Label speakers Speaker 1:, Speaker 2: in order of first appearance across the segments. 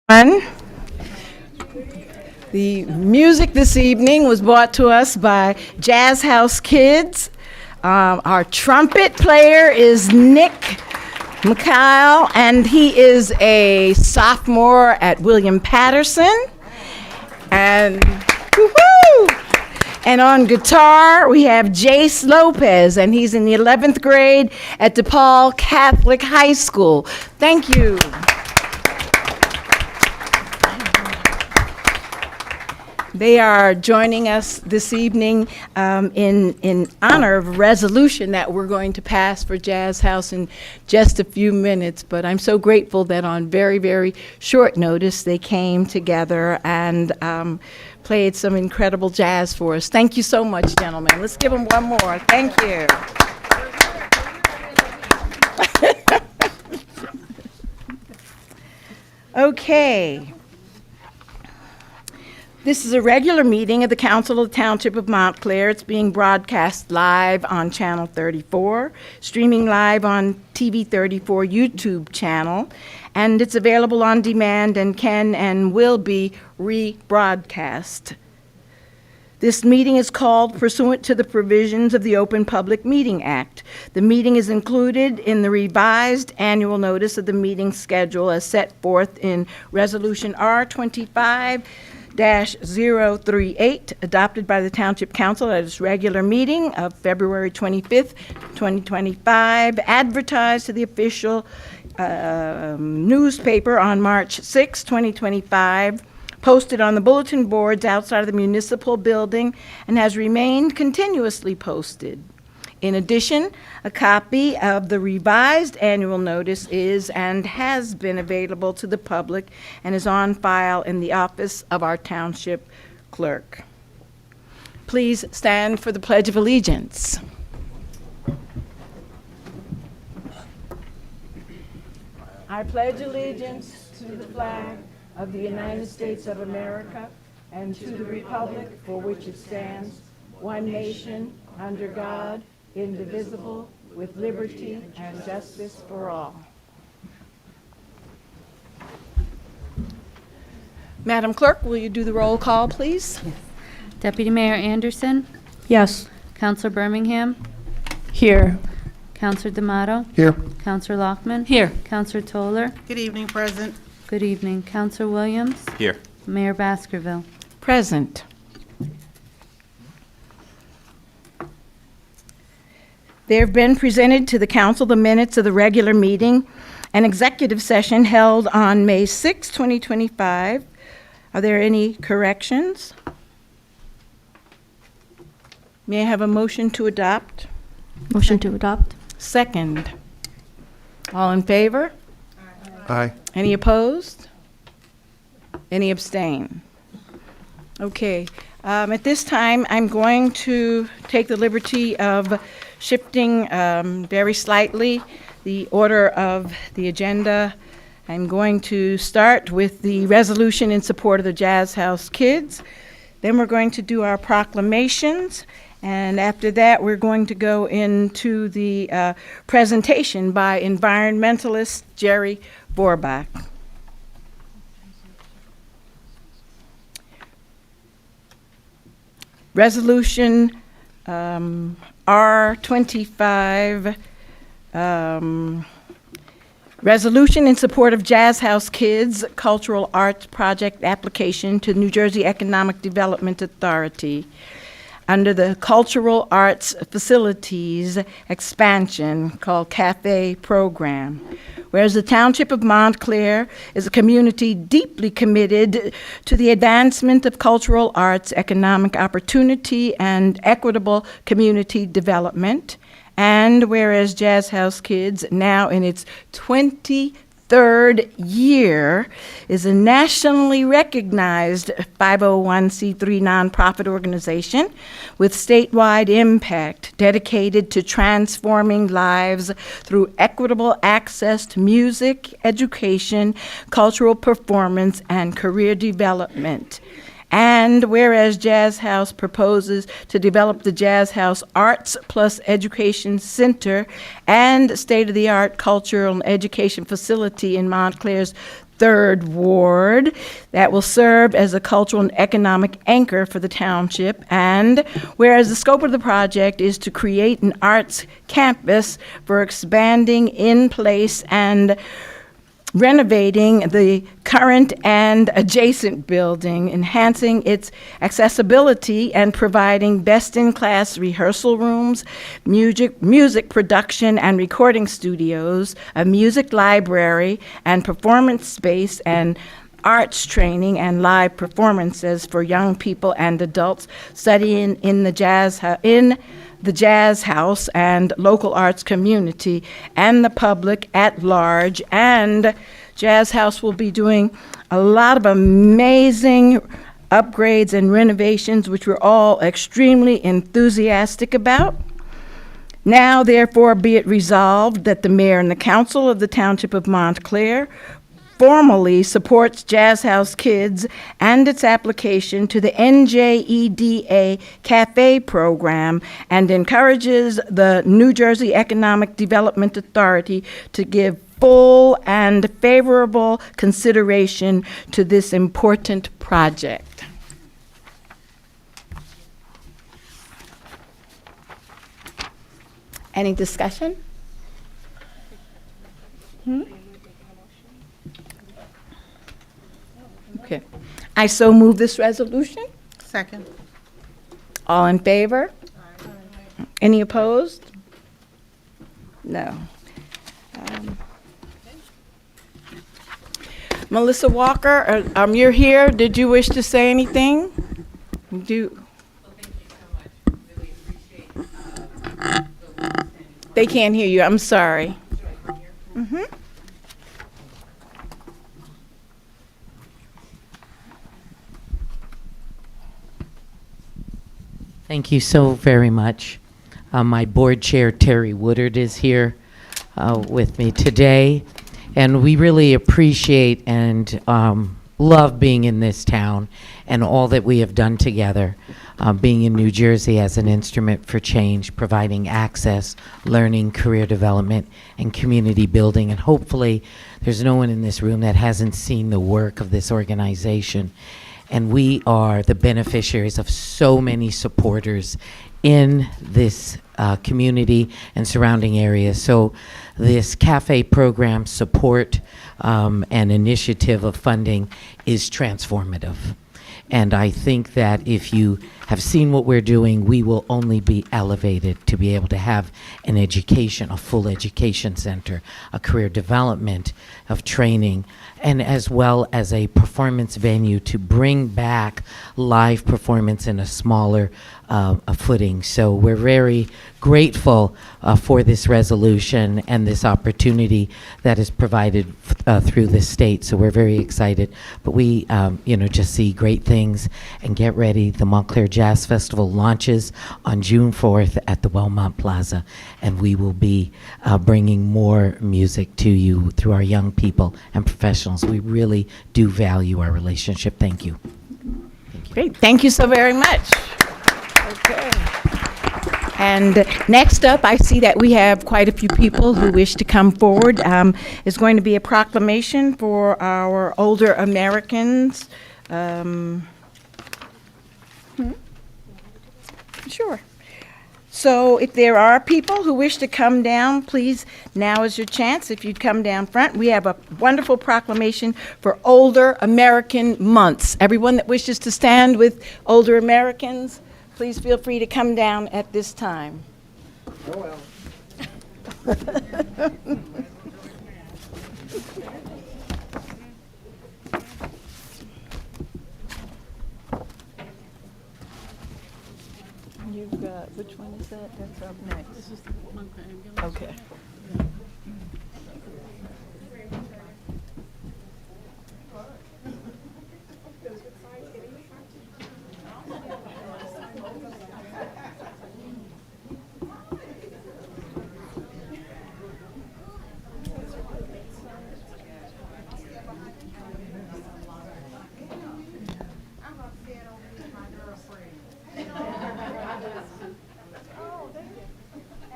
Speaker 1: The music this evening was brought to us by Jazz House Kids. Our trumpet player is Nick McKyle, and he is a sophomore at William Patterson. And woo-hoo! And on guitar, we have Jace Lopez, and he's in the 11th grade at DePaul Catholic High School. Thank you. They are joining us this evening in honor of a resolution that we're going to pass for Jazz House in just a few minutes. But I'm so grateful that on very, very short notice they came together and played some incredible jazz for us. Thank you so much, gentlemen. Let's give them one more. Thank you. Okay. This is a regular meeting of the Council of the Township of Montclair. It's being broadcast live on Channel 34, streaming live on TV 34 YouTube channel, and it's available on demand and can and will be rebroadcast. This meeting is called pursuant to the provisions of the Open Public Meeting Act. The meeting is included in the revised annual notice of the meeting schedule as set forth in Resolution R25-038, adopted by the Township Council at its regular meeting of February 25th, 2025, advertised to the official newspaper on March 6, 2025, posted on the bulletin boards outside of the municipal building, and has remained continuously posted. In addition, a copy of the revised annual notice is and has been available to the public and is on file in the office of our township clerk. Please stand for the Pledge of Allegiance. I pledge allegiance to the flag of the United States of America and to the republic for which it stands, one nation, under God, indivisible, with liberty and justice for all. Madam Clerk, will you do the roll call, please?
Speaker 2: Yes. Deputy Mayor Anderson?
Speaker 3: Yes.
Speaker 2: Counselor Birmingham?
Speaker 3: Here.
Speaker 2: Counselor D'Amato?
Speaker 4: Here.
Speaker 2: Counselor Lockman?
Speaker 3: Here.
Speaker 2: Counselor Toller?
Speaker 5: Good evening, President.
Speaker 2: Good evening. Counselor Williams?
Speaker 4: Here.
Speaker 2: Mayor Baskerville?
Speaker 1: Present. There have been presented to the council the minutes of the regular meeting and executive session held on May 6, 2025. Are there any corrections? May I have a motion to adopt?
Speaker 3: Motion to adopt.
Speaker 1: Second. All in favor?
Speaker 4: Aye.
Speaker 1: Any opposed? Any abstain? Okay. At this time, I'm going to take the liberty of shifting very slightly the order of the agenda. I'm going to start with the resolution in support of the Jazz House Kids. Then we're going to do our proclamations. And after that, we're going to go into the presentation by Environmentalist Jerry Vorbach. Resolution R25, resolution in support of Jazz House Kids Cultural Arts Project application to New Jersey Economic Development Authority under the Cultural Arts Facilities Expansion called CAFE program. Whereas the Township of Montclair is a community deeply committed to the advancement of cultural arts, economic opportunity, and equitable community development. And whereas Jazz House Kids, now in its 23rd year, is a nationally recognized 501c3 nonprofit organization with statewide impact dedicated to transforming lives through equitable access to music, education, cultural performance, and career development. And whereas Jazz House proposes to develop the Jazz House Arts Plus Education Center and state-of-the-art cultural and education facility in Montclair's 3rd Ward that will serve as a cultural and economic anchor for the township. And whereas the scope of the project is to create an arts campus for expanding in place and renovating the current and adjacent building, enhancing its accessibility and providing best-in-class rehearsal rooms, music production and recording studios, a music library and performance space, and arts training and live performances for young people and adults studying in the Jazz House and local arts community and the public at large. And Jazz House will be doing a lot of amazing upgrades and renovations, which we're all extremely enthusiastic about. Now, therefore, be it resolved that the mayor and the council of the Township of Montclair formally supports Jazz House Kids and its application to the NJEDA Cafe program and encourages the New Jersey Economic Development Authority to give full and favorable consideration to this important project. Any discussion? Okay. I so move this resolution.
Speaker 4: Second.
Speaker 1: All in favor? Any opposed? No. Melissa Walker, you're here. Did you wish to say anything? They can't hear you. I'm sorry.
Speaker 5: Thank you so very much. My board chair, Terry Woodard, is here with me today. And we really appreciate and love being in this town and all that we have done together, being in New Jersey as an instrument for change, providing access, learning, career development, and community building. And hopefully there's no one in this room that hasn't seen the work of this organization. And we are the beneficiaries of so many supporters in this community and surrounding areas. So this cafe program support and initiative of funding is transformative. And I think that if you have seen what we're doing, we will only be elevated to be able to have an education, a full education center, a career development of training, and as well as a performance venue to bring back live performance in a smaller footing. So we're very grateful for this resolution and this opportunity that is provided through the state. So we're very excited. But we, just see great things and get ready. The Montclair Jazz Festival launches on June 4th at the Wellmont Plaza, and we will be bringing more music to you through our young people and professionals. We really do value our relationship. Thank you.
Speaker 1: Great. Thank you so very much. Okay. And next up, I see that we have quite a few people who wish to come forward. It's going to be a proclamation for our older Americans. Sure. So if there are people who wish to come down, please, now is your chance. If you'd come down front, we have a wonderful proclamation for Older American Months. Everyone that wishes to stand with older Americans, please feel free to come down at this time. You've got, which one is that? That's up next. This is the Montclair Ambulance. Okay.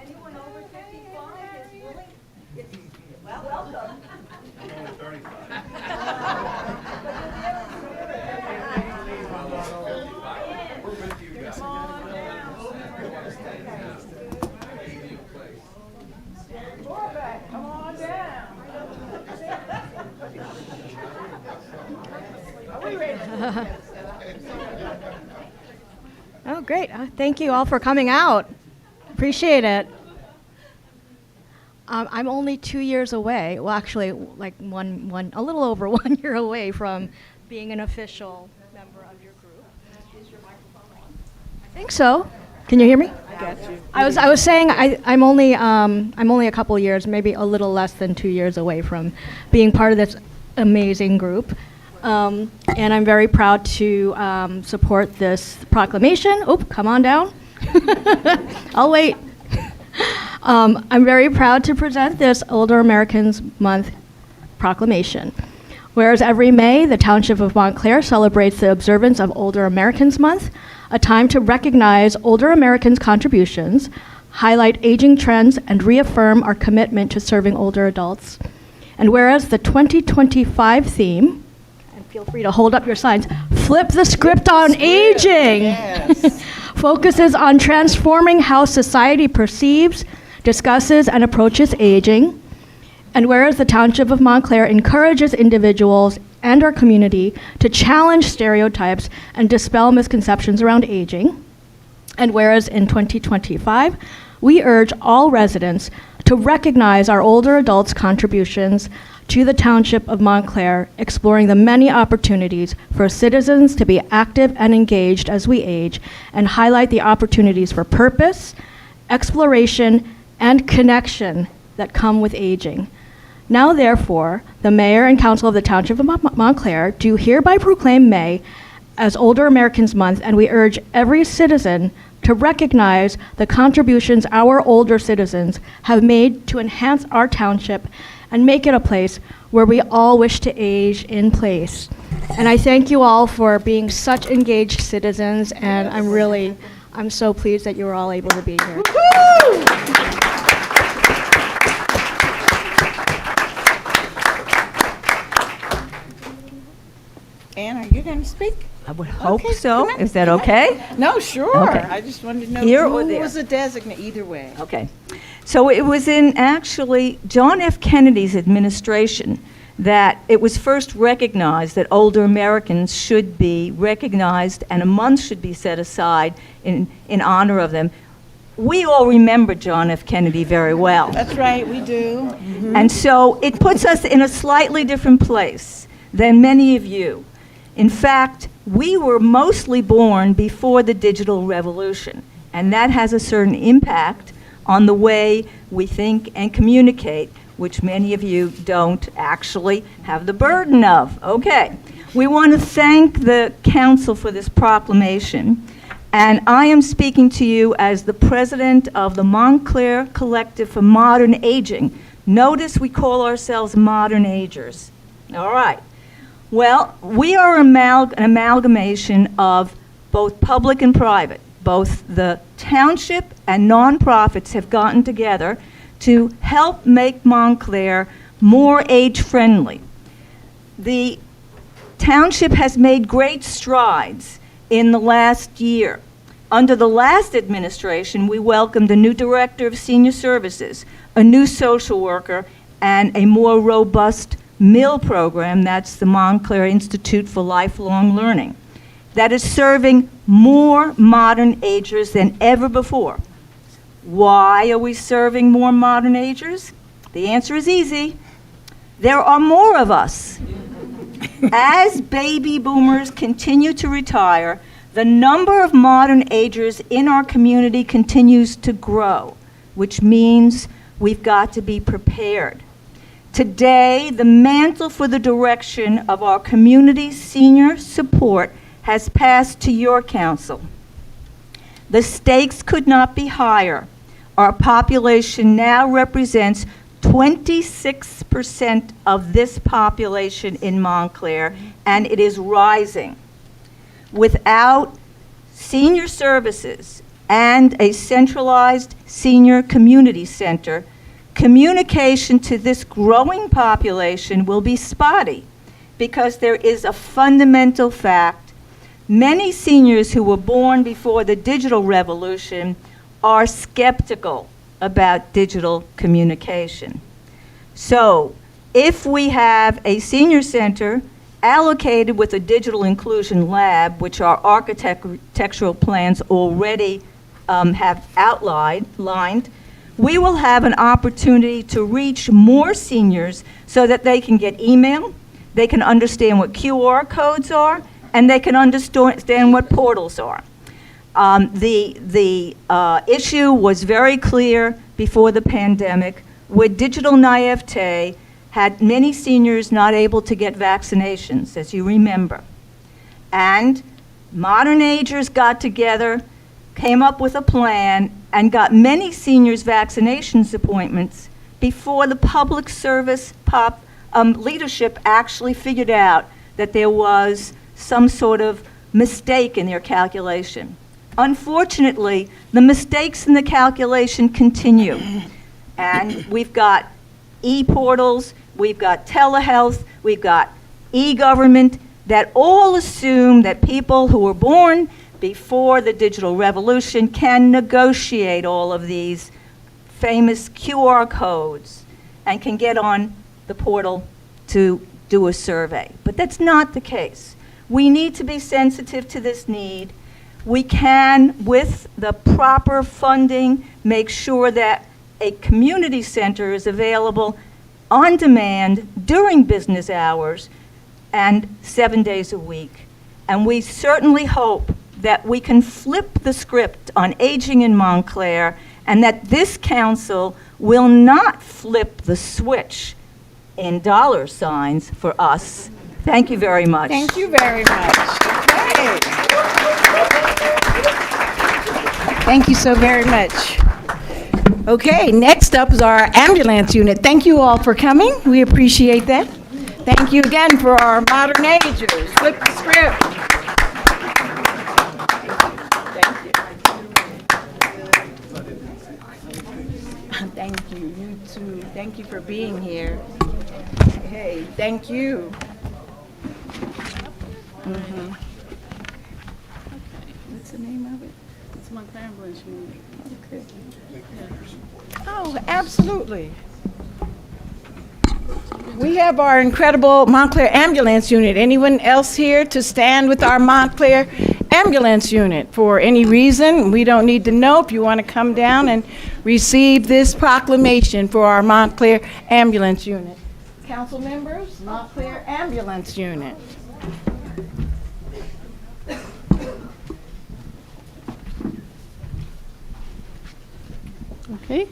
Speaker 6: Anyone over 55 is
Speaker 4: Oh, great. Thank you all for coming out. Appreciate it. I'm only 2 years away. Well, actually, like a little over 1 year away from being an official member of your group. Is your microphone on? I think so. Can you hear me? I got you. I was saying I'm only a couple years, maybe a little less than 2 years away from being part of this amazing group. And I'm very proud to support this proclamation. Oh, come on down. I'll wait. I'm very proud to present this Older Americans Month proclamation. Whereas every May, the Township of Montclair celebrates the observance of Older Americans Month, a time to recognize older Americans' contributions, highlight aging trends, and reaffirm our commitment to serving older adults. And whereas the 2025 theme, and feel free to hold up your signs, flip the script on aging, yes. Focuses on transforming how society perceives, discusses, and approaches aging. And whereas the Township of Montclair encourages individuals and our community to challenge stereotypes and dispel misconceptions around aging. And whereas in 2025, we urge all residents to recognize our older adults' contributions to the Township of Montclair, exploring the many opportunities for citizens to be active and engaged as we age, and highlight the opportunities for purpose, exploration, and connection that come with aging. Now, therefore, the Mayor and Council of the Township of Montclair do hereby proclaim May as Older Americans Month, and we urge every citizen to recognize the contributions our older citizens have made to enhance our township and make it a place where we all wish to age in place. And I thank you all for being such engaged citizens, and I'm so pleased that you were all able to be here.
Speaker 1: Ann, are you going to speak?
Speaker 6: I would hope
Speaker 1: Okay,
Speaker 6: so.
Speaker 1: come on.
Speaker 6: Is that okay?
Speaker 1: No, sure.
Speaker 6: Okay.
Speaker 1: I just wanted to know
Speaker 6: Here
Speaker 1: who
Speaker 6: or there?
Speaker 1: was the designate either way.
Speaker 6: Okay. So it was in actually John F. Kennedy's administration that it was first recognized that older Americans should be recognized and a month should be set aside in honor of them. We all remember John F. Kennedy very well.
Speaker 1: That's right, we do.
Speaker 6: And so it puts us in a slightly different place than many of you. In fact, we were mostly born before the digital revolution, and that has a certain impact on the way we think and communicate, which many of you don't actually have the burden of. Okay, we want to thank the council for this proclamation, and I am speaking to you as the president of the Montclair Collective for Modern Aging. Notice we call ourselves modern agers. All right. Well, we are an amalgamation of both public and private. Both the township and nonprofits have gotten together to help make Montclair more age-friendly. The township has made great strides in the last year. Under the last administration, we welcomed a new director of senior services, a new social worker, and a more robust MIL program, that's the Montclair Institute for Lifelong Learning, that is serving more modern agers than ever before. Why are we serving more modern agers? The answer is easy. There are more of us. As baby boomers continue to retire, the number of modern agers in our community continues to grow, which means we've got to be prepared. Today, the mantle for the direction of our community's senior support has passed to your council. The stakes could not be higher. Our population now represents 26% of this population in Montclair, and it is rising. Without senior services and a centralized senior community center, communication to this growing population will be spotty because there is a fundamental fact. Many seniors who were born before the digital revolution are skeptical about digital communication. So if we have a senior center allocated with a digital inclusion lab, which our architectural plans already have outlined, we will have an opportunity to reach more seniors so that they can get email, they can understand what QR codes are, and they can understand what portals are. The issue was very clear before the pandemic, where digital naivete had many seniors not able to get vaccinations, as you remember. And modern agers got together, came up with a plan, and got many seniors vaccinations appointments before the public service leadership actually figured out that there was some sort of mistake in their calculation. Unfortunately, the mistakes in the calculation continue. And we've got e-portals, we've got telehealth, we've got e-government that all assume that people who were born before the digital revolution can negotiate all of these famous QR codes and can get on the portal to do a survey. But that's not the case. We need to be sensitive to this need. We can, with the proper funding, make sure that a community center is available on demand during business hours and 7 days a week. And we certainly hope that we can flip the script on aging in Montclair and that this council will not flip the switch in dollar signs for us. Thank you very much.
Speaker 1: Thank you very much. Okay. Thank you so very much. Okay, next up is our ambulance unit. Thank you all for coming. We appreciate that. Thank you again for our modern agers. Flip the script. Thank you. You too. Thank you for being here. Hey, thank you. Mm-hmm. What's the name of it?
Speaker 7: It's Montclair Ambulance Unit.
Speaker 1: Okay. Oh, absolutely. We have our incredible Montclair Ambulance Unit. Anyone else here to stand with our Montclair Ambulance Unit for any reason? We don't need to know. If you want to come down and receive this proclamation for our Montclair Ambulance Unit. Council members, Montclair Ambulance Unit.
Speaker 7: Okay,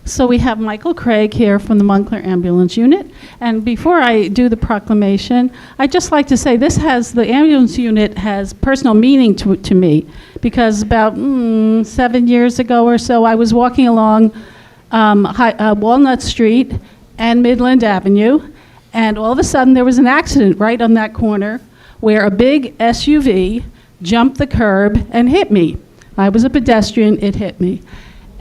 Speaker 7: so we have Michael Craig here from the Montclair Ambulance Unit. And before I do the proclamation, I'd just like to say the ambulance unit has personal meaning to me, because about 7 years ago or so, I was walking along Walnut Street and Midland Avenue, and all of a sudden there was an accident right on that corner where a big SUV jumped the curb and hit me. I was a pedestrian, it hit me.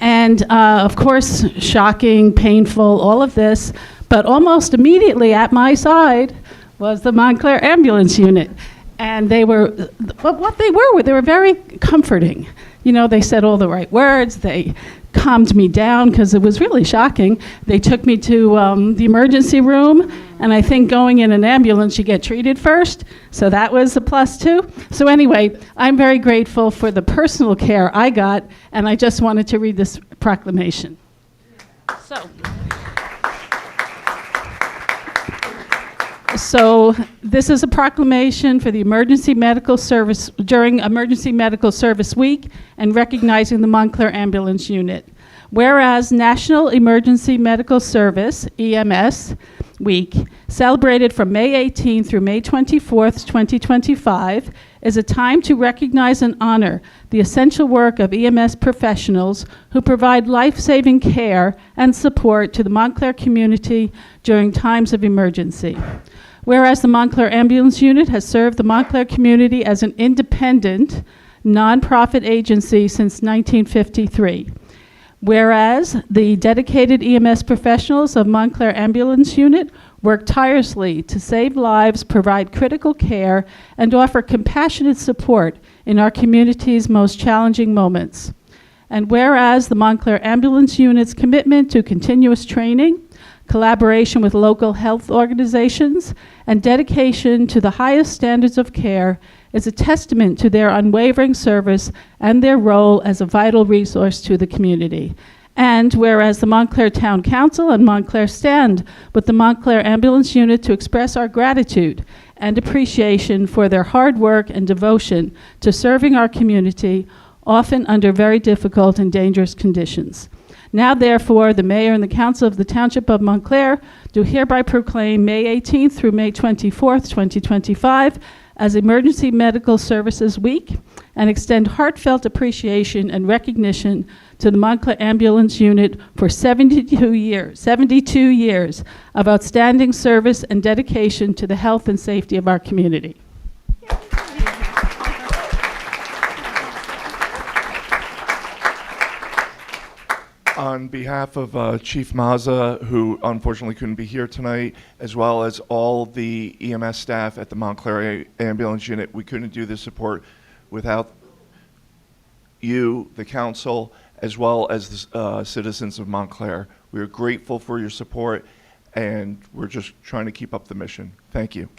Speaker 7: And of course, shocking, painful, all of this, but almost immediately at my side was the Montclair Ambulance Unit. And they were, they were very comforting. You know, they said all the right words, they calmed me down because it was really shocking. They took me to the emergency room, and I think going in an ambulance, you get treated first, so that was a plus too. So anyway, I'm very grateful for the personal care I got, and I just wanted to read this proclamation. So this is a proclamation for the emergency medical service during Emergency Medical Service Week and recognizing the Montclair Ambulance Unit. Whereas National Emergency Medical Service, EMS, Week, celebrated from May 18 through May 24th, 2025, is a time to recognize and honor the essential work of EMS professionals who provide life-saving care and support to the Montclair community during times of emergency. Whereas the Montclair Ambulance Unit has served the Montclair community as an independent, nonprofit agency since 1953. Whereas the dedicated EMS professionals of Montclair Ambulance Unit work tirelessly to save lives, provide critical care, and offer compassionate support in our community's most challenging moments. And whereas the Montclair Ambulance Unit's commitment to continuous training, collaboration with local health organizations, and dedication to the highest standards of care is a testament to their unwavering service and their role as a vital resource to the community. And whereas the Montclair Town Council and Montclair stand with the Montclair Ambulance Unit to express our gratitude and appreciation for their hard work and devotion to serving our community, often under very difficult and dangerous conditions. Now, therefore, the Mayor and the Council of the Township of Montclair do hereby proclaim May 18th through May 24th, 2025 as Emergency Medical Services Week and extend heartfelt appreciation and recognition to the Montclair Ambulance Unit for 72 years of outstanding service and dedication to the health and safety of our community.
Speaker 8: On behalf of Chief Mazza, who unfortunately couldn't be here tonight, as well as all the EMS staff at the Montclair Ambulance Unit, we couldn't do this support without you, the council, as well as the citizens of Montclair. We are grateful for your support, and we're just trying to keep up the mission. Thank you.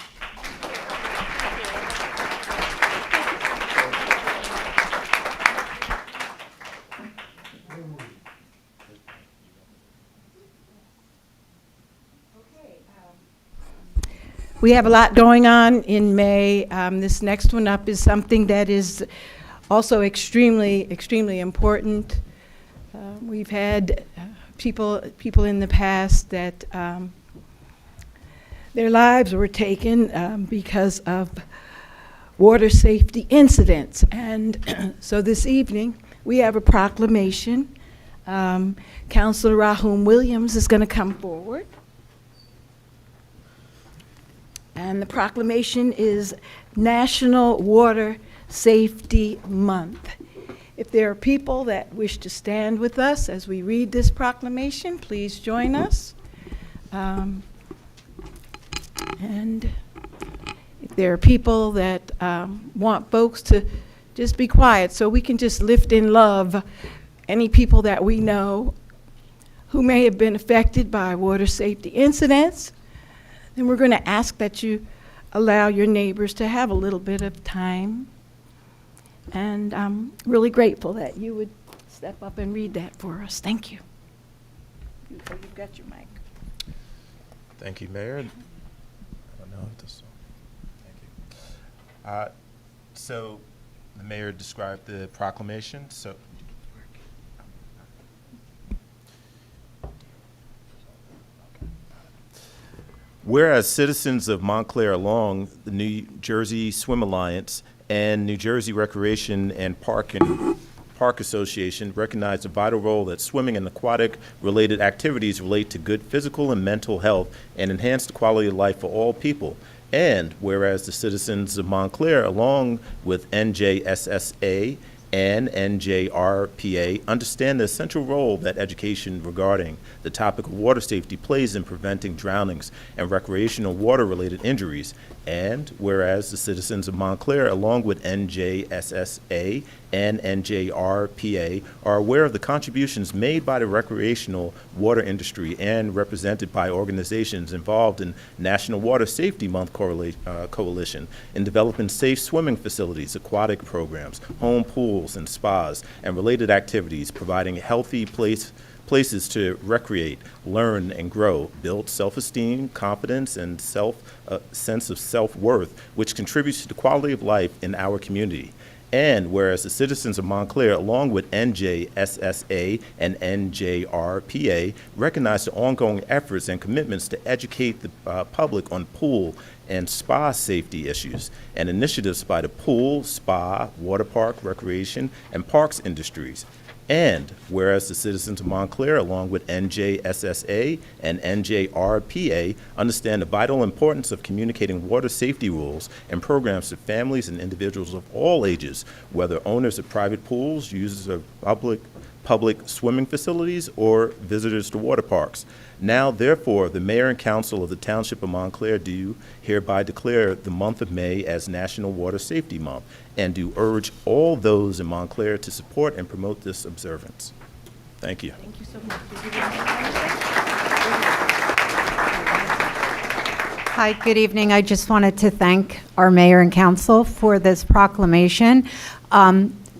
Speaker 1: We have a lot going on in May. This next one up is something that is also extremely, extremely important. We've had people in the past that their lives were taken because of water safety incidents. And so this evening, we have a proclamation. Councilor Rahum Williams is going to come forward. And the proclamation is National Water Safety Month. If there are people that wish to stand with us as we read this proclamation, please join us. And if there are people that want folks to just be quiet so we can just lift in love any people that we know who may have been affected by water safety incidents, then we're going to ask that you allow your neighbors to have a little bit of time. And I'm really grateful that you would step up and read that for us. Thank you. You've got your mic.
Speaker 9: Thank you, Mayor. I don't know if this. Thank you. So the Mayor described the proclamation. So. Whereas citizens of Montclair along the New Jersey Swim Alliance and New Jersey Recreation and Park Association recognize the vital role that swimming and aquatic-related activities relate to good physical and mental health and enhance the quality of life for all people. And whereas the citizens of Montclair, along with NJSSA and NJRPA, understand the essential role that education regarding the topic of water safety plays in preventing drownings and recreational water-related injuries. And whereas the citizens of Montclair, along with NJSSA and NJRPA, are aware of the contributions made by the recreational water industry and represented by organizations involved in National Water Safety Month Coalition in developing safe swimming facilities, aquatic programs, home pools and spas, and related activities, providing healthy places to recreate, learn, and grow, build self-esteem, confidence, and sense of self-worth, which contributes to the quality of life in our community. And whereas the citizens of Montclair, along with NJSSA and NJRPA, recognize the ongoing efforts and commitments to educate the public on pool and spa safety issues and initiatives by the pool, spa, water park, recreation, and parks industries. And whereas the citizens of Montclair, along with NJSSA and NJRPA, understand the vital importance of communicating water safety rules and programs to families and individuals of all ages, whether owners of private pools, users of public swimming facilities, or visitors to water parks. Now, therefore, the Mayor and Council of the Township of Montclair do hereby declare the month of May as National Water Safety Month, and do urge all those in Montclair to support and promote this observance. Thank you.
Speaker 1: Thank you so much.
Speaker 10: Hi, good evening. I just wanted to thank our mayor and council for this proclamation.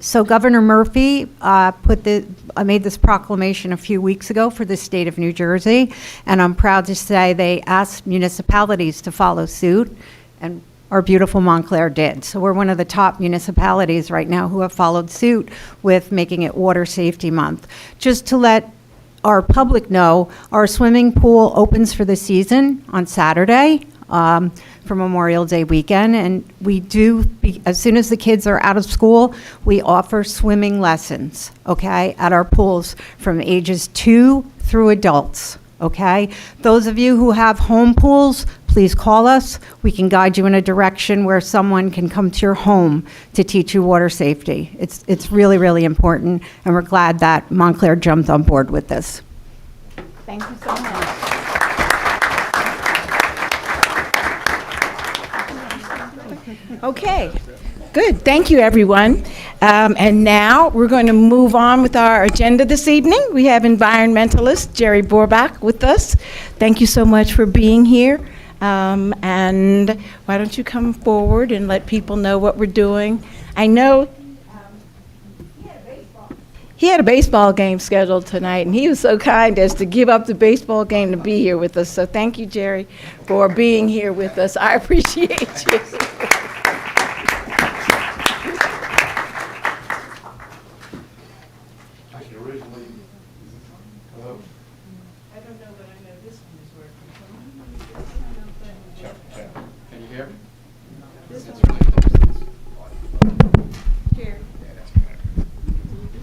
Speaker 10: So Governor Murphy made this proclamation a few weeks ago for the state of New Jersey, and I'm proud to say they asked municipalities to follow suit, and our beautiful Montclair did. So we're one of the top municipalities right now who have followed suit with making it Water Safety Month. Just to let our public know, our swimming pool opens for the season on Saturday for Memorial Day weekend, and we do, as soon as the kids are out of school, we offer swimming lessons, okay, at our pools from ages 2 through adults, okay? Those of you who have home pools, please call us. We can guide you in a direction where someone can come to your home to teach you water safety. It's really, really important, and we're glad that Montclair jumped on board with this. Thank you so much.
Speaker 1: Okay, good. Thank you, everyone. And now we're going to move on with our agenda this evening. We have Environmentalist Jerry Vorbach with us. Thank you so much for being here. And why don't you come forward and let people know what we're doing? I know he had a baseball game scheduled tonight, and he was so kind as to give up the baseball game to be here with us. So thank you, Jerry, for being here with us. I appreciate you.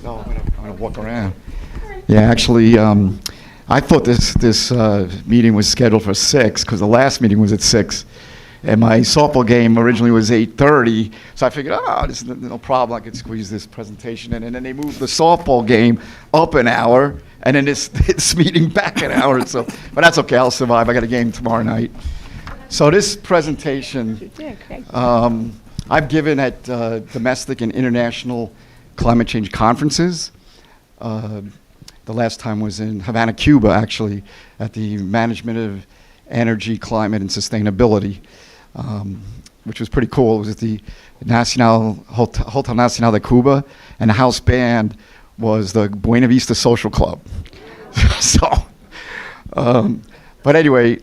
Speaker 11: No, I'm gonna walk around. Yeah, actually, I thought this meeting was scheduled for 6 because the last meeting was at 6, and my softball game originally was 8:30. So I figured, this is no problem. I could squeeze this presentation in, and then they moved the softball game up an hour, and then this meeting back an hour. So, but that's okay. I'll survive. I got a game tomorrow night. So this presentation, I've given at domestic and international climate change conferences. The last time was in Havana, Cuba, actually, at the Management of Energy, Climate, and Sustainability, which was pretty cool. It was at the Hotel Nacional de Cuba, and the house band was the Buena Vista Social Club. But anyway,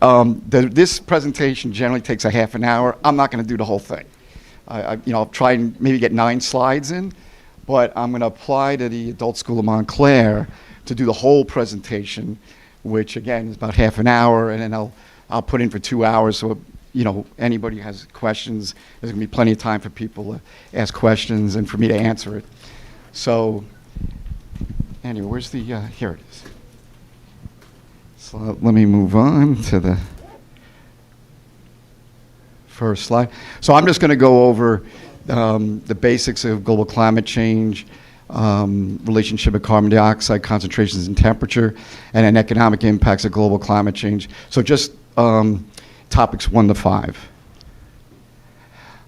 Speaker 11: this presentation generally takes a half an hour. I'm not going to do the whole thing. I'll try and maybe get 9 slides in, but I'm going to apply to the Adult School of Montclair to do the whole presentation, which again is about half an hour, and then I'll put in for 2 hours. So anybody has questions, there's going to be plenty of time for people to ask questions and for me to answer it. So anyway, where's the here it is. So let me move on to the first slide. So I'm just going to go over the basics of global climate change, relationship of carbon dioxide concentrations and temperature, and then economic impacts of global climate change. So just topics 1 to 5.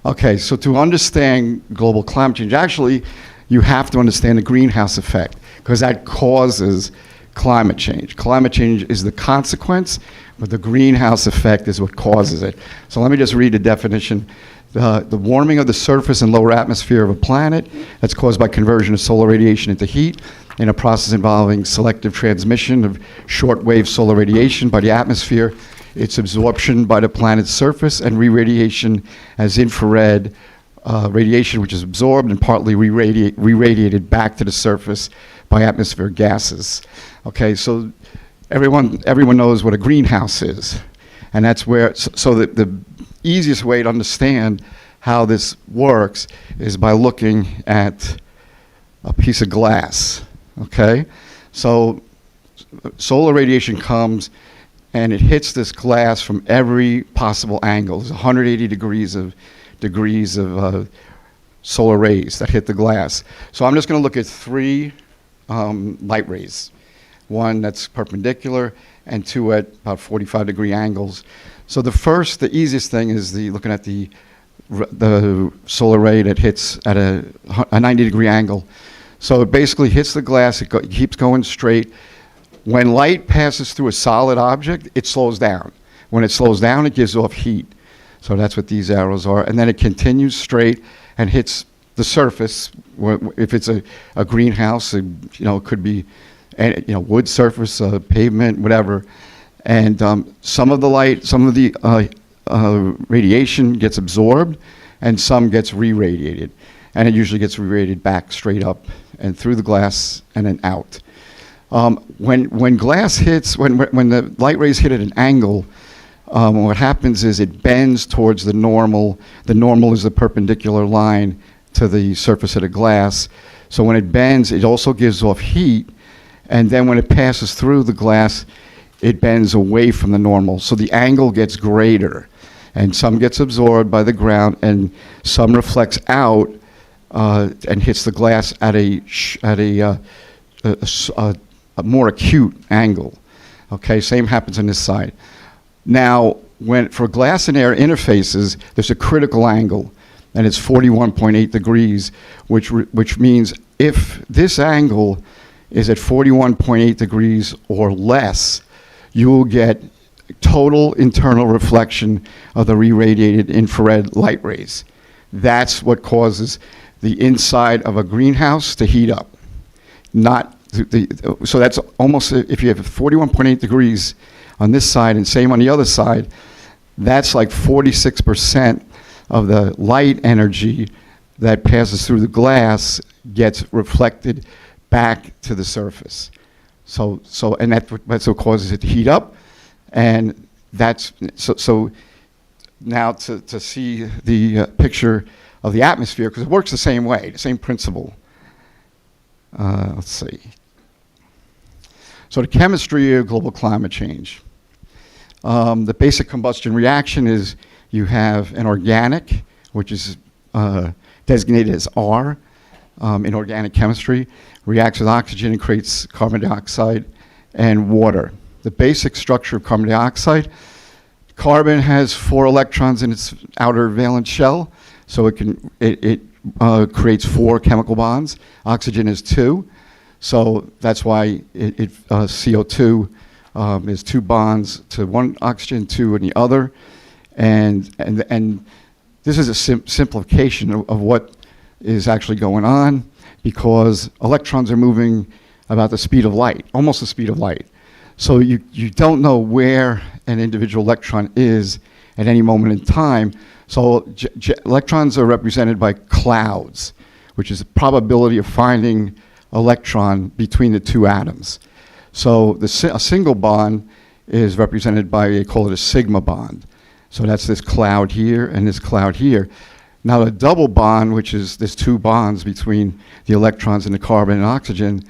Speaker 11: Okay, so to understand global climate change, actually, you have to understand the greenhouse effect, because that causes climate change. Climate change is the consequence, but the greenhouse effect is what causes it. So let me just read the definition. The warming of the surface and lower atmosphere of a planet that's caused by conversion of solar radiation into heat in a process involving selective transmission of short-wave solar radiation by the atmosphere, its absorption by the planet's surface, and re-radiation as infrared radiation, which is absorbed and partly re-radiated back to the surface by atmospheric gases. Okay, so everyone knows what a greenhouse is, and that's where, so the easiest way to understand how this works is by looking at a piece of glass, okay? So solar radiation comes and it hits this glass from every possible angle. There's 180 degrees of solar rays that hit the glass. So I'm just going to look at 3 light rays. 1 that's perpendicular and 2 at about 45-degree angles. So the easiest thing is looking at the solar ray that hits at a 90-degree angle. So it basically hits the glass, it keeps going straight. When light passes through a solid object, it slows down. When it slows down, it gives off heat. So that's what these arrows are. And then it continues straight and hits the surface. If it's a greenhouse, it could be wood surface, pavement, whatever. And some of the light, some of the radiation gets absorbed, and some gets re-radiated. And it usually gets re-radiated back straight up and through the glass and then out. When glass hits, when the light rays hit at an angle, what happens is it bends towards the normal. The normal is the perpendicular line to the surface of the glass. So when it bends, it also gives off heat. And then when it passes through the glass, it bends away from the normal. So the angle gets greater. And some gets absorbed by the ground, and some reflects out and hits the glass at a more acute angle. Okay, same happens on this side. Now, for glass and air interfaces, there's a critical angle, and it's 41.8 degrees, which means if this angle is at 41.8 degrees or less, you will get total internal reflection of the re-radiated infrared light rays. That's what causes the inside of a greenhouse to heat up. So that's almost, if you have 41.8 degrees on this side and same on the other side, that's like 46% of the light energy that passes through the glass gets reflected back to the surface. And that's what causes it to heat up. And that's, so now to see the picture of the atmosphere, because it works the same way, the same principle. Let's see. So the chemistry of global climate change. The basic combustion reaction is you have an organic, which is designated as R in organic chemistry, reacts with oxygen and creates carbon dioxide and water. The basic structure of carbon dioxide, carbon has 4 electrons in its outer valence shell, so it creates 4 chemical bonds. Oxygen is 2, so that's why CO2 is 2 bonds to 1 oxygen, 2 in the other, and this is a simplification of what is actually going on, because electrons are moving about the speed of light, almost the speed of light. So you don't know where an individual electron is at any moment in time. So electrons are represented by clouds, which is the probability of finding electron between the 2 atoms. So a single bond is represented by, they call it a sigma bond. So that's this cloud here and this cloud here. Now a double bond, which is there's 2 bonds between the electrons and the carbon and oxygen,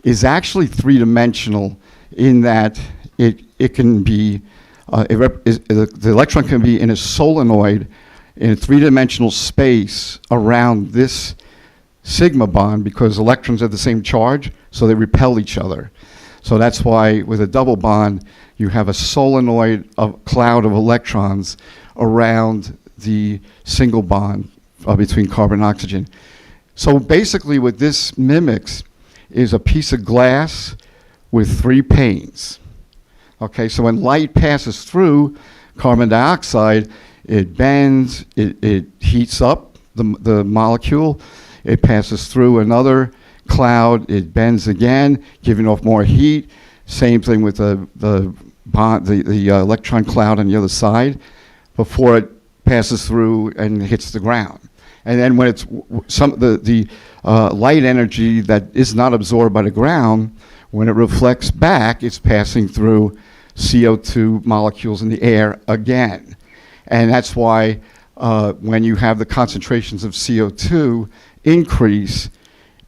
Speaker 11: is actually 3-dimensional in that it can be, the electron can be in a solenoid in a 3-dimensional space around this sigma bond, because electrons have the same charge, so they repel each other. So that's why with a double bond, you have a solenoid of cloud of electrons around the single bond between carbon and oxygen. So basically what this mimics is a piece of glass with 3 panes. Okay, so when light passes through carbon dioxide, it bends, it heats up the molecule, it passes through another cloud, it bends again, giving off more heat. Same thing with the electron cloud on the other side before it passes through and hits the ground. And then when it's the light energy that is not absorbed by the ground, when it reflects back, it's passing through CO2 molecules in the air again. And that's why when you have the concentrations of CO2 increase,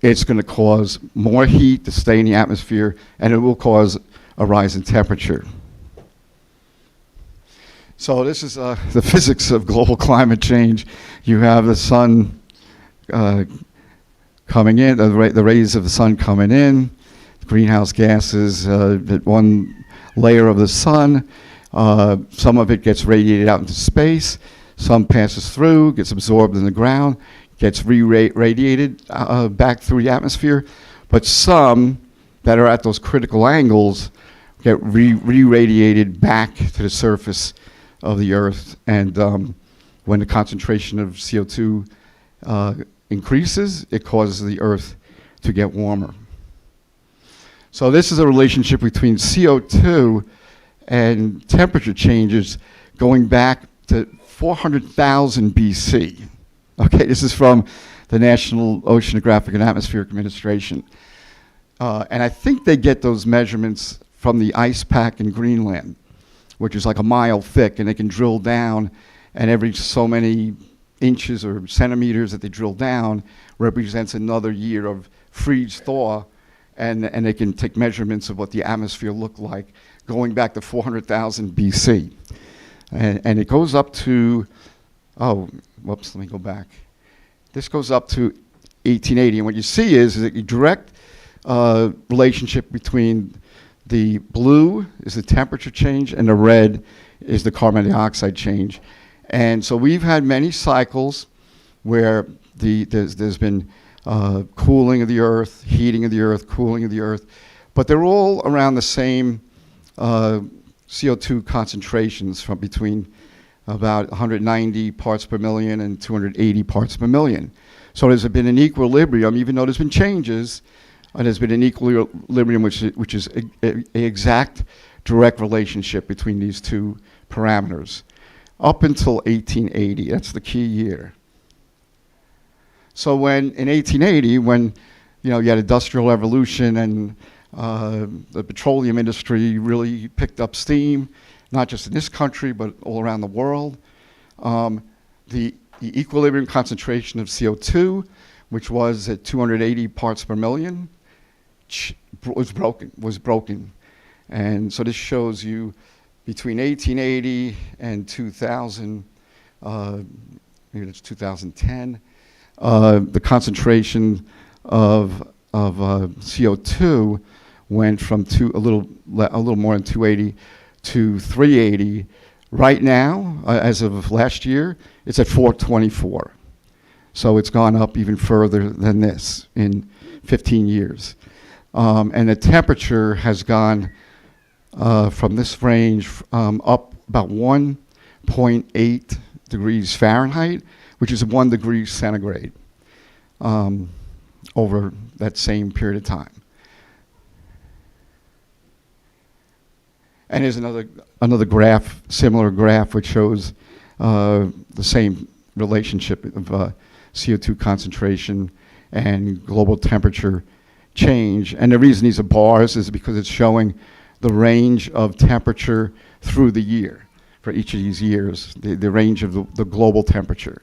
Speaker 11: it's going to cause more heat to stay in the atmosphere, and it will cause a rise in temperature. So this is the physics of global climate change. You have the sun coming in, the rays of the sun coming in, greenhouse gases at one layer of the sun. Some of it gets radiated out into space. Some passes through, gets absorbed in the ground, gets re-radiated back through the atmosphere. But some that are at those critical angles get re-radiated back to the surface of the Earth. And when the concentration of CO2 increases, it causes the Earth to get warmer. So this is a relationship between CO2 and temperature changes going back to 400,000 BC. Okay, this is from the National Oceanographic and Atmospheric Administration. And I think they get those measurements from the ice pack in Greenland, which is like a mile thick, and they can drill down, and every so many inches or centimeters that they drill down represents another year of freeze-thaw, and they can take measurements of what the atmosphere looked like going back to 400,000 BC. And it goes up to, oh, whoops, let me go back. This goes up to 1880, and what you see is a direct relationship between the blue is the temperature change and the red is the carbon dioxide change. And so we've had many cycles where there's been cooling of the Earth, heating of the Earth, cooling of the Earth, but they're all around the same CO2 concentrations from between about 190 parts per million and 280 parts per million. So there's been an equilibrium, even though there's been changes, and there's been an equilibrium which is an exact direct relationship between these two parameters up until 1880. That's the key year. So when in 1880, when you had industrial revolution and the petroleum industry really picked up steam, not just in this country but all around the world, the equilibrium concentration of CO2, which was at 280 parts per million, was broken. And so this shows you between 1880 and 2000, maybe it's 2010, the concentration of CO2 went from a little more than 280 to 380. Right now, as of last year, it's at 424. So it's gone up even further than this in 15 years. And the temperature has gone from this range up about 1.8 degrees Fahrenheit, which is 1 degree centigrade, over that same period of time. And there's another graph, similar graph, which shows the same relationship of CO2 concentration and global temperature change. And the reason these are bars is because it's showing the range of temperature through the year for each of these years, the range of the global temperature.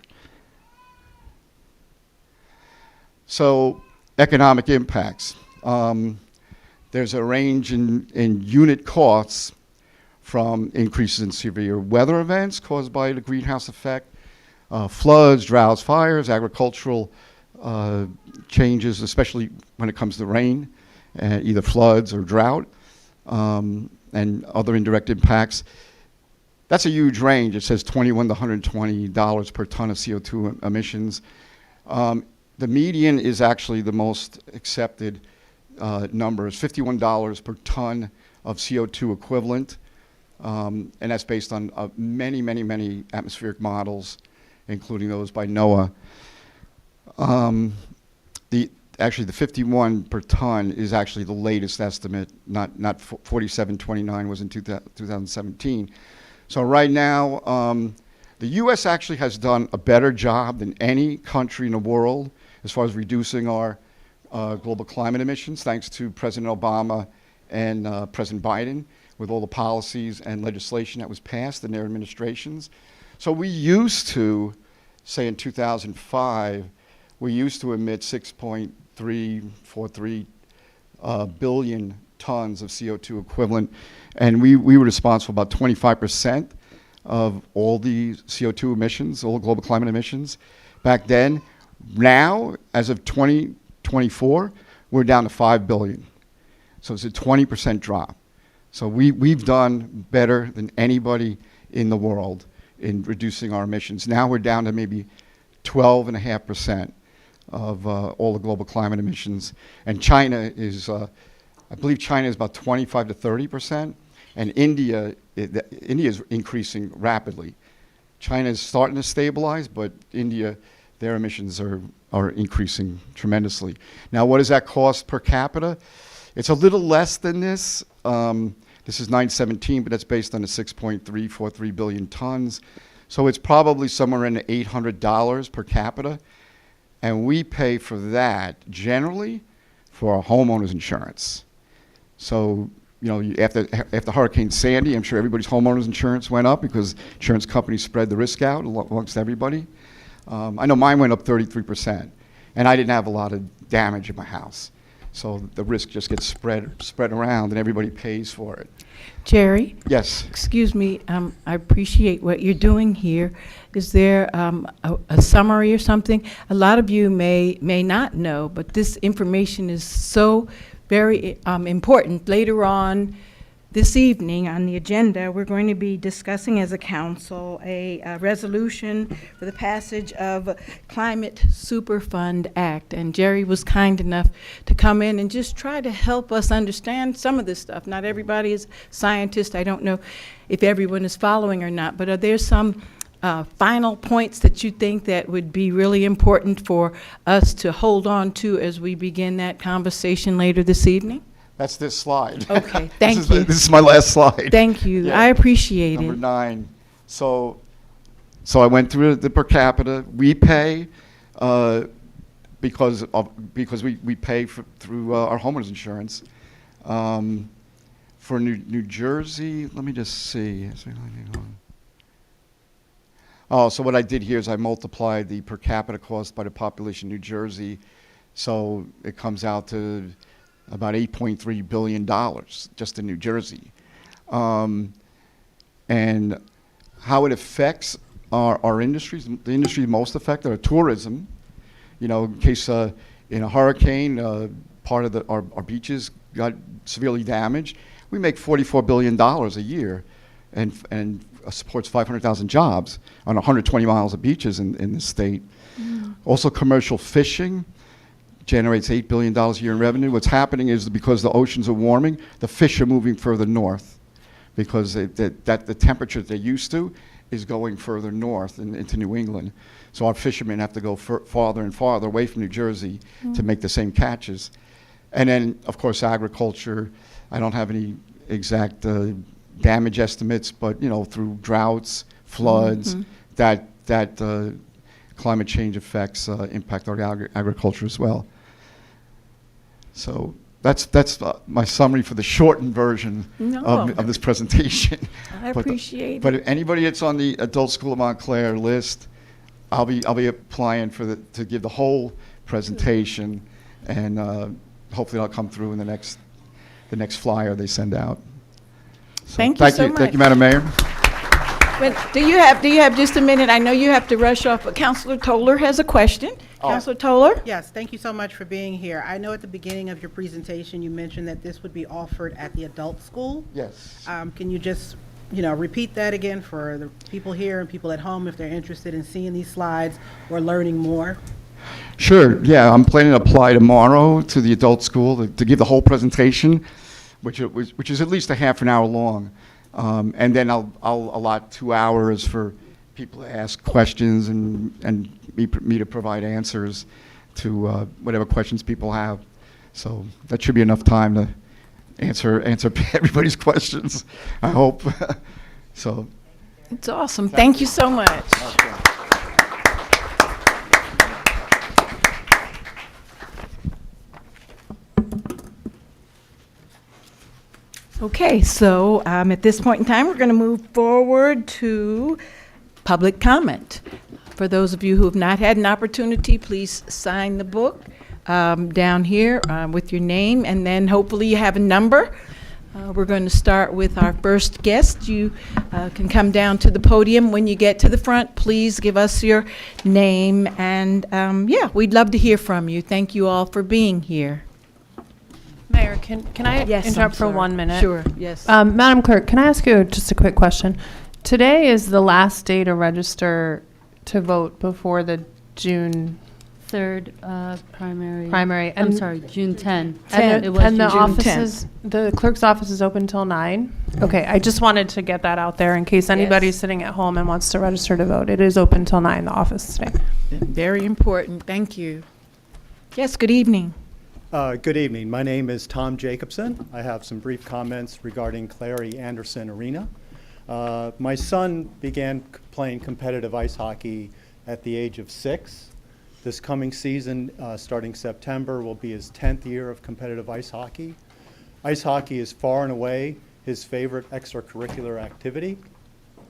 Speaker 11: So economic impacts. There's a range in unit costs from increases in severe weather events caused by the greenhouse effect, floods, droughts, fires, agricultural changes, especially when it comes to rain, either floods or drought, and other indirect impacts. That's a huge range. It says $21 to $120 per ton of CO2 emissions. The median is actually the most accepted number. It's $51 per ton of CO2 equivalent, and that's based on many, many, many atmospheric models, including those by NOAA. Actually, the 51 per ton is actually the latest estimate, not 4729 was in 2017. So right now, the U.S. actually has done a better job than any country in the world as far as reducing our global climate emissions, thanks to President Obama and President Biden, with all the policies and legislation that was passed in their administrations. So we used to, say in 2005, we used to emit 6.343 billion tons of CO2 equivalent, and we were responsible for about 25% of all the CO2 emissions, all global climate emissions back then. Now, as of 2024, we're down to 5 billion. So it's a 20% drop. So we've done better than anybody in the world in reducing our emissions. Now we're down to maybe 12.5% of all the global climate emissions. And China is I believe China is about 25 to 30%, and India is increasing rapidly. China is starting to stabilize, but India, their emissions are increasing tremendously. Now, what does that cost per capita? It's a little less than this. This is 917, but that's based on the 6.343 billion tons. So it's probably somewhere in the $800 per capita. And we pay for that generally for our homeowners insurance. So, after Hurricane Sandy, I'm sure everybody's homeowners insurance went up because insurance companies spread the risk out amongst everybody. I know mine went up 33%, and I didn't have a lot of damage in my house. So the risk just gets spread around, and everybody pays for it.
Speaker 1: Jerry?
Speaker 11: Yes.
Speaker 1: Excuse me, I appreciate what you're doing here. Is there a summary or something? A lot of you may not know, but this information is so very important. Later on this evening on the agenda, we're going to be discussing as a council a resolution for the passage of Climate Superfund Act. And Jerry was kind enough to come in and just try to help us understand some of this stuff. Not everybody is scientist. I don't know if everyone is following or not, but are there some final points that you think that would be really important for us to hold on to as we begin that conversation later this evening?
Speaker 11: That's this slide.
Speaker 1: Okay, thank you.
Speaker 11: This is my last slide.
Speaker 1: Thank you.
Speaker 11: Yeah.
Speaker 1: I appreciate
Speaker 11: Number
Speaker 1: it.
Speaker 11: 9. So I went through the per capita. We pay because we pay through our homeowners insurance. For New Jersey, let me just see. Oh, so what I did here is I multiplied the per capita cost by the population of New Jersey. So it comes out to about $8.3 billion just in New Jersey. And how it affects our industries, the industry most affected are tourism. In case in a hurricane, part of our beaches got severely damaged. We make $44 billion a year and supports 500,000 jobs on 120 miles of beaches in the state. Also, commercial fishing generates $8 billion a year in revenue. What's happening is because the oceans are warming, the fish are moving further north because the temperature they're used to is going further north into New England. So our fishermen have to go farther and farther away from New Jersey to make the same catches. And then, of course, agriculture. I don't have any exact damage estimates, but through droughts, floods, that climate change effects impact our agriculture as well. So that's my summary for the shortened version of this presentation.
Speaker 1: I appreciate it.
Speaker 11: But if anybody that's on the Adult School of Montclair list, I'll be applying to give the whole presentation, and hopefully I'll come through in the next flyer they send out. So
Speaker 1: Thank you so much.
Speaker 11: Thank you, Madam Mayor.
Speaker 1: But do you have just a minute? I know you have to rush off, but Councilor Toller has a question. Councilor Toller?
Speaker 12: Yes, thank you so much for being here. I know at the beginning of your presentation, you mentioned that this would be offered at the adult school.
Speaker 11: Yes.
Speaker 12: Can you just, repeat that again for the people here and people at home if they're interested in seeing these slides or learning more?
Speaker 11: Sure, yeah, I'm planning to apply tomorrow to the adult school to give the whole presentation, which is at least a half an hour long. And then I'll allot 2 hours for people to ask questions and me to provide answers to whatever questions people have. So that should be enough time to answer everybody's questions, I hope. So.
Speaker 1: It's awesome. Thank you so much.
Speaker 11: Okay.
Speaker 1: Okay, so at this point in time, we're going to move forward to public comment. For those of you who have not had an opportunity, please sign the book down here with your name, and then hopefully you have a number. We're going to start with our first guest. You can come down to the podium. When you get to the front, please give us your name, and we'd love to hear from you. Thank you all for being here.
Speaker 3: Mayor, can I
Speaker 1: Yes, I'm
Speaker 3: interrupt for
Speaker 1: sorry.
Speaker 3: 1 minute?
Speaker 1: Sure, yes.
Speaker 3: Madam Clerk, can I ask you just a quick question? Today is the last day to register to vote before the June
Speaker 2: 3rd primary.
Speaker 3: Primary,
Speaker 2: I'm
Speaker 3: and-
Speaker 2: sorry, June 10.
Speaker 3: And
Speaker 2: It was
Speaker 3: the
Speaker 2: June 10.
Speaker 3: offices, the clerk's office is open till 9? Okay, I just wanted to get that out there in case anybody's sitting at home and wants to register to vote. It is open till 9, the office today.
Speaker 1: Very important. Thank you. Yes, good evening.
Speaker 13: Good evening. My name is Tom Jacobson. I have some brief comments regarding Clary Anderson Arena. My son began playing competitive ice hockey at the age of 6. This coming season, starting September, will be his 10th year of competitive ice hockey. Ice hockey is far and away his favorite extracurricular activity.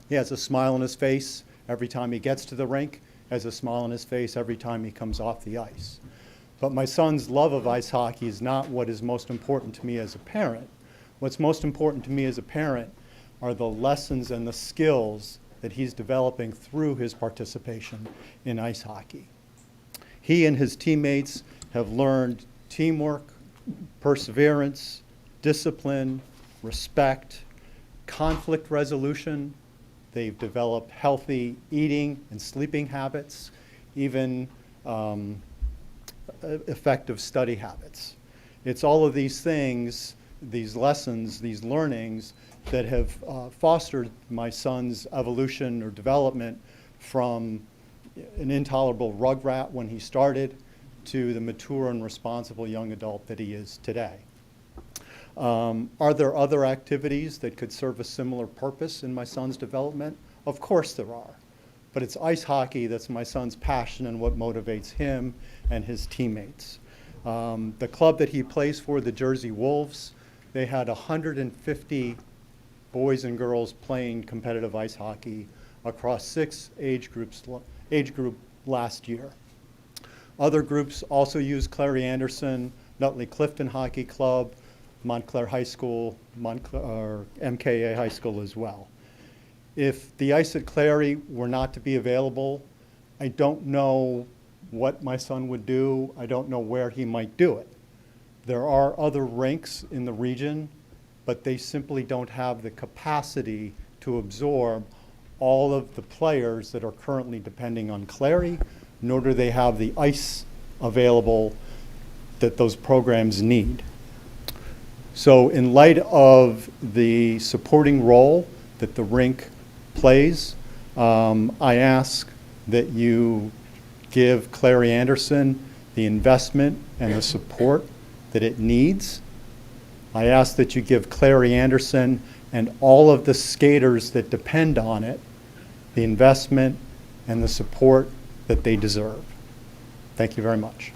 Speaker 13: He has a smile on his face every time he gets to the rink, has a smile on his face every time he comes off the ice. But my son's love of ice hockey is not what is most important to me as a parent. What's most important to me as a parent are the lessons and the skills that he's developing through his participation in ice hockey. He and his teammates have learned teamwork, perseverance, discipline, respect, conflict resolution. They've developed healthy eating and sleeping habits, even effective study habits. It's all of these things, these lessons, these learnings that have fostered my son's evolution or development from an intolerable rug rat when he started to the mature and responsible young adult that he is today. Are there other activities that could serve a similar purpose in my son's development? Of course there are. But it's ice hockey that's my son's passion and what motivates him and his teammates. The club that he plays for, the Jersey Wolves, they had 150 boys and girls playing competitive ice hockey across 6 age group last year. Other groups also use Clary Anderson, Nutley Clifton Hockey Club, Montclair High School, MKA High School as well. If the ice at Clary were not to be available, I don't know what my son would do. I don't know where he might do it. There are other rinks in the region, but they simply don't have the capacity to absorb all of the players that are currently depending on Clary, nor do they have the ice available that those programs need. So in light of the supporting role that the rink plays, I ask that you give Clary Anderson the investment and the support that it needs. I ask that you give Clary Anderson and all of the skaters that depend on it the investment and the support that they deserve. Thank you very much.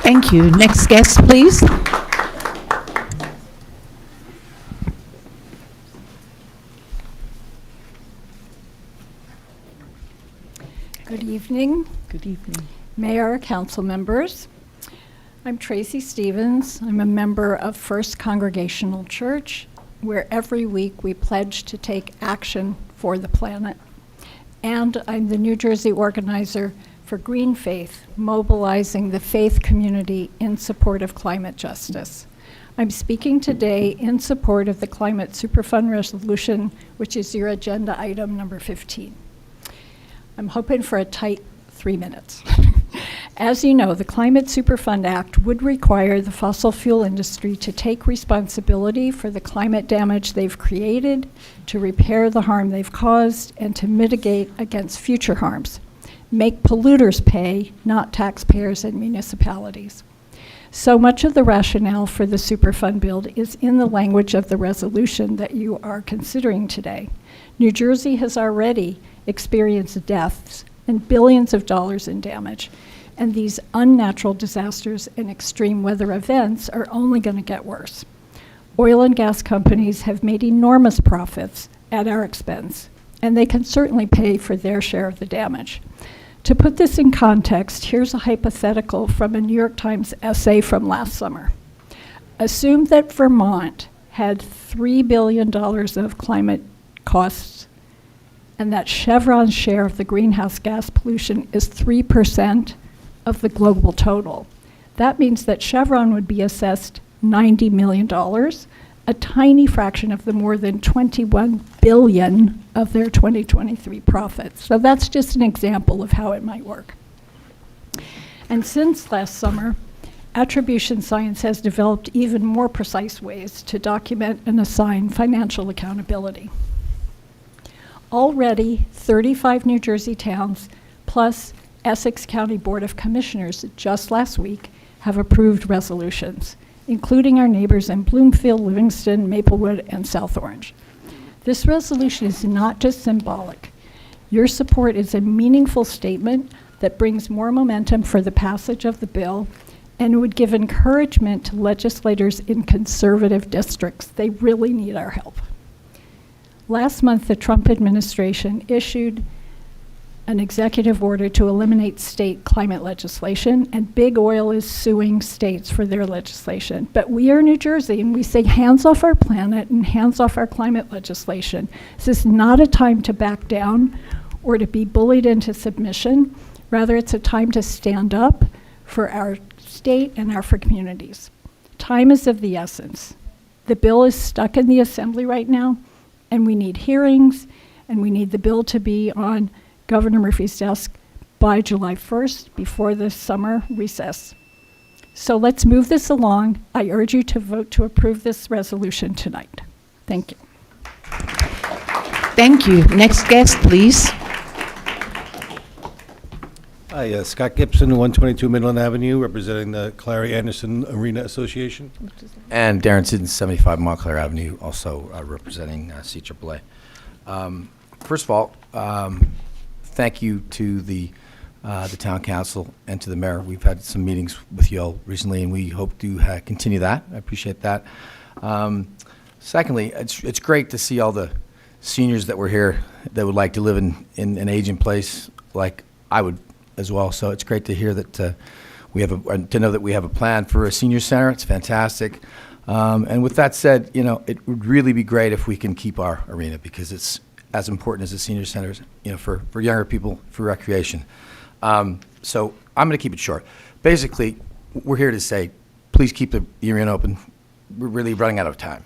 Speaker 1: Thank you. Next guest, please.
Speaker 14: Good evening,
Speaker 1: Good evening.
Speaker 14: Mayor, council members. I'm Tracy Stevens. I'm a member of First Congregational Church, where every week we pledge to take action for the planet. And I'm the New Jersey organizer for Green Faith, mobilizing the faith community in support of climate justice. I'm speaking today in support of the Climate Superfund resolution, which is your agenda item number 15. I'm hoping for a tight 3 minutes. As you know, the Climate Superfund Act would require the fossil fuel industry to take responsibility for the climate damage they've created, to repair the harm they've caused, and to mitigate against future harms. Make polluters pay, not taxpayers and municipalities. So much of the rationale for the Superfund bill is in the language of the resolution that you are considering today. New Jersey has already experienced deaths and billions of dollars in damage, and these unnatural disasters and extreme weather events are only going to get worse. Oil and gas companies have made enormous profits at our expense, and they can certainly pay for their share of the damage. To put this in context, here's a hypothetical from a New York Times essay from last summer. Assume that Vermont had $3 billion of climate costs, and that Chevron's share of the greenhouse gas pollution is 3% of the global total. That means that Chevron would be assessed $90 million, a tiny fraction of the more than $21 billion of their 2023 profits. So that's just an example of how it might work. And since last summer, attribution science has developed even more precise ways to document and assign financial accountability. Already, 35 New Jersey towns, plus Essex County Board of Commissioners just last week, have approved resolutions, including our neighbors in Bloomfield, Livingston, Maplewood, and South Orange. This resolution is not just symbolic. Your support is a meaningful statement that brings more momentum for the passage of the bill and would give encouragement to legislators in conservative districts. They really need our help. Last month, the Trump administration issued an executive order to eliminate state climate legislation, and big oil is suing states for their legislation. But we are New Jersey, and we say hands off our planet and hands off our climate legislation. This is not a time to back down or to be bullied into submission. Rather, it's a time to stand up for our state and for communities. Time is of the essence. The bill is stuck in the Assembly right now, and we need hearings, and we need the bill to be on Governor Murphy's desk by July 1st, before the summer recess. So let's move this along. I urge you to vote to approve this resolution tonight. Thank you.
Speaker 1: Thank you. Next guest, please.
Speaker 15: Hi, Scott Gibson, 122 Midland Avenue, representing the Clary Anderson Arena Association.
Speaker 16: And Darren Siddons, 75 Montclair Avenue, also representing CAAA. First of all, thank you to the town council and to the mayor. We've had some meetings with you all recently, and we hope to continue that. I appreciate that. Secondly, it's great to see all the seniors that were here that would like to live in an aging place like I would as well. So it's great to hear that we have to know that we have a plan for a senior center. It's fantastic. And with that said, you know, it would really be great if we can keep our arena, because it's as important as the senior centers, you know, for younger people, for recreation. So I'm going to keep it short. Basically, we're here to say, please keep the arena open. We're really running out of time.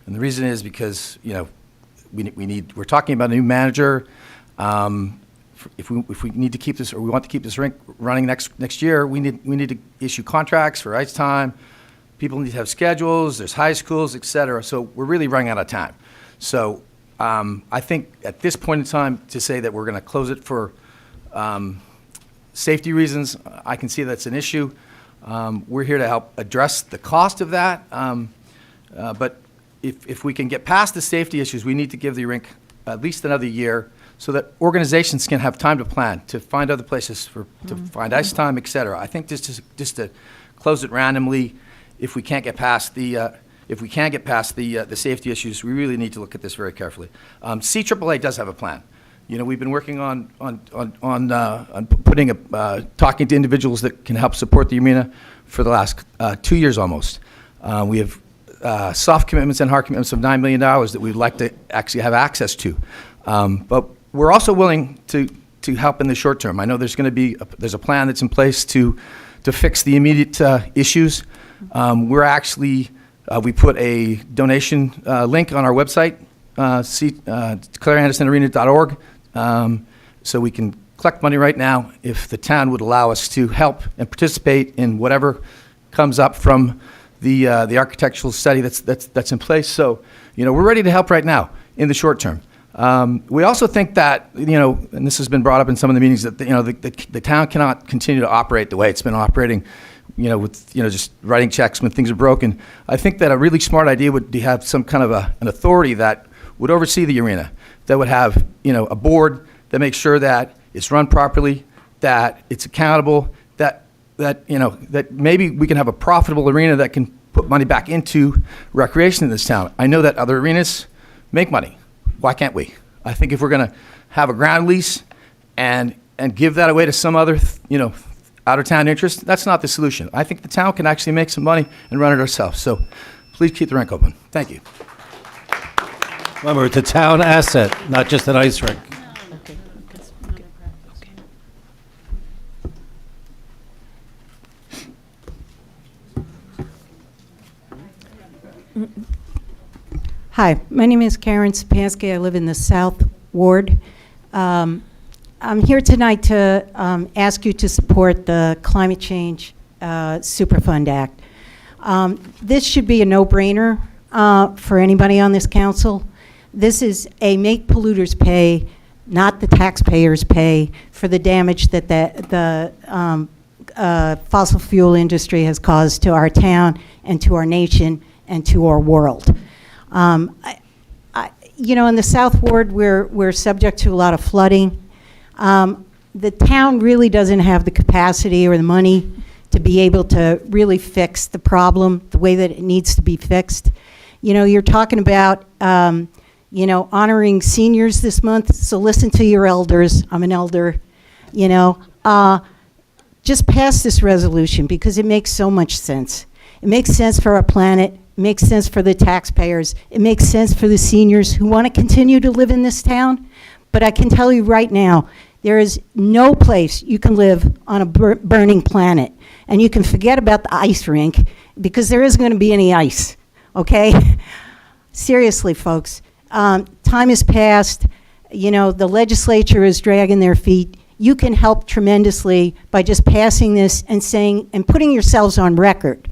Speaker 16: And the reason is because, you know, we're talking about a new manager. If we need to keep this, or we want to keep this rink running next year, we need to issue contracts for ice time. People need to have schedules. There's high schools, et cetera. So we're really running out of time. So I think at this point in time, to say that we're going to close it for safety reasons, I can see that's an issue. We're here to help address the cost of that. But if we can get past the safety issues, we need to give the rink at least another year, so that organizations can have time to plan, to find other places to find ice time, et cetera. I think just to close it randomly, if we can't get past the safety issues, we really need to look at this very carefully. CAAA does have a plan. You know, we've been working on putting talking to individuals that can help support the arena for the last 2 years almost. We have soft commitments and hard commitments of $9 million that we'd like to actually have access to. But we're also willing to help in the short term. I know there's going to be there's a plan that's in place to fix the immediate issues. We're actually we put a donation link on our website, ClarAndersonArena.org, so we can collect money right now if the town would allow us to help and participate in whatever comes up from the architectural study that's in place. So, you know, we're ready to help right now in the short term. We also think that, you know, and this has been brought up in some of the meetings, that, you know, the town cannot continue to operate the way it's been operating, you know, with, you know, just writing checks when things are broken. I think that a really smart idea would be have some kind of an authority that would oversee the arena, that would have, you know, a board that makes sure that it's run properly, that it's accountable, that you know, that maybe we can have a profitable arena that can put money back into recreation in this town. I know that other arenas make money. Why can't we? I think if we're going to have a ground lease and give that away to some other, you know, out-of-town interest, that's not the solution. I think the town can actually make some money and run it ourselves. So please keep the rink open. Thank you.
Speaker 15: Remember, it's a town asset, not just an ice rink.
Speaker 17: Hi, my name is Karen Sapansky. I live in the South Ward.
Speaker 10: I'm here tonight to ask you to support the Climate Change Superfund Act. This should be a no-brainer for anybody on this council. This is a make polluters pay, not the taxpayers pay, for the damage that the fossil fuel industry has caused to our town and to our nation and to our world. You know, in the South Ward, we're subject to a lot of flooding. The town really doesn't have the capacity or the money to be able to really fix the problem the way that it needs to be fixed. You know, you're talking about, you know, honoring seniors this month, so listen to your elders. I'm an elder, you know. Just pass this resolution because it makes so much sense. It makes sense for our planet. It makes sense for the taxpayers. It makes sense for the seniors who want to continue to live in this town. But I can tell you right now, there is no place you can live on a burning planet. And you can forget about the ice rink because there isn't going to be any ice, okay? Seriously, folks. Time has passed. You know, the legislature is dragging their feet. You can help tremendously by just passing this and saying, and putting yourselves on record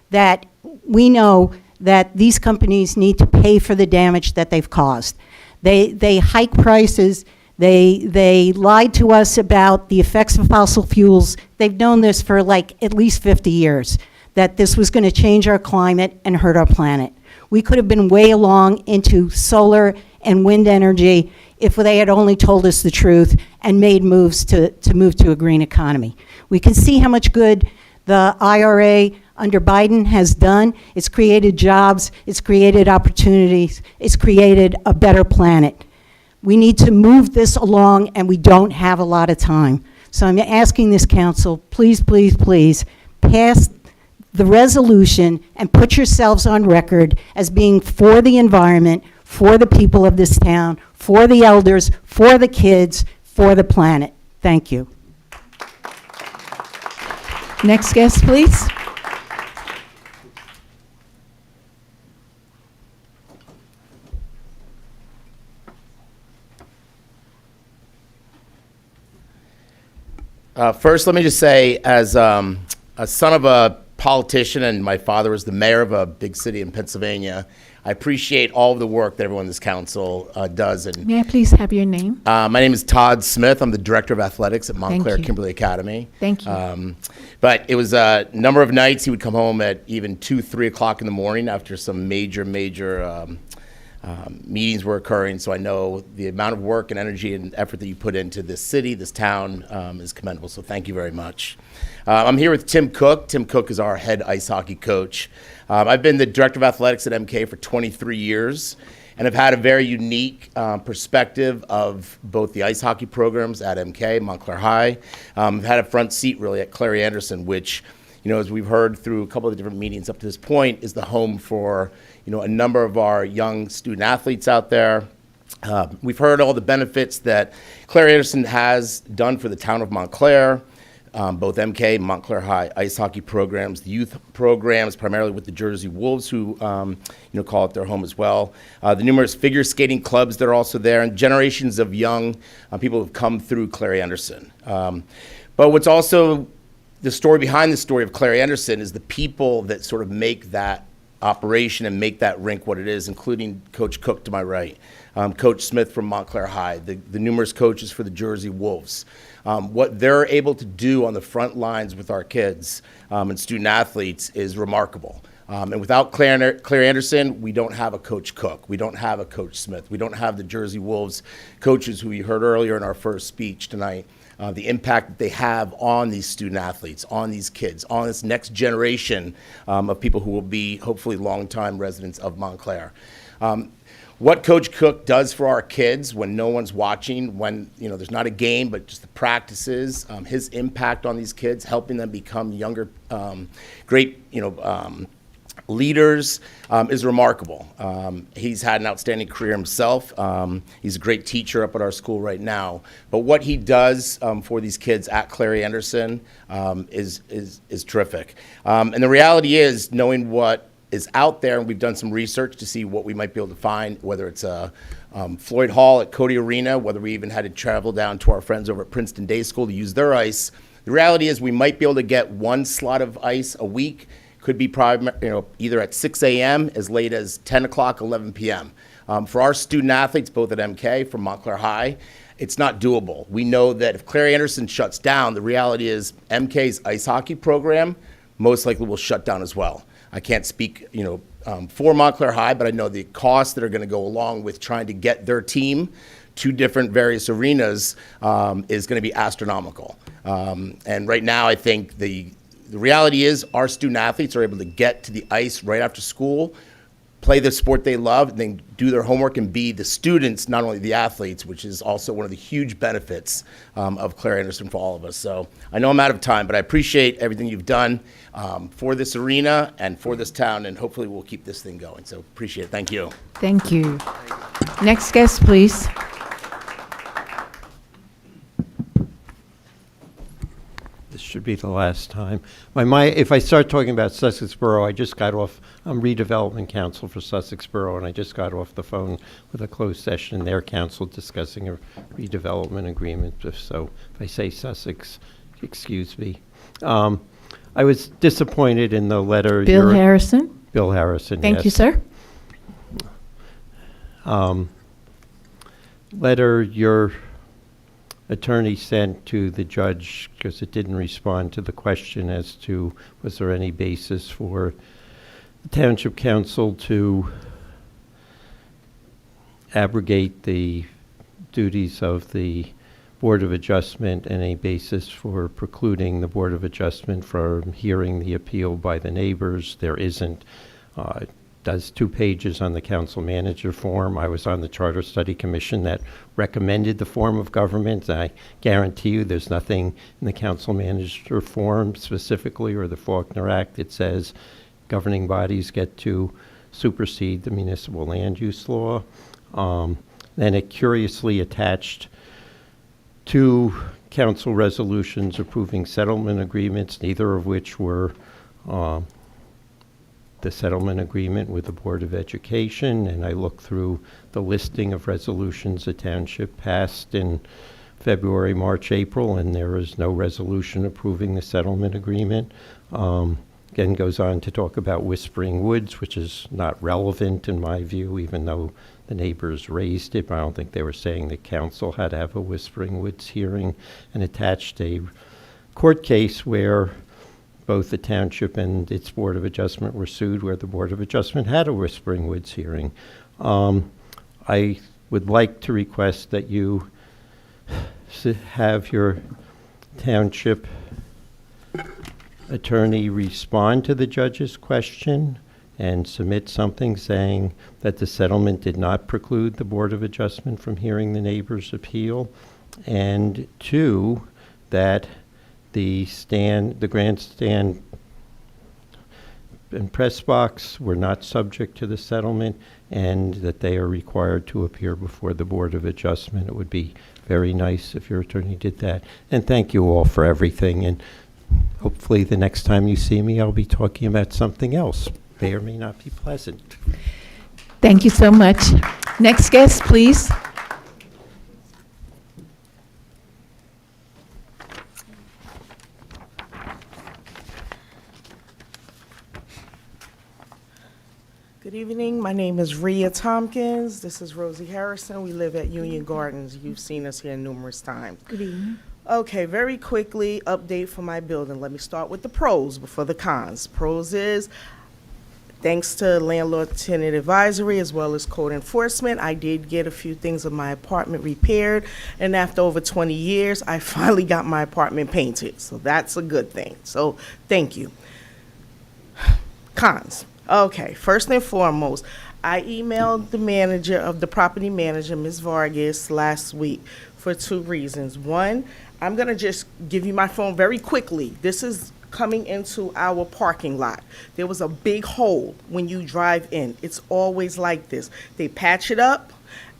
Speaker 10: that we know that these companies need to pay for the damage that they've caused. They hike prices. They lied to us about the effects of fossil fuels. They've known this for like at least 50 years, that this was going to change our climate and hurt our planet. We could have been way along into solar and wind energy if they had only told us the truth and made moves to move to a green economy. We can see how much good the IRA under Biden has done. It's created jobs, it's created opportunities, it's created a better planet. We need to move this along, and we don't have a lot of time. So I'm asking this council, please, please, please, pass the resolution and put yourselves on record as being for the environment, for the people of this town, for the elders, for the kids, for the planet. Thank you.
Speaker 1: Next guest, please.
Speaker 9: First, let me just say, as a son of a politician, and my father was the mayor of a big city in Pennsylvania, I appreciate all of the work that everyone in this council does. And
Speaker 1: May I please have your name?
Speaker 9: my name is Todd Smith. I'm the director of athletics at Montclair
Speaker 1: you.
Speaker 9: Kimberly Academy.
Speaker 1: Thank you.
Speaker 9: But it was a number of nights he would come home at even 2, 3 o'clock in the morning after some major meetings were occurring. So I know the amount of work and energy and effort that you put into this city, this town, is commendable. So thank you very much. I'm here with Tim Cook. Tim Cook is our head ice hockey coach. I've been the director of athletics at MK for 23 years, and I've had a very unique perspective of both the ice hockey programs at MK, Montclair High. I've had a front seat really at Clary Anderson, which, you know, as we've heard through a couple of the different meetings up to this point, is the home for, you know, a number of our young student athletes out there. We've heard all the benefits that Clary Anderson has done for the town of Montclair, both MK, Montclair High ice hockey programs, the youth programs, primarily with the Jersey Wolves, who you know, call it their home as well. The numerous figure skating clubs that are also there, and generations of young people who have come through Clary Anderson. But what's also the story behind the story of Clary Anderson is the people that sort of make that operation and make that rink what it is, including Coach Cook to my right, Coach Smith from Montclair High, the numerous coaches for the Jersey Wolves. What they're able to do on the front lines with our kids and student athletes is remarkable. And without Claire Anderson, we don't have a Coach Cook. We don't have a Coach Smith. We don't have the Jersey Wolves coaches who you heard earlier in our first speech tonight. The impact that they have on these student athletes, on these kids, on this next generation of people who will be hopefully longtime residents of Montclair. What Coach Cook does for our kids when no one's watching, when, you know, there's not a game, but just the practices, his impact on these kids, helping them become younger, great, you know, leaders, is remarkable. He's had an outstanding career himself. He's a great teacher up at our school right now. But what he does for these kids at Clary Anderson is terrific. And the reality is, knowing what
Speaker 17: is out there, and we've done some research to see what we might be able to find, whether it's Floyd Hall at Cody Arena, whether we even had to travel down to our friends over at Princeton Day School to use their ice. The reality is we might be able to get one slot of ice a week. Could be either at 6 a.m. as late as 10 o'clock, 11 p.m. For our student athletes, both at MK, from Montclair High, it's not doable. We know that if Claire Anderson shuts down, the reality is MK's ice hockey program most likely will shut down as well. I can't speak, for Montclair High, but I know the costs that are going to go along with trying to get their team to different various arenas is going to be astronomical. And right now, I think the reality is our student athletes are able to get to the ice right after school, play the sport they love, and then do their homework and be the students, not only the athletes, which is also one of the huge benefits of Claire Anderson for all of us. So I know I'm out of time, but I appreciate everything you've done for this arena and for this town, and hopefully we'll keep this thing going. So appreciate it. Thank you.
Speaker 1: Thank you. Next guest, please.
Speaker 18: This should be the last time. If I start talking about Sussex Borough, I just got off, I'm redevelopment counsel for Sussex Borough, and I just got off the phone with a closed session in their council discussing a redevelopment agreement. So if I say Sussex, excuse me. I was disappointed in the letter.
Speaker 1: Bill Harrison.
Speaker 18: Bill Harrison,
Speaker 1: Thank
Speaker 18: yes.
Speaker 1: you, sir.
Speaker 18: Letter your attorney sent to the judge, because it didn't respond to the question as to was there any basis for the Township Council to abrogate the duties of the Board of Adjustment, and a basis for precluding the Board of Adjustment from hearing the appeal by the neighbors. There isn't. Does 2 pages on the council manager form. I was on the Charter Study Commission that recommended the form of government. I guarantee you there's nothing in the council manager form specifically, or the Faulkner Act, that says governing bodies get to supersede the municipal land use law. Then it curiously attached 2 council resolutions approving settlement agreements, neither of which were the settlement agreement with the Board of Education. And I looked through the listing of resolutions the township passed in February, March, April, and there is no resolution approving the settlement agreement. Again, goes on to talk about Whispering Woods, which is not relevant in my view, even though the neighbors raised it. But I don't think they were saying the council had to have a Whispering Woods hearing, and attached a court case where both the township and its Board of Adjustment were sued, where the Board of Adjustment had a Whispering Woods hearing. I would like to request that you have your township attorney respond to the judge's question and submit something saying that the settlement did not preclude the Board of Adjustment from hearing the neighbor's appeal, and 2, that the grandstand and press box were not subject to the settlement, and that they are required to appear before the Board of Adjustment. It would be very nice if your attorney did that. And thank you all for everything. And hopefully the next time you see me, I'll be talking about something else. May or may not be pleasant.
Speaker 1: Thank you so much. Next guest, please.
Speaker 19: Good evening. My name is Rhea Tompkins. This is Rosie Harrison. We live at Union Gardens. You've seen us here numerous times.
Speaker 4: Good evening.
Speaker 19: Okay, very quickly, update for my building. Let me start with the pros before the cons. Pros is, thanks to landlord tenant advisory as well as code enforcement, I did get a few things of my apartment repaired, and after over 20 years, I finally got my apartment painted. So that's a good thing. So thank you. Cons. Okay, first and foremost, I emailed the manager of the property manager, Ms. Vargas, last week for 2 reasons. One, I'm going to just give you my phone very quickly. This is coming into our parking lot. There was a big hole when you drive in. It's always like this. They patch it up,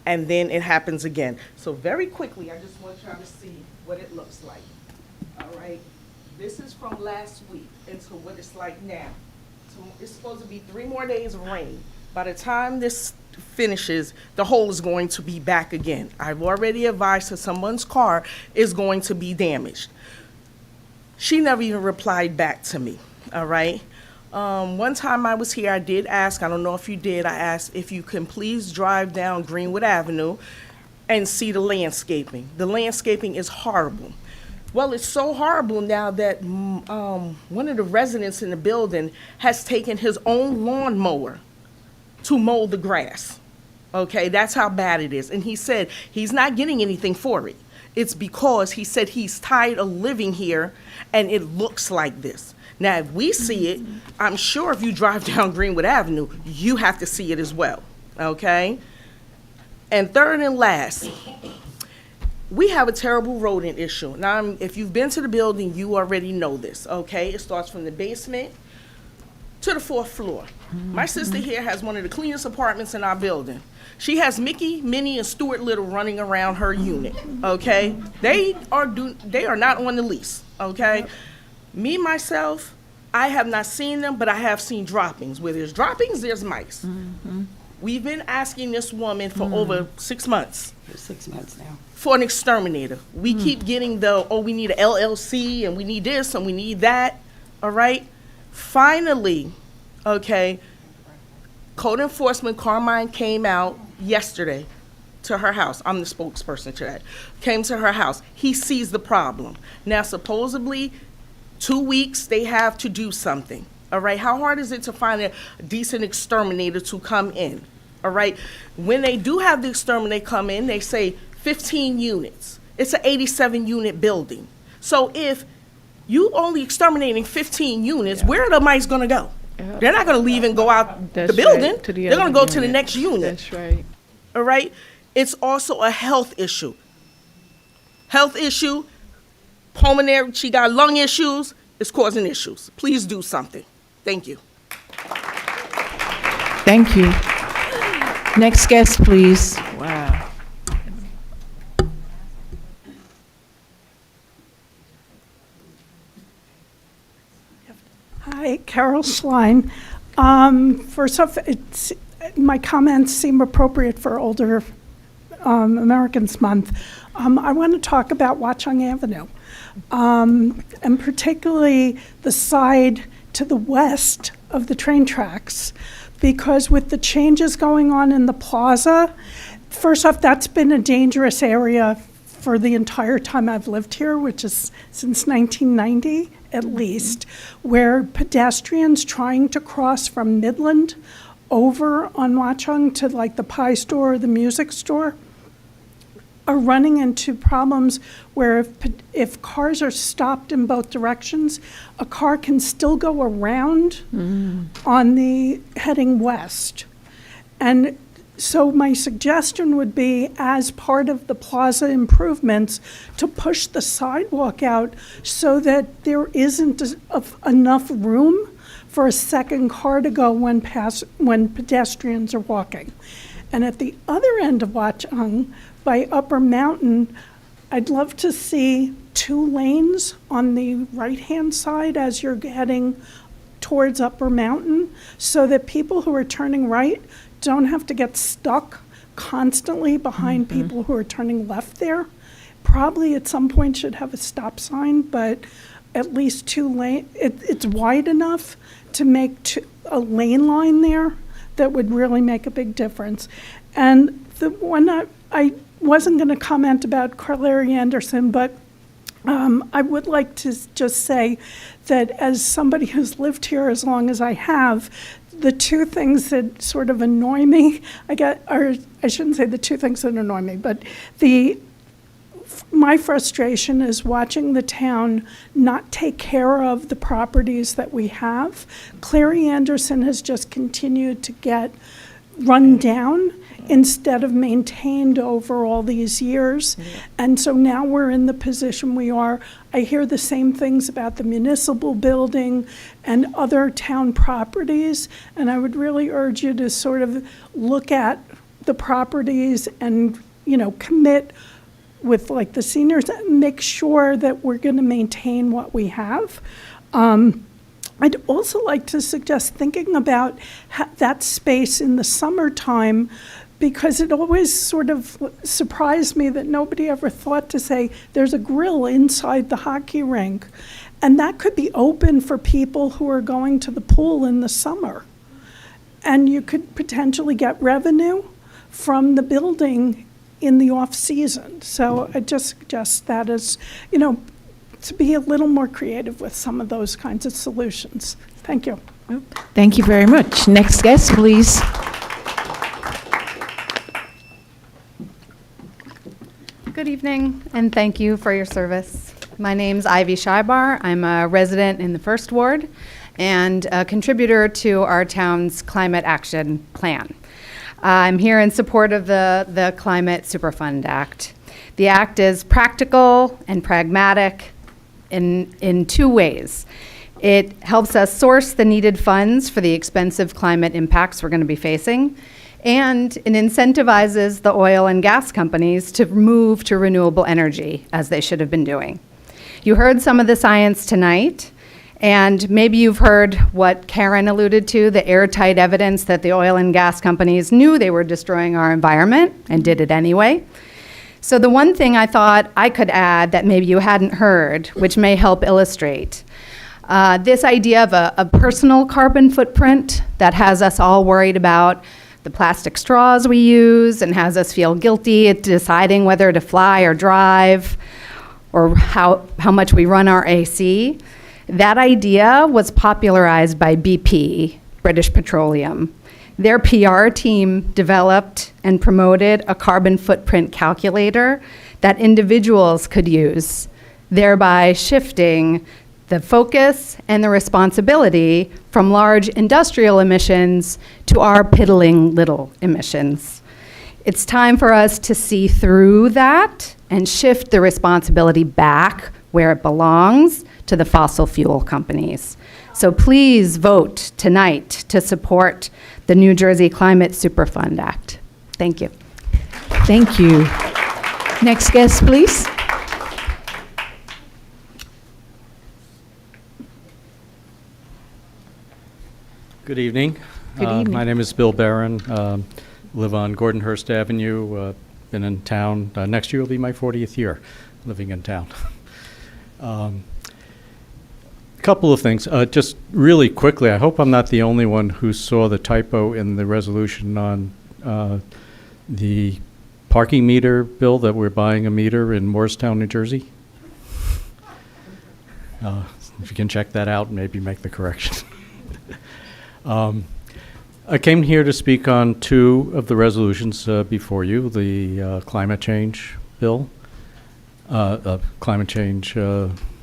Speaker 19: and then it happens again. So very quickly, I just want y'all to see what it looks like. All right? This is from last week into what it's like now. It's supposed to be 3 more days of rain. By the time this finishes, the hole is going to be back again. I've already advised that someone's car is going to be damaged. She never even replied back to me, all right? One time I was here, I did ask, I don't know if you did, I asked if you can please drive down Greenwood Avenue and see the landscaping. The landscaping is horrible. Well, it's so horrible now that one of the residents in the building has taken his own lawnmower to mow the grass. Okay, that's how bad it is. And he said he's not getting anything for it. It's because he said he's tired of living here and it looks like this. Now, if we see it, I'm sure if you drive down Greenwood Avenue, you have to see it as well, okay? And third and last, we have a terrible rodent issue. Now, if you've been to the building, you already know this, okay? It starts from the basement to the 4th floor. My sister here has one of the cleanest apartments in our building. She has Mickey, Minnie, and Stuart Little running around her unit, okay? They are not on the lease, okay? Me, myself, I have not seen them, but I have seen droppings. Where there's droppings, there's mice. We've been asking this woman for over 6 months.
Speaker 20: 6 months now.
Speaker 19: For an exterminator. We keep getting we need an LLC, and we need this, and we need that, all right? Finally, okay, Code Enforcement Carmine came out yesterday to her house. I'm the spokesperson to that. Came to her house. He sees the problem. Now, supposedly, 2 weeks, they have to do something, all right? How hard is it to find a decent exterminator to come in, all right? When they do have the exterminator come in, they say 15 units. It's an 87-unit building. So if you only exterminating 15 units, where are the mice gonna go? They're not gonna leave and go out the building. They're gonna go to the next unit.
Speaker 20: That's right.
Speaker 19: All right? It's also a health issue. Health issue, pulmonary, she got lung issues, it's causing issues. Please do something. Thank you.
Speaker 1: Thank you. Next guest, please.
Speaker 20: Wow.
Speaker 21: Hi, Carol Schlein. First off, my comments seem appropriate for Older Americans Month. I want to talk about Watchung Avenue, and particularly the side to the west of the train tracks, because with the changes going on in the plaza, first off, that's been a dangerous area for the entire time I've lived here, which is since 1990 at least, where pedestrians trying to cross from Midland over on Watchung to like the pie store or the music store are running into problems where if cars are stopped in both directions, a car can still go around on the heading west. And so my suggestion would be, as part of the plaza improvements, to push the sidewalk out so that there isn't enough room for a second car to go when pedestrians are walking. And at the other end of Watchung, by Upper Mountain, I'd love to see 2 lanes on the right-hand side as you're heading towards Upper Mountain, so that people who are turning right don't have to get stuck constantly behind people who are turning left there. Probably at some point should have a stop sign, but at least 2 lane. It's wide enough to make a lane line there that would really make a big difference. And the one I wasn't going to comment about Carlary Anderson, but I would like to just say that as somebody who's lived here as long as I have, the 2 things that sort of annoy me, or I shouldn't say the 2 things that annoy me, but my frustration is watching the town not take care of the properties that we have. Clary Anderson has just continued to get run down instead of maintained over all these years. And so now we're in the position we are. I hear the same things about the municipal building and other town properties, and I would really urge you to sort of look at the properties and, commit with like the seniors, and make sure that we're going to maintain what we have. I'd also like to suggest thinking about that space in the summertime, because it always sort of surprised me that nobody ever thought to say there's a grill inside the hockey rink. And that could be open for people who are going to the pool in the summer. And you could potentially get revenue from the building in the off-season. So I just suggest that as, to be a little more creative with some of those kinds of solutions. Thank you.
Speaker 1: Thank you very much. Next guest, please.
Speaker 20: Good evening, and thank you for your service. My name's Ivy Scheibar. I'm a resident in the First Ward and a contributor to our town's climate action plan. I'm here in support of the Climate Superfund Act. The act is practical and pragmatic in two ways. It helps us source the needed funds for the expensive climate impacts we're going to be facing, and it incentivizes the oil and gas companies to move to renewable energy, as they should have been doing. You heard some of the science tonight, and maybe you've heard what Karen alluded to, the airtight evidence that the oil and gas companies knew they were destroying our environment and did it anyway. So the one thing I thought I could add that maybe you hadn't heard, which may help illustrate, this idea of a personal carbon footprint that has us all worried about the plastic straws we use and has us feel guilty at deciding whether to fly or drive or how much we run our AC. That idea was popularized by BP, British Petroleum. Their PR team developed and promoted a carbon footprint calculator that individuals could use, thereby shifting the focus and the responsibility from large industrial emissions to our piddling little emissions. It's time for us to see through that and shift the responsibility back where it belongs, to the fossil fuel companies. So please vote tonight to support the New Jersey Climate Superfund Act. Thank you.
Speaker 1: Thank you. Next guest, please.
Speaker 22: Good evening.
Speaker 1: Good evening.
Speaker 22: My name is Bill Barron. Live on Gordonhurst Avenue. Been in town. Next year will be my 40th year living in town. Couple of things. Just really quickly, I hope I'm not the only one who saw the typo in the resolution on the parking meter bill, that we're buying a meter in Morristown, New Jersey. If you can check that out and maybe make the correction. I came here to speak on two of the resolutions before you, the climate change bill, climate change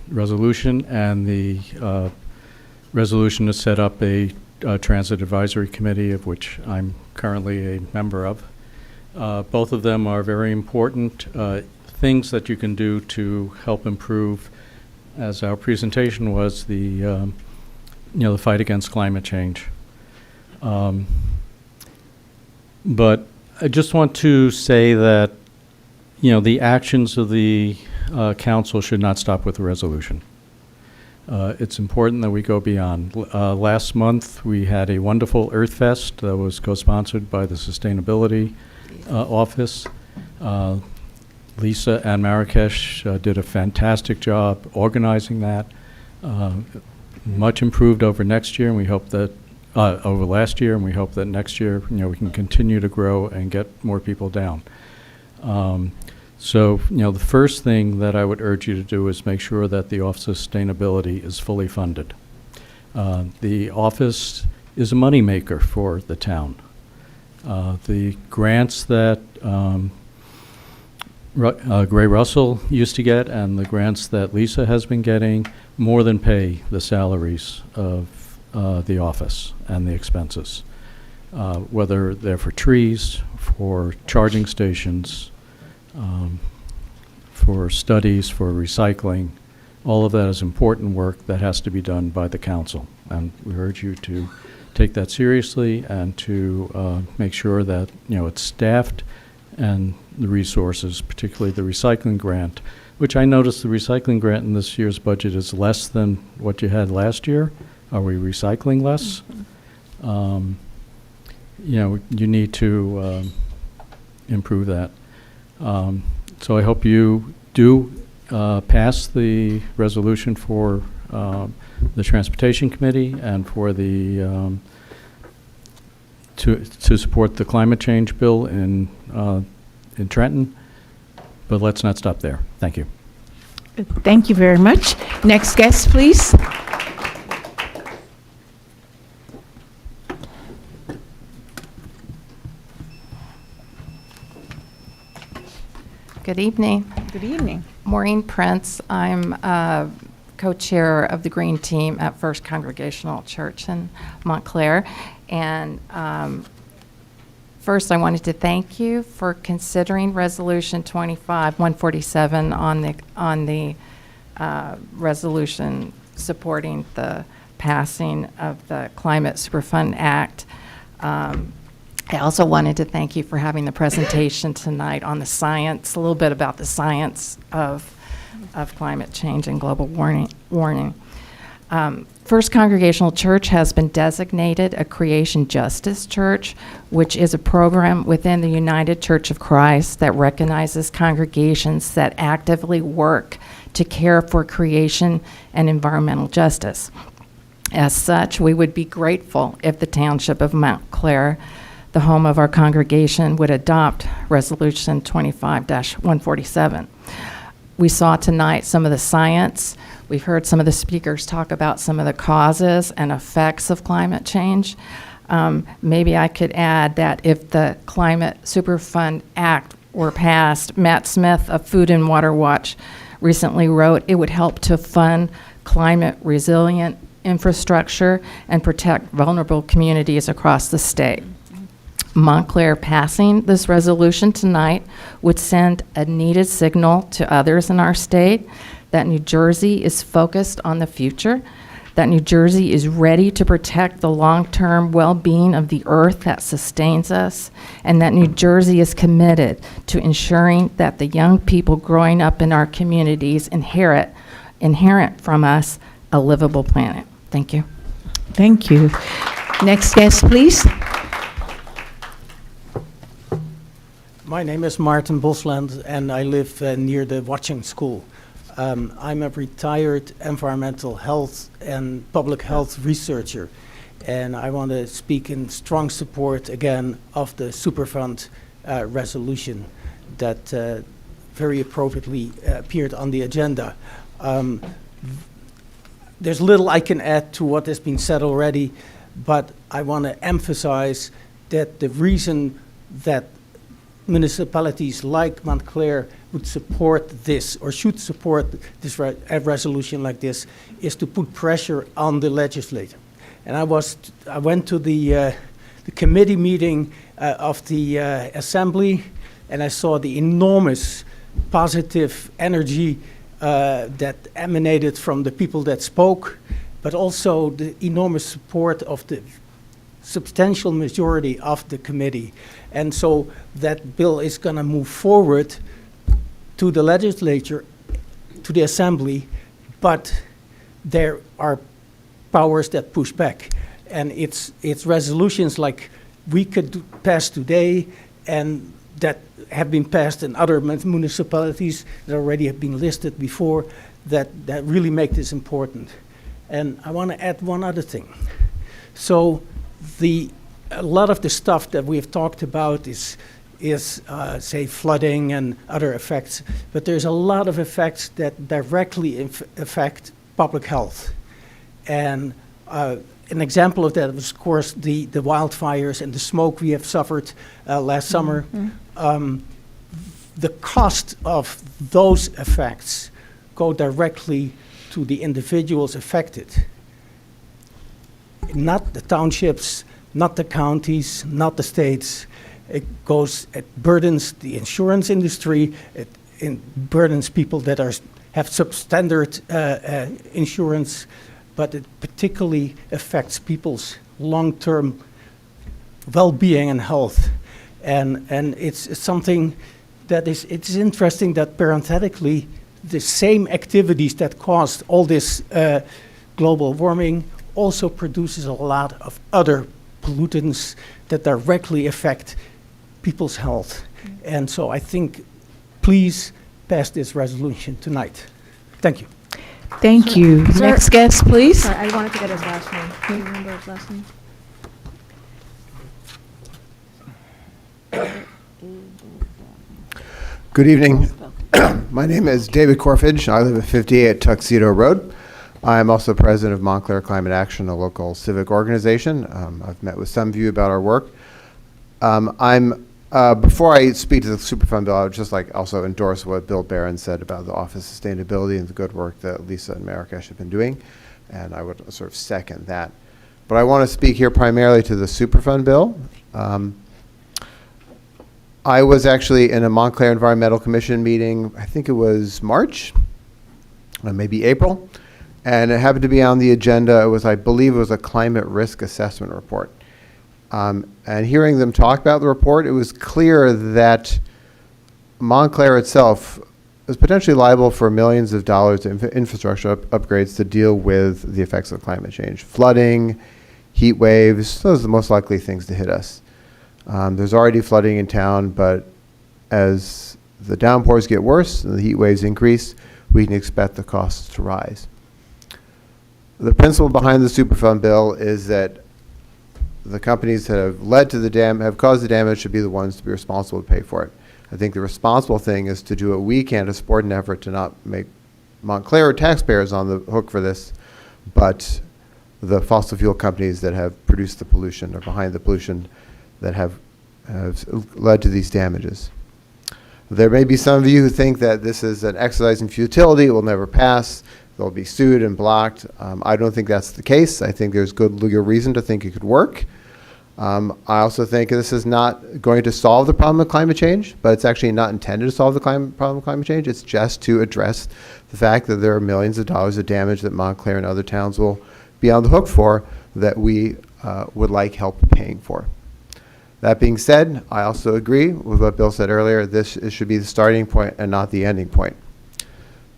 Speaker 22: resolution, and the resolution to set up a transit advisory committee, of which I'm currently a member of. Both of them are very important things that you can do to help improve, as our presentation was, the fight against climate change. But I just want to say that, the actions of the council should not stop with the resolution. It's important that we go beyond. Last month, we had a wonderful Earth Fest that was co-sponsored by the Sustainability Office. Lisa and Marrakesh did a fantastic job organizing that. Much improved over next year, and we hope that over last year, and we hope that next year, we can continue to grow and get more people down. So, the first thing that I would urge you to do is make sure that the Office of Sustainability is fully funded. The office is a moneymaker for the town. The grants that Gray Russell used to get and the grants that Lisa has been getting more than pay the salaries of the office and the expenses, whether they're for trees, for charging stations, for studies, for recycling. All of that is important work that has to be done by the council. And we urge you to take that seriously and to make sure that it's staffed and the resources, particularly the recycling grant, which I noticed the recycling grant in this year's budget is less than what you had last year. Are we recycling less? You need to improve that. So I hope you do pass the resolution for the Transportation Committee and for the to support the climate change bill in Trenton. But let's not stop there. Thank you.
Speaker 1: Thank you very much. Next guest, please.
Speaker 5: Good evening.
Speaker 1: Good evening.
Speaker 5: Maureen Prince. I'm co-chair of the Green Team at First Congregational Church in Montclair. And first, I wanted to thank you for considering Resolution 147 on the resolution supporting the passing of the Climate Superfund Act. I also wanted to thank you for having the presentation tonight on the science, a little bit about the science of climate change and global warming. First Congregational Church has been designated a Creation Justice Church, which is a program within the United Church of Christ that recognizes congregations that actively work to care for creation and environmental justice. As such, we would be grateful if the Township of Montclair, the home of our congregation, would adopt Resolution 25-147. We saw tonight some of the science. We've heard some of the speakers talk about some of the causes and effects of climate change. Maybe I could add that if the Climate Superfund Act were passed, Matt Smith of Food and Water Watch recently wrote it would help to fund climate resilient infrastructure and protect vulnerable communities across the state. Montclair passing this resolution tonight would send a needed signal to others in our state that New Jersey is focused on the future, that New Jersey is ready to protect the long-term well-being of the earth that sustains us, and that New Jersey is committed to ensuring that the young people growing up in our communities inherit from us a livable planet. Thank you.
Speaker 1: Thank you. Next guest, please.
Speaker 6: My name is Martin Bosland, and I live near the Watching School. I'm a retired environmental health and public health researcher, and I want to speak in strong support again of the Superfund resolution that very appropriately appeared on the agenda. There's little I can add to what has been said already, but I want to emphasize that the reason that municipalities like Montclair would support this or should support this resolution like this is to put pressure on the legislature. And I went to the committee meeting of the assembly, and I saw the enormous positive energy that emanated from the people that spoke, but also the enormous support of the substantial majority of the committee. And so that bill is going to move forward to the legislature, to the assembly, but there are powers that push back. And it's resolutions like we could pass today and that have been passed in other municipalities that already have been listed before that really make this important. And I want to add one other thing. So a lot of the stuff that we've talked about is say flooding and other effects, but there's a lot of effects that directly affect public health. And an example of that was, of course, the wildfires and the smoke we have suffered last summer. The cost of those effects go directly to the individuals affected. Not the townships, not the counties, not the states. It burdens the insurance industry, it burdens people that have substandard insurance, but it particularly affects people's long-term well-being and health. And it's something that it's interesting that parenthetically, the same activities that caused all this global warming also produces a lot of other pollutants that directly affect people's health. And so I think, please pass this resolution tonight. Thank you.
Speaker 1: Thank you.
Speaker 4: Sir-
Speaker 1: Next guest, please.
Speaker 4: Sorry, I wanted to get his last name. Do you remember his last name?
Speaker 7: Good evening. My name is David Corfidge. I live at 58 Tuxedo Road. I'm also president of Montclair Climate Action, a local civic organization. I've met with some of you about our work. Before I speak to the Superfund bill, I would just like also endorse what Bill Barron said about the Office of Sustainability and the good work that Lisa and Marrakesh have been doing, and I would sort of second that. But I want to speak here primarily to the Superfund bill. I was actually in a Montclair Environmental Commission meeting, I think it was March, maybe April, and it happened to be on the agenda. It was, I believe it was a climate risk assessment report. And hearing them talk about the report, it was clear that Montclair itself is potentially liable for millions of dollars in infrastructure upgrades to deal with the effects of climate change. Flooding, heat waves, those are the most likely things to hit us. There's already flooding in town, but as the downpours get worse and the heat waves increase, we can expect the costs to rise. The principle behind the Superfund bill is that the companies that have caused the damage should be the ones to be responsible to pay for it. I think the responsible thing is to do what we can to support an effort to not make Montclair taxpayers on the hook for this, but the fossil fuel companies that have produced the pollution or behind the pollution that have led to these damages. There may be some of you who think that this is an exercise in futility, it will never pass, they'll be sued and blocked. I don't think that's the case. I think there's good legal reason to think it could work. I also think this is not going to solve the problem of climate change, but it's actually not intended to solve the problem of climate change. It's just to address the fact that there are millions of dollars of damage that Montclair and other towns will be on the hook for that we would like help paying for. That being said, I also agree with what Bill said earlier. This should be the starting point and not the ending point.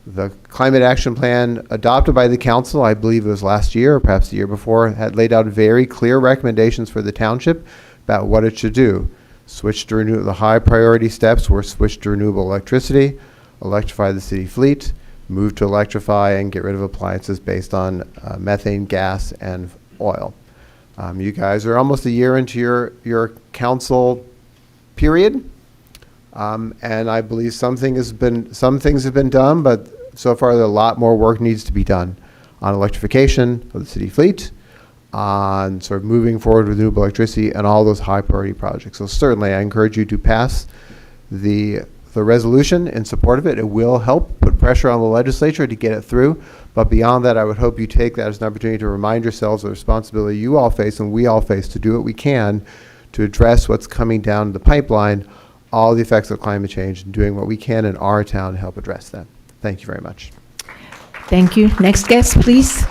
Speaker 7: The Climate Action Plan adopted by the Council, I believe it was last year or perhaps the year before, had laid out very clear recommendations for the Township about what it should do. Switch to the high priority steps were switch to renewable electricity, electrify the city fleet, move to electrify and get rid of appliances based on methane gas and oil. You guys are almost a year into your council period, and I believe some things have been done, but so far a lot more work needs to be done on electrification of the city fleet, on sort of moving forward with renewable electricity and all those high priority projects. So certainly I encourage you to pass the resolution in support of it. It will help put pressure on the legislature to get it through. But beyond that, I would hope you take that as an opportunity to remind yourselves of the responsibility you all face and we all face to do what we can to address what's coming down the pipeline, all the effects of climate change, and doing what we can in our town to help address that. Thank you very much.
Speaker 1: Thank you. Next guest, please.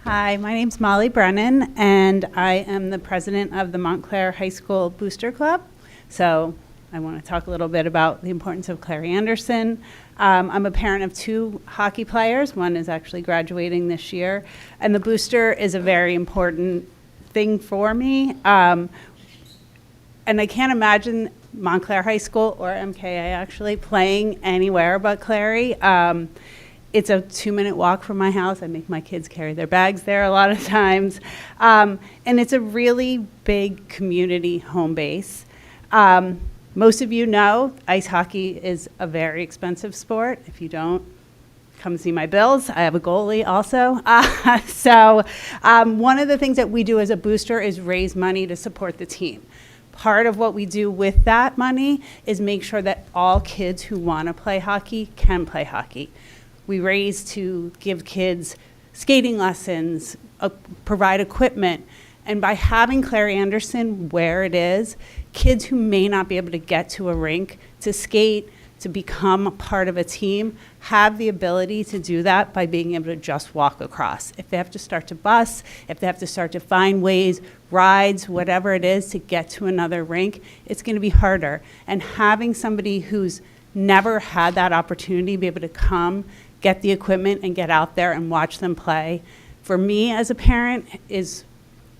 Speaker 8: Hi, my name's Molly Brennan, and I am the president of the Montclair High School Booster Club. So I want to talk a little bit about the importance of Clary Anderson. I'm a parent of 2 hockey players. One is actually graduating this year, and the booster is a very important thing for me. And I can't imagine Montclair High School, or MKA actually, playing anywhere but Clary. It's a 2-minute walk from my house. I make my kids carry their bags there a lot of times. And it's a really big community home base. Most of you know ice hockey is a very expensive sport. If you don't, come see my bills. I have a goalie also. So one of the things that we do as a booster is raise money to support the team. Part of what we do with that money is make sure that all kids who want to play hockey can play hockey. We raise to give kids skating lessons, provide equipment, and by having Clary Anderson where it is, kids who may not be able to get to a rink to skate, to become a part of a team, have the ability to do that by being able to just walk across. If they have to start to bus, if they have to start to find ways, rides, whatever it is to get to another rink, it's going to be harder. And having somebody who's never had that opportunity to be able to come, get the equipment and get out there and watch them play, for me as a parent, is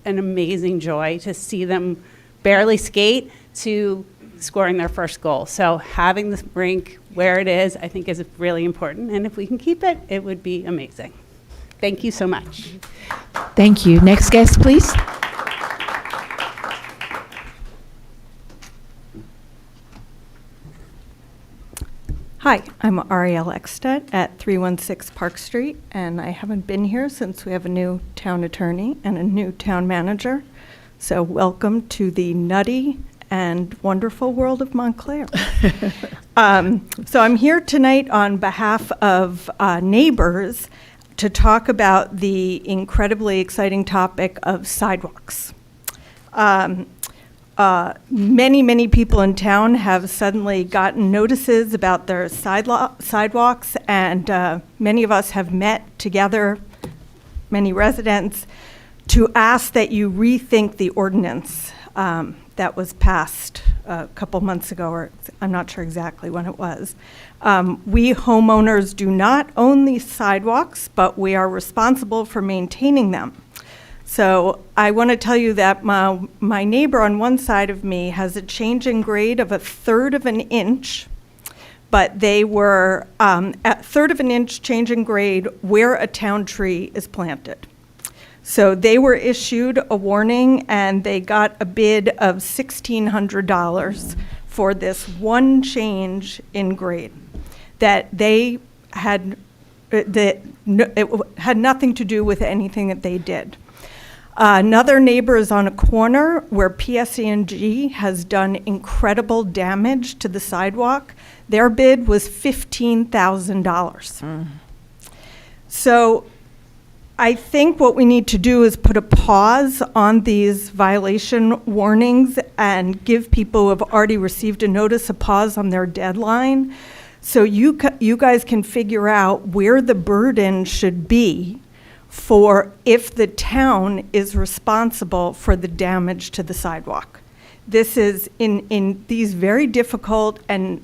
Speaker 8: an amazing joy to see them barely skate to scoring their first goal. So having the rink where it is, I think, is really important. And if we can keep it, it would be amazing. Thank you so much.
Speaker 1: Thank you. Next guest, please.
Speaker 11: Hi, I'm Arielle Eckstedt at 316 Park Street, and I haven't been here since we have a new town attorney and a new town manager. So welcome to the nutty and wonderful world of Montclair. So I'm here tonight on behalf of neighbors to talk about the incredibly exciting topic of sidewalks. Many people in town have suddenly gotten notices about their sidewalks, and many of us have met together, many residents, to ask that you rethink the ordinance that was passed a couple months ago, or I'm not sure exactly when it was. We homeowners do not own these sidewalks, but we are responsible for maintaining them. So I want to tell you that my neighbor on one side of me has a change in grade of 1/3 of an inch, but they were at 1/3 of an inch change in grade where a town tree is planted. So they were issued a warning, and they got a bid of $1,600 for this one change in grade that they had, it had nothing to do with anything that they did. Another neighbor is on a corner where PSE&G has done incredible damage to the sidewalk. Their bid was $15,000. So I think what we need to do is put a pause on these violation warnings and give people who have already received a notice a pause on their deadline, so you guys can figure out where the burden should be for if the town is responsible for the damage to the sidewalk. This is in these very difficult and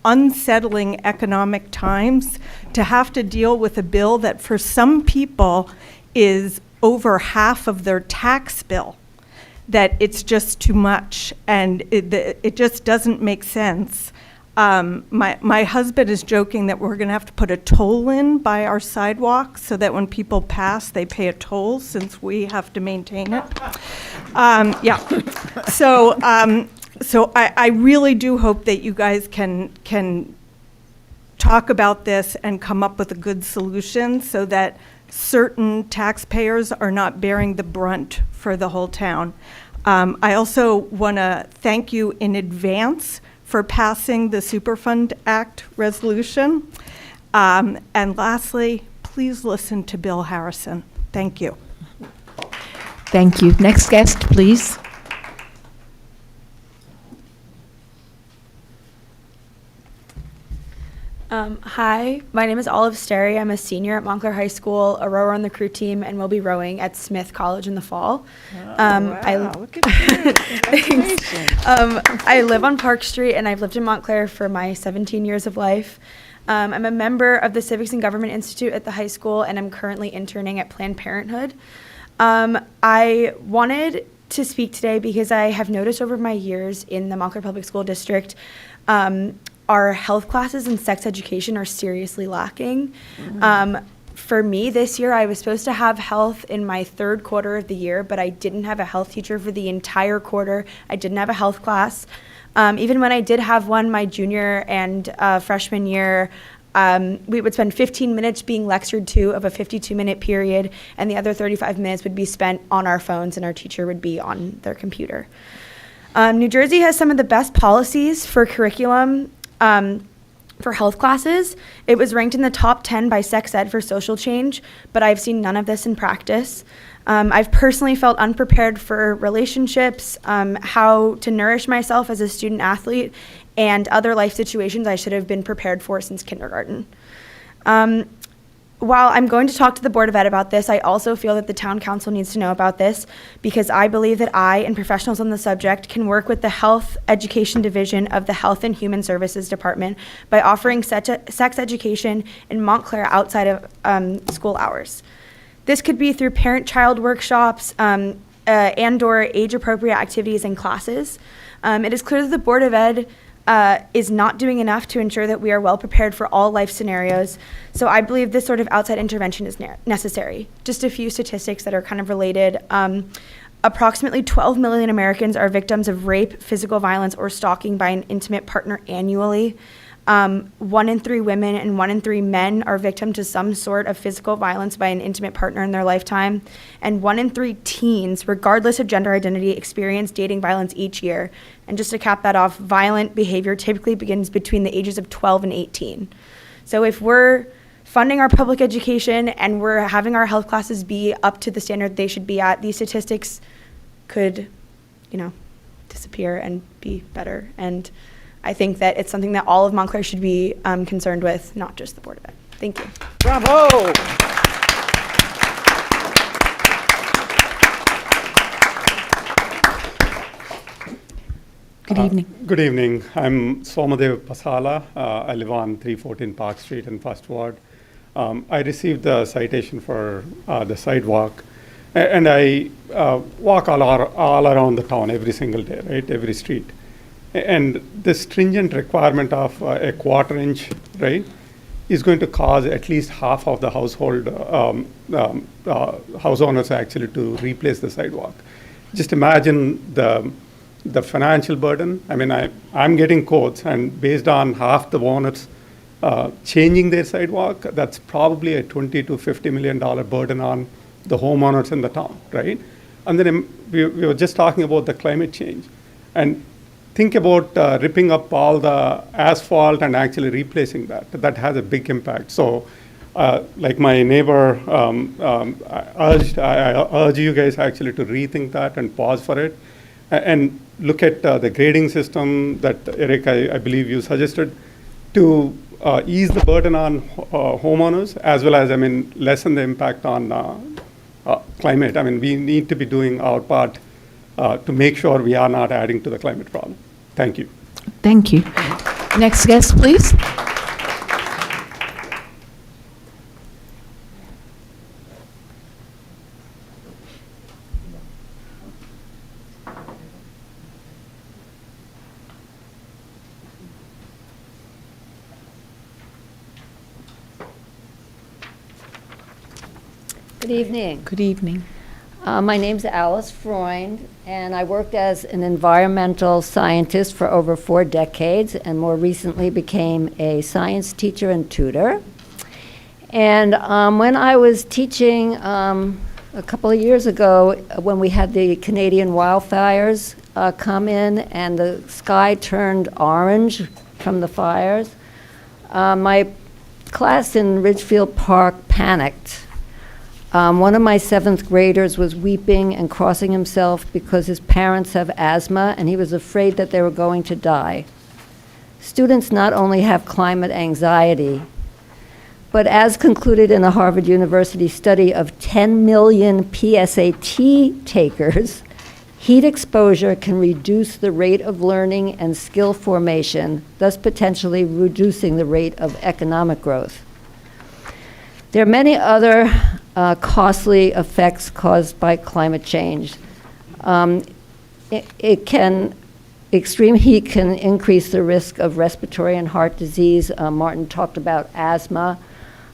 Speaker 11: unsettling economic times to have to deal with a bill that for some people is over half of their tax bill, that it's just too much, and it just doesn't make sense. My husband is joking that we're going to have to put a toll in by our sidewalk so that when people pass, they pay a toll since we have to maintain it. Yeah. So I really do hope that you guys can talk about this and come up with a good solution so that certain taxpayers are not bearing the brunt for the whole town. I also want to thank you in advance for passing the Superfund Act resolution. And lastly, please listen to Bill Harrison. Thank you.
Speaker 1: Thank you. Next guest, please.
Speaker 12: Hi, my name is Olive Sterry. I'm a senior at Montclair High School, a rower on the crew team, and will be rowing at Smith College in the fall.
Speaker 1: Wow, look at you. Congratulations.
Speaker 12: I live on Park Street, and I've lived in Montclair for my 17 years of life. I'm a member of the Civics and Government Institute at the high school, and I'm currently interning at Planned Parenthood. I wanted to speak today because I have noticed over my years in the Montclair Public School District, our health classes and sex education are seriously lacking. For me this year, I was supposed to have health in my 3rd quarter of the year, but I didn't have a health teacher for the entire quarter. I didn't have a health class. Even when I did have one my junior and freshman year, we would spend 15 minutes being lectured to of a 52-minute period, and the other 35 minutes would be spent on our phones, and our teacher would be on their computer. New Jersey has some of the best policies for curriculum for health classes. It was ranked in the top 10 by Sex Ed for social change, but I've seen none of this in practice. I've personally felt unprepared for relationships, how to nourish myself as a student athlete, and other life situations I should have been prepared for since kindergarten. While I'm going to talk to the Board of Ed about this, I also feel that the Town Council needs to know about this because I believe that I and professionals on the subject can work with the Health Education Division of the Health and Human Services Department by offering sex education in Montclair outside of school hours. This could be through parent-child workshops and/or age-appropriate activities and classes. It is clear that the Board of Ed is not doing enough to ensure that we are well prepared for all life scenarios. So I believe this sort of outside intervention is necessary. Just a few statistics that are kind of related. Approximately 12 million Americans are victims of rape, physical violence, or stalking by an intimate partner annually. 1 in 3 women and 1 in 3 men are victim to some sort of physical violence by an intimate partner in their lifetime. And 1 in 3 teens, regardless of gender identity, experience dating violence each year. And just to cap that off, violent behavior typically begins between the ages of 12 and 18. So if we're funding our public education and we're having our health classes be up to the standard they should be at, these statistics could, disappear and be better. And I think that it's something that all of Montclair should be concerned with, not just the Board of Ed. Thank you.
Speaker 9: Bravo!
Speaker 1: Good evening.
Speaker 2: Good evening. I'm Somadev Pasala. I live on 314 Park Street in First Ward. I received the citation for the sidewalk, and I walk all around the town every single day, right, every street. And the stringent requirement of a 1/4 inch, right, is going to cause at least half of the household house owners actually to replace the sidewalk. Just imagine the financial burden. I mean, I'm getting quotes, and based on half the owners changing their sidewalk, that's probably a $20 to $50 million burden on the homeowners in the town, right? And then we were just talking about the climate change. And think about ripping up all the asphalt and actually replacing that. That has a big impact. So like my neighbor I urge you guys actually to rethink that and pause for it and look at the grading system that, Eric, I believe you suggested to ease the burden on homeowners as well as, lessen the impact on climate. We need to be doing our part to make sure we are not adding to the climate problem. Thank you.
Speaker 1: Thank you. Next guest, please.
Speaker 3: Good evening.
Speaker 1: Good evening.
Speaker 3: My name's Alice Freund, and I worked as an environmental scientist for over 4 decades, and more recently became a science teacher and tutor. And when I was teaching a couple of years ago, when we had the Canadian wildfires come in and the sky turned orange from the fires, my class in Ridgefield Park panicked. One of my 7th graders was weeping and crossing himself because his parents have asthma and he was afraid that they were going to die. Students not only have climate anxiety, but as concluded in a Harvard University study of 10 million PSAT takers, heat exposure can reduce the rate of learning and skill formation, thus potentially reducing the rate of economic growth. There are many other costly effects caused by climate change. Extreme heat can increase the risk of respiratory and heart disease. Martin talked about asthma.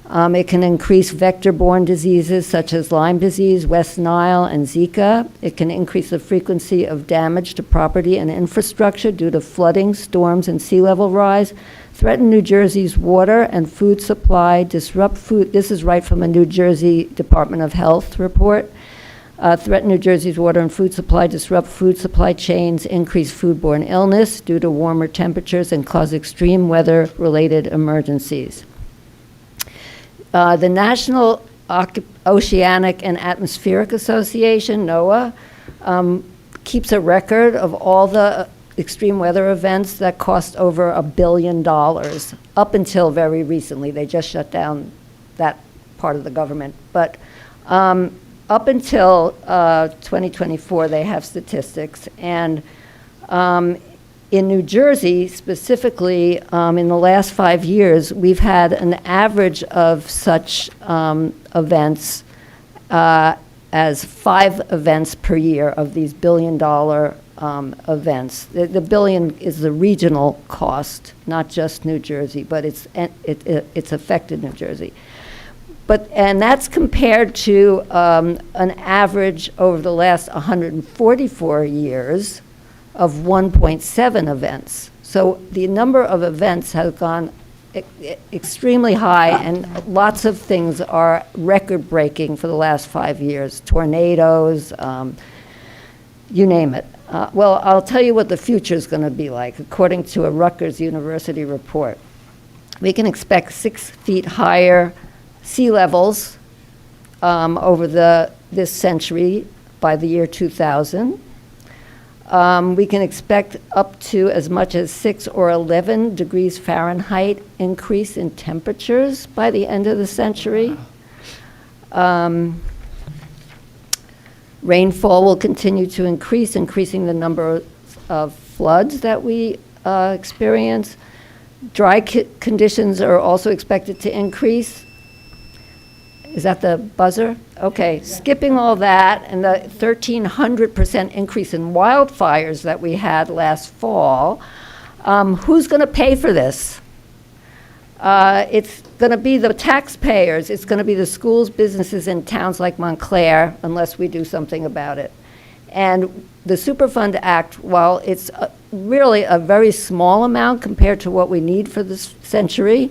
Speaker 3: It can increase vector-borne diseases such as Lyme disease, West Nile, and Zika. It can increase the frequency of damage to property and infrastructure due to flooding, storms, and sea level rise. Threaten New Jersey's water and food supply, disrupt food, this is right from a New Jersey Department of Health report. Threaten New Jersey's water and food supply, disrupt food supply chains, increase foodborne illness due to warmer temperatures, and cause extreme weather-related emergencies. The National Oceanic and Atmospheric Association, NOAA, keeps a record of all the extreme weather events that cost over $1 billion. Up until very recently, they just shut down that part of the government. But up until 2024, they have statistics. And in New Jersey, specifically, in the last 5 years, we've had an average of such events as 5 events per year of these billion-dollar events. The billion is the regional cost, not just New Jersey, but it's affected New Jersey. And that's compared to an average over the last 144 years of 1.7 events. So the number of events has gone extremely high, and lots of things are record-breaking for the last 5 years. Tornadoes, you name it. Well, I'll tell you what the future is going to be like, according to a Rutgers University report. We can expect 6 feet higher sea levels over this century by the year 2000. We can expect up to as much as 6 or 11 degrees Fahrenheit increase in temperatures by the end of the century. Rainfall will continue to increase, increasing the number of floods that we experience. Dry conditions are also expected to increase. Is that the buzzer? Okay, skipping all that and the 1,300% increase in wildfires that we had last fall, who's going to pay for this? It's going to be the taxpayers. It's going to be the schools, businesses, and towns like Montclair, unless we do something about it. And the Superfund Act, while it's really a very small amount compared to what we need for this century,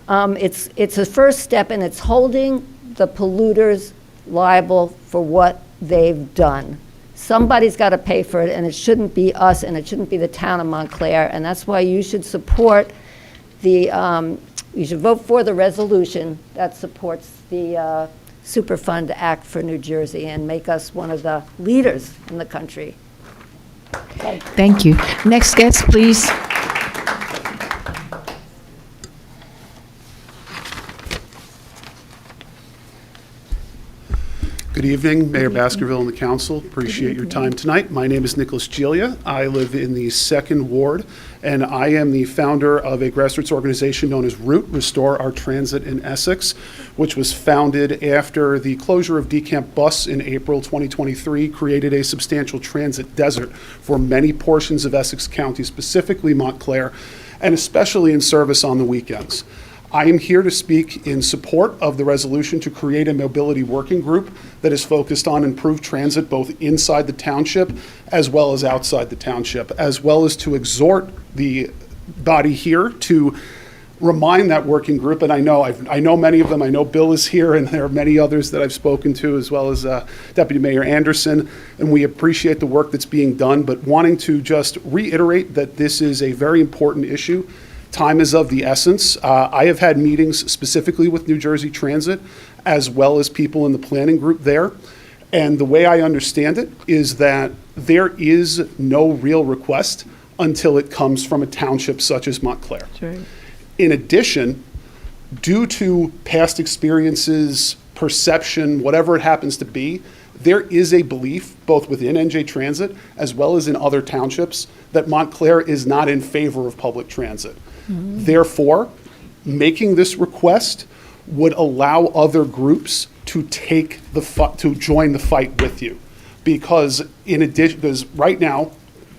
Speaker 3: it's a first step, and it's holding the polluters liable for what they've done. Somebody's got to pay for it, and it shouldn't be us, and it shouldn't be the town of Montclair, and that's why you should support you should vote for the resolution that supports the Superfund Act for New Jersey and make us one of the leaders in the country.
Speaker 1: Thank you. Next guest, please.
Speaker 13: Good evening, Mayor Baskerville and the council. Appreciate your time tonight. My name is Nicholas Giglia. I live in the 2nd Ward, and I am the founder of a grassroots organization known as Root, Restore Our Transit in Essex, which was founded after the closure of DeCamp Bus in April 2023 created a substantial transit desert for many portions of Essex County, specifically Montclair, and especially in service on the weekends. I am here to speak in support of the resolution to create a mobility working group that is focused on improved transit both inside the township as well as outside the township, as well as to exhort the body here to remind that working group, and I know many of them. I know Bill is here, and there are many others that I've spoken to, as well as Deputy Mayor Anderson, and we appreciate the work that's being done, but wanting to just reiterate that this is a very important issue. Time is of the essence. I have had meetings specifically with New Jersey Transit, as well as people in the planning group there. And the way I understand it is that there is no real request until it comes from a township such as Montclair.
Speaker 1: Right.
Speaker 13: In addition, due to past experiences, perception, whatever it happens to be, there is a belief, both within NJ Transit as well as in other townships, that Montclair is not in favor of public transit. Mm-hmm. Therefore, making this request would allow other groups to to join the fight with you, because right now,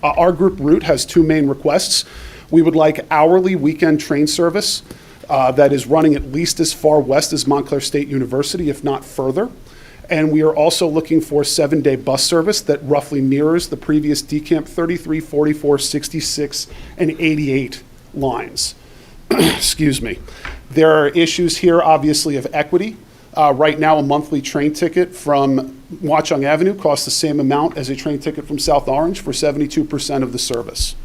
Speaker 13: our group Root has 2 main requests. We would like hourly weekend train service that is running at least as far west as Montclair State University, if not further. And we are also looking for 7-day bus service that roughly mirrors the previous DeCamp 33, 44, 66, and 88 lines. Excuse me. There are issues here, obviously, of equity. Right now, a monthly train ticket from Watchung Avenue costs the same amount as a train ticket from South Orange for 72% of the service.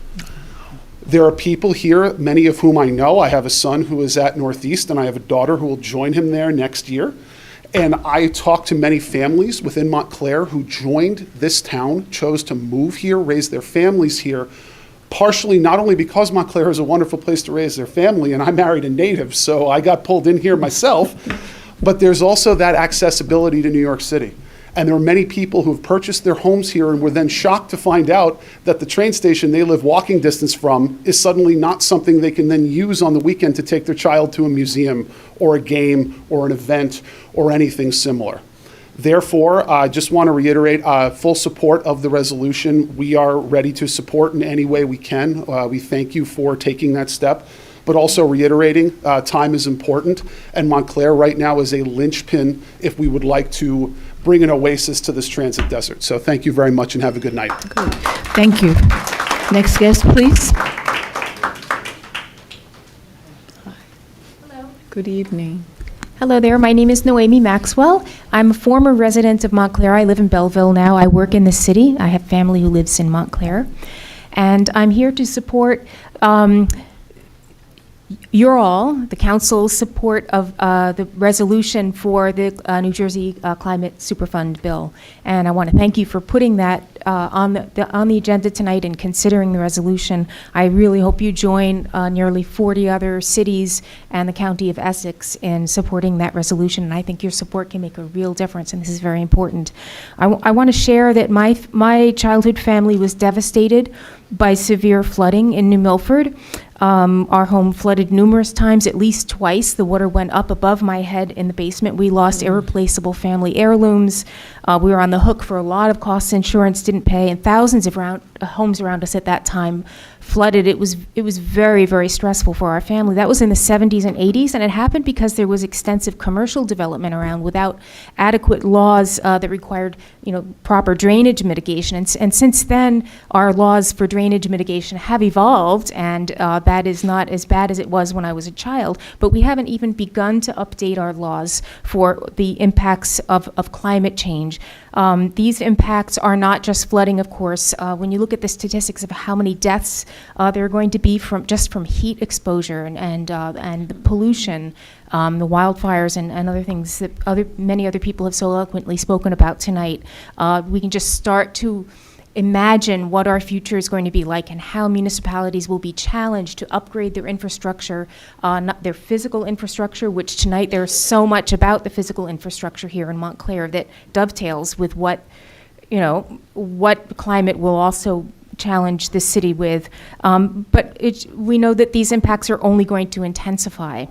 Speaker 13: There are people here, many of whom I know. I have a son who is at Northeast, and I have a daughter who will join him there next year. And I talked to many families within Montclair who joined this town, chose to move here, raise their families here, partially not only because Montclair is a wonderful place to raise their family, and I married a native, so I got pulled in here myself, But there's also that accessibility to New York City. And there are many people who have purchased their homes here and were then shocked to find out that the train station they live walking distance from is suddenly not something they can then use on the weekend to take their child to a museum or a game or an event or anything similar. Therefore, I just want to reiterate full support of the resolution. We are ready to support in any way we can. We thank you for taking that step, but also reiterating time is important, and Montclair right now is a linchpin if we would like to bring an oasis to this transit desert. So thank you very much and have a good night.
Speaker 1: Thank you. Next guest, please.
Speaker 14: Good evening. Hello there, my name is Noemi Maxwell. I'm a former resident of Montclair. I live in Belleville now. I work in the city. I have family who lives in Montclair. And I'm here to support the council's support of the resolution for the New Jersey Climate Superfund bill. And I want to thank you for putting that on the agenda tonight and considering the resolution. I really hope you join nearly 40 other cities and the county of Essex in supporting that resolution. And I think your support can make a real difference, and this is very important. I want to share that my childhood family was devastated by severe flooding in New Milford. Our home flooded numerous times, at least twice. The water went up above my head in the basement. We lost irreplaceable family heirlooms. We were on the hook for a lot of costs insurance didn't pay, and thousands of homes around us at that time flooded. It was very, very stressful for our family. That was in the 70s and 80s, and it happened because there was extensive commercial development around without adequate laws that required, proper drainage mitigation. And since then, our laws for drainage mitigation have evolved, and that is not as bad as it was when I was a child. But we haven't even begun to update our laws for the impacts of climate change. These impacts are not just flooding, of course. When you look at the statistics of how many deaths there are going to be from heat exposure and the pollution, the wildfires and other things that many other people have so eloquently spoken about tonight, we can just start to imagine what our future is going to be like and how municipalities will be challenged to upgrade their infrastructure, not their physical infrastructure, which tonight there's so much about the physical infrastructure here in Montclair that dovetails with what climate will also challenge the city with. But we know that these impacts are only going to intensify.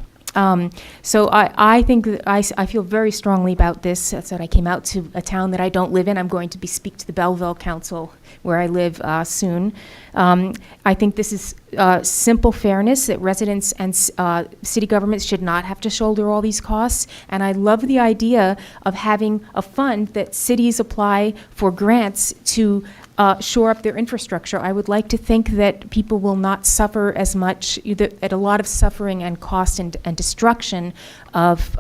Speaker 14: So I think that I feel very strongly about this. That's that I came out to a town that I don't live in. I'm going to speak to the Belleville Council where I live soon. I think this is simple fairness that residents and city governments should not have to shoulder all these costs. And I love the idea of having a fund that cities apply for grants to shore up their infrastructure. I would like to think that people will not suffer as much, at a lot of suffering and cost and destruction of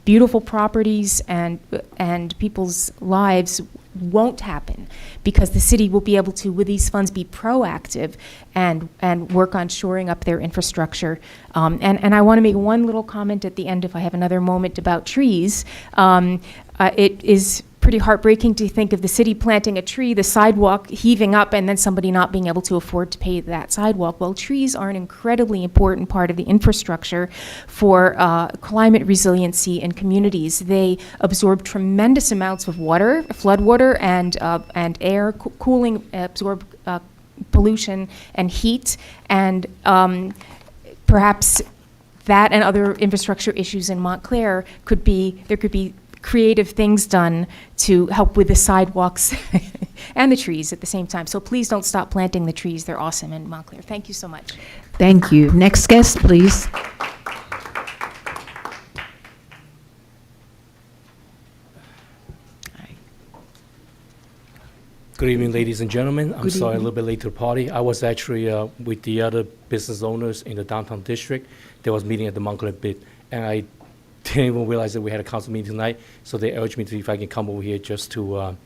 Speaker 14: beautiful properties and people's lives won't happen, because the city will be able to, with these funds, be proactive and work on shoring up their infrastructure. And I want to make one little comment at the end, if I have another moment, about trees. It is pretty heartbreaking to think of the city planting a tree, the sidewalk heaving up, and then somebody not being able to afford to pay that sidewalk. Well, trees are an incredibly important part of the infrastructure for climate resiliency in communities. They absorb tremendous amounts of water, flood water, and air, cooling, absorb pollution and heat, and perhaps that and other infrastructure issues in Montclair there could be creative things done to help with the sidewalks and the trees at the same time. So please don't stop planting the trees. They're awesome in Montclair. Thank you so much.
Speaker 1: Thank you. Next guest, please.
Speaker 16: Good evening, ladies and gentlemen. I'm
Speaker 1: Good
Speaker 16: sorry, a
Speaker 1: evening.
Speaker 16: little bit late to the party. I was actually with the other business owners in the downtown district. They was meeting at the Montclair bit, and I didn't even realize that we had a council meeting tonight, so they urged me to see if I can come over here just to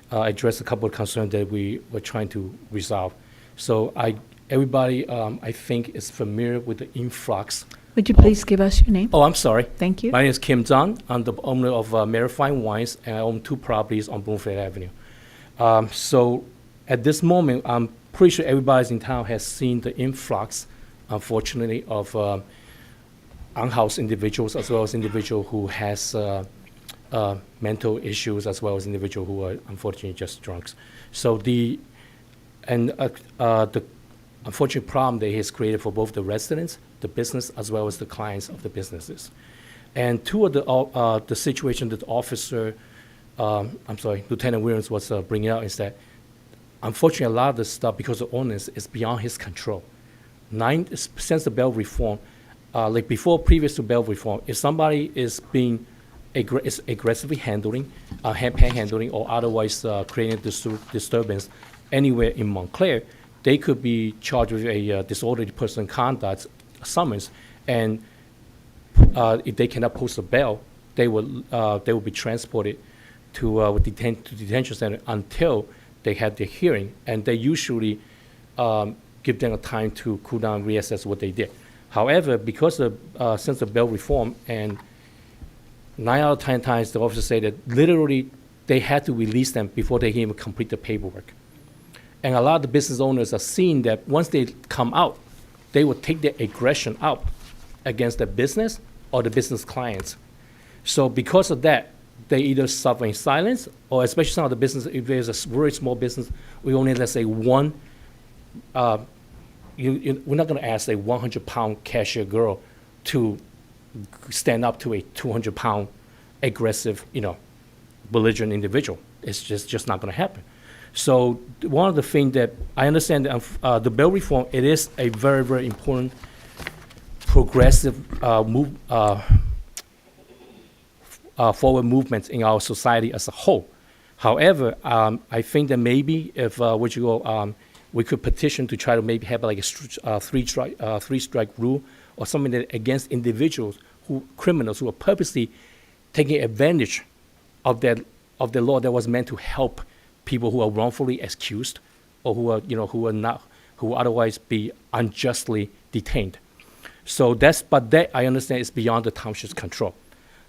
Speaker 16: address a couple of concerns that we were trying to resolve. So everybody, I think, is familiar with the influx.
Speaker 1: Would you please give us your name?
Speaker 16: Oh, I'm sorry.
Speaker 1: Thank you.
Speaker 16: My name is Kim Zhang. I'm the owner of Marifine Wines, and I own 2 properties on Bloomfield Avenue. So at this moment, I'm pretty sure everybody in town has seen the influx, unfortunately, of unhoused individuals as well as individual who has mental issues as well as individual who are unfortunately just drunks. So the unfortunate problem that he has created for both the residents, the business, as well as the clients of the businesses. And two of the situation that Lieutenant Williams was bringing out is that unfortunately a lot of the stuff, because of ordinance, is beyond his control. Since the bail reform, like before, previous to bail reform, if somebody is being aggressively panhandling or otherwise creating disturbance anywhere in Montclair, they could be charged with a disorderly person conduct summons, and if they cannot post a bail, they will be transported to detention center until they have their hearing, and they usually give them a time to cool down, reassess what they did. However, because of since the bail reform, and 9 out of 10 times the officers say that literally they had to release them before they can even complete the paperwork. And a lot of the business owners are seeing that once they come out, they will take their aggression out against the business or the business clients. So because of that, they either suffer in silence, or especially some of the business, if there's a very small business, we only, let's say, one, we're not gonna ask a 100-pound cashier girl to stand up to a 200-pound aggressive, belligerent individual. It's just not gonna happen. So one of the things that I understand, the bail reform, it is a very, very important progressive forward movement in our society as a whole. However, I think that maybe if we could petition to try to maybe have like a three-strike rule or something that against individuals criminals who are purposely taking advantage of the law that was meant to help people who are wrongfully accused or who will otherwise be unjustly detained. So but that I understand is beyond the township's control.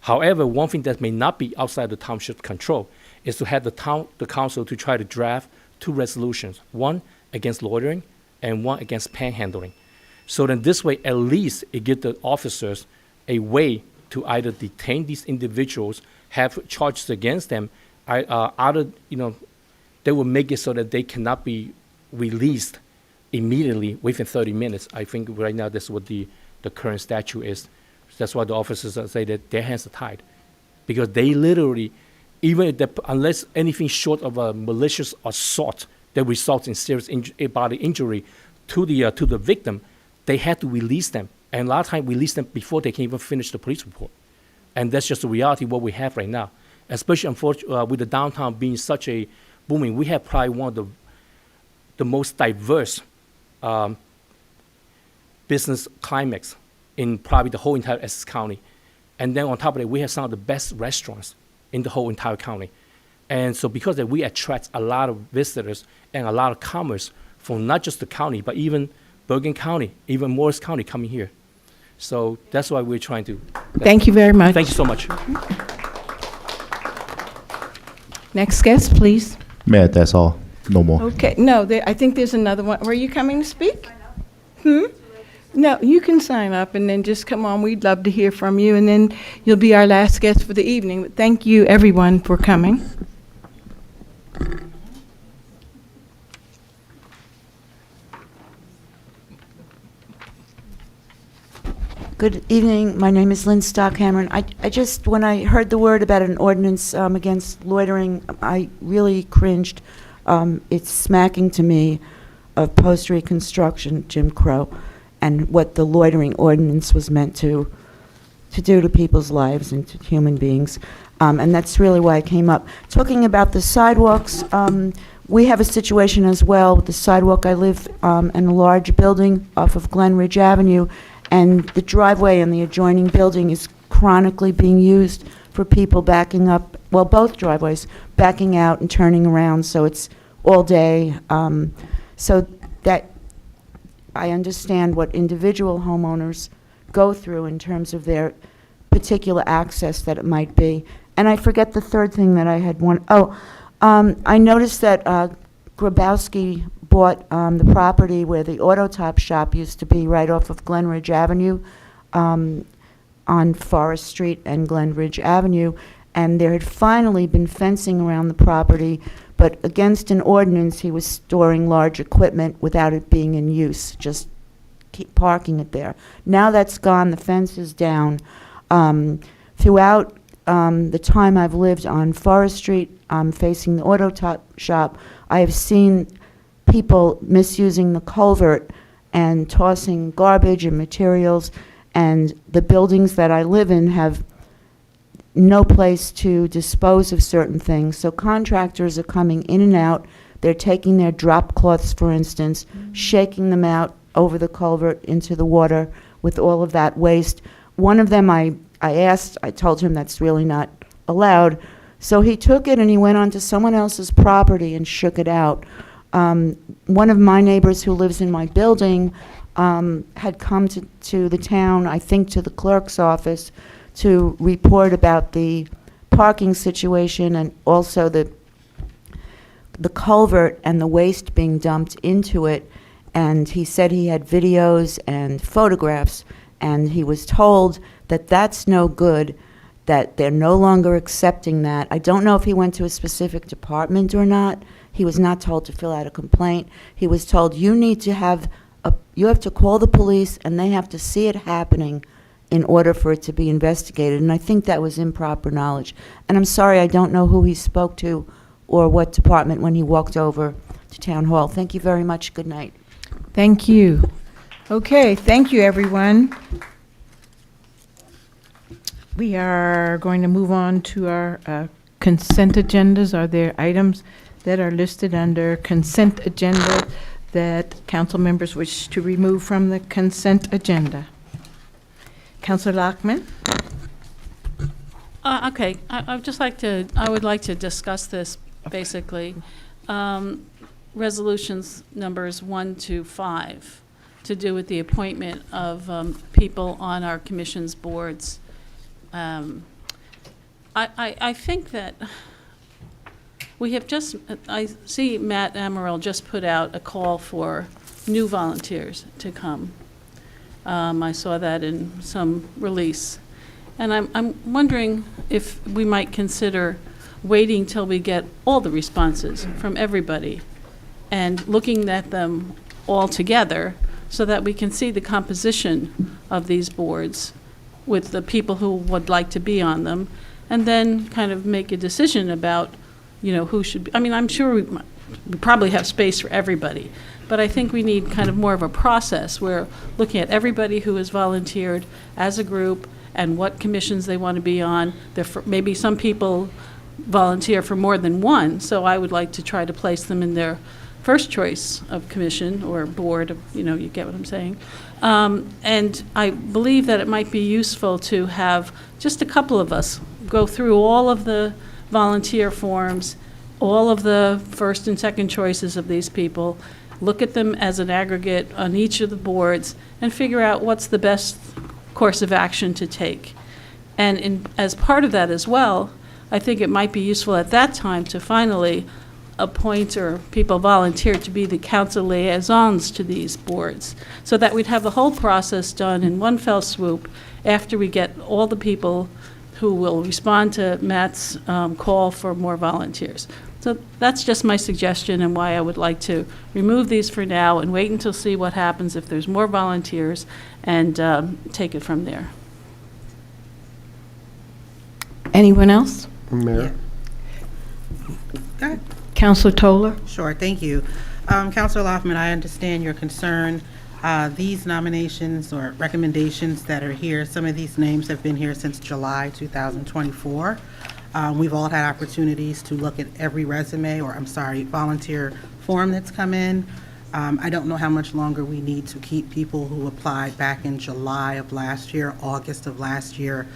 Speaker 16: However, one thing that may not be outside the township's control is to have the council to try to draft 2 resolutions, one against loitering and one against panhandling. So then this way, at least it gives the officers a way to either detain these individuals, have charges against them, they will make it so that they cannot be released immediately within 30 minutes. I think right now that's what the current statute is. That's why the officers say that their hands are tied, because they literally, unless anything short of a malicious assault that results in serious bodily injury to the victim, they had to release them, and a lot of times release them before they can even finish the police report. And that's just the reality of what we have right now, especially with the downtown being such a booming. We have probably one of the most diverse business climates in probably the whole entire Essex County. And then on top of it, we have some of the best restaurants in the whole entire county. And so because of that, we attract a lot of visitors and a lot of commerce from not just the county, but even Bergen County, even Morris County coming here. So that's why we're trying to.
Speaker 1: Thank you very much.
Speaker 16: Thank you so much.
Speaker 1: Next guest, please.
Speaker 10: Mayor, that's all. No more.
Speaker 1: Okay, no, I think there's another one. Were you coming to speak? No, you can sign up and then just come on. We'd love to hear from you, and then you'll be our last guest for the evening. But thank you, everyone, for coming.
Speaker 15: Good evening. My name is Lynn Stockhammer. I just, when I heard the word about an ordinance against loitering, I really cringed. It's smacking to me of post-Reconstruction Jim Crow and what the loitering ordinance was meant to do to people's lives and to human beings. And that's really why I came up. Talking about the sidewalks, we have a situation as well with the sidewalk. I live in a large building off of Glen Ridge Avenue, and the driveway in the adjoining building is chronically being used for people backing up, well, both driveways, backing out and turning around, so it's all day. So that I understand what individual homeowners go through in terms of their particular access that it might be. And I forget the third thing that I had I noticed that Grabowski bought the property where the Auto Top shop used to be, right off of Glen Ridge Avenue. on Forest Street and Glenridge Avenue, and there had finally been fencing around the property, but against an ordinance, he was storing large equipment without it being in use, just keep parking it there. Now that's gone, the fence is down. Throughout the time I've lived on Forest Street, facing the auto shop, I have seen people misusing the culvert and tossing garbage and materials, and the buildings that I live in have no place to dispose of certain things. So contractors are coming in and out. They're taking their drop cloths, for instance, shaking them out over the culvert into the water with all of that waste. One of them I told him that's really not allowed. So he took it and he went onto someone else's property and shook it out. One of my neighbors who lives in my building had come to the town, I think to the clerk's office, to report about the parking situation and also the culvert and the waste being dumped into it. And he said he had videos and photographs, and he was told that that's no good, that they're no longer accepting that. I don't know if he went to a specific department or not. He was not told to fill out a complaint. He was told you have to call the police and they have to see it happening in order for it to be investigated. And I think that was improper knowledge. And I'm sorry, I don't know who he spoke to or what department when he walked over to Town Hall. Thank you very much. Good night.
Speaker 1: Thank you. Okay, thank you, everyone. We are going to move on to our consent agendas. Are there items that are listed under consent agenda that council members wish to remove from the consent agenda? Councilor Lockman?
Speaker 17: Okay, I would like to discuss this, basically. Resolutions numbers 1 to 5 to do with the appointment of people on our commissions, boards. I think that we have just, I see Matt Amaral just put out a call for new volunteers to come. I saw that in some release. And I'm wondering if we might consider waiting till we get all the responses from everybody and looking at them all together so that we can see the composition of these boards with the people who would like to be on them, and then kind of make a decision about, who should be. I mean, I'm sure we probably have space for everybody, but I think we need kind of more of a process where looking at everybody who has volunteered as a group and what commissions they want to be on. Maybe some people volunteer for more than one, so I would like to try to place them in their first choice of commission or board, you get what I'm saying. And I believe that it might be useful to have just a couple of us go through all of the volunteer forms, all of the first and second choices of these people, look at them as an aggregate on each of the boards, and figure out what's the best course of action to take. And as part of that as well, I think it might be useful at that time to finally appoint or people volunteer to be the council liaisons to these boards, so that we'd have the whole process done in one fell swoop after we get all the people who will respond to Matt's call for more volunteers. So that's just my suggestion and why I would like to remove these for now and wait until see what happens if there's more volunteers and take it from there.
Speaker 1: Anyone else?
Speaker 7: Mayor?
Speaker 18: Go ahead.
Speaker 1: Councilor Toller?
Speaker 18: Sure, thank you. Councilor Loffman, I understand your concern. These nominations or recommendations that are here, some of these names have been here since July 2024. We've all had opportunities to look at every resume, or volunteer form that's come in. I don't know how much longer we need to keep people who applied back in July of last year, August of last year,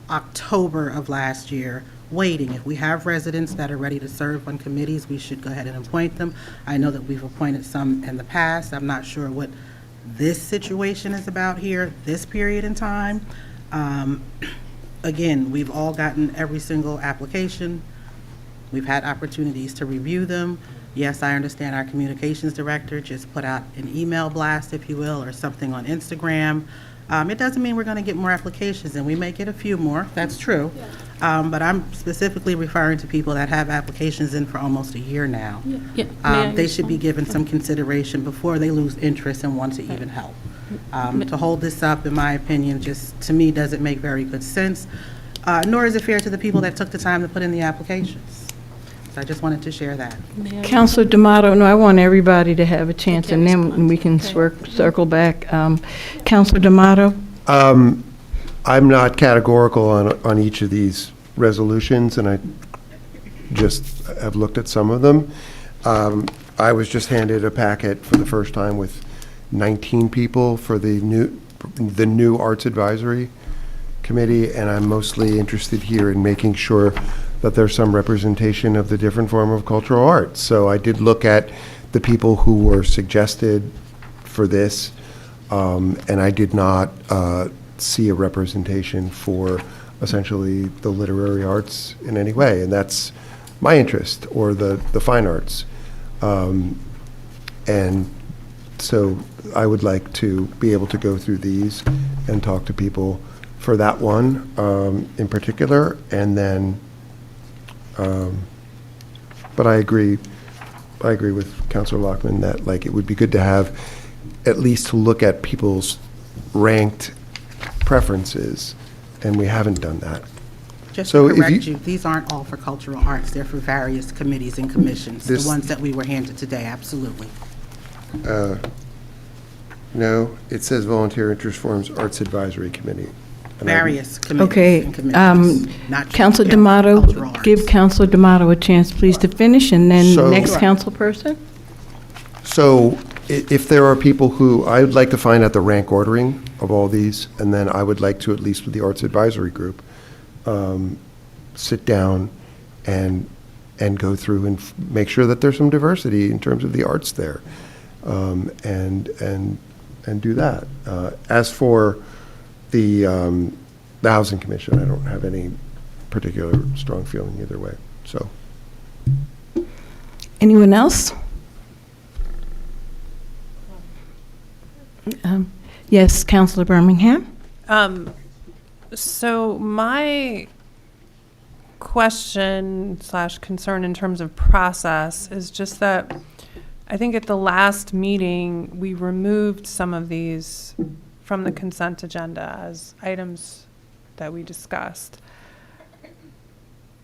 Speaker 18: October of last year, waiting. If we have residents that are ready to serve on committees, we should go ahead and appoint them. I know that we've appointed some in the past. I'm not sure what this situation is about here, this period in time. Again, we've all gotten every single application. We've had opportunities to review them. Yes, I understand our communications director just put out an email blast, if you will, or something on Instagram. It doesn't mean we're going to get more applications, and we may get a few more, that's true. But I'm specifically referring to people that have applications in for almost a year now.
Speaker 17: Yeah, may I
Speaker 18: They should be given some consideration before they lose interest and want to even help. To hold this up, in my opinion, just to me doesn't make very good sense, nor is it fair to the people that took the time to put in the applications. So I just wanted to share that.
Speaker 1: Counselor D'Amato, no, I want everybody to have a chance, and then we can circle back. Counselor D'Amato?
Speaker 19: I'm not categorical on each of these resolutions, and I just have looked at some of them. I was just handed a packet for the first time with 19 people for the new Arts Advisory Committee, and I'm mostly interested here in making sure that there's some representation of the different form of cultural arts. So I did look at the people who were suggested for this, and I did not see a representation for essentially the literary arts in any way, and that's my interest, or the fine arts. And so I would like to be able to go through these and talk to people for that one in particular, and then, but I agree with Councilor Lockman that like it would be good to have at least to look at people's ranked preferences, and we haven't done that.
Speaker 18: Just
Speaker 19: So
Speaker 18: to
Speaker 19: if
Speaker 18: correct you, these aren't all for cultural arts. They're for various committees and commissions, the
Speaker 19: This-
Speaker 18: ones that we were handed today, absolutely.
Speaker 19: No, it says Volunteer Interest Forms Arts Advisory Committee. And I-
Speaker 18: Various committees
Speaker 1: Okay,
Speaker 18: and commissions, not just
Speaker 1: Counselor
Speaker 18: cultural
Speaker 1: D'Amato,
Speaker 18: arts.
Speaker 1: give Counselor D'Amato a chance, please, to finish, and then
Speaker 19: So-
Speaker 1: next
Speaker 19: Sure.
Speaker 1: council person.
Speaker 19: So if there are people who, I would like to find out the rank ordering of all these, and then I would like to, at least with the Arts Advisory Group, sit down and go through and make sure that there's some diversity in terms of the arts there, and do that. As for the Housing Commission, I don't have any particular strong feeling either way, so.
Speaker 1: Anyone else? Yes, Counselor Birmingham?
Speaker 21: So my question / concern in terms of process is just that I think at the last meeting, we removed some of these from the consent agenda as items that we discussed.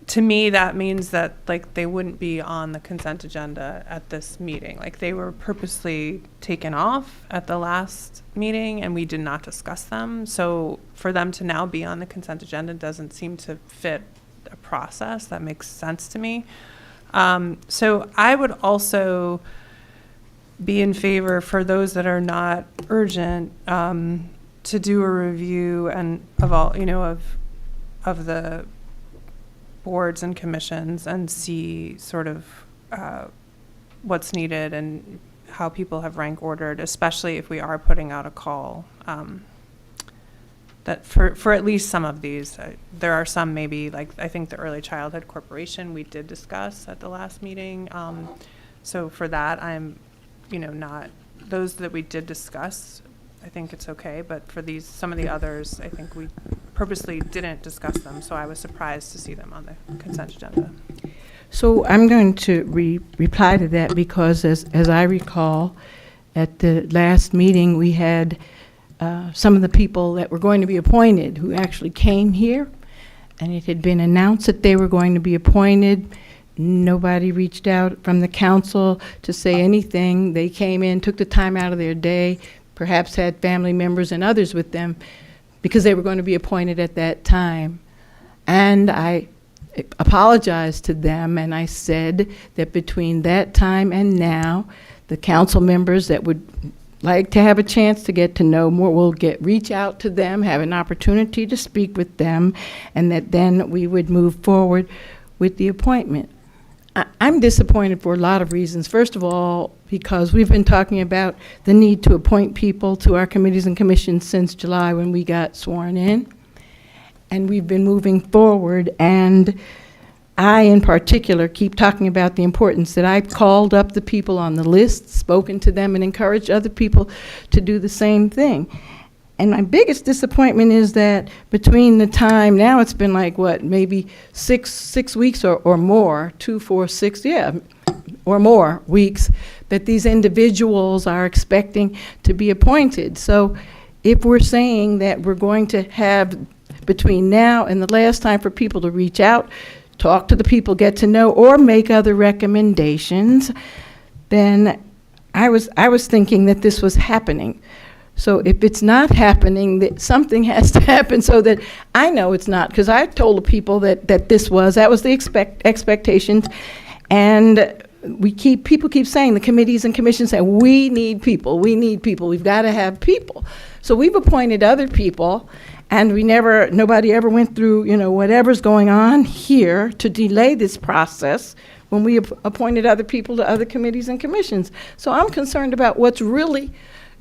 Speaker 21: To me, that means that like they wouldn't be on the consent agenda at this meeting. Like they were purposely taken off at the last meeting and we did not discuss them. So for them to now be on the consent agenda doesn't seem to fit a process that makes sense to me. So I would also be in favor for those that are not urgent to do a review and of all, of the boards and commissions and see sort of what's needed and how people have rank ordered, especially if we are putting out a call. That for at least some of these, there are some maybe, like I think the Early Childhood Corporation we did discuss at the last meeting. So for that, I'm, not, those that we did discuss, I think it's okay, but for some of the others, I think we purposely didn't discuss them, so I was surprised to see them on the consent agenda.
Speaker 1: So I'm going to reply to that because as I recall, at the last meeting, we had some of the people that were going to be appointed who actually came here, and it had been announced that they were going to be appointed. Nobody reached out from the council to say anything. They came in, took the time out of their day, perhaps had family members and others with them because they were going to be appointed at that time. And I apologized to them, and I said that between that time and now, the council members that would like to have a chance to get to know more will reach out to them, have an opportunity to speak with them, and that then we would move forward with the appointment. I'm disappointed for a lot of reasons. First of all, because we've been talking about the need to appoint people to our committees and commissions since July when we got sworn in. And we've been moving forward, and I, in particular, keep talking about the importance that I've called up the people on the list, spoken to them, and encouraged other people to do the same thing. And my biggest disappointment is that between the time, now it's been like, what, maybe six weeks or more, 2, 4, 6, or more weeks, that these individuals are expecting to be appointed. So if we're saying that we're going to have between now and the last time for people to reach out, talk to the people, get to know, or make other recommendations, then I was thinking that this was happening. So if it's not happening, that something has to happen so that I know it's not, because I told the people that that was the expectations, and people keep saying, the committees and commissions say, we need people, we've got to have people. So we've appointed other people, and nobody ever went through, whatever's going on here to delay this process when we appointed other people to other committees and commissions. So I'm concerned about what's really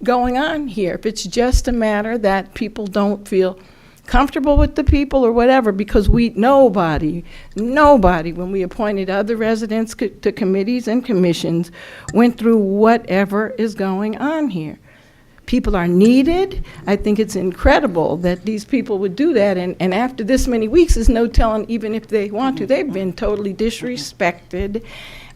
Speaker 1: going on here. If it's just a matter that people don't feel comfortable with the people or whatever, because nobody, when we appointed other residents to committees and commissions, went through whatever is going on here. People are needed. I think it's incredible that these people would do that, and after this many weeks, there's no telling, even if they want to, they've been totally disrespected.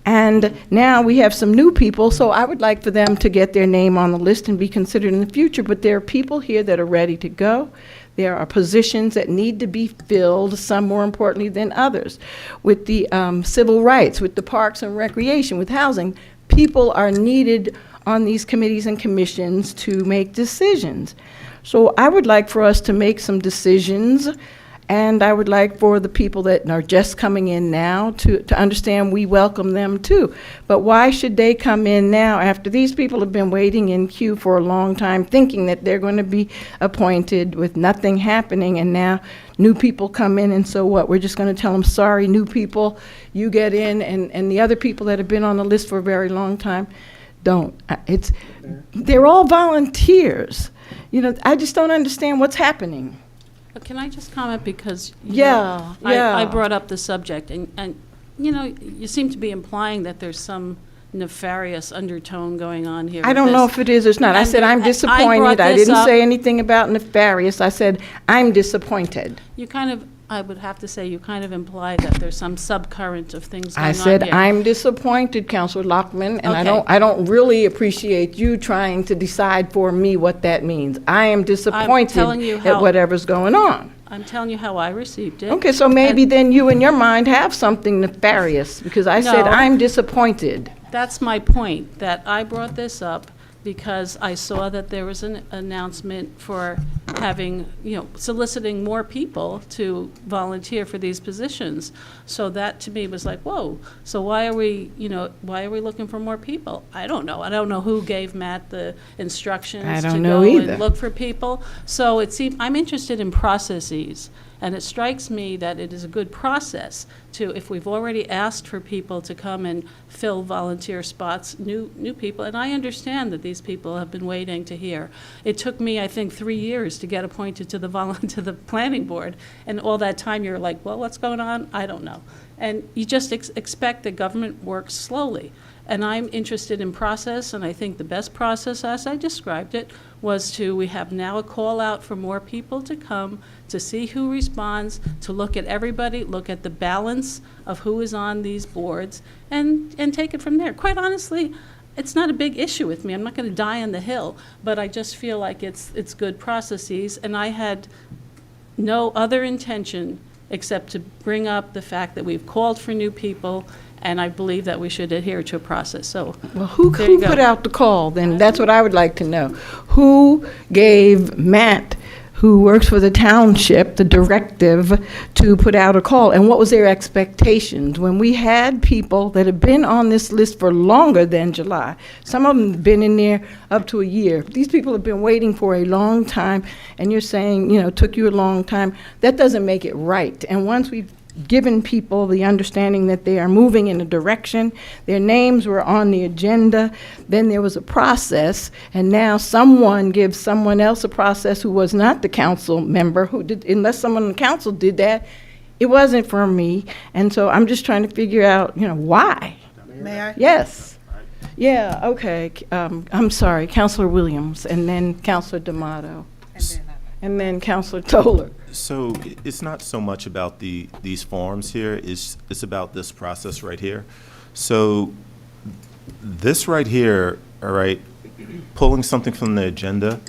Speaker 1: And now we have some new people, so I would like for them to get their name on the list and be considered in the future, but there are people here that are ready to go. There are positions that need to be filled, some more importantly than others. With the civil rights, with the parks and recreation, with housing, people are needed on these committees and commissions to make decisions. So I would like for us to make some decisions, and I would like for the people that are just coming in now to understand we welcome them too. But why should they come in now after these people have been waiting in queue for a long time, thinking that they're going to be appointed with nothing happening, and now new people come in, and so what? We're just going to tell them, sorry, new people, you get in, and the other people that have been on the list for a very long time don't. They're all volunteers. I just don't understand what's happening.
Speaker 17: Can I just comment, because
Speaker 1: Yeah.
Speaker 17: I brought up the subject, and you seem to be implying that there's some nefarious undertone going on here.
Speaker 1: I don't know if it is or it's not. I said I'm disappointed. I didn't say anything about nefarious. I said I'm disappointed.
Speaker 17: I would have to say you kind of implied that there's some subcurrent of things going on
Speaker 1: I said
Speaker 17: here.
Speaker 1: I'm disappointed, Councilor Lockman, and
Speaker 17: Okay.
Speaker 1: I don't really appreciate you trying to decide for me what that means. I am disappointed
Speaker 17: telling you
Speaker 1: at
Speaker 17: how-
Speaker 1: whatever's going on.
Speaker 17: I'm telling you how I received it.
Speaker 1: Okay, so maybe then you in your mind have something nefarious, because I said
Speaker 17: No.
Speaker 1: I'm disappointed.
Speaker 17: That's my point, that I brought this up because I saw that there was an announcement for having, soliciting more people to volunteer for these positions. So that to me was like, whoa, so why are we looking for more people? I don't know. I don't know who gave Matt the instructions
Speaker 1: I
Speaker 17: to
Speaker 1: don't know
Speaker 17: go
Speaker 1: either.
Speaker 17: and look for people. So I'm interested in processes. And it strikes me that it is a good process to, if we've already asked for people to come and fill volunteer spots, new people, and I understand that these people have been waiting to hear. It took me, I think, 3 years to get appointed to the planning board, and all that time you're like, well, what's going on? I don't know. And you just expect that government works slowly. And I'm interested in process, and I think the best process, as I described it, was we have now a call out for more people to come, to see who responds, to look at everybody, look at the balance of who is on these boards, and take it from there. Quite honestly, it's not a big issue with me. I'm not going to die on the hill, but I just feel like it's good processes, and I had no other intention except to bring up the fact that we've called for new people, and I believe that we should adhere to a process. So,
Speaker 1: Well, who
Speaker 17: there you go.
Speaker 1: put out the call then? That's what I would like to know. Who gave Matt, who works for the township, the directive to put out a call? And what was their expectations? When we had people that have been on this list for longer than July, some of them have been in there up to a year. These people have been waiting for a long time, and you're saying, it took you a long time. That doesn't make it right. And once we've given people the understanding that they are moving in a direction, their names were on the agenda, then there was a process, and now someone gives someone else a process who was not the council member, unless someone on the council did that, it wasn't for me. And so I'm just trying to figure out, why.
Speaker 18: May I?
Speaker 1: Yes. Yeah, okay. I'm sorry, Councilor Williams, and then Councilor D'Amato.
Speaker 18: And then
Speaker 1: And then Counselor Toller.
Speaker 9: So it's not so much about these forms here, it's about this process right here. So this right here, all right, pulling something from the agenda,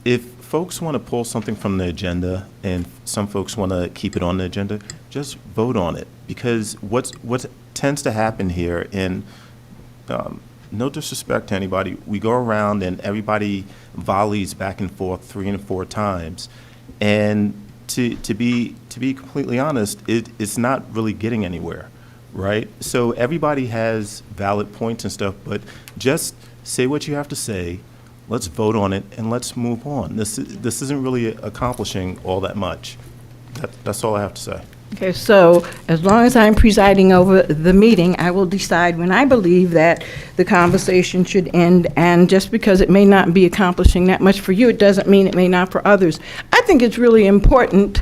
Speaker 9: if folks want to pull something from the agenda and some folks want to keep it on the agenda, just vote on it. Because what tends to happen here, and no disrespect to anybody, we go around and everybody volleys back and forth 3 and 4 times. And to be completely honest, it's not really getting anywhere, right? So everybody has valid points and stuff, but just say what you have to say, let's vote on it, and let's move on. This isn't really accomplishing all that much. That's all I have to say.
Speaker 1: Okay, so as long as I'm presiding over the meeting, I will decide when I believe that the conversation should end, and just because it may not be accomplishing that much for you, it doesn't mean it may not for others. I think it's really important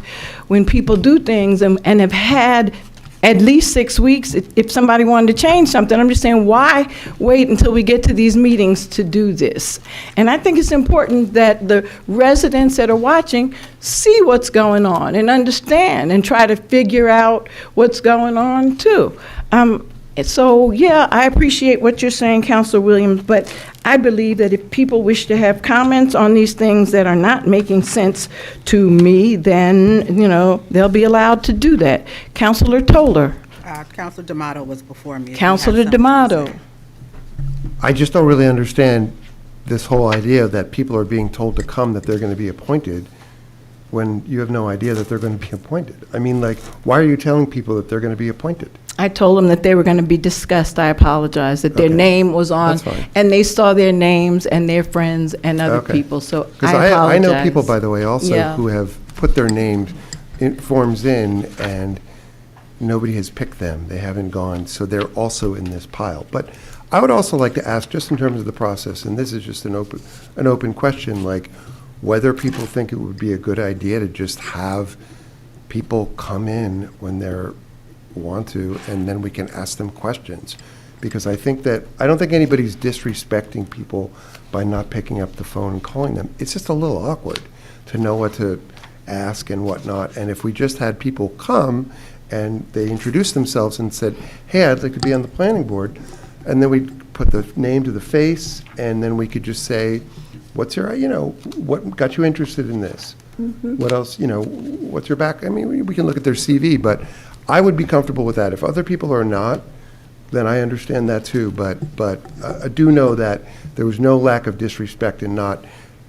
Speaker 1: when people do things and have had at least 6 weeks, if somebody wanted to change something. I'm just saying, why wait until we get to these meetings to do this? And I think it's important that the residents that are watching see what's going on and understand and try to figure out what's going on too. So yeah, I appreciate what you're saying, Councilor Williams, but I believe that if people wish to have comments on these things that are not making sense to me, then, they'll be allowed to do that. Councilor Toller.
Speaker 18: Councilor D'Amato was before me.
Speaker 1: Councilor D'Amato.
Speaker 19: I just don't really understand this whole idea that people are being told to come, that they're going to be appointed, when you have no idea that they're going to be appointed. I mean, why are you telling people that they're going to be appointed?
Speaker 1: I told them that they were going to be discussed. I apologize, that their name was on,
Speaker 19: That's fine.
Speaker 1: and they saw their names and their friends and other people, so I
Speaker 19: Because
Speaker 1: apologize.
Speaker 19: I know people, by the way, also
Speaker 1: Yeah.
Speaker 19: who have put their names, forms in, and nobody has picked them. They haven't gone, so they're also in this pile. But I would also like to ask, just in terms of the process, and this is just an open question, whether people think it would be a good idea to just have people come in when they're want to, and then we can ask them questions. Because I don't think anybody's disrespecting people by not picking up the phone and calling them. It's just a little awkward to know what to ask and whatnot. And if we just had people come and they introduced themselves and said, hey, I'd like to be on the planning board, and then we'd put the name to the face, and then we could just say, what's your, what got you interested in this? What else, what's your back? I mean, we can look at their CV, but I would be comfortable with that. If other people are not, then I understand that too. But I do know that there was no lack of disrespect in not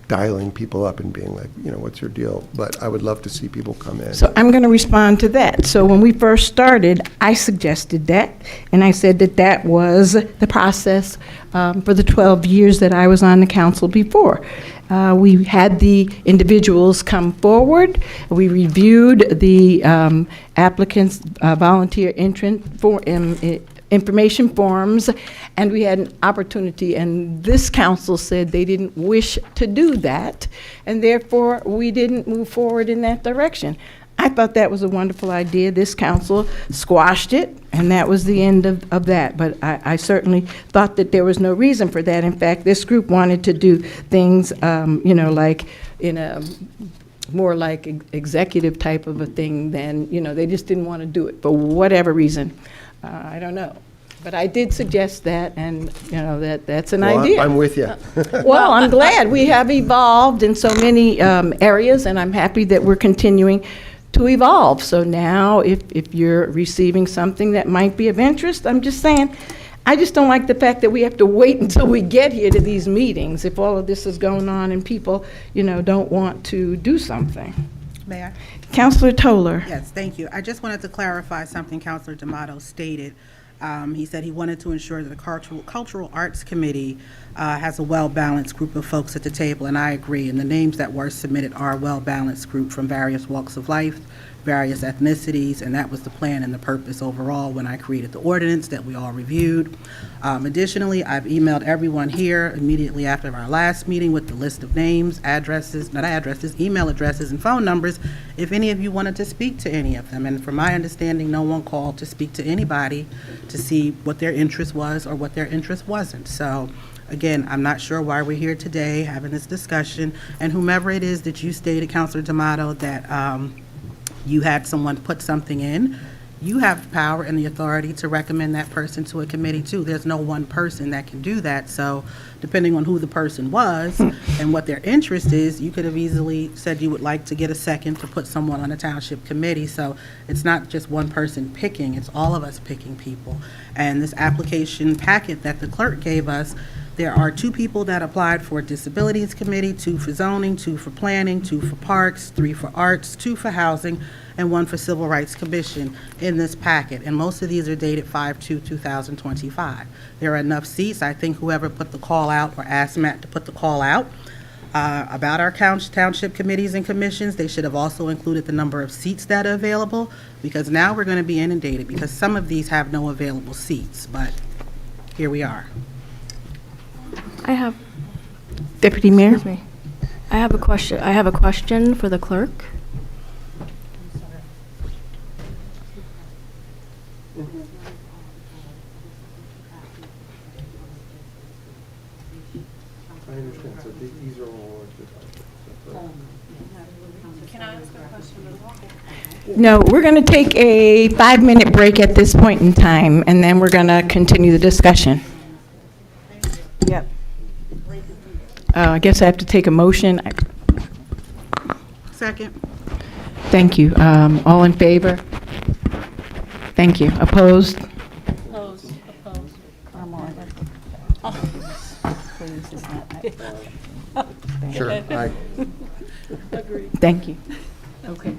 Speaker 19: dialing people up and being like, what's your deal? But I would love to see people come in.
Speaker 1: So I'm going to respond to that. So when we first started, I suggested that, and I said that was the process for the 12 years that I was on the council before. We had the individuals come forward. We reviewed the applicants' volunteer entrant for information forms, and we had an opportunity, and this council said they didn't wish to do that, and therefore we didn't move forward in that direction. I thought that was a wonderful idea. This council squashed it, and that was the end of that. But I certainly thought that there was no reason for that. In fact, this group wanted to do things, like in a more like executive type of a thing than, they just didn't want to do it for whatever reason. I don't know. But I did suggest that, and, that's an idea.
Speaker 19: I'm with you.
Speaker 1: Well, I'm glad we have evolved in so many areas, and I'm happy that we're continuing to evolve. So now, if you're receiving something that might be of interest, I'm just saying, I just don't like the fact that we have to wait until we get here to these meetings if all of this is going on and people, don't want to do something.
Speaker 18: May I?
Speaker 1: Councilor Toller.
Speaker 18: Yes, thank you. I just wanted to clarify something Councilor D'Amato stated. He said he wanted to ensure that the Cultural Arts Committee has a well-balanced group of folks at the table, and I agree. And the names that were submitted are a well-balanced group from various walks of life, various ethnicities, and that was the plan and the purpose overall when I created the ordinance that we all reviewed. Additionally, I've emailed everyone here immediately after our last meeting with the list of names, email addresses, and phone numbers if any of you wanted to speak to any of them. And from my understanding, no one called to speak to anybody to see what their interest was or what their interest wasn't. So Again, I'm not sure why we're here today having this discussion, and whomever it is that you stated, Councilor D'Amato, that you had someone put something in, you have the power and the authority to recommend that person to a committee too. There's no one person that can do that, so depending on who the person was and what their interest is, you could have easily said you would like to get a second to put someone on a township committee. So it's not just one person picking, it's all of us picking people. And this application packet that the clerk gave us, there are 2 people that applied for Disabilities Committee, 2 for zoning, 2 for planning, 2 for parks, 3 for arts, 2 for housing, and 1 for Civil Rights Commission in this packet. And most of these are dated 5/2/2025. There are enough seats. I think whoever put the call out or asked Matt to put the call out about our township committees and commissions, they should have also included the number of seats that are available, because now we're going to be inundated because some of these have no available seats, but here we are.
Speaker 4: I have,
Speaker 1: Deputy Mayor?
Speaker 4: excuse me. I have a question. I have a question for the clerk.
Speaker 19: I understand, so these are all.
Speaker 17: Can I ask a question?
Speaker 1: No, we're going to take a 5-minute break at this point in time, and then we're going to continue the discussion. Yep. I guess I have to take a motion.
Speaker 18: Second.
Speaker 1: Thank you. All in favor? Thank you. Opposed?
Speaker 17: Opposed, opposed.
Speaker 7: Sure.
Speaker 1: Thank you. Okay.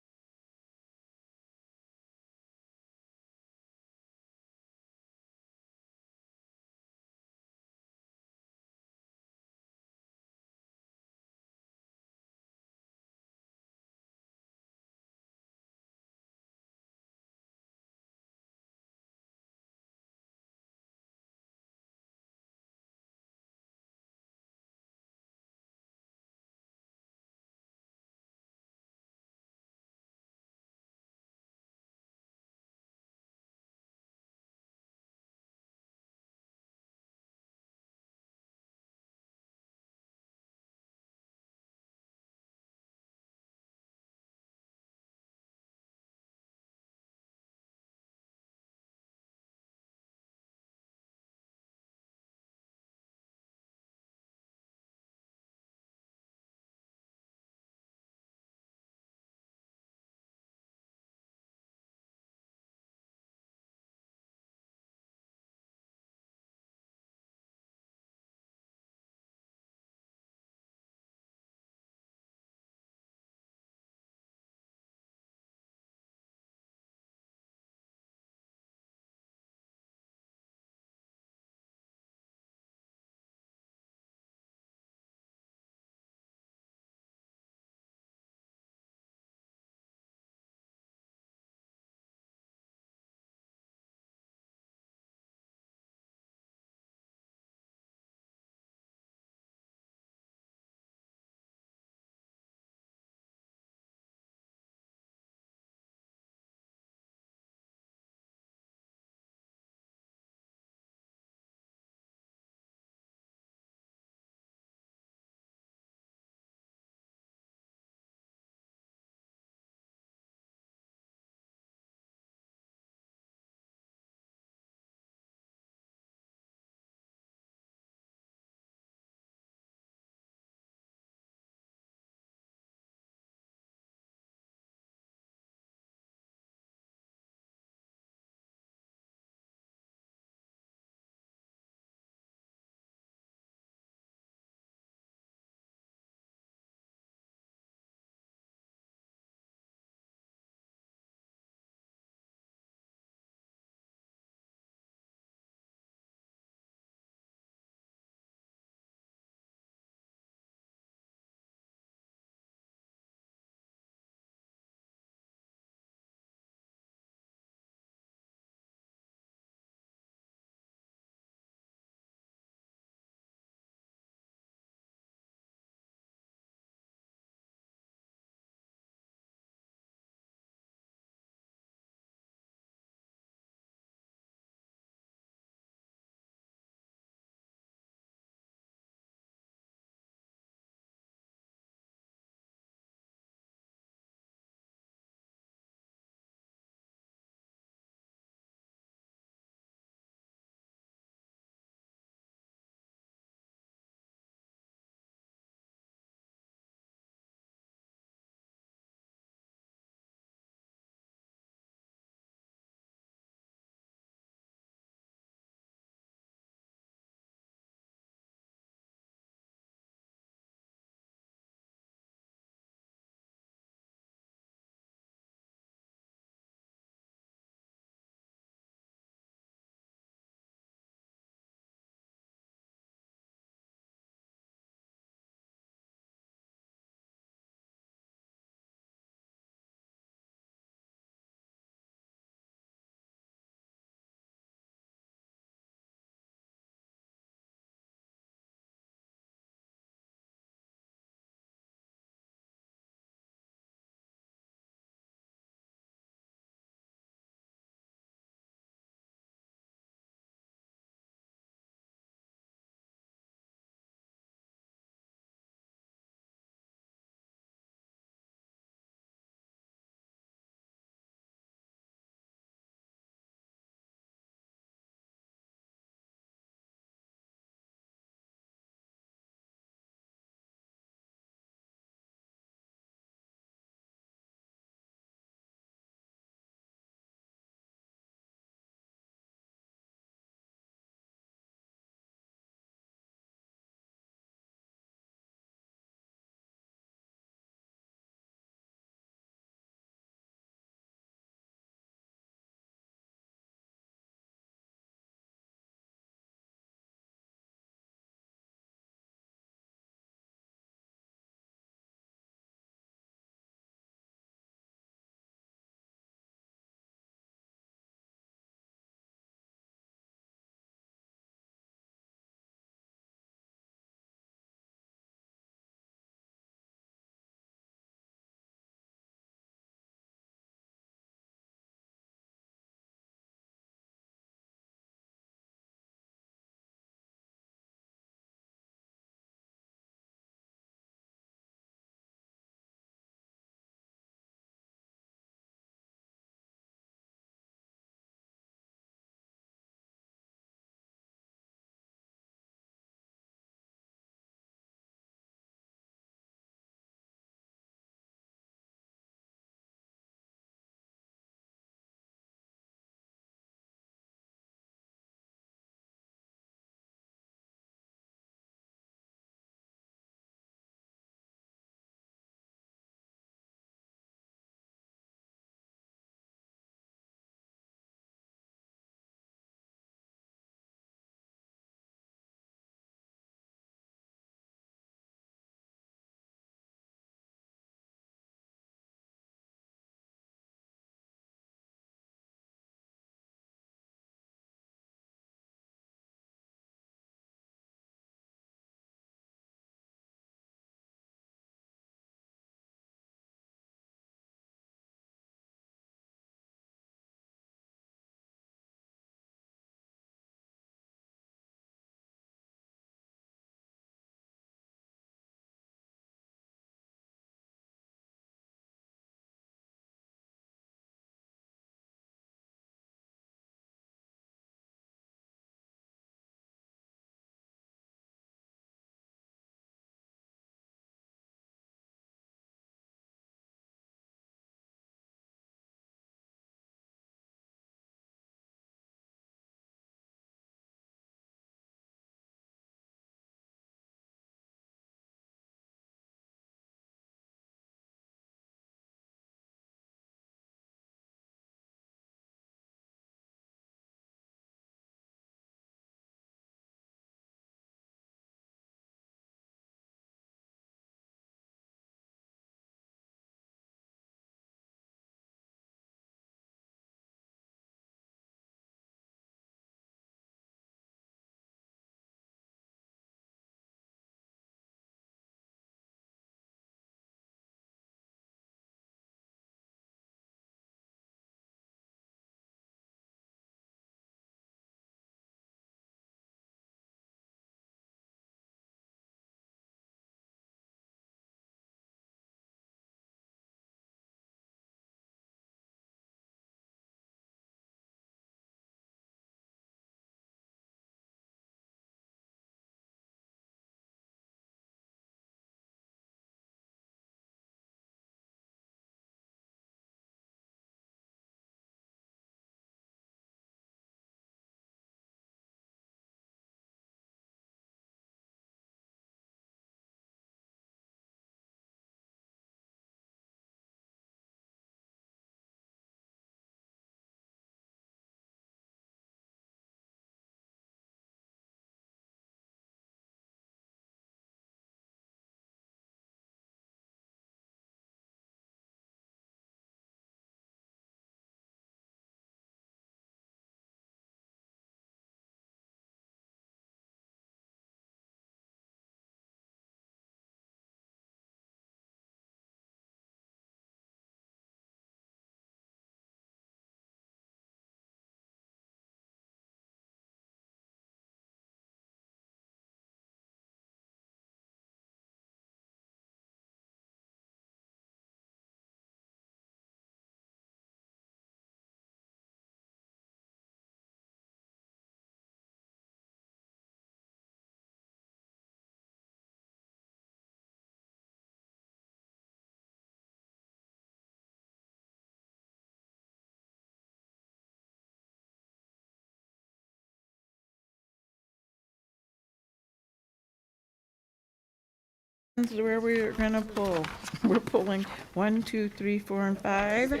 Speaker 1: Where we're gonna pull. We're pulling 1, 2, 3, 4, and 5.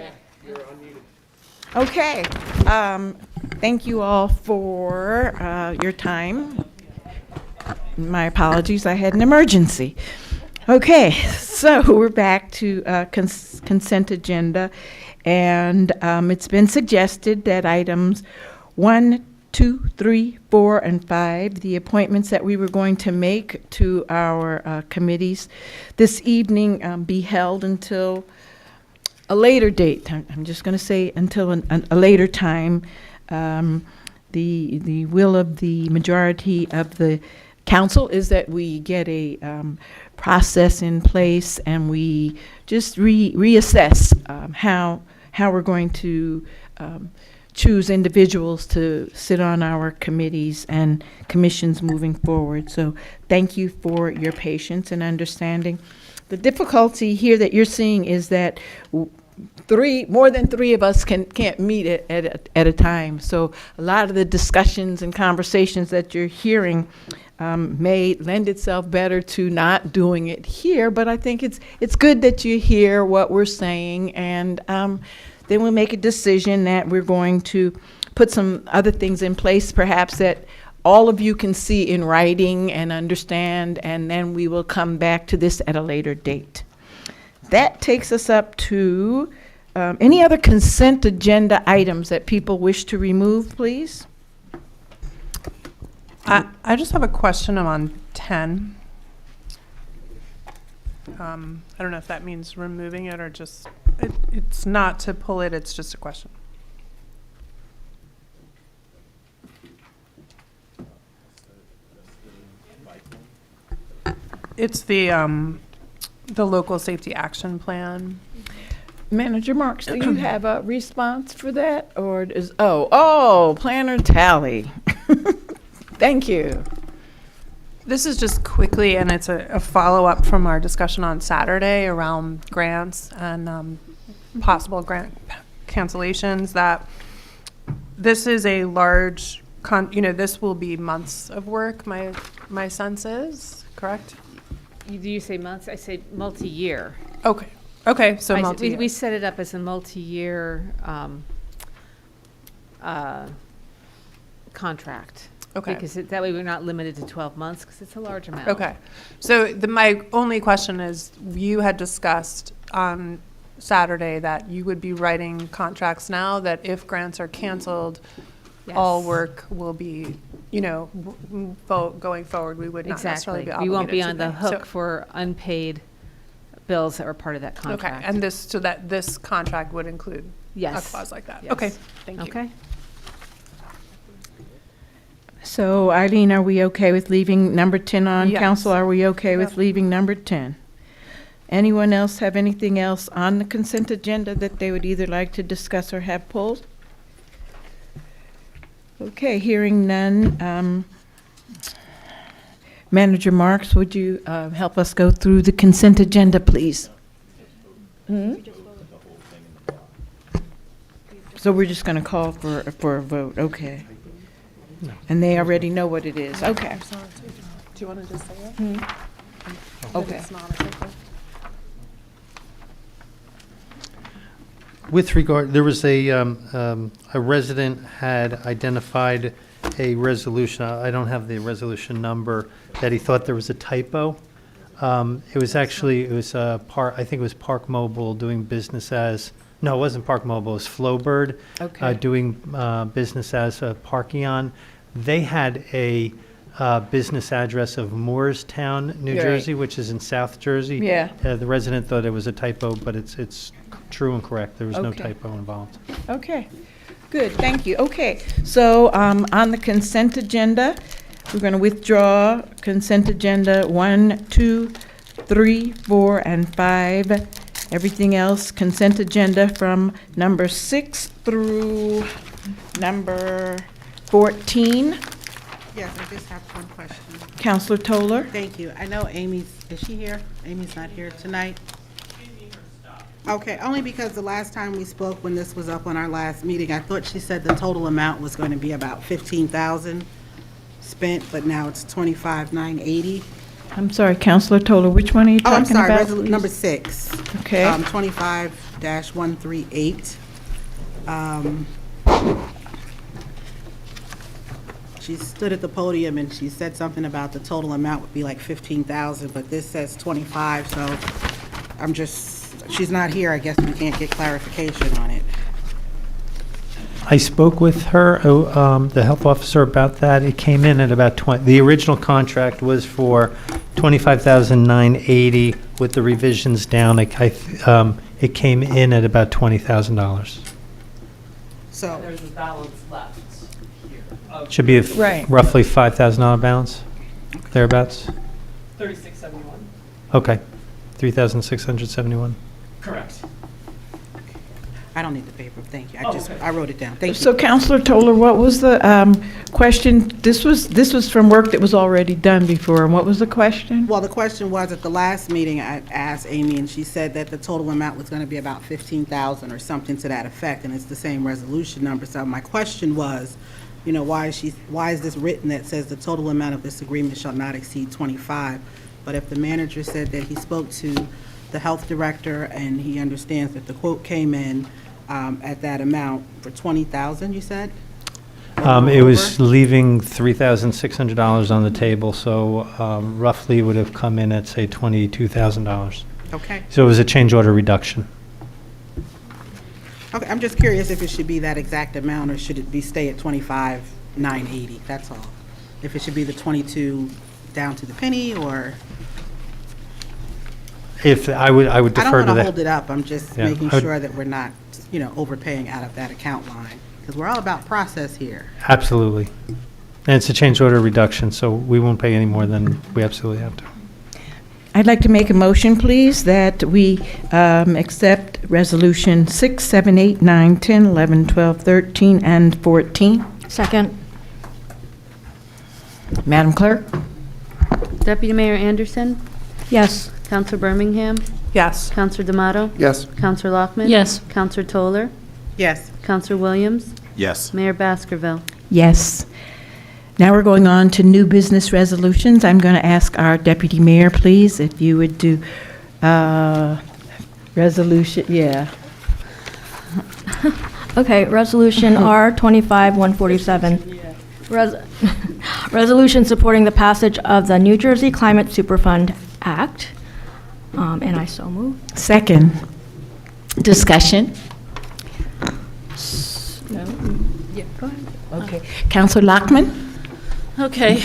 Speaker 1: Okay. Thank you all for your time. My apologies, I had an emergency. Okay, so we're back to consent agenda, and it's been suggested that items 1, 2, 3, 4, and 5, the appointments that we were going to make to our committees this evening be held until a later date. I'm just going to say until a later time. The will of the majority of the council is that we get a process in place and we just reassess how we're going to choose individuals to sit on our committees and commissions moving forward. So thank you for your patience and understanding. The difficulty here that you're seeing is that more than three of us can't meet at a time. So a lot of the discussions and conversations that you're hearing may lend itself better to not doing it here, but I think it's good that you hear what we're saying, and then we'll make a decision that we're going to put some other things in place, perhaps that all of you can see in writing and understand, and then we will come back to this at a later date. That takes us up to any other consent agenda items that people wish to remove, please?
Speaker 21: I just have a question on 10. I don't know if that means removing it or just, it's not to pull it, it's just a question. It's the local safety action plan.
Speaker 1: Manager Marks, do you have a response for that? Or is, Planner Tally. Thank you.
Speaker 21: This is just quickly, and it's a follow-up from our discussion on Saturday around grants and possible grant cancellations, that this is a large, this will be months of work, my sense is, correct?
Speaker 20: Do you say months? I say multi-year.
Speaker 21: Okay, so multi-year.
Speaker 20: We set it up as a multi-year contract.
Speaker 21: Okay.
Speaker 20: Because that way we're not limited to 12 months, because it's a large amount.
Speaker 21: Okay. So my only question is, you had discussed on Saturday that you would be writing contracts now, that if grants are canceled,
Speaker 20: Yes.
Speaker 21: all work will be, going forward, we would not necessarily be obligated to.
Speaker 20: We won't be on the
Speaker 21: pay.
Speaker 20: hook
Speaker 21: So-
Speaker 20: for unpaid bills that were part of that contract.
Speaker 21: Okay, and this contract would include
Speaker 20: Yes.
Speaker 21: a clause like that?
Speaker 20: Yes.
Speaker 21: Okay, thank you.
Speaker 20: Okay.
Speaker 1: So Eileen, are we okay with leaving number 10 on?
Speaker 21: Yes.
Speaker 1: Council, are we okay with
Speaker 21: Yep.
Speaker 1: leaving number 10? Anyone else have anything else on the consent agenda that they would either like to discuss or have pulled? Okay, hearing none. Manager Marks, would you help us go through the consent agenda, please? So we're just going to call for a vote, okay. And they already know what it is, okay.
Speaker 21: Do you want to just say it?
Speaker 1: Okay.
Speaker 21: It's not a
Speaker 22: With regard, there was a resident had identified a resolution, I don't have the resolution number, that he thought there was a typo. It was I think it was Park Mobile doing business as, no, it wasn't Park Mobile, it was Flowbird.
Speaker 1: Okay.
Speaker 22: Doing business as Parkion. They had a business address of Moorestown, New
Speaker 1: Right.
Speaker 22: Jersey, which is in South Jersey.
Speaker 1: Yeah.
Speaker 22: The resident thought it was a typo, but it's true and correct. There was no
Speaker 1: Okay.
Speaker 22: typo involved.
Speaker 1: Okay, good, thank you. Okay, so on the consent agenda, we're going to withdraw consent agenda 1, 2, 3, 4, and 5. Everything else, consent agenda from number 6 through number 14.
Speaker 18: Yes, I just have one question.
Speaker 1: Counselor Toller?
Speaker 18: Thank you. I know is she here? Amy's not here tonight. Okay, only because the last time we spoke, when this was up on our last meeting, I thought she said the total amount was going to be about $15,000 spent, but now it's $25,980.
Speaker 1: I'm sorry, Counselor Toller, which one are you
Speaker 18: Oh, I'm
Speaker 1: talking
Speaker 18: sorry,
Speaker 1: about?
Speaker 18: resolution number 6.
Speaker 1: Okay.
Speaker 18: 25-138. She stood at the podium and she said something about the total amount would be like 15,000, but this says 25, so I'm just, she's not here, I guess we can't get clarification on it.
Speaker 22: I spoke with her, the health officer, about that. It came in at about 20. The original contract was for $25,980 with the revisions down. It came in at about $20,000.
Speaker 18: So
Speaker 5: There's a balance left here of
Speaker 22: Should be a
Speaker 1: Right.
Speaker 22: roughly $5,000 balance, thereabouts.
Speaker 5: $36.71.
Speaker 22: Okay, $3,671.
Speaker 5: Correct.
Speaker 18: I don't need the paper, thank you.
Speaker 5: Oh,
Speaker 18: I
Speaker 5: okay.
Speaker 18: wrote it down. Thank you.
Speaker 1: So Counselor Toller, what was the question? This was from work that was already done before, and what was the question?
Speaker 18: Well, the question was, at the last meeting, I asked Amy, and she said that the total amount was going to be about 15,000 or something to that effect, and it's the same resolution number. So my question was, you know, why is this written that says the total amount of this agreement shall not exceed 25? But if the manager said that he spoke to the health director and he understands that the quote came in at that amount for 20,000, you said?
Speaker 22: It was leaving $3,600 on the table, so roughly would have come in at, say, $22,000.
Speaker 18: Okay.
Speaker 22: So it was a change order reduction.
Speaker 18: Okay, I'm just curious if it should be that exact amount, or should it be stay at 25,980, that's all? If it should be the 22 down to the penny, or?
Speaker 22: If I would
Speaker 18: I
Speaker 22: defer
Speaker 18: don't
Speaker 22: to
Speaker 18: want to
Speaker 22: that.
Speaker 18: hold it up, I'm just
Speaker 22: Yeah,
Speaker 18: making
Speaker 22: I would-
Speaker 18: sure that we're not, you know, overpaying out of that account line, because we're all about process here.
Speaker 22: Absolutely. And it's a change order reduction, so we won't pay any more than we absolutely have to.
Speaker 1: I'd like to make a motion, please, that we accept Resolution 6, 7, 8, 9, 10, 11, 12, 13, and 14.
Speaker 4: Second.
Speaker 1: Madam Clerk?
Speaker 6: Deputy Mayor Anderson,
Speaker 4: Yes.
Speaker 6: Counselor Birmingham,
Speaker 21: Yes.
Speaker 6: Counselor D'Amato,
Speaker 19: Yes.
Speaker 6: Counselor Lockman.
Speaker 17: Yes.
Speaker 6: Counselor Toller,
Speaker 18: Yes.
Speaker 6: Counselor Williams,
Speaker 9: Yes.
Speaker 6: Mayor Baskerville.
Speaker 1: Yes. Now we're going on to new business resolutions. I'm going to ask our deputy mayor, please, if you would do resolution, yeah.
Speaker 4: Okay, Resolution R25-147. Resolution supporting the passage of the New Jersey Climate Superfund Act. And I so move.
Speaker 1: Second. Discussion.
Speaker 4: Yeah, go ahead.
Speaker 1: Okay. Counselor Lockman?
Speaker 17: Okay.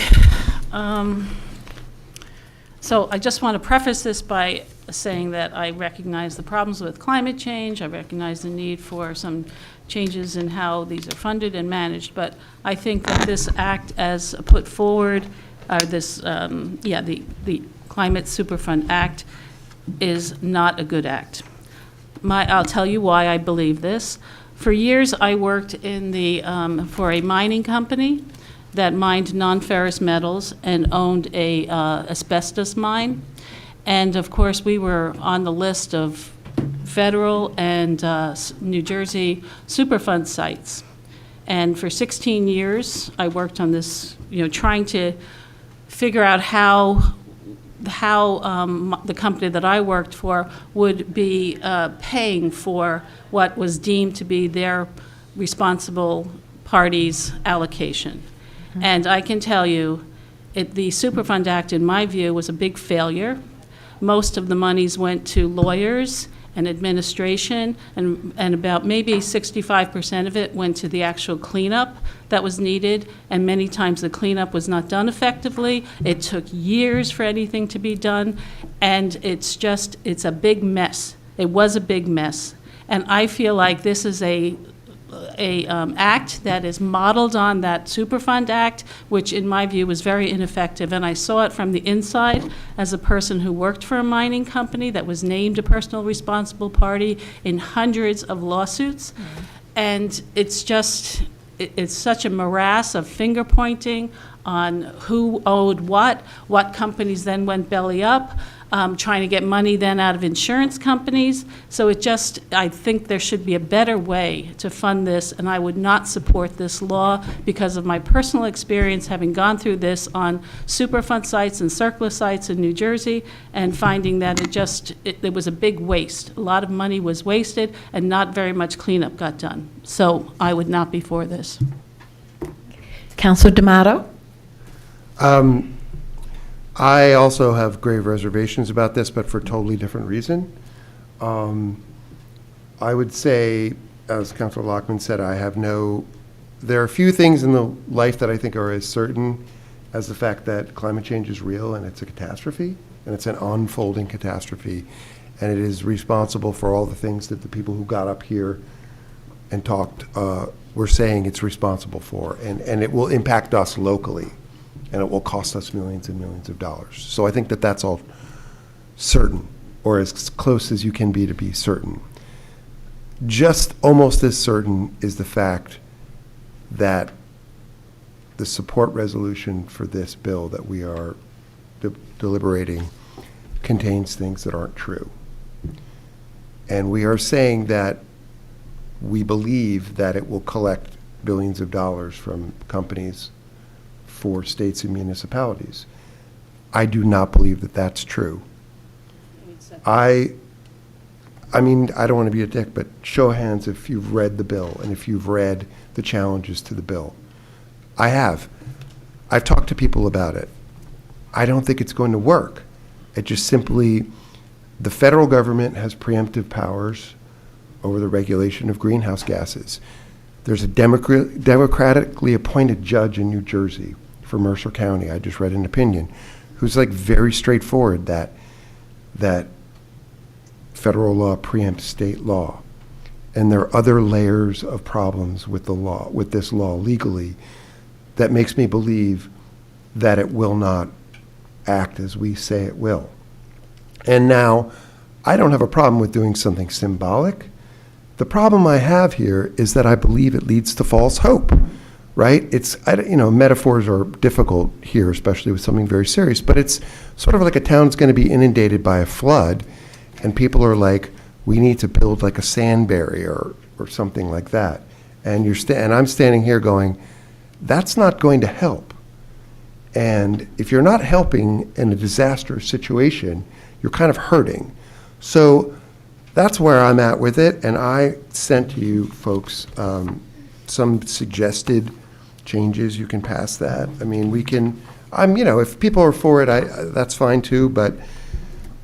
Speaker 17: So I just want to preface this by saying that I recognize the problems with climate change. I recognize the need for some changes in how these are funded and managed. But I think that this act as put forward, the Climate Superfund Act is not a good act. I'll tell you why I believe this. For years, I worked for a mining company that mined non-ferrous metals and owned a asbestos mine. And of course, we were on the list of federal and New Jersey Superfund sites. And for 16 years, I worked on this, trying to figure out how the company that I worked for would be paying for what was deemed to be their responsible party's allocation. And I can tell you, the Superfund Act, in my view, was a big failure. Most of the monies went to lawyers and administration, and about maybe 65% of it went to the actual cleanup that was needed, and many times the cleanup was not done effectively. It took years for anything to be done, and it's a big mess. It was a big mess. And I feel like this is a act that is modeled on that Superfund Act, which in my view was very ineffective. And I saw it from the inside as a person who worked for a mining company that was named a personal responsible party in hundreds of lawsuits. And it's such a morass of finger pointing on who owed what companies then went belly up. trying to get money then out of insurance companies. So I think there should be a better way to fund this, and I would not support this law because of my personal experience having gone through this on Superfund sites and surplus sites in New Jersey, and finding that it was a big waste. A lot of money was wasted, and not very much cleanup got done. So I would not be for this.
Speaker 1: Councilor D'Amato?
Speaker 19: I also have grave reservations about this, but for a totally different reason. I would say, as Councilor Lockman said, there are a few things in the life that I think are as certain as the fact that climate change is real and it's a catastrophe, and it's an unfolding catastrophe, and it is responsible for all the things that the people who got up here and talked were saying it's responsible for, and it will impact us locally, and it will cost us millions and millions of dollars. So I think that that's all certain, or as close as you can be to be certain. Just almost as certain is the fact that the support resolution for this bill that we are deliberating contains things that aren't true. And we are saying that we believe that it will collect billions of dollars from companies for states and municipalities. I do not believe that that's true. I mean, I don't want to be a dick, but show of hands if you've read the bill and if you've read the challenges to the bill. I have. I've talked to people about it. I don't think it's going to work. It just simply, the federal government has preemptive powers over the regulation of greenhouse gases. There's a democratically appointed judge in New Jersey for Mercer County, I just read an opinion, who's like very straightforward that federal law preempts state law. And there are other layers of problems with the law, with this law legally, that makes me believe that it will not act as we say it will. And now, I don't have a problem with doing something symbolic. The problem I have here is that I believe it leads to false hope, right? Metaphors are difficult here, especially with something very serious, but it's sort of like a town's going to be inundated by a flood, and people are like, we need to build like a sand barrier or something like that. And and I'm standing here going, that's not going to help. And if you're not helping in a disastrous situation, you're kind of hurting. So that's where I'm at with it, and I sent to you folks some suggested changes. You can pass that. I mean, if people are for it, that's fine too, but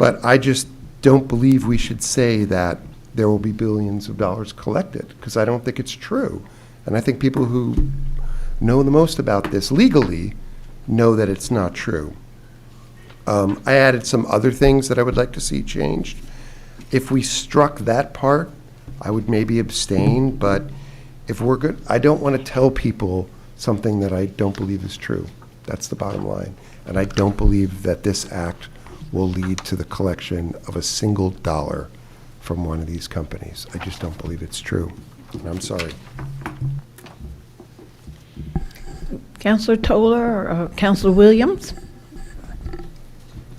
Speaker 19: I just don't believe we should say that there will be billions of dollars collected, because I don't think it's true. And I think people who know the most about this legally know that it's not true. I added some other things that I would like to see changed. If we struck that part, I would maybe abstain, but if we're good, I don't want to tell people something that I don't believe is true. That's the bottom line. And I don't believe that this act will lead to the collection of a single dollar from one of these companies. I just don't believe it's true. And I'm sorry.
Speaker 1: Councilor Toler or Councilor Williams?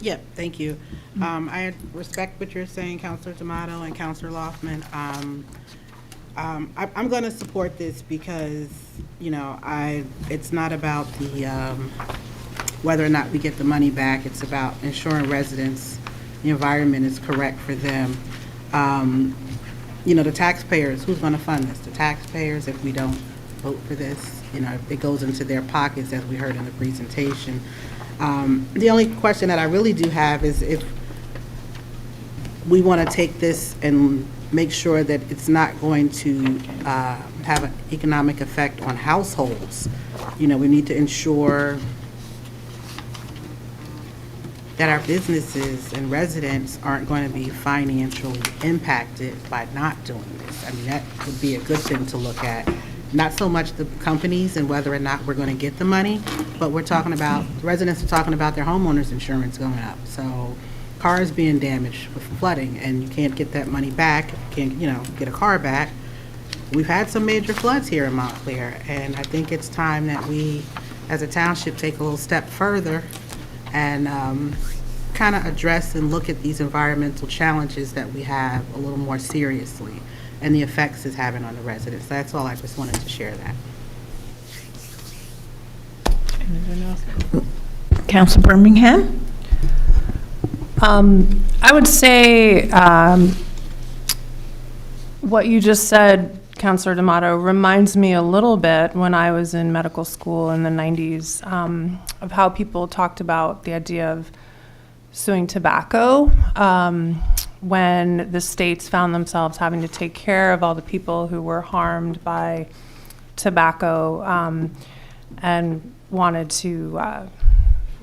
Speaker 18: Yep, thank you. I respect what you're saying, Councilor D'Amato and Councilor Loffman. I'm going to support this because, it's not about the whether or not we get the money back. It's about ensuring residents, the environment is correct for them. The taxpayers, who's going to fund this? The taxpayers, if we don't vote for this, it goes into their pockets, as we heard in the presentation. The only question that I really do have is if we want to take this and make sure that it's not going to have an economic effect on households. We need to ensure that our businesses and residents aren't going to be financially impacted by not doing this. I mean, that would be a good thing to look at. Not so much the companies and whether or not we're going to get the money, but we're talking about, residents are talking about their homeowners insurance going up. So cars being damaged with flooding, and you can't get that money back, you can't, get a car back. We've had some major floods here in Montclair, and I think it's time that we, as a township, take a little step further and kind of address and look at these environmental challenges that we have a little more seriously and the effects it's having on the residents. That's all. I just wanted to share that.
Speaker 1: Council Birmingham?
Speaker 21: I would say what you just said, Councilor D'Amato, reminds me a little bit when I was in medical school in the 90s of how people talked about the idea of suing tobacco when the states found themselves having to take care of all the people who were harmed by tobacco and wanted to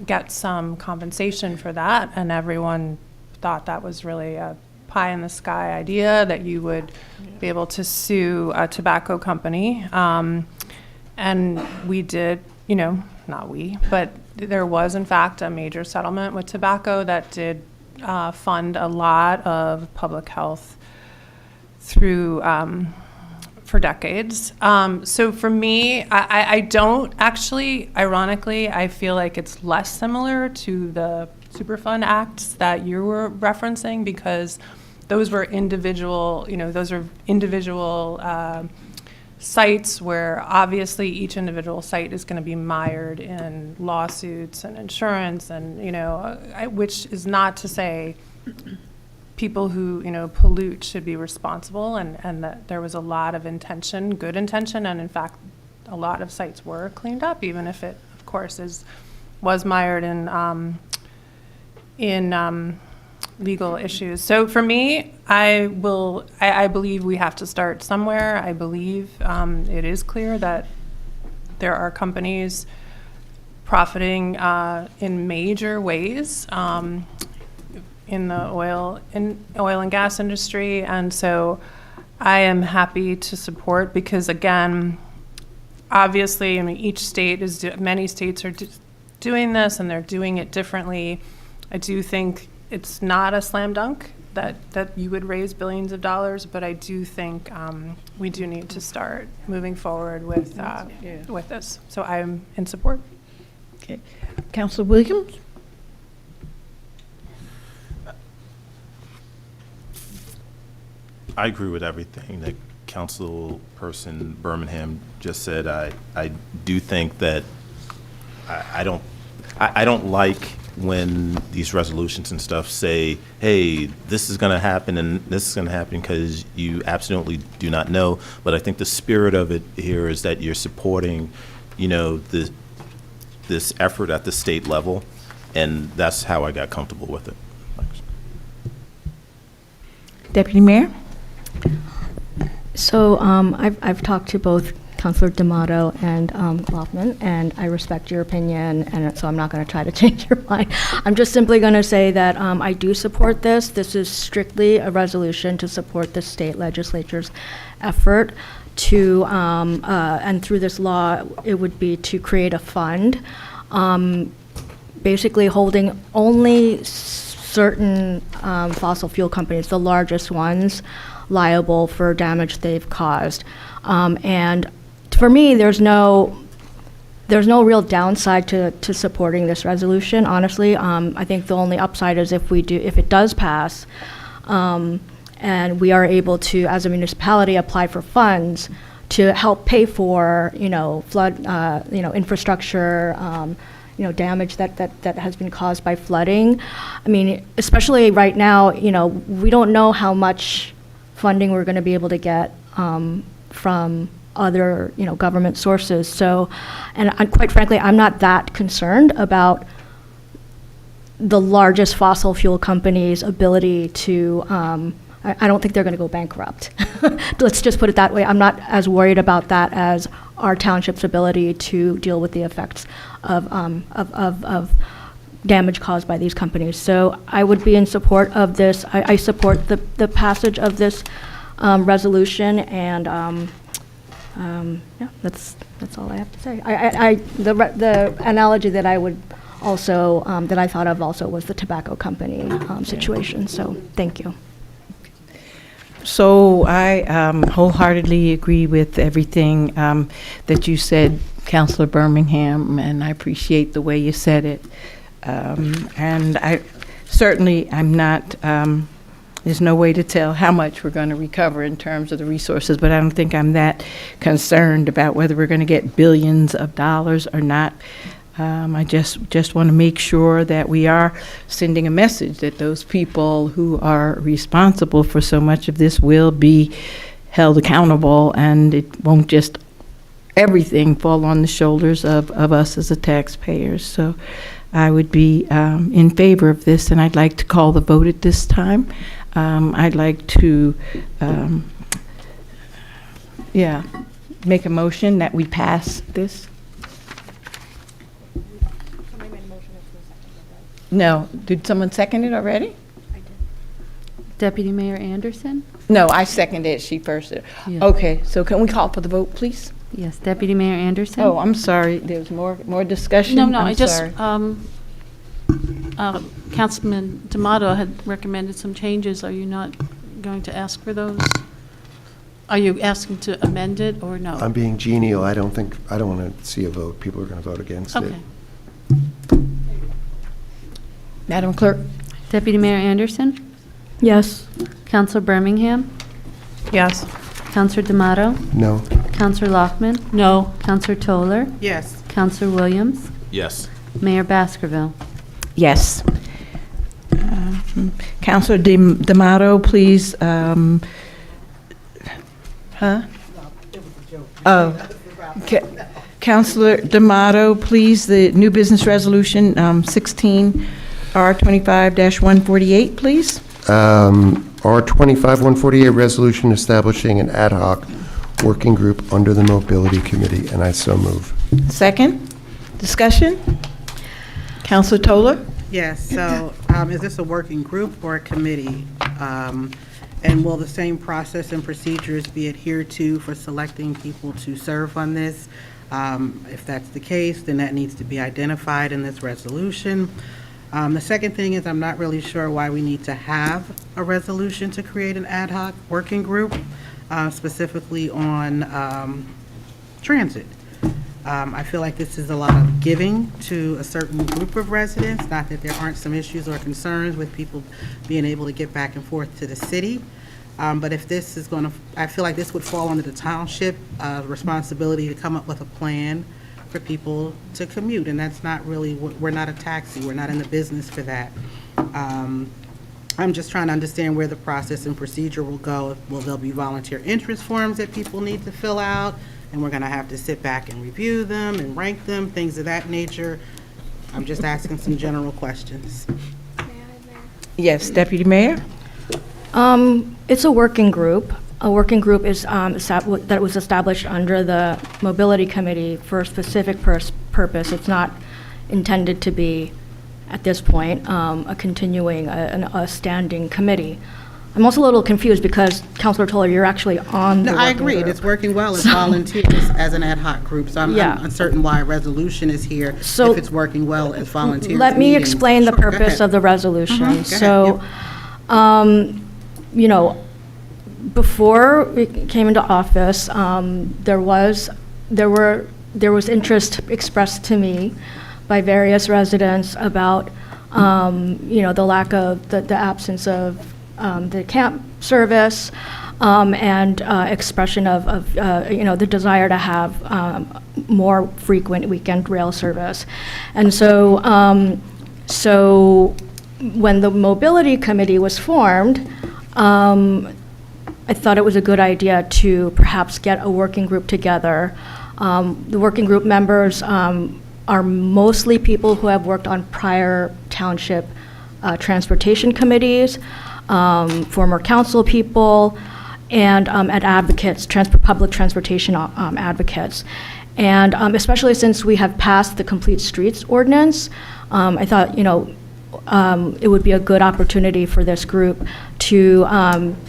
Speaker 21: get some compensation for that, and everyone thought that was really a pie in the sky idea that you would be able to sue a tobacco company. And we did, not we, but there was in fact a major settlement with tobacco that did fund a lot of public health through for decades. So for me, I don't actually, ironically, I feel like it's less similar to the Superfund Acts that you were referencing, because those were individual, sites where obviously each individual site is going to be mired in lawsuits and insurance and, which is not to say people who, pollute should be responsible, and that there was a lot of intention, good intention, and in fact, a lot of sites were cleaned up, even if it, of course, was mired in legal issues. So for me, I believe we have to start somewhere. I believe it is clear that there are companies profiting in major ways in the oil and gas industry, and so I am happy to support, because again, obviously, each state many states are doing this, and they're doing it differently. I do think it's not a slam dunk that you would raise billions of dollars, but I do think we do need to start moving forward with this. So I'm in support.
Speaker 1: Okay. Councilor Williams?
Speaker 9: I agree with everything that Councilperson Birmingham just said. I do think that I don't like when these resolutions and stuff say, hey, this is going to happen and this is going to happen, because you absolutely do not know. But I think the spirit of it here is that you're supporting, this effort at the state level, and that's how I got comfortable with it. Thanks.
Speaker 1: Deputy Mayor?
Speaker 4: So I've talked to both Councilor D'Amato and Loftman, and I respect your opinion, and so I'm not going to try to change your mind. I'm just simply going to say that I do support this. This is strictly a resolution to support the state legislature's effort to, and through this law, it would be to create a fund, basically holding only certain fossil fuel companies, the largest ones, liable for damage they've caused. And for me, there's no real downside to supporting this resolution, honestly. I think the only upside is if it does pass, and we are able to, as a municipality, apply for funds to help pay for, flood, infrastructure, damage that has been caused by flooding. I mean, especially right now, we don't know how much funding we're going to be able to get from other, government sources. So, and quite frankly, I'm not that concerned about the largest fossil fuel company's ability to, I don't think they're going to go bankrupt. Let's just put it that way. I'm not as worried about that as our township's ability to deal with the effects of damage caused by these companies. So I would be in support of this. I support the passage of this resolution, and yeah, that's all I have to say. The analogy that I would also that I thought of also was the tobacco company situation. So thank you.
Speaker 1: So I wholeheartedly agree with everything that you said, Councilor Birmingham, and I appreciate the way you said it. And certainly, I'm not, there's no way to tell how much we're going to recover in terms of the resources, but I don't think I'm that concerned about whether we're going to get billions of dollars or not. I just want to make sure that we are sending a message that those people who are responsible for so much of this will be held accountable, and it won't just everything fall on the shoulders of us as the taxpayers. So I would be in favor of this, and I'd like to call the vote at this time. I'd like to, make a motion that we pass this. No, did someone second it already?
Speaker 6: Deputy Mayor Anderson?
Speaker 1: No, I seconded it, she first did.
Speaker 6: Yeah.
Speaker 1: Okay, so can we call for the vote, please?
Speaker 6: Yes, Deputy Mayor Anderson?
Speaker 1: Oh, I'm sorry, there's more discussion?
Speaker 17: No,
Speaker 1: I'm
Speaker 17: I just,
Speaker 1: sorry.
Speaker 17: Councilman D'Amato had recommended some changes. Are you not going to ask for those? Are you asking to amend it or no?
Speaker 19: I'm being genial. I don't want to see a vote. People are going to vote against it.
Speaker 17: Okay.
Speaker 1: Madam Clerk?
Speaker 6: Deputy Mayor Anderson?
Speaker 1: Yes.
Speaker 6: Counselor Birmingham?
Speaker 21: Yes.
Speaker 6: Counselor D'Amato?
Speaker 19: No.
Speaker 6: Counselor Lockman?
Speaker 17: No.
Speaker 6: Counselor Toller?
Speaker 18: Yes.
Speaker 6: Counselor Williams?
Speaker 9: Yes.
Speaker 6: Mayor Baskerville?
Speaker 1: Yes. Counselor D'Amato, please. Counselor D'Amato, please, the new business resolution 16 R25-148, please.
Speaker 19: R25-148 resolution establishing an ad hoc working group under the Mobility Committee, and I so move.
Speaker 1: Second. Discussion. Counselor Toller?
Speaker 18: Yes, so is this a working group or a committee? And will the same process and procedures be adhered to for selecting people to serve on this? If that's the case, then that needs to be identified in this resolution. The second thing is I'm not really sure why we need to have a resolution to create an ad hoc working group, specifically on transit. I feel like this is a lot of giving to a certain group of residents, not that there aren't some issues or concerns with people being able to get back and forth to the city. But if this is going to, I feel like this would fall under the township responsibility to come up with a plan for people to commute, and that's not really, we're not a taxi, we're not in the business for that. I'm just trying to understand where the process and procedure will go. Will there be volunteer interest forms that people need to fill out, and we're going to have to sit back and review them and rank them, things of that nature? I'm just asking some general questions.
Speaker 1: Yes, Deputy Mayor?
Speaker 4: It's a working group. A working group is that was established under the Mobility Committee for a specific purpose. It's not intended to be, at this point, a continuing, a standing committee. I'm also a little confused because, Councilor Toller, you're actually on the
Speaker 18: No, I
Speaker 4: working
Speaker 18: agree.
Speaker 4: group.
Speaker 18: It's working well as volunteers as an ad hoc group, so I'm uncertain why a resolution is here
Speaker 4: So,
Speaker 18: if it's working well as volunteers.
Speaker 4: Let me
Speaker 18: meetings.
Speaker 4: explain the
Speaker 18: Sure, go
Speaker 4: purpose
Speaker 18: ahead.
Speaker 4: of the resolution.
Speaker 18: Go ahead,
Speaker 4: So, you know, before we came into office, there was interest expressed to me by various residents about, the lack of, the absence of the camp service, and expression of the desire to have more frequent weekend rail service. And so, when the Mobility Committee was formed, I thought it was a good idea to perhaps get a working group together. The working group members are mostly people who have worked on prior township transportation committees, former council people, and advocates, public transportation advocates. And especially since we have passed the Complete Streets Ordinance, I thought, it would be a good opportunity for this group to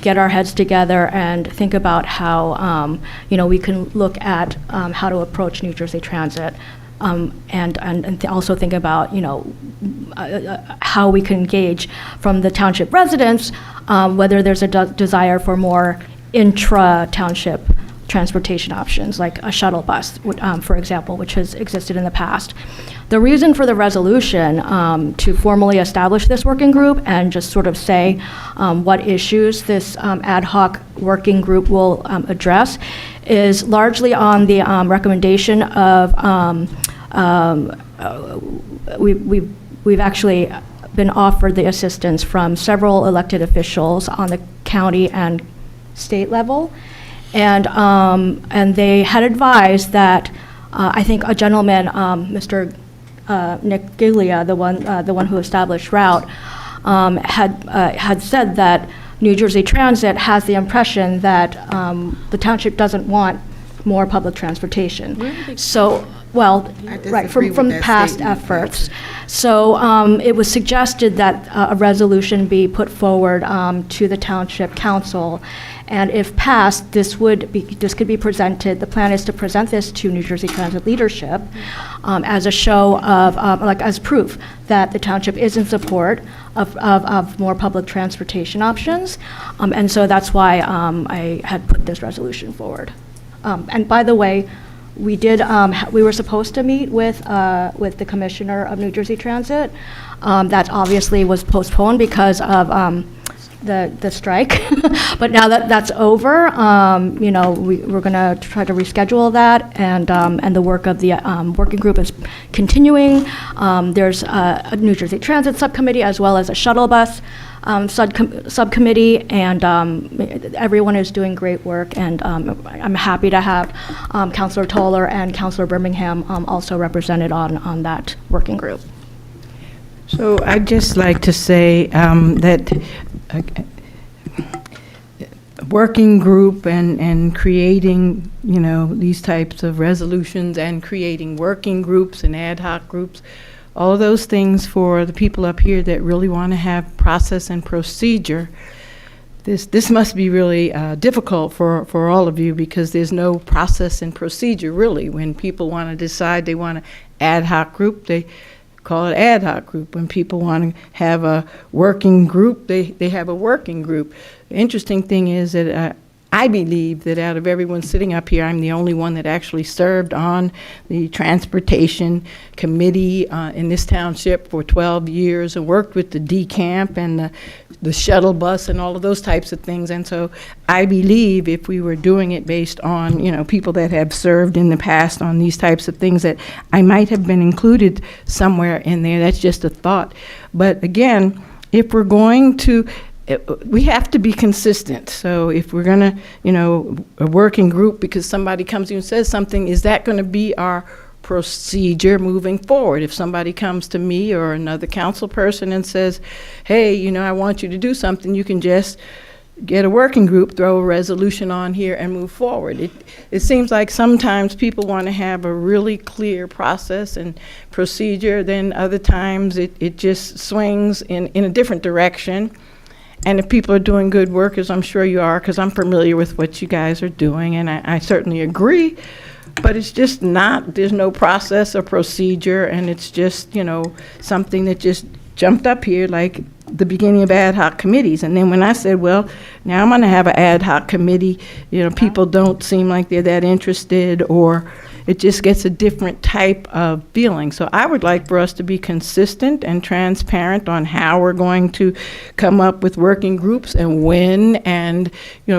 Speaker 4: get our heads together and think about how, we can look at how to approach New Jersey Transit, and also think about, how we can engage from the township residents, whether there's a desire for more intra-township transportation options, like a shuttle bus, for example, which has existed in the past. The reason for the resolution to formally establish this working group and just sort of say what issues this ad hoc working group will address is largely on the recommendation of we've actually been offered the assistance from several elected officials on the county and state level, and they had advised that I think a gentleman, Mr. Nick Giglia, the one who established Route, had said that New Jersey Transit has the impression that the township doesn't want more public transportation. So, well, right, from past efforts. So it was suggested that a resolution be put forward to the Township Council, and if passed, this could be presented. The plan is to present this to New Jersey Transit leadership as a show of, as proof that the township is in support of more public transportation options, and so that's why I had put this resolution forward. And by the way, we did. We were supposed to meet with the commissioner of New Jersey Transit. That obviously was postponed because of the strike. But now that that's over, we're going to try to reschedule that, and the work of the working group is continuing. There's a New Jersey Transit subcommittee as well as a shuttle bus subcommittee, and everyone is doing great work, and I'm happy to have Councilor Toller and Councilor Birmingham also represented on that working group.
Speaker 1: So I'd just like to say that working group and creating, these types of resolutions and creating working groups and ad hoc groups, all of those things for the people up here that really want to have process and procedure. This must be really difficult for all of you, because there's no process and procedure really. When people want to decide they want an ad hoc group, they call it ad hoc group. When people want to have a working group, they have a working group. The interesting thing is that I believe that out of everyone sitting up here, I'm the only one that actually served on the transportation committee in this township for 12 years and worked with the decamp and the shuttle bus and all of those types of things. And so I believe if we were doing it based on, people that have served in the past on these types of things, that I might have been included somewhere in there. That's just a thought. But again, if we're going to we have to be consistent. So if we're going to, a working group because somebody comes to you and says something, is that going to be our procedure moving forward? If somebody comes to me or another council person and says, hey, I want you to do something, you can just get a working group, throw a resolution on here and move forward. It seems like sometimes people want to have a really clear process and procedure, then other times it just swings in a different direction. And if people are doing good work, as I'm sure you are, because I'm familiar with what you guys are doing, and I certainly agree, but it's just not, there's no process or procedure, and it's just, something that just jumped up here like the beginning of ad hoc committees. And then when I said, well, now I'm going to have an ad hoc committee, people don't seem like they're that interested, or it just gets a different type of feeling. So I would like for us to be consistent and transparent on how we're going to come up with working groups and when, and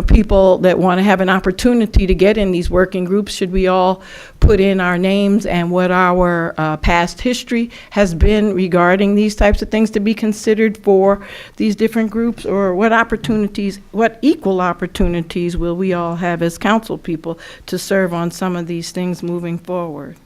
Speaker 1: people that want to have an opportunity to get in these working groups, should we all put in our names and what our past history has been regarding these types of things to be considered for these different groups, or what equal opportunities will we all have as council people to serve on some of these things moving forward?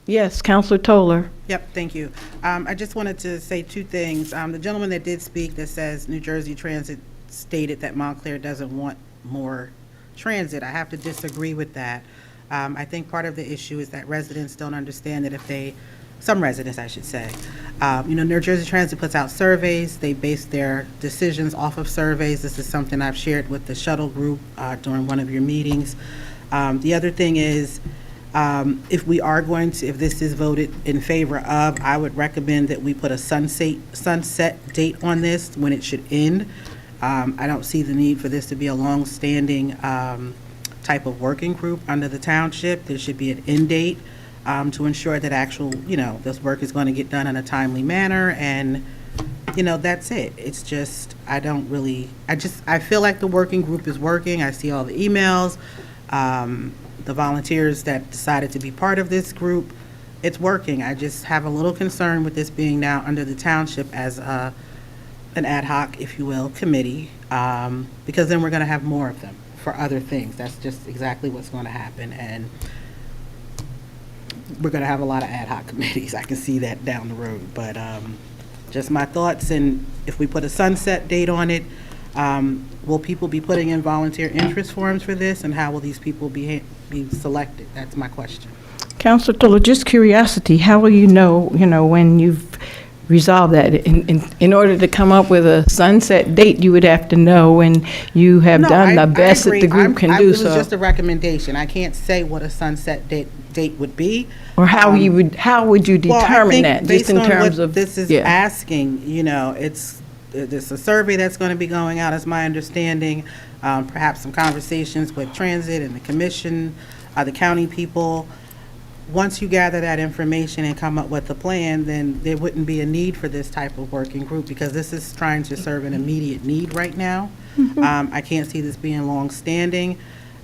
Speaker 1: Yes, Councilor Toller.
Speaker 8: Yep, thank you. I just wanted to say two things. The gentleman that did speak that says New Jersey Transit stated that Montclair doesn't want more transit. I have to disagree with that. I think part of the issue is that residents don't understand that some residents, I should say, New Jersey Transit puts out surveys. They base their decisions off of surveys. This is something I've shared with the shuttle group during one of your meetings. The other thing is, if this is voted in favor of, I would recommend that we put a sunset date on this, when it should end. I don't see the need for this to be a long-standing
Speaker 18: type of working group under the township. There should be an end date to ensure that actual, this work is going to get done in a timely manner, and, that's it. It's just, I feel like the working group is working. I see all the emails, the volunteers that decided to be part of this group. It's working. I just have a little concern with this being now under the township as an ad hoc, if you will, committee, because then we're going to have more of them for other things. That's just exactly what's going to happen, and we're going to have a lot of ad hoc committees. I can see that down the road, but just my thoughts. And if we put a sunset date on it, will people be putting in volunteer interest forms for this, and how will these people be selected? That's my question.
Speaker 1: Councilor Toler, just curiosity, how will you know, when you've resolved that? In order to come up with a sunset date, you would have to know when you have done the best that the group can do.
Speaker 18: It was just a recommendation. I can't say what a sunset date would be.
Speaker 1: Or how would you determine that, just in terms of?
Speaker 18: This is asking, there's a survey that's going to be going out, as my understanding, perhaps some conversations with transit and the commission, the county people. Once you gather that information and come up with a plan, then there wouldn't be a need for this type of working group, because this is trying to serve an immediate need right now. I can't see this being long-standing.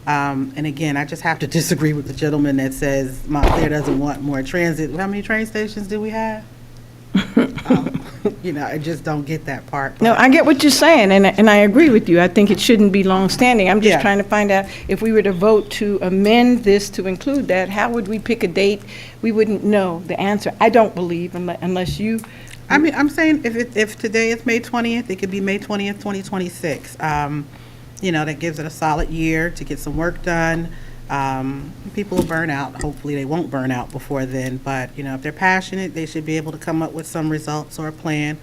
Speaker 18: And again, I just have to disagree with the gentleman that says Montclair doesn't want more transit. How many train stations do we have? I just don't get that part.
Speaker 1: No, I get what you're saying, and I agree with you. I think it shouldn't be long-standing. I'm just trying to find out, if we were to vote to amend this to include that, how would we pick a date? We wouldn't know the answer, I don't believe, unless you.
Speaker 18: I mean, I'm saying if today is May 20th, it could be May 20th, 2026. That gives it a solid year to get some work done. People will burn out. Hopefully they won't burn out before then, but if they're passionate, they should be able to come up with some results or a plan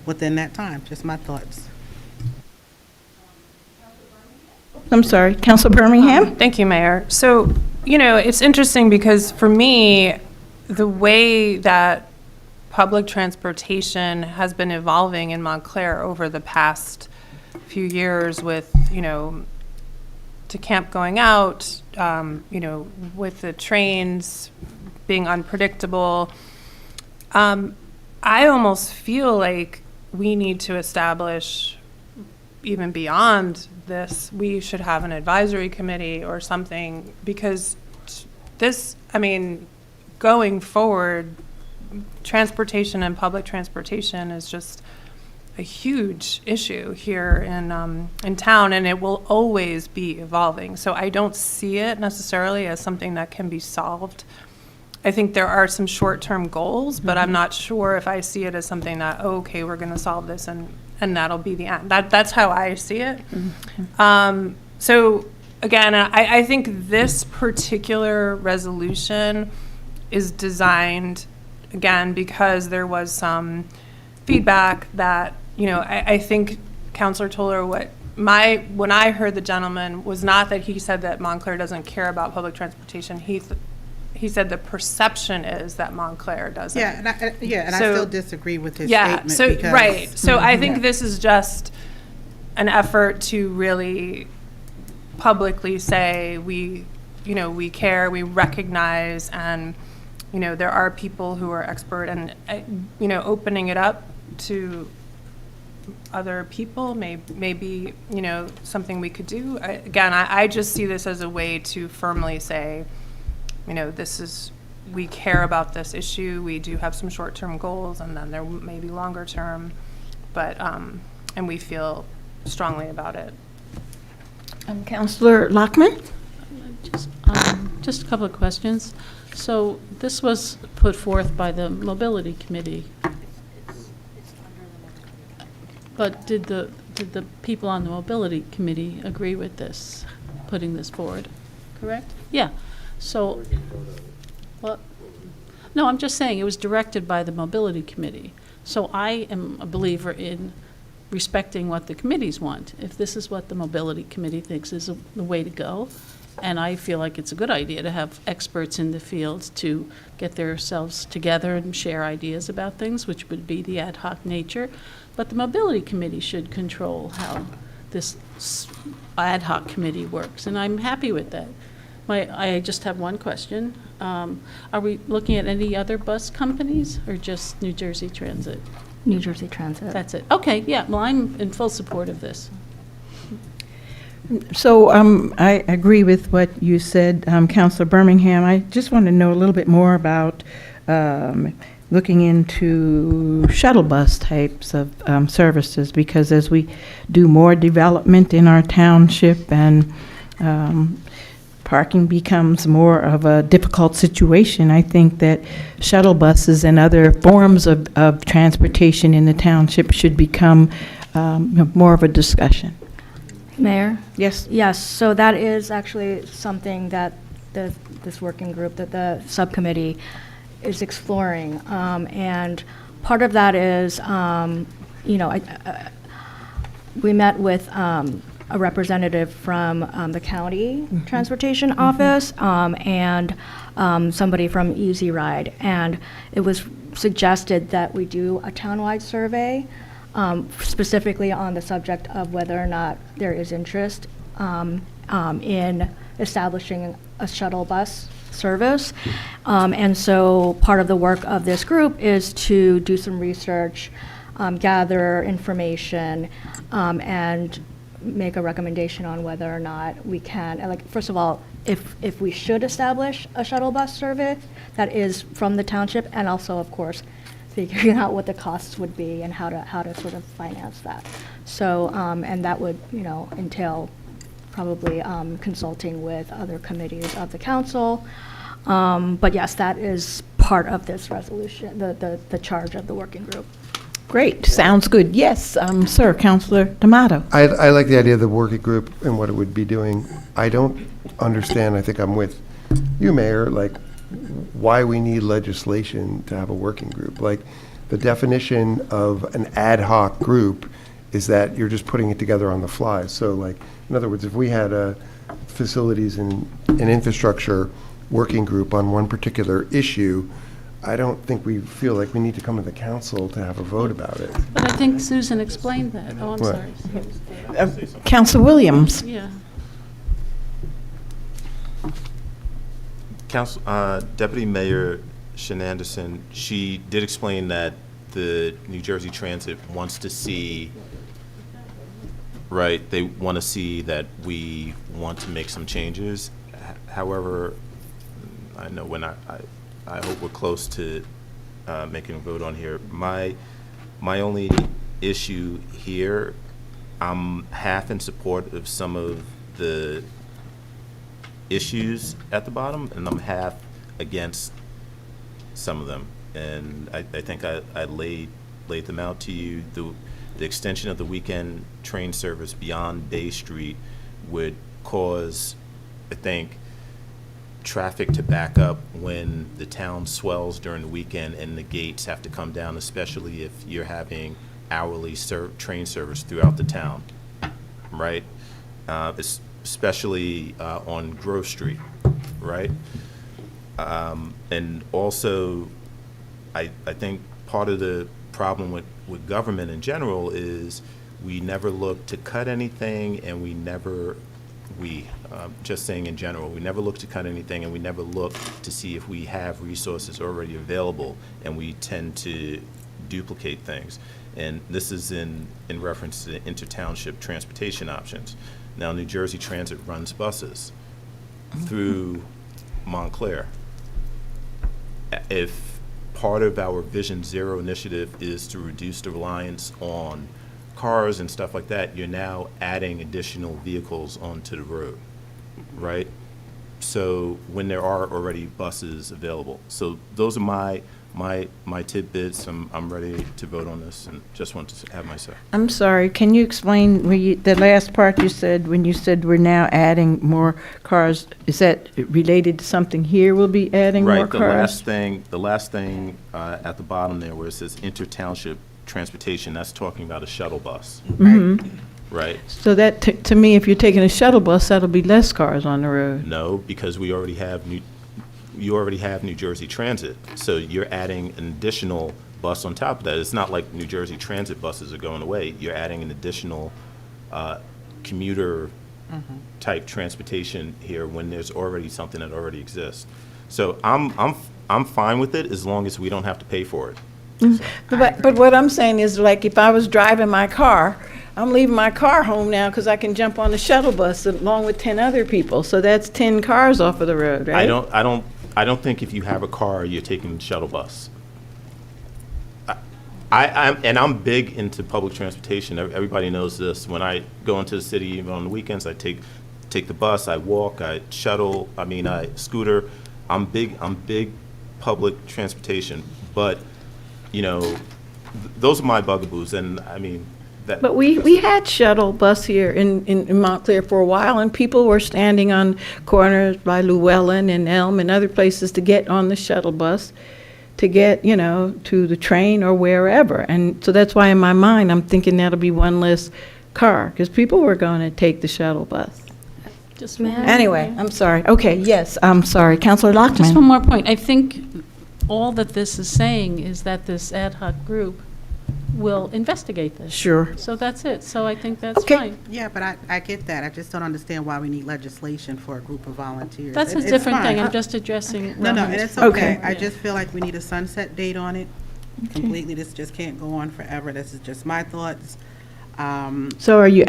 Speaker 18: within that time. Just my thoughts.
Speaker 1: I'm sorry, Councilor Birmingham?
Speaker 21: Thank you, Mayor. So, it's interesting because for me, the way that public transportation has been evolving in Montclair over the past few years with, to camp going out, with the trains being unpredictable. I almost feel like we need to establish, even beyond this, we should have an advisory committee or something, because this, going forward, transportation and public transportation is just a huge issue here in town, and it will always be evolving. So I don't see it necessarily as something that can be solved. I think there are some short-term goals, but I'm not sure if I see it as something that, okay, we're going to solve this and that'll be the end. That's how I see it. So again, I think this particular resolution is designed, again, because there was some feedback that, I think Councilor Toler, when I heard the gentleman was not that he said that Montclair doesn't care about public transportation. He said the perception is that Montclair doesn't.
Speaker 18: I still disagree with his statement.
Speaker 21: So I think this is just an effort to really publicly say we care, we recognize, and there are people who are expert, and opening it up to other people may be something we could do. I just see this as a way to firmly say, we care about this issue. We do have some short-term goals, and then there may be longer term, but and we feel strongly about it.
Speaker 1: Councilor Lockman?
Speaker 17: Just a couple of questions. So this was put forth by the Mobility Committee. But did the people on the Mobility Committee agree with this, putting this forward? Correct? Yeah. So, well, no, I'm just saying it was directed by the Mobility Committee. So I am a believer in respecting what the committees want. If this is what the Mobility Committee thinks is the way to go, and I feel like it's a good idea to have experts in the field to get themselves together and share ideas about things, which would be the ad hoc nature. But the Mobility Committee should control how this ad hoc committee works, and I'm happy with that. I just have one question. Are we looking at any other bus companies or just New Jersey Transit?
Speaker 4: New Jersey Transit.
Speaker 17: That's it. Okay, yeah, well, I'm in full support of this.
Speaker 1: So I agree with what you said, Councilor Birmingham. I just want to know a little bit more about looking into shuttle bus types of services, because as we do more development in our township and parking becomes more of a difficult situation, I think that shuttle buses and other forms of transportation in the township should become more of a discussion.
Speaker 4: Mayor?
Speaker 1: Yes?
Speaker 4: Yes, so that is actually something that this working group, that the subcommittee is exploring. And part of that is, we met with a representative from the county transportation office and somebody from Easy Ride. And it was suggested that we do a townwide survey specifically on the subject of whether or not there is interest in establishing a shuttle bus service. And so part of the work of this group is to do some research, gather information, and make a recommendation on whether or not we can, like, first of all, if we should establish a shuttle bus service that is from the township, and also, of course, figuring out what the costs would be and how to sort of finance that. So, and that would, entail probably consulting with other committees of the council. But yes, that is part of this resolution, the charge of the working group.
Speaker 1: Great, sounds good. Yes, sir, Councilor D'Amato.
Speaker 19: I like the idea of the working group and what it would be doing. I don't understand, I think I'm with you, Mayor, like, why we need legislation to have a working group. Like, the definition of an ad hoc group is that you're just putting it together on the fly. So, like, in other words, if we had a facilities and infrastructure working group on one particular issue, I don't think we feel like we need to come to the council to have a vote about it.
Speaker 17: But I think Susan explained that. Oh, I'm
Speaker 19: What?
Speaker 17: sorry.
Speaker 1: Councilor Williams.
Speaker 17: Yeah.
Speaker 9: Deputy Mayor Shenanderson, she did explain that the New Jersey Transit wants to see, right, they want to see that we want to make some changes. However, I know when I hope we're close to making a vote on here. My only issue here, I'm half in support of some of the issues at the bottom, and I'm half against some of them. And I think I laid them out to you. The extension of the weekend train service beyond Bay Street would cause, I think, traffic to back up when the town swells during the weekend and the gates have to come down, especially if you're having hourly train service throughout the town, right? Especially on Grove Street, right? And also, I think part of the problem with government in general is we never look to cut anything, and just saying in general, we never look to cut anything, and we never look to see if we have resources already available, and we tend to duplicate things. And this is in reference to the inter-township transportation options. Now, New Jersey Transit runs buses through Montclair. If part of our Vision Zero initiative is to reduce the reliance on cars and stuff like that, you're now adding additional vehicles onto the road, right? So when there are already buses available. So those are my tidbits. I'm ready to vote on this, and just want to have my say.
Speaker 1: I'm sorry, can you explain the last part you said, when you said we're now adding more cars? Is that related to something here we'll be adding more cars?
Speaker 9: Right, the last thing at the bottom there where it says inter-township transportation, that's talking about a shuttle bus, right?
Speaker 1: So that, to me, if you're taking a shuttle bus, that'll be less cars on the road.
Speaker 9: No, because you already have New Jersey Transit, so you're adding an additional bus on top of that. It's not like New Jersey Transit buses are going away. You're adding an additional commuter type transportation here when there's already something that already exists. So I'm fine with it as long as we don't have to pay for it.
Speaker 1: But what I'm saying is, like, if I was driving my car, I'm leaving my car home now because I can jump on the shuttle bus along with 10 other people. So that's 10 cars off of the road, right?
Speaker 9: I don't think if you have a car, you're taking the shuttle bus. I'm big into public transportation. Everybody knows this. When I go into the city, even on the weekends, I take the bus, I walk, I shuttle, I scooter. I'm big public transportation. But, those are my bugaboos, and
Speaker 1: But we had shuttle bus here in Montclair for a while, and people were standing on corners by Llewellyn and Elm and other places to get on the shuttle bus to get, to the train or wherever. And so that's why in my mind, I'm thinking that'll be one less car, because people were going to take the shuttle bus.
Speaker 17: Just
Speaker 1: Anyway, I'm sorry. Okay, yes, I'm sorry. Councilor Lockman.
Speaker 17: Just one more point. I think all that this is saying is that this ad hoc group will investigate this.
Speaker 1: Sure.
Speaker 17: So that's it. So I think that's
Speaker 1: Okay.
Speaker 17: fine.
Speaker 18: Yeah, but I get that. I just don't understand why we need legislation for a group of volunteers.
Speaker 17: That's a
Speaker 18: It's
Speaker 17: different thing.
Speaker 18: fine.
Speaker 17: I'm just addressing.
Speaker 18: No, and
Speaker 17: Romeo's
Speaker 18: it's
Speaker 17: point.
Speaker 18: okay.
Speaker 1: Okay.
Speaker 18: I just feel like we need a sunset date on it completely. This just can't go on forever. This is just my thoughts.
Speaker 1: So are you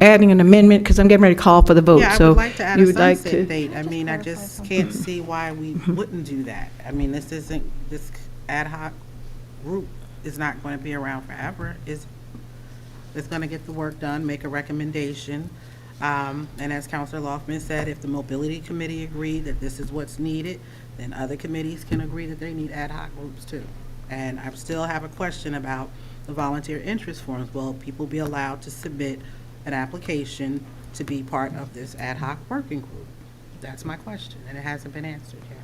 Speaker 1: adding an amendment? Because I'm getting ready to call for the vote.
Speaker 18: Yeah, I
Speaker 1: So
Speaker 18: would like to add
Speaker 1: you
Speaker 18: a
Speaker 1: would like
Speaker 18: sunset
Speaker 1: to-
Speaker 18: date. I just can't see why we wouldn't do that. This ad hoc group is not going to be around forever. It's going to get the work done, make a recommendation. And as Councilor Loftman said, if the Mobility Committee agreed that this is what's needed, then other committees can agree that they need ad hoc groups too. And I still have a question about the volunteer interest forms. Will people be allowed to submit an application to be part of this ad hoc working group? That's my question, and it hasn't been answered yet.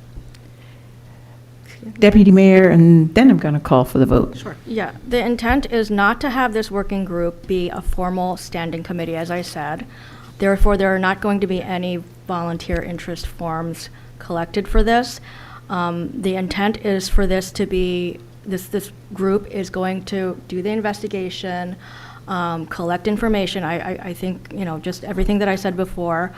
Speaker 1: Deputy Mayor, and then I'm going to call for the vote.
Speaker 18: Sure.
Speaker 4: Yeah, the intent is not to have this working group be a formal standing committee, as I said. Therefore, there are not going to be any volunteer interest forms collected for this. The intent is for this to be, this group is going to do the investigation, collect information. I think, just everything that I said before.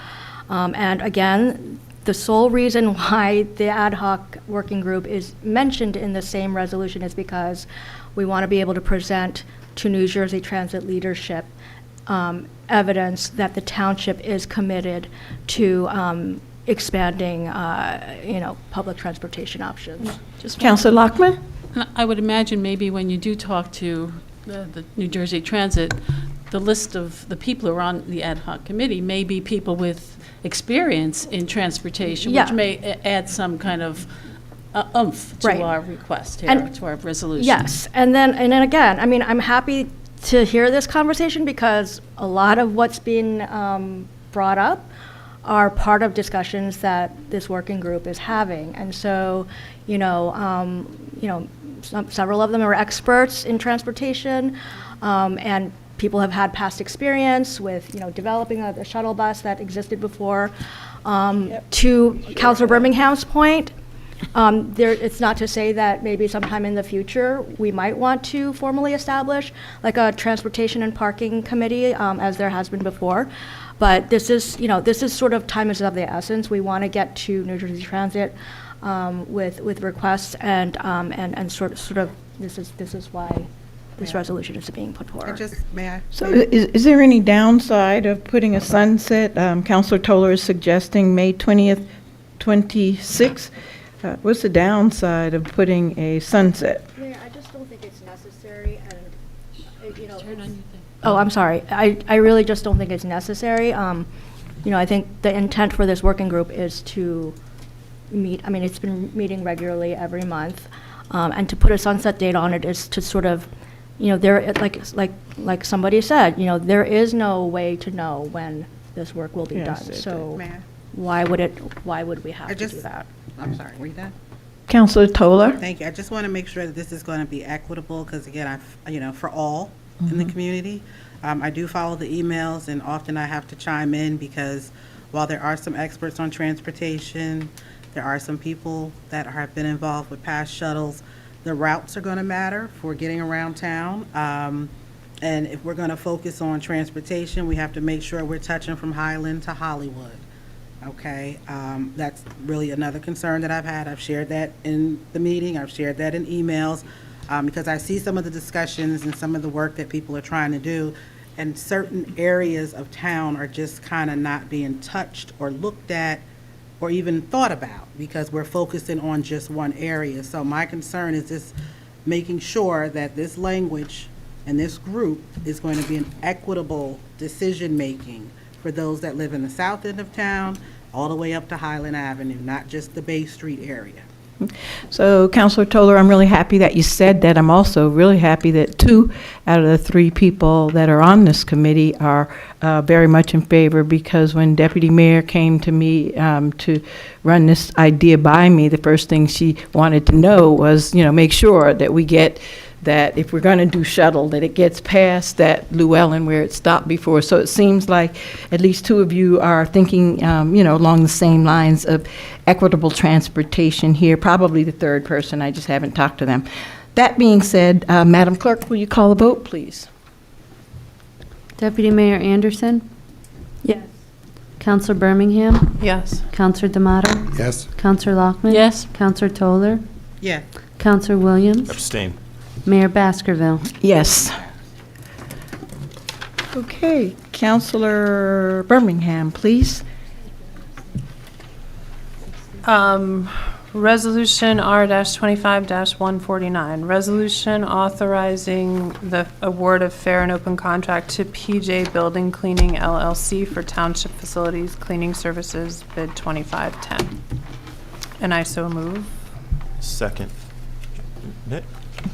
Speaker 4: And again, the sole reason why the ad hoc working group is mentioned in the same resolution is because we want to be able to present to New Jersey Transit leadership evidence that the township is committed to expanding, public transportation options.
Speaker 17: Just
Speaker 1: Councilor Lockman?
Speaker 17: And I would imagine maybe when you do talk to the New Jersey Transit, the list of the people who are on the ad hoc committee may be people with experience in transportation,
Speaker 4: Yeah.
Speaker 17: which may add some kind of oomph to
Speaker 4: Right.
Speaker 17: our request here,
Speaker 4: And-
Speaker 17: to our resolution.
Speaker 4: Yes, and then again, I'm happy to hear this conversation because a lot of what's being brought up are part of discussions that this working group is having. And so, several of them are experts in transportation, and people have had past experience with, developing a shuttle bus that existed before. To Councilor Birmingham's point, it's not to say that maybe sometime in the future, we might want to formally establish like a transportation and parking committee, as there has been before. But this is sort of time is of the essence. We want to get to New Jersey Transit with requests and sort of this is why this resolution is being put forward.
Speaker 18: May I?
Speaker 1: So is there any downside of putting a sunset? Councilor Toller is suggesting May 20th, 26. What's the downside of putting a sunset?
Speaker 4: Mayor, I just don't think it's necessary, and,
Speaker 17: Turn on your thing.
Speaker 4: Oh, I'm sorry. I really just don't think it's necessary. I think the intent for this working group is to meet, it's been meeting regularly every month, and to put a sunset date on it is to sort of, there, like somebody said, there is no way to know when this work will be
Speaker 1: Yes,
Speaker 4: done.
Speaker 1: it-
Speaker 4: So
Speaker 18: May I?
Speaker 4: why would we have to do that?
Speaker 18: I'm sorry, were you done?
Speaker 1: Councilor Toller?
Speaker 18: Thank you. I just want to make sure that this is going to be equitable, because again, for all in the community. I do follow the emails, and often I have to chime in because while there are some experts on transportation, there are some people that have been involved with past shuttles. The routes are going to matter for getting around town. And if we're going to focus on transportation, we have to make sure we're touching from Highland to Hollywood. Okay, that's really another concern that I've had. I've shared that in the meeting. I've shared that in emails because I see some of the discussions and some of the work that people are trying to do, and certain areas of town are just kind of not being touched or looked at or even thought about because we're focusing on just one area. So my concern is just making sure that this language and this group is going to be an equitable decision-making for those that live in the south end of town, all the way up to Highland Avenue, not just the Bay Street area.
Speaker 1: So, Councilor Toller, I'm really happy that you said that. I'm also really happy that 2 out of the 3 people that are on this committee are very much in favor, because when Deputy Mayor came to me to run this idea by me, the first thing she wanted to know was, make sure that we get that if we're going to do shuttle, that it gets past that Llewellyn where it stopped before. So it seems like at least 2 of you are thinking, along the same lines of equitable transportation here. Probably the 3rd person, I just haven't talked to them. That being said, Madam Clerk, will you call the vote, please?
Speaker 6: Deputy Mayor Anderson? Yes. Counselor Birmingham?
Speaker 21: Yes.
Speaker 6: Counselor D'Amato?
Speaker 19: Yes.
Speaker 6: Counselor Lockman?
Speaker 17: Yes.
Speaker 6: Counselor Toller?
Speaker 18: Yes.
Speaker 6: Counselor Williams?
Speaker 9: Abstain.
Speaker 6: Mayor Baskerville?
Speaker 1: Yes. Okay, Councilor Birmingham, please.
Speaker 21: Resolution R-25-149, resolution authorizing the award of fair and open contract to PJ Building Cleaning LLC for Township Facilities Cleaning Services, bid 2510. And I so move.
Speaker 9: Second. Nick?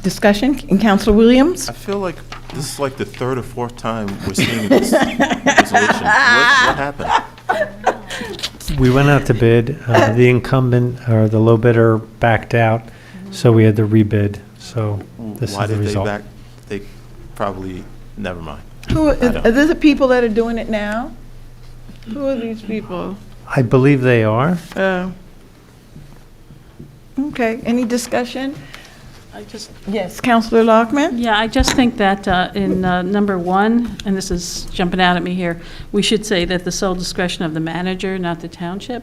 Speaker 1: Discussion, and Councilor Williams?
Speaker 9: I feel like this is like the 3rd or 4th time we're seeing this resolution. What happened?
Speaker 22: We went out to bid. The incumbent, or the low bidder, backed out, so we had to rebid. So this
Speaker 9: Why
Speaker 22: is the
Speaker 9: did they
Speaker 22: result.
Speaker 9: back? They probably, never mind.
Speaker 1: Who are
Speaker 9: don't.
Speaker 1: these the people that are doing it now? Who are these people?
Speaker 22: I believe they are.
Speaker 1: Okay, any discussion?
Speaker 17: I just,
Speaker 1: Yes, Councilor Lockman?
Speaker 17: yeah, I just think that in number 1, and this is jumping out at me here, we should say that the sole discretion of the manager, not the township.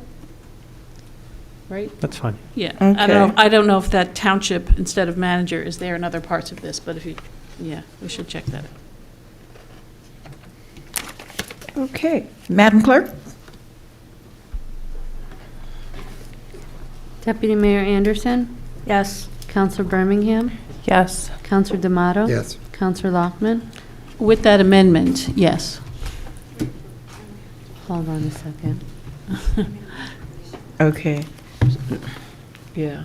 Speaker 17: Right?
Speaker 22: That's fine.
Speaker 17: Yeah.
Speaker 1: Okay.
Speaker 17: I don't know if that township instead of manager is there in other parts of this, but if you, yeah, we should check that out.
Speaker 1: Okay, Madam Clerk?
Speaker 6: Deputy Mayor Anderson?
Speaker 17: Yes.
Speaker 6: Counselor Birmingham?
Speaker 21: Yes.
Speaker 6: Counselor D'Amato?
Speaker 19: Yes.
Speaker 6: Counselor Lockman?
Speaker 17: With that amendment, yes.
Speaker 6: Hold on a second.
Speaker 1: Okay. Yeah.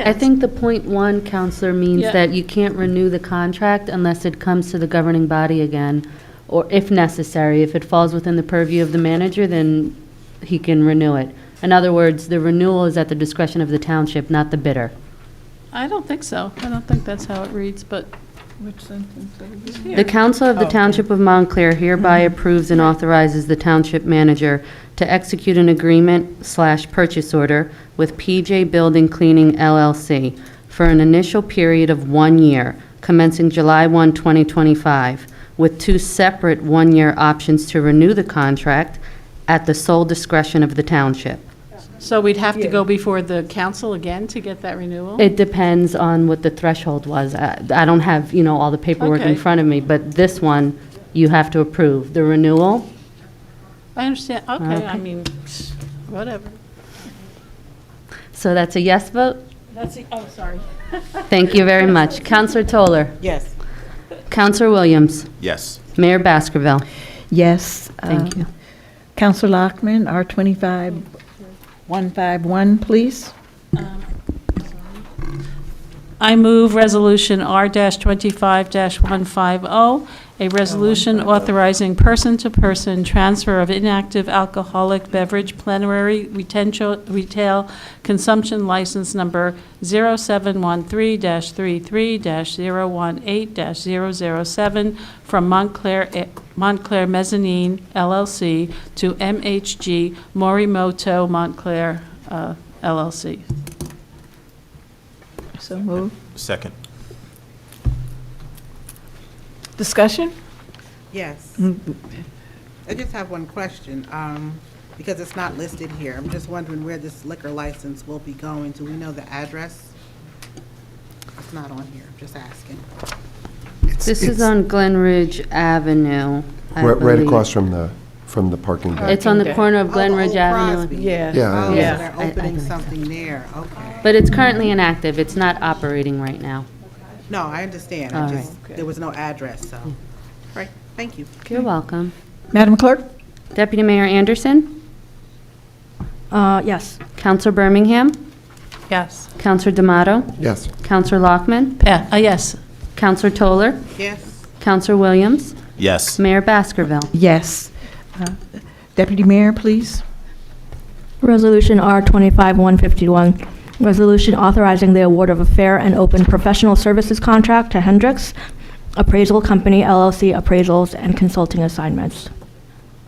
Speaker 6: I think the .1, Counselor, means
Speaker 17: Yeah.
Speaker 6: that you can't renew the contract unless it comes to the governing body again, or if necessary. If it falls within the purview of the manager, then he can renew it. In other words, the renewal is at the discretion of the township, not the bidder.
Speaker 17: I don't think so. I don't think that's how it reads, but. Which sentence?
Speaker 6: The Council of the Township of Montclair hereby approves and authorizes the township manager to execute an agreement/purchase order with PJ Building Cleaning LLC for an initial period of 1 year, commencing July 1, 2025, with 2 separate 1-year options to renew the contract at the sole discretion of the township.
Speaker 17: So we'd have to go before the council again to get that renewal?
Speaker 6: It depends on what the threshold was. I don't have, all the paperwork in
Speaker 17: Okay.
Speaker 6: front of me, but this one, you have to approve. The renewal,
Speaker 17: I understand, okay, I
Speaker 6: Okay.
Speaker 17: mean, whatever.
Speaker 6: so that's a yes vote?
Speaker 17: That's, sorry.
Speaker 6: Thank you very much. Counselor Toller?
Speaker 18: Yes.
Speaker 6: Counselor Williams?
Speaker 9: Yes.
Speaker 6: Mayor Baskerville?
Speaker 1: Yes.
Speaker 6: Thank you.
Speaker 1: Councilor Lockman, R-25-151, please.
Speaker 17: I move Resolution R-25-150, a resolution authorizing person-to-person transfer of inactive alcoholic beverage plenary retail consumption license number 0713-33-018-007 from Montclair Mezzanine LLC to MHG Morimoto Montclair LLC.
Speaker 1: So move.
Speaker 9: Second.
Speaker 1: Discussion?
Speaker 8: Yes. I just have one question, because it's not listed here. I'm just wondering where this liquor license will be going. Do we know the address? It's not on here, just asking.
Speaker 6: This is on Glen Ridge Avenue, I
Speaker 19: Right
Speaker 6: believe.
Speaker 19: across from the parking deck.
Speaker 6: It's on the corner of Glen
Speaker 8: Oh,
Speaker 6: Ridge
Speaker 8: Old
Speaker 6: Avenue.
Speaker 8: Crosby.
Speaker 1: Yeah.
Speaker 19: Yeah.
Speaker 8: Oh, so
Speaker 1: Yeah.
Speaker 8: they're opening something there, okay.
Speaker 6: But it's currently inactive. It's not operating right now.
Speaker 8: No, I understand,
Speaker 6: All
Speaker 8: I
Speaker 6: right.
Speaker 8: just, there was no address, so. Right, thank you.
Speaker 6: You're welcome.
Speaker 1: Madam Clerk?
Speaker 6: Deputy Mayor Anderson?
Speaker 4: Yes.
Speaker 6: Counselor Birmingham?
Speaker 20: Yes.
Speaker 6: Counselor D'Amato?
Speaker 19: Yes.
Speaker 6: Counselor Lockman?
Speaker 17: Yes.
Speaker 6: Counselor Toller?
Speaker 8: Yes,
Speaker 6: Counselor Williams?
Speaker 9: Yes.
Speaker 6: Mayor Baskerville?
Speaker 1: Yes. Deputy Mayor, please.
Speaker 4: Resolution R-25-151, resolution authorizing the award of a fair and open professional services contract to Hendricks Appraisal Company LLC appraisals and consulting assignments.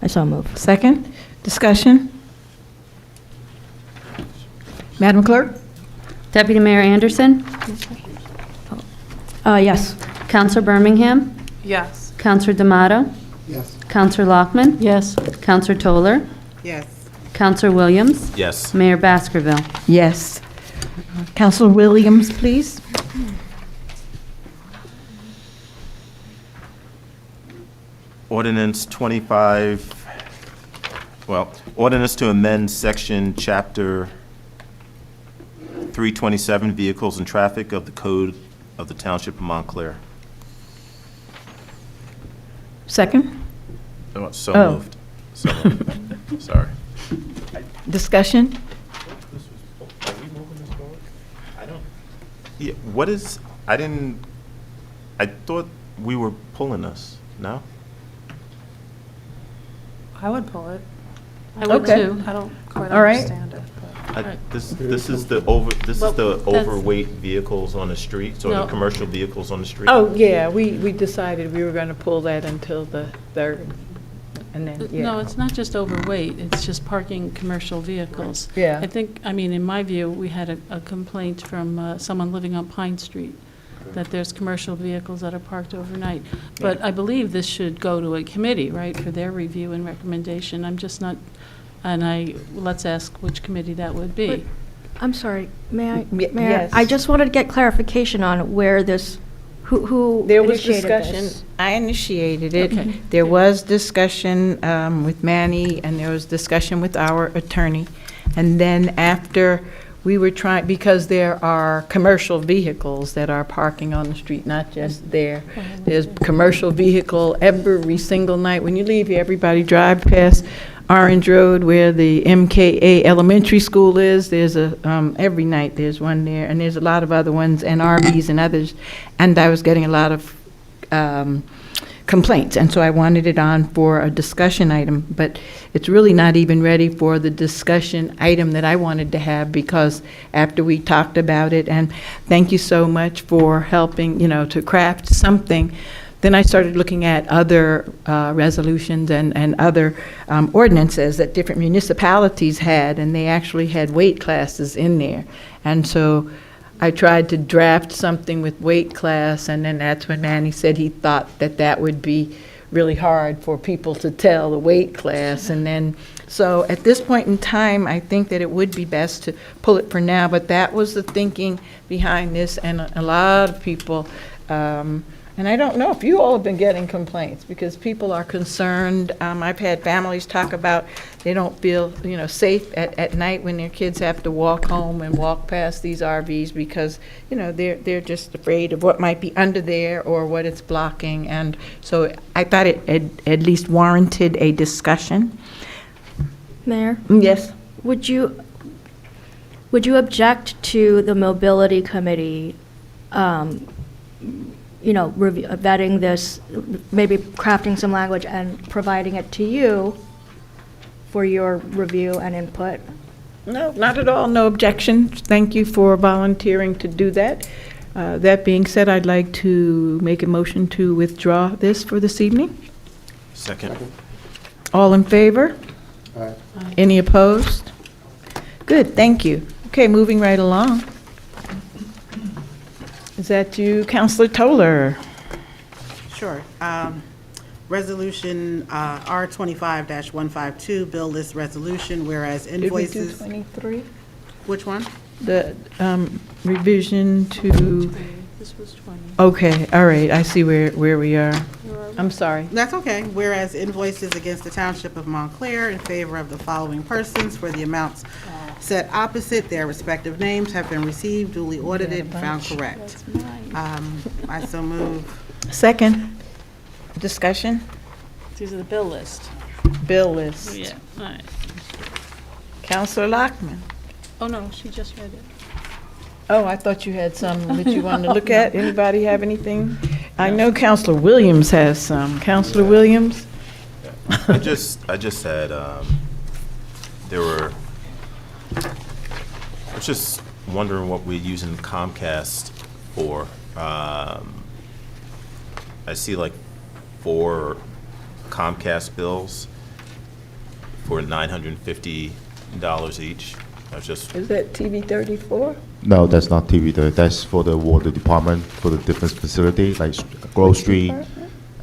Speaker 4: I so move.
Speaker 1: Second. Discussion? Madam Clerk?
Speaker 6: Deputy Mayor Anderson?
Speaker 4: Yes.
Speaker 6: Counselor Birmingham?
Speaker 20: Yes.
Speaker 6: Counselor D'Amato?
Speaker 19: Yes.
Speaker 6: Counselor Lockman?
Speaker 17: Yes.
Speaker 6: Counselor Toller?
Speaker 8: yes,
Speaker 6: Counselor Williams?
Speaker 9: Yes.
Speaker 6: Mayor Baskerville?
Speaker 1: Yes. Counselor Williams, please.
Speaker 9: Ordinance 25, ordinance to amend section chapter 327, Vehicles and Traffic of the Code of the Township of Montclair.
Speaker 1: Second.
Speaker 9: So
Speaker 1: Oh.
Speaker 9: moved. So moved. Sorry.
Speaker 1: Discussion?
Speaker 9: Yeah, I thought we were pulling this, no?
Speaker 20: I would pull it.
Speaker 17: I would
Speaker 1: Okay.
Speaker 17: too.
Speaker 20: I don't quite
Speaker 1: All right.
Speaker 20: understand it. but-
Speaker 9: This is the overweight vehicles on the street, so the
Speaker 17: No.
Speaker 9: commercial vehicles on the street?
Speaker 11: Oh, yeah, we decided we were going to pull that until the 3rd, and then, yeah.
Speaker 17: No, it's not just overweight, it's just parking commercial vehicles.
Speaker 11: Yeah.
Speaker 17: I think, I mean, in my view, we had a complaint from someone living on Pine Street, that there's commercial vehicles that are parked overnight. But I believe this should go to a committee, right, for their review and recommendation. I'm just not, let's ask which committee that would be.
Speaker 4: I'm sorry, may I?
Speaker 1: Ye-
Speaker 4: Mayor,
Speaker 1: yes.
Speaker 4: I just wanted to get clarification on where this, who
Speaker 1: There was
Speaker 4: initiated
Speaker 1: discussion.
Speaker 4: this?
Speaker 1: I initiated it.
Speaker 17: Okay.
Speaker 1: There was discussion with Manny, and there was discussion with our attorney. And then after we were trying, because there are commercial vehicles that are parking on the street, not just there. There's commercial vehicle every single night. When you leave here, everybody drive past Orange Road where the MKA Elementary School is. There's every night there's one there, and there's a lot of other ones, and RVs and others. And I was getting a lot of complaints, and so I wanted it on for a discussion item, but it's really not even ready for the discussion item that I wanted to have, because after we talked about it, and thank you so much for helping, to craft something, then I started looking at other resolutions and other ordinances that different municipalities had, and they actually had weight classes in there. And so I tried to draft something with weight class, and then that's when Manny said he thought that would be really hard for people to tell the weight class. And then, so at this point in time, I think that it would be best to pull it for now, but that was the thinking behind this, and a lot of people, and I don't know if you all have been getting complaints, because people are concerned. I've had families talk about they don't feel, safe at night when their kids have to walk home and walk past these RVs, because, they're just afraid of what might be under there or what it's blocking. And so I thought it at least warranted a discussion.
Speaker 4: Mayor?
Speaker 1: Yes.
Speaker 4: Would you object to the mobility committee, vetting this, maybe crafting some language and providing it to you for your review and input?
Speaker 1: No, not at all. No objection. Thank you for volunteering to do that. That being said, I'd like to make a motion to withdraw this for this evening.
Speaker 9: Second.
Speaker 1: All in favor?
Speaker 19: Aye.
Speaker 1: Any opposed? Good, thank you. Okay, moving right along. Is that you, Counselor Toller?
Speaker 8: Sure. Resolution R25-152, bill list resolution, whereas
Speaker 1: Did we do
Speaker 8: invoices.
Speaker 1: 23?
Speaker 8: Which one?
Speaker 1: The revision to,
Speaker 17: This was 20.
Speaker 1: okay, all right, I see where we are. I'm sorry.
Speaker 8: That's okay. Whereas invoices against the Township of Montclair in favor of the following persons for the amounts set opposite their respective names have been received, duly audited, and found correct. I so move.
Speaker 1: Second. Discussion?
Speaker 17: These are the bill list.
Speaker 1: Bill list.
Speaker 17: Yeah, all right.
Speaker 1: Counselor Lockman.
Speaker 17: Oh, no, she just read it.
Speaker 1: Oh, I thought you had some that you wanted to look at. Anybody have anything? I know Counselor Williams has some. Counselor Williams?
Speaker 9: I just had, I was just wondering what we're using Comcast for. I see like 4 Comcast bills for $950 each. I was just,
Speaker 1: Is that TV 34?
Speaker 10: No, that's not TV. That's for the water department, for the different facility, like grocery,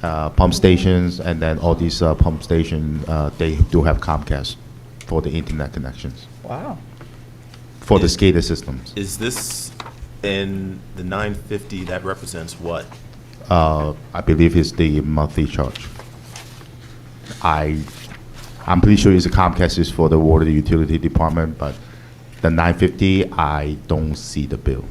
Speaker 10: pump stations, and then all these pump station, they do have Comcast for the internet connections,
Speaker 1: Wow.
Speaker 10: for the SCADA systems.
Speaker 9: is this in the 950, that represents what?
Speaker 10: I believe it's the monthly charge. I'm pretty sure it's a Comcast is for the water utility department, but the 950, I don't see the bill.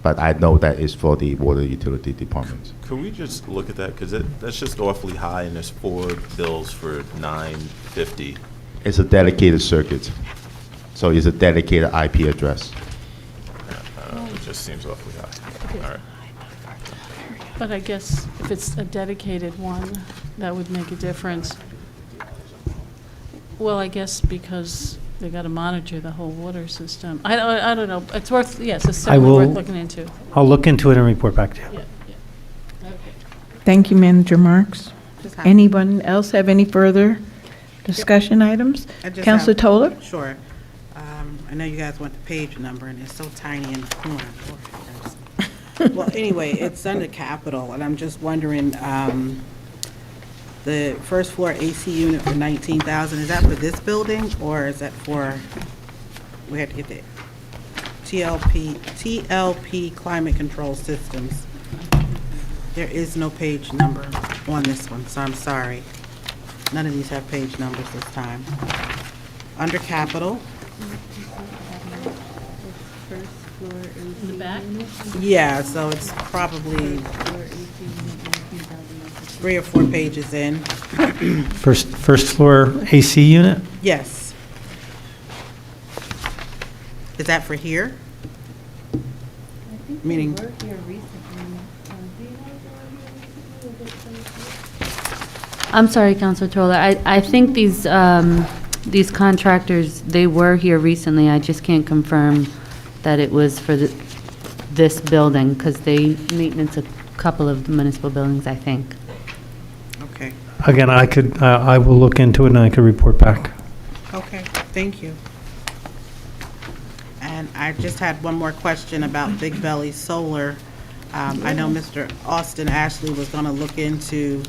Speaker 10: But I know that it's for the water utility department.
Speaker 9: Can we just look at that? Because that's just awfully high, and there's 4 bills for $950.
Speaker 10: It's a dedicated circuit, so it's a dedicated IP address.
Speaker 9: It just seems awfully high. All right.
Speaker 17: But I guess if it's a dedicated one, that would make a difference. Well, I guess because they got to monitor the whole water system. I don't know. It's worth, yes, it's certainly worth looking into.
Speaker 22: I'll look into it and report back to you.
Speaker 17: Yeah, yeah. Okay.
Speaker 1: Thank you, Manager Marks.
Speaker 8: Just have-
Speaker 1: Anyone else have any further discussion items?
Speaker 8: I just
Speaker 1: Counselor
Speaker 8: have-
Speaker 1: Toller?
Speaker 8: Sure. I know you guys want the page number, and it's so tiny in the corner. Well, anyway, it's under capital, and I'm just wondering, the first floor AC unit for $19,000, is that for this building, or is that for, we had to get the TLP Climate Control Systems? There is no page number on this one, so I'm sorry. None of these have page numbers this time. Under capital,
Speaker 17: In the back?
Speaker 8: yeah, so it's probably 3 or 4 pages in.
Speaker 22: First floor AC unit?
Speaker 8: Yes. Is that for here? Meaning,
Speaker 6: I'm sorry, Counselor Toller. I think these contractors, they were here recently. I just can't confirm that it was for this building, because they maintenance a couple of municipal buildings, I think.
Speaker 8: okay,
Speaker 22: Again, I will look into it and I could report back.
Speaker 8: okay, thank you. And I just had one more question about Big Belly Solar. I know Mr. Austin Ashley was going to look into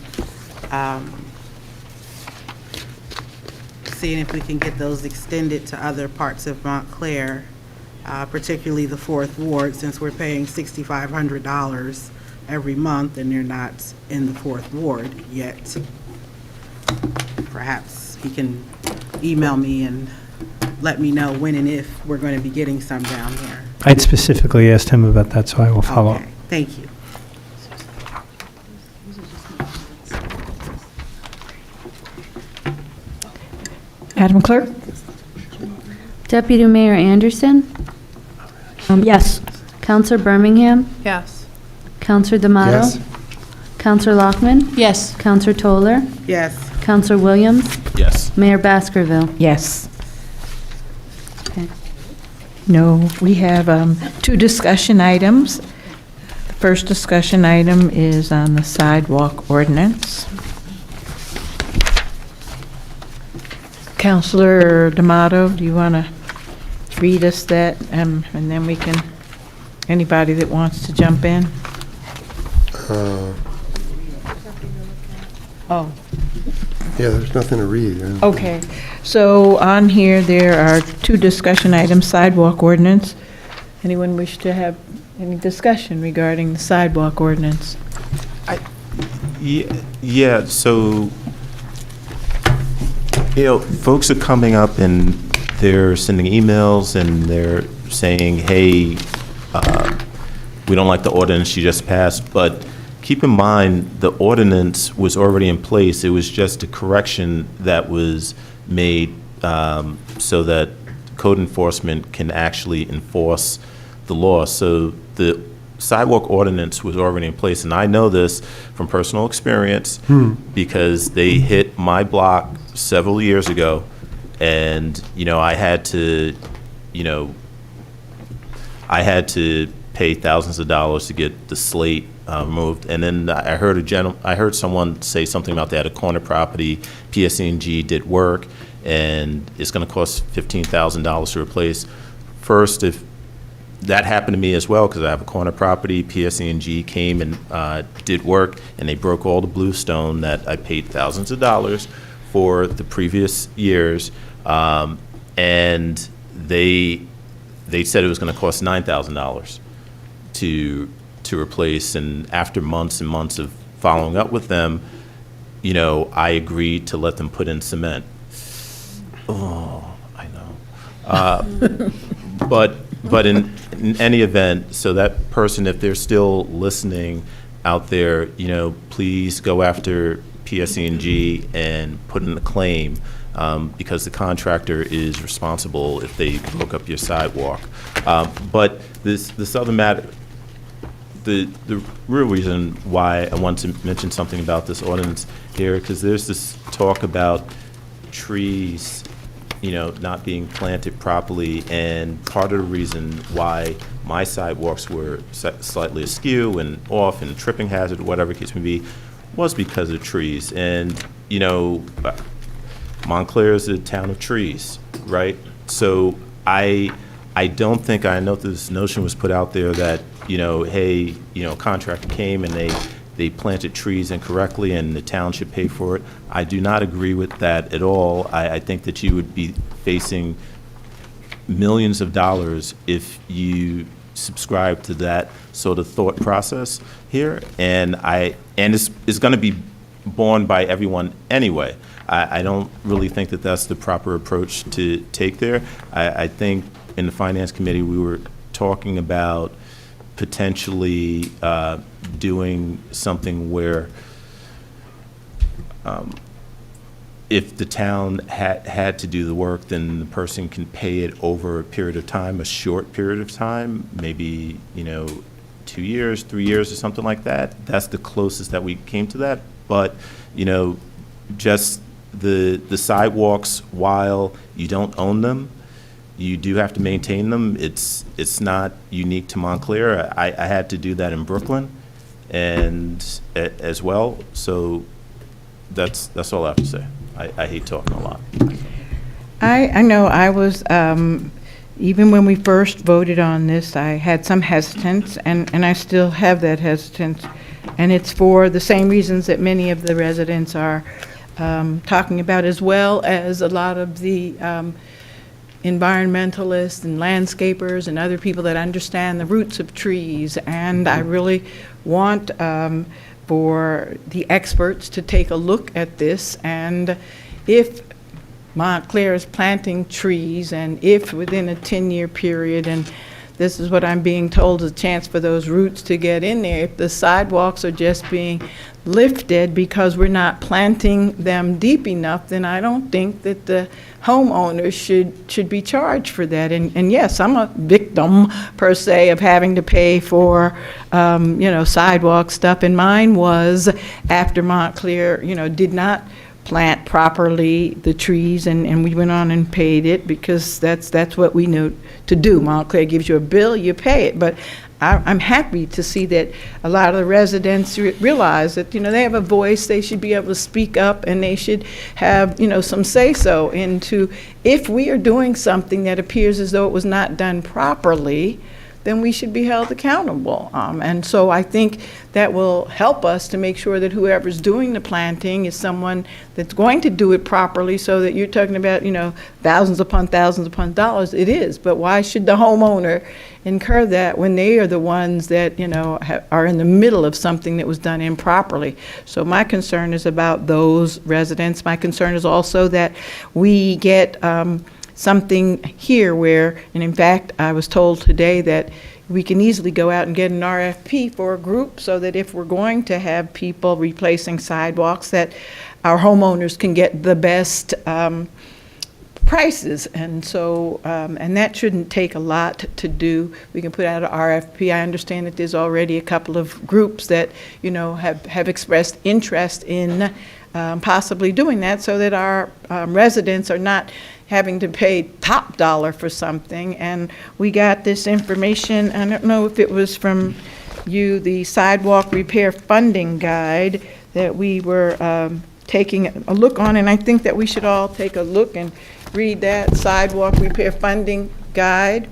Speaker 8: seeing if we can get those extended to other parts of Montclair, particularly the 4th Ward, since we're paying $6,500 every month and they're not in the 4th Ward yet. Perhaps he can email me and let me know when and if we're going to be getting some down here.
Speaker 22: I'd specifically asked him about that, so I will follow up.
Speaker 8: Okay, thank you.
Speaker 1: Madam Clerk?
Speaker 6: Deputy Mayor Anderson?
Speaker 4: Yes.
Speaker 6: Counselor Birmingham?
Speaker 11: Yes.
Speaker 6: Counselor D'Amato?
Speaker 19: Yes.
Speaker 6: Counselor Lockman?
Speaker 17: Yes.
Speaker 6: Counselor Toller?
Speaker 8: Yes,
Speaker 6: Counselor Williams?
Speaker 9: Yes.
Speaker 6: Mayor Baskerville?
Speaker 1: Yes.
Speaker 6: Okay.
Speaker 1: No, we have 2 discussion items. The first discussion item is on the sidewalk ordinance. Counselor D'Amato, do you want to read us that, and then we can, anybody that wants to jump in? Oh,
Speaker 19: Yeah, there's nothing to read.
Speaker 1: okay. So on here, there are two discussion items, sidewalk ordinance. Anyone wish to have any discussion regarding the sidewalk ordinance?
Speaker 9: Yeah, so, folks are coming up and they're sending emails and they're saying, hey, we don't like the ordinance you just passed, but keep in mind, the ordinance was already in place. It was just a correction that was made so that code enforcement can actually enforce the law. So the sidewalk ordinance was already in place, and I know this from personal experience because they hit my block several years ago, and I had to pay thousands of dollars to get the slate removed. And then I heard someone say something about they had a corner property. PSE&G did work, and it's going to cost $15,000 to replace. First, if that happened to me as well, because I have a corner property, PSE&G came and did work, and they broke all the bluestone that I paid thousands of dollars for the previous years, and they said it was going to cost $9,000 to replace. And after months and months of following up with them, I agreed to let them put in cement. Oh, I know. But in any event, so that person, if they're still listening out there, please go after PSE&G and put in a claim, because the contractor is responsible if they broke up your sidewalk. But this other matter, the real reason why I want to mention something about this ordinance here, because there's this talk about trees not being planted properly, and part of the reason why my sidewalks were slightly askew and off and tripping hazard, whatever the case may be, was because of trees. And, Montclair is a town of trees, right? So I don't think, I know this notion was put out there that, hey, contractor came and they planted trees incorrectly and the town should pay for it. I do not agree with that at all. I think that you would be facing millions of dollars if you subscribe to that sort of thought process here. And it's going to be borne by everyone anyway. I don't really think that that's the proper approach to take there. I think in the Finance Committee we were talking about potentially doing something where if the town had to do the work, then the person can pay it over a period of time, a short period of time, maybe 2 years, 3 years, or something like that. That's the closest that we came to that. But just the sidewalks, while you don't own them, you do have to maintain them. It's not unique to Montclair. I had to do that in Brooklyn and as well. So that's all I have to say. I hate talking a lot.
Speaker 1: I know I was, even when we first voted on this, I had some hesitance, and I still have that hesitance. And it's for the same reasons that many of the residents are talking about, as well as a lot of the environmentalists and landscapers and other people that understand the roots of trees. And I really want for the experts to take a look at this, and if Montclair is planting trees, and if within a 10-year period, and this is what I'm being told, is a chance for those roots to get in there, if the sidewalks are just being lifted because we're not planting them deep enough, then I don't think that the homeowners should be charged for that. And yes, I'm a victim, per se, of having to pay for, sidewalk stuff. And mine was after Montclair, did not plant properly the trees, and we went on and paid it, because that's what we know to do. Montclair gives you a bill, you pay it. But I'm happy to see that a lot of the residents realize that, they have a voice, they should be able to speak up, and they should have, some say-so into if we are doing something that appears as though it was not done properly, then we should be held accountable. And so I think that will help us to make sure that whoever's doing the planting is someone that's going to do it properly, so that you're talking about, thousands upon dollars. It is, but why should the homeowner incur that when they are the ones that, are in the middle of something that was done improperly? So my concern is about those residents. My concern is also that we get something here where, and in fact, I was told today that we can easily go out and get an RFP for a group, so that if we're going to have people replacing sidewalks, that our homeowners can get the best prices. And so, and that shouldn't take a lot to do. We can put out an RFP. I understand that there's already a couple of groups that, have expressed interest in possibly doing that, so that our residents are not having to pay top dollar for something. And we got this information, I don't know if it was from you, the Sidewalk Repair Funding Guide that we were taking a look on, and I think that we should all take a look and read that Sidewalk Repair Funding Guide.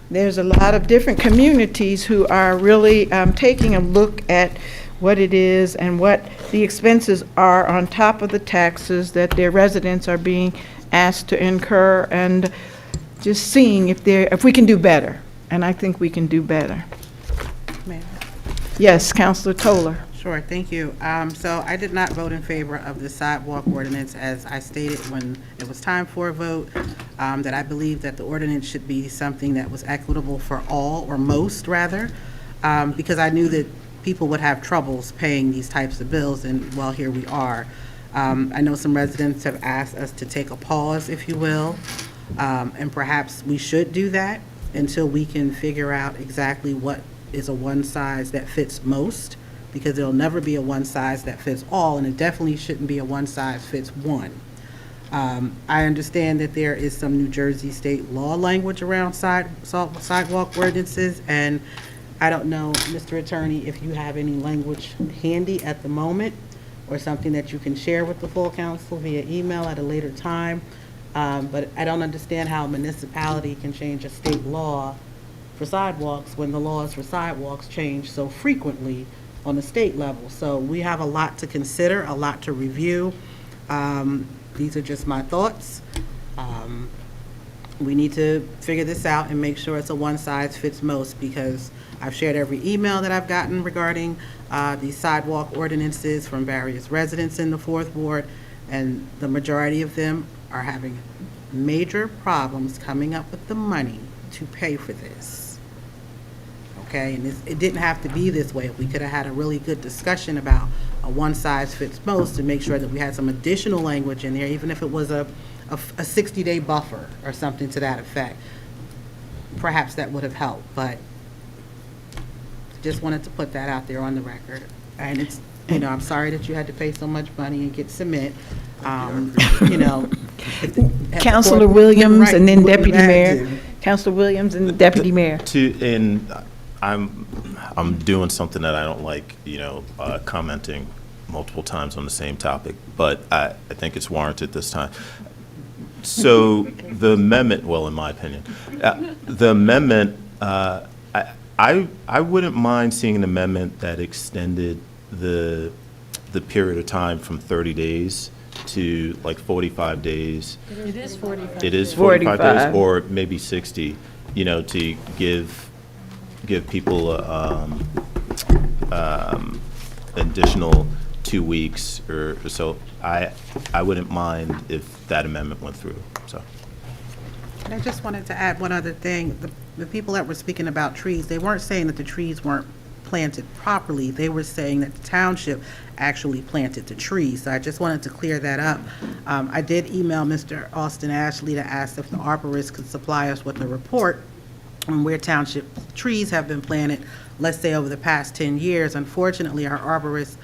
Speaker 1: There's a lot of different communities who are really taking a look at what it is and what the expenses are on top of the taxes that their residents are being asked to incur, and just seeing if we can do better. And I think we can do better.
Speaker 8: Ma'am.
Speaker 1: Yes, Councilor Toller.
Speaker 8: Sure, thank you. So I did not vote in favor of the sidewalk ordinance, as I stated when it was time for a vote, that I believe that the ordinance should be something that was equitable for all, or most rather, because I knew that people would have troubles paying these types of bills, and well, here we are. I know some residents have asked us to take a pause, if you will, and perhaps we should do that until we can figure out exactly what is a one size that fits most, because there'll never be a one size that fits all, and it definitely shouldn't be a one size fits one. I understand that there is some New Jersey state law language around sidewalk ordinances, and I don't know, Mr. Attorney, if you have any language handy at the moment, or something that you can share with the full council via email at a later time. But I don't understand how a municipality can change a state law for sidewalks when the laws for sidewalks change so frequently on the state level. So we have a lot to consider, a lot to review. These are just my thoughts. We need to figure this out and make sure it's a one size fits most, because I've shared every email that I've gotten regarding these sidewalk ordinances from various residents in the 4th Ward, and the majority of them are having major problems coming up with the money to pay for this. Okay, and it didn't have to be this way. We could have had a really good discussion about a one size fits most, to make sure that we had some additional language in there, even if it was a 60-day buffer or something to that effect. Perhaps that would have helped, but just wanted to put that out there on the record. And it's, I'm sorry that you had to pay so much money and get cement.
Speaker 1: Councilor Williams, and then Deputy Mayor. Councilor Williams and Deputy Mayor.
Speaker 9: I'm doing something that I don't like, commenting multiple times on the same topic, but I think it's warranted this time. So the amendment, well, in my opinion, the amendment, I wouldn't mind seeing an amendment that extended the period of time from 30 days to like 45 days.
Speaker 17: It is 45.
Speaker 9: It is 45 days, or maybe 60, to give people additional 2 weeks or so. I wouldn't mind if that amendment went through, so.
Speaker 8: I just wanted to add one other thing. The people that were speaking about trees, they weren't saying that the trees weren't planted properly. They were saying that the township actually planted the trees. So I just wanted to clear that up. I did email Mr. Austin Ashley to ask if the arborist could supply us with a report on where township trees have been planted, let's say over the past 10 years. Unfortunately, our arborist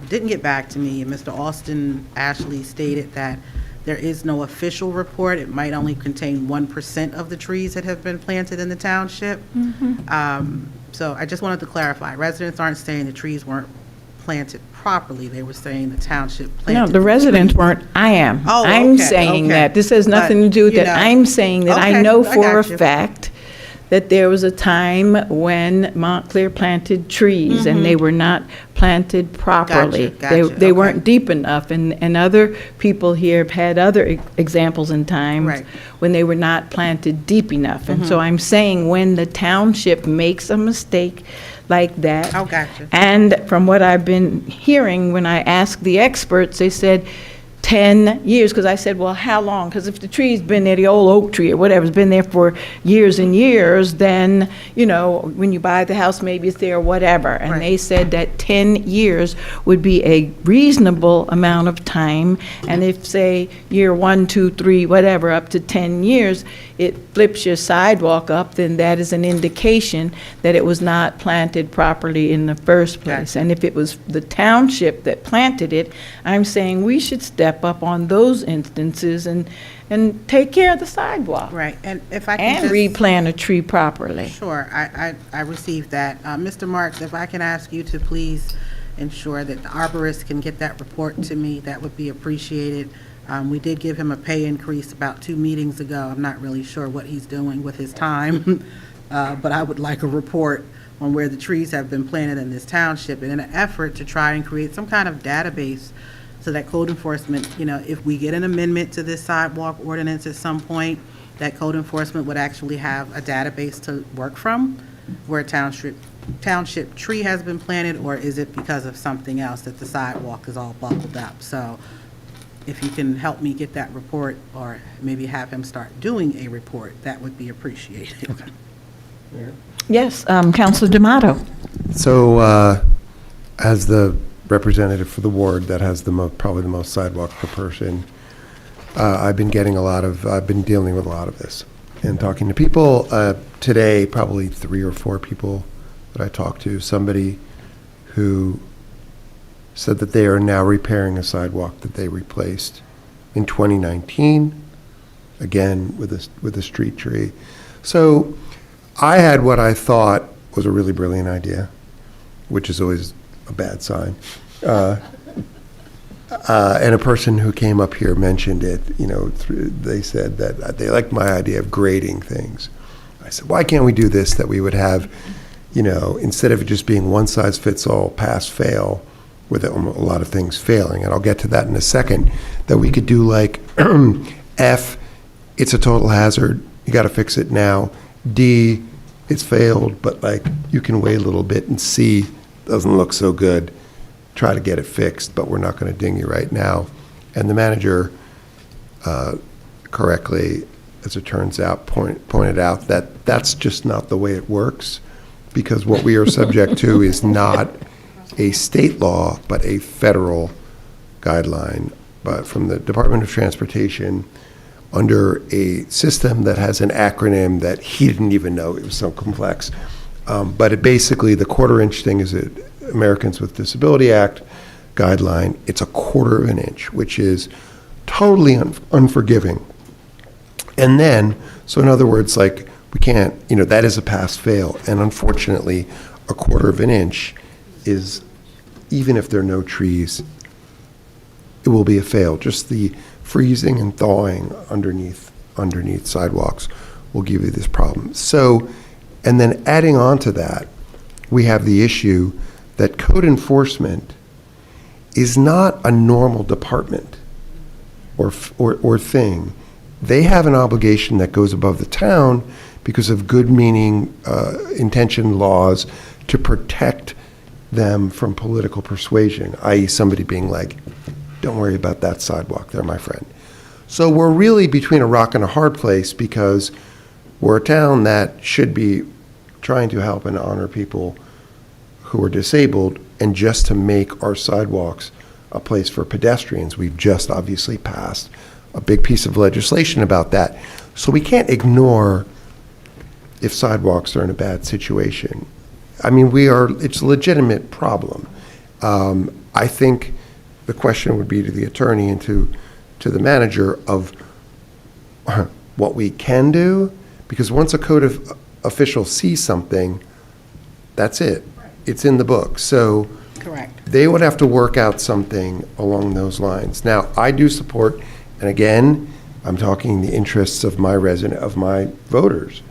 Speaker 8: didn't get back to me, and Mr. Austin Ashley stated that there is no official report. It might only contain 1% of the trees that have been planted in the township. So I just wanted to clarify. Residents aren't saying the trees weren't planted properly. They were saying the township planted.
Speaker 1: No, the residents weren't. I am.
Speaker 8: Oh,
Speaker 1: I'm
Speaker 8: okay,
Speaker 1: saying
Speaker 8: okay.
Speaker 1: that. This has nothing to do with that. I'm saying that I know for a fact that there was a time when Montclair planted trees, and they were not planted properly.
Speaker 18: Gotcha,
Speaker 1: They
Speaker 18: okay.
Speaker 1: weren't deep enough, and other people here have had other examples in times
Speaker 18: Right.
Speaker 1: when they were not planted deep enough. And so I'm saying when the township makes a mistake like that.
Speaker 18: Oh, gotcha.
Speaker 1: And from what I've been hearing, when I asked the experts, they said 10 years, because I said, well, how long? Because if the tree's been there, the old oak tree or whatever, has been there for years and years, then, you know, when you buy the house, maybe it's there or whatever. And
Speaker 18: Right.
Speaker 1: they said that 10 years would be a reasonable amount of time. And if, say, year 1, 2, 3, whatever, up to 10 years, it flips your sidewalk up, then that is an indication that it was not planted properly in the first place.
Speaker 18: Gotcha.
Speaker 1: And if it was the township that planted it, I'm saying we should step up on those instances and take care of the sidewalk.
Speaker 18: Right, and if I can
Speaker 1: And
Speaker 18: just...
Speaker 1: replant a tree properly.
Speaker 18: Sure, I received that. Mr. Marks, if I can ask you to please ensure that the arborist can get that report to me, that would be appreciated. We did give him a pay increase about 2 meetings ago. I'm not really sure what he's doing with his time, but I would like a report on where the trees have been planted in this township, and in an effort to try and create some kind of database so that code enforcement, you know, if we get an amendment to this sidewalk ordinance at some point, that code enforcement would actually have a database to work from, where a township tree has been planted, or is it because of something else that the sidewalk is all buckled up? So if you can help me get that report, or maybe have him start doing a report, that would be appreciated.
Speaker 1: Yes, Councilor D'Amato.
Speaker 19: So, as the representative for the ward that has probably the most sidewalk per person, I've been dealing with a lot of this and talking to people. Today, probably 3 or 4 people that I talked to, somebody who said that they are now repairing a sidewalk that they replaced in 2019, again with a street tree. So I had what I thought was a really brilliant idea, which is always a bad sign. And a person who came up here mentioned it, you know, they said that they liked my idea of grading things. I said, why can't we do this, that we would have, you know, instead of it just being one size fits all, pass, fail, with a lot of things failing, and I'll get to that in a second, that we could do like F, it's a total hazard, you got to fix it now. D, it's failed, but like you can wait a little bit. And C, doesn't look so good, try to get it fixed, but we're not going to ding you right now. And the manager correctly, as it turns out, pointed out that that's just not the way it works, because what we are subject to is not a state law, but a federal guideline, but from the Department of Transportation, under a system that has an acronym that he didn't even know, it was so complex. But it basically, the quarter-inch thing is an Americans with Disability Act guideline. It's a 1/4 of an inch, which is totally unforgiving. And then, so in other words, like, we can't, you know, that is a pass-fail. And unfortunately, a 1/4 of an inch is, even if there are no trees, it will be a fail. Just the freezing and thawing underneath sidewalks will give you this problem. So, and then adding on to that, we have the issue that code enforcement is not a normal department or thing. They have an obligation that goes above the town because of good meaning, intention laws to protect them from political persuasion, i.e. somebody being like, don't worry about that sidewalk there, my friend. So we're really between a rock and a hard place, because we're a town that should be trying to help and honor people who are disabled, and just to make our sidewalks a place for pedestrians. We've just obviously passed a big piece of legislation about that. So we can't ignore if sidewalks are in a bad situation. I mean, it's a legitimate problem. I think the question would be to the attorney and to the manager of what we can do, because once a code official sees something, that's it. It's in the book. So
Speaker 18: Correct.
Speaker 19: they would have to work out something along those lines. Now, I do support, and again, I'm talking the interests of my voters.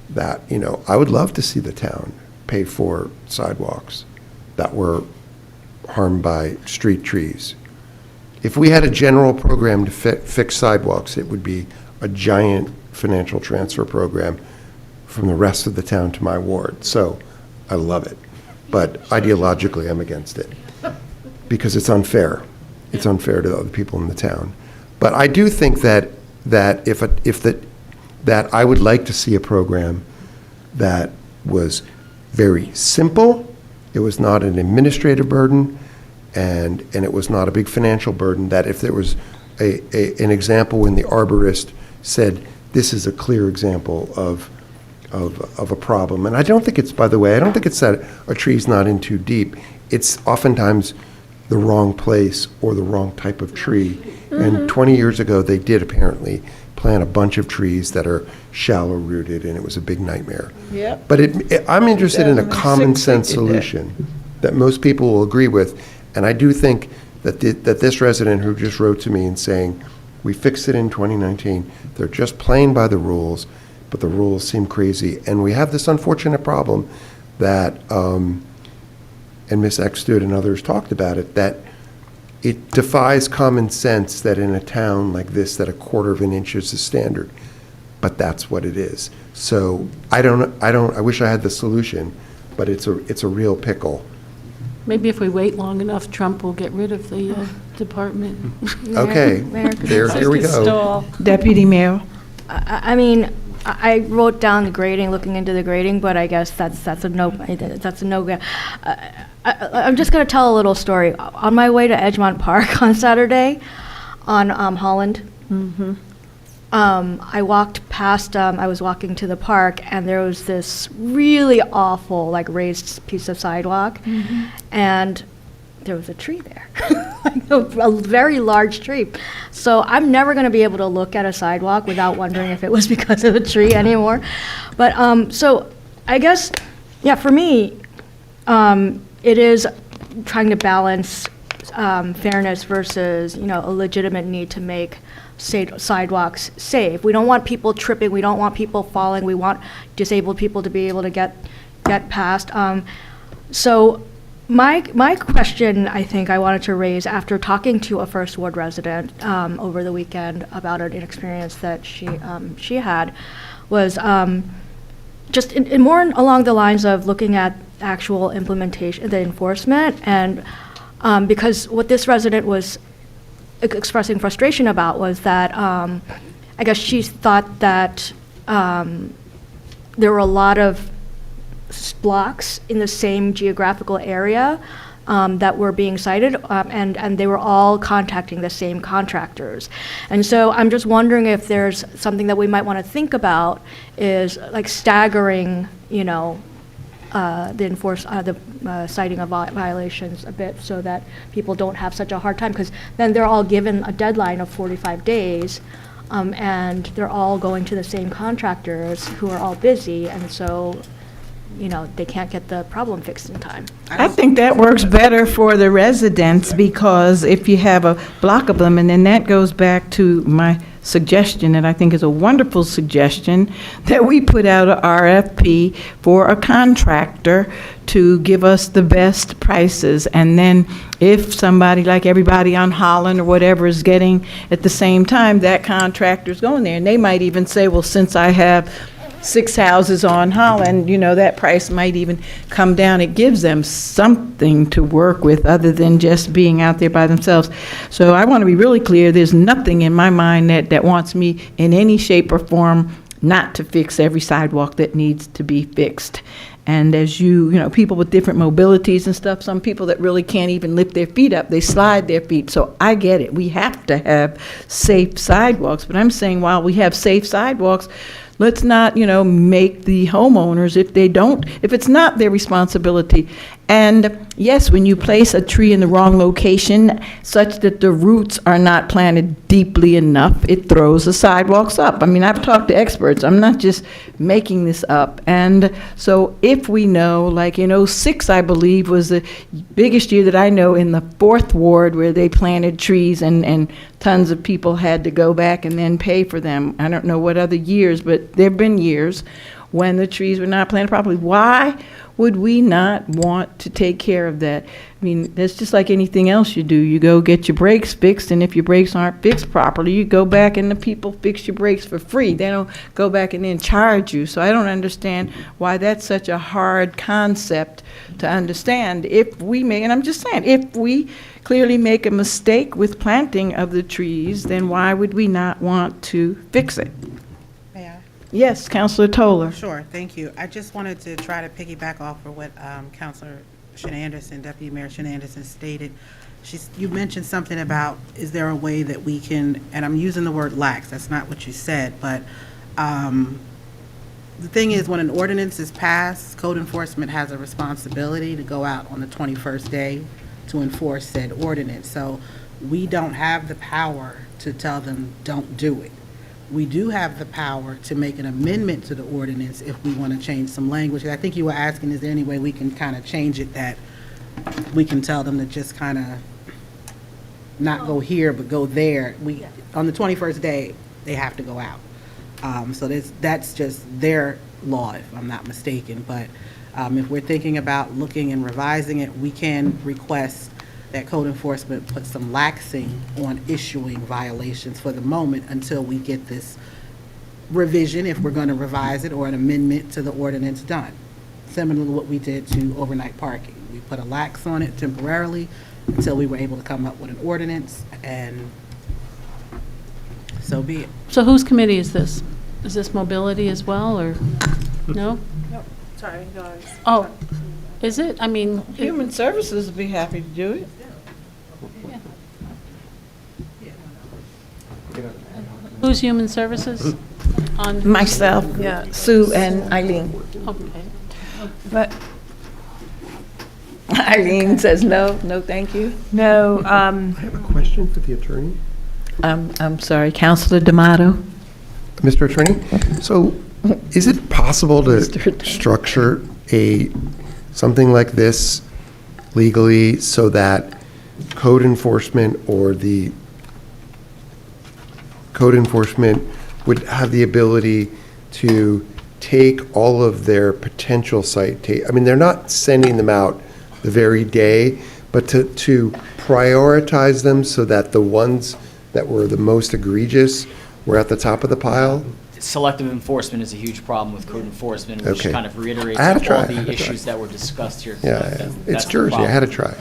Speaker 19: that, I would love to see the town pay for sidewalks that were harmed by street trees. If we had a general program to fix sidewalks, it would be a giant financial transfer program from the rest of the town to my ward. So I love it. But ideologically, I'm against it because it's unfair. It's unfair to the other people in the town. But I do think that that I would like to see a program that was very simple. It was not an administrative burden, and it was not a big financial burden. That if there was an example when the arborist said, this is a clear example of a problem. And I don't think it's, by the way, I don't think it's that a tree's not in too deep. It's oftentimes the wrong place or the wrong type of tree. And 20 years ago, they did apparently plant a bunch of trees that are shallow rooted, and it was a big nightmare.
Speaker 1: Yep.
Speaker 19: But I'm interested in a
Speaker 1: 2006
Speaker 19: common sense
Speaker 1: they did that.
Speaker 19: solution that most people will agree with. And I do think that that this resident who just wrote to me and saying, we fixed it in 2019, they're just playing by the rules, but the rules seem crazy. And we have this unfortunate problem that, and Ms. Eckstad and others talked about it, that it defies common sense that in a town like this that a quarter of an inch is the standard, but that's what it is. So I wish I had the solution, but it's a real pickle.
Speaker 17: Maybe if we wait long enough, Trump will get rid of the department.
Speaker 19: Okay, here we go.
Speaker 17: Stall.
Speaker 1: Deputy Mayor.
Speaker 4: I mean, I wrote down the grading, looking into the grading, but I guess that's a no. That's a no. I'm just going to tell a little story. On my way to Edgemont Park on Saturday, on Holland, I walked past. I was walking to the park, and there was this really awful, like, raised piece of sidewalk, and there was a tree there, like a very large tree. So I'm never going to be able to look at a sidewalk without wondering if it was because of a tree anymore. But so I guess, yeah, for me, it is trying to balance fairness versus, a legitimate need to make sidewalks safe. We don't want people tripping. We don't want people falling. We want disabled people to be able to get past. So my question, I think I wanted to raise after talking to a First Ward resident over the weekend about an experience that she had was just in more along the lines of looking at actual implementation, the enforcement, and because what this resident was expressing frustration about was that I guess she thought that there were a lot of blocks in the same geographical area that were being cited, and they were all contacting the same contractors. And so I'm just wondering if there's something that we might want to think about is like staggering, the citing of violations a bit so that people don't have such a hard time, because then they're all given a deadline of 45 days, and they're all going to the same contractors who are all busy, and so they can't get the problem fixed in time.
Speaker 1: I think that works better for the residents, because if you have a block of them, and then that goes back to my suggestion that I think is a wonderful suggestion, that we put out a RFP for a contractor to give us the best prices. And then if somebody, like everybody on Holland or whatever, is getting at the same time, that contractor's going there. And they might even say, well, since I have 6 houses on Holland, that price might even come down. It gives them something to work with other than just being out there by themselves. So I want to be really clear, there's nothing in my mind that wants me in any shape or form not to fix every sidewalk that needs to be fixed. And as people with different mobilities and stuff, some people that really can't even lift their feet up, they slide their feet. So I get it. We have to have safe sidewalks. But I'm saying while we have safe sidewalks, let's not, make the homeowners, if it's not their responsibility. And yes, when you place a tree in the wrong location, such that the roots are not planted deeply enough, it throws the sidewalks up. I mean, I've talked to experts. I'm not just making this up. And so if we know, like in 06, I believe, was the biggest year that I know in the 4th Ward where they planted trees and tons of people had to go back and then pay for them. I don't know what other years, but there have been years when the trees were not planted properly. Why would we not want to take care of that? I mean, that's just like anything else you do. You go get your brakes fixed, and if your brakes aren't fixed properly, you go back and the people fix your brakes for free. They don't go back and then charge you. So I don't understand why that's such a hard concept to understand. If we make, and I'm just saying, if we clearly make a mistake with planting of the trees, then why would we not want to fix it?
Speaker 8: May I?
Speaker 1: Yes, Councilor Toller.
Speaker 8: Sure, thank you. I just wanted to try to piggyback off of what Councilor Shenanderson, Deputy Mayor Shenanderson stated. You mentioned something about, is there a way that we can, and I'm using the word lax, that's not what you said, but the thing is, when an ordinance is passed, code enforcement has a responsibility to go out on the 21st day to enforce said ordinance. So we don't have the power to tell them, don't do it. We do have the power to make an amendment to the ordinance if we want to change some language. I think you were asking, is there any way we can kind of change it that we can tell them to just kind of not go here, but go there? On the 21st day, they have to go out. So that's just their law, if I'm not mistaken. But if we're thinking about looking and revising it, we can request that code enforcement put some laxing on issuing violations for the moment until we get this revision, if we're going to revise it, or an amendment to the ordinance done. Similar to what we did to overnight parking. We put a lax on it temporarily until we were able to come up with an ordinance, and so be it.
Speaker 17: So whose committee is this? Is this mobility as well, or no?
Speaker 11: No, sorry, guys.
Speaker 17: Oh, is it? I mean,
Speaker 1: Human Services would be happy to do it.
Speaker 17: who's Human Services? On
Speaker 1: Myself,
Speaker 11: Yeah.
Speaker 1: Sue, and Eileen.
Speaker 17: Okay.
Speaker 11: But,
Speaker 1: Eileen says no, no, thank you.
Speaker 11: no,
Speaker 19: I have a question for the attorney.
Speaker 1: I'm sorry, Councilor D'Amato.
Speaker 19: Mr. Attorney, so is it possible to
Speaker 1: Mr. Attorney.
Speaker 19: structure something like this legally so that code enforcement or the code enforcement would have the ability to take all of their potential I mean, they're not sending them out the very day, but to prioritize them so that the ones that were the most egregious were at the top of the pile?
Speaker 2: Selective enforcement is a huge problem with code enforcement, which
Speaker 19: Okay.
Speaker 2: kind of reiterates
Speaker 19: I had to
Speaker 2: all
Speaker 19: try, I had
Speaker 2: the
Speaker 19: to try.
Speaker 2: issues that were discussed here.
Speaker 19: Yeah,
Speaker 2: tonight.
Speaker 19: yeah.
Speaker 2: That's
Speaker 19: It's
Speaker 2: the
Speaker 19: Jersey, I had to
Speaker 2: problem.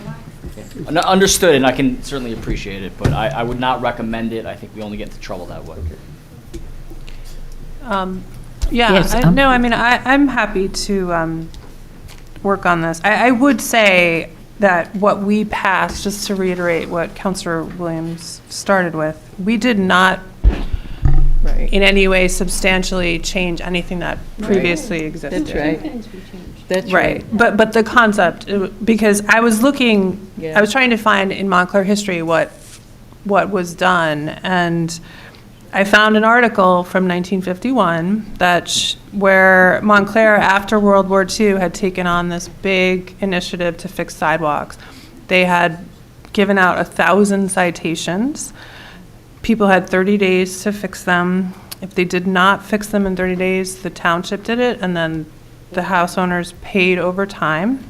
Speaker 19: try.
Speaker 2: No, understood, and I can certainly appreciate it, but I would not recommend it. I think we only get into trouble that way.
Speaker 11: yeah,
Speaker 1: Yes,
Speaker 11: no, I mean, I'm happy to work on this. I would say that what we passed, just to reiterate what Councilor Williams started with, we did not in any way substantially change anything that previously existed.
Speaker 1: That's right. That's
Speaker 11: Right, but the concept, because I was looking,
Speaker 1: Yeah.
Speaker 11: I was trying to find in Montclair history what was done, and I found an article from 1951 where Montclair, after World War II, had taken on this big initiative to fix sidewalks. They had given out 1,000 citations. People had 30 days to fix them. If they did not fix them in 30 days, the township did it, and then the house owners paid over time,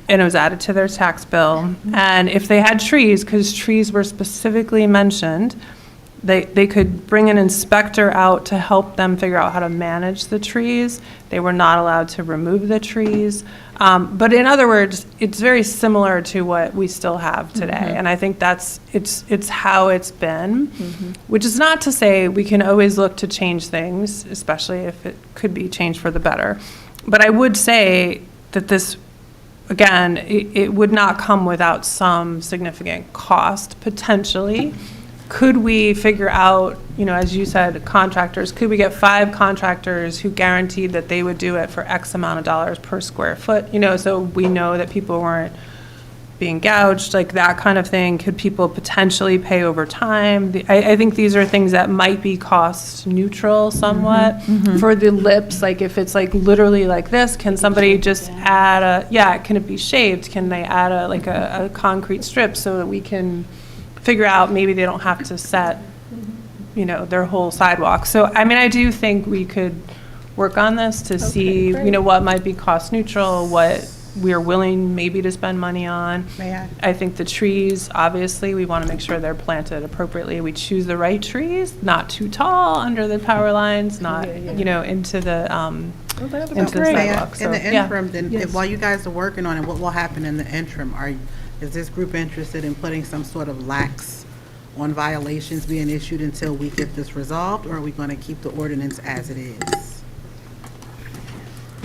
Speaker 11: and it was added to their tax bill. And if they had trees, because trees were specifically mentioned, they could bring an inspector out to help them figure out how to manage the trees. They were not allowed to remove the trees. But in other words, it's very similar to what we still have today. And I think it's how it's been, which is not to say we can always look to change things, especially if it could be changed for the better. But I would say that this, again, it would not come without some significant cost, potentially. Could we figure out, as you said, contractors, could we get 5 contractors who guaranteed that they would do it for X amount of dollars per square foot, so we know that people weren't being gouged, like that kind of thing? Could people potentially pay over time? I think these are things that might be cost neutral somewhat. For the lips, like if it's like literally like this, can somebody just add can it be shaved? Can they add a concrete strip so that we can figure out maybe they don't have to set, their whole sidewalk? So, I mean, I do think we could work on this to see, you know, what might be cost neutral, what we are willing maybe to spend money on.
Speaker 8: May I?
Speaker 11: I think the trees, obviously, we want to make sure they're planted appropriately. We choose the right trees, not too tall under the power lines, not, you know, into the sidewalk.
Speaker 8: In the
Speaker 11: yeah.
Speaker 8: interim, then, while you guys are working on it, what will happen in the interim? Is this group interested in putting some sort of lax on violations being issued until we get this resolved, or are we going to keep the ordinance as it is?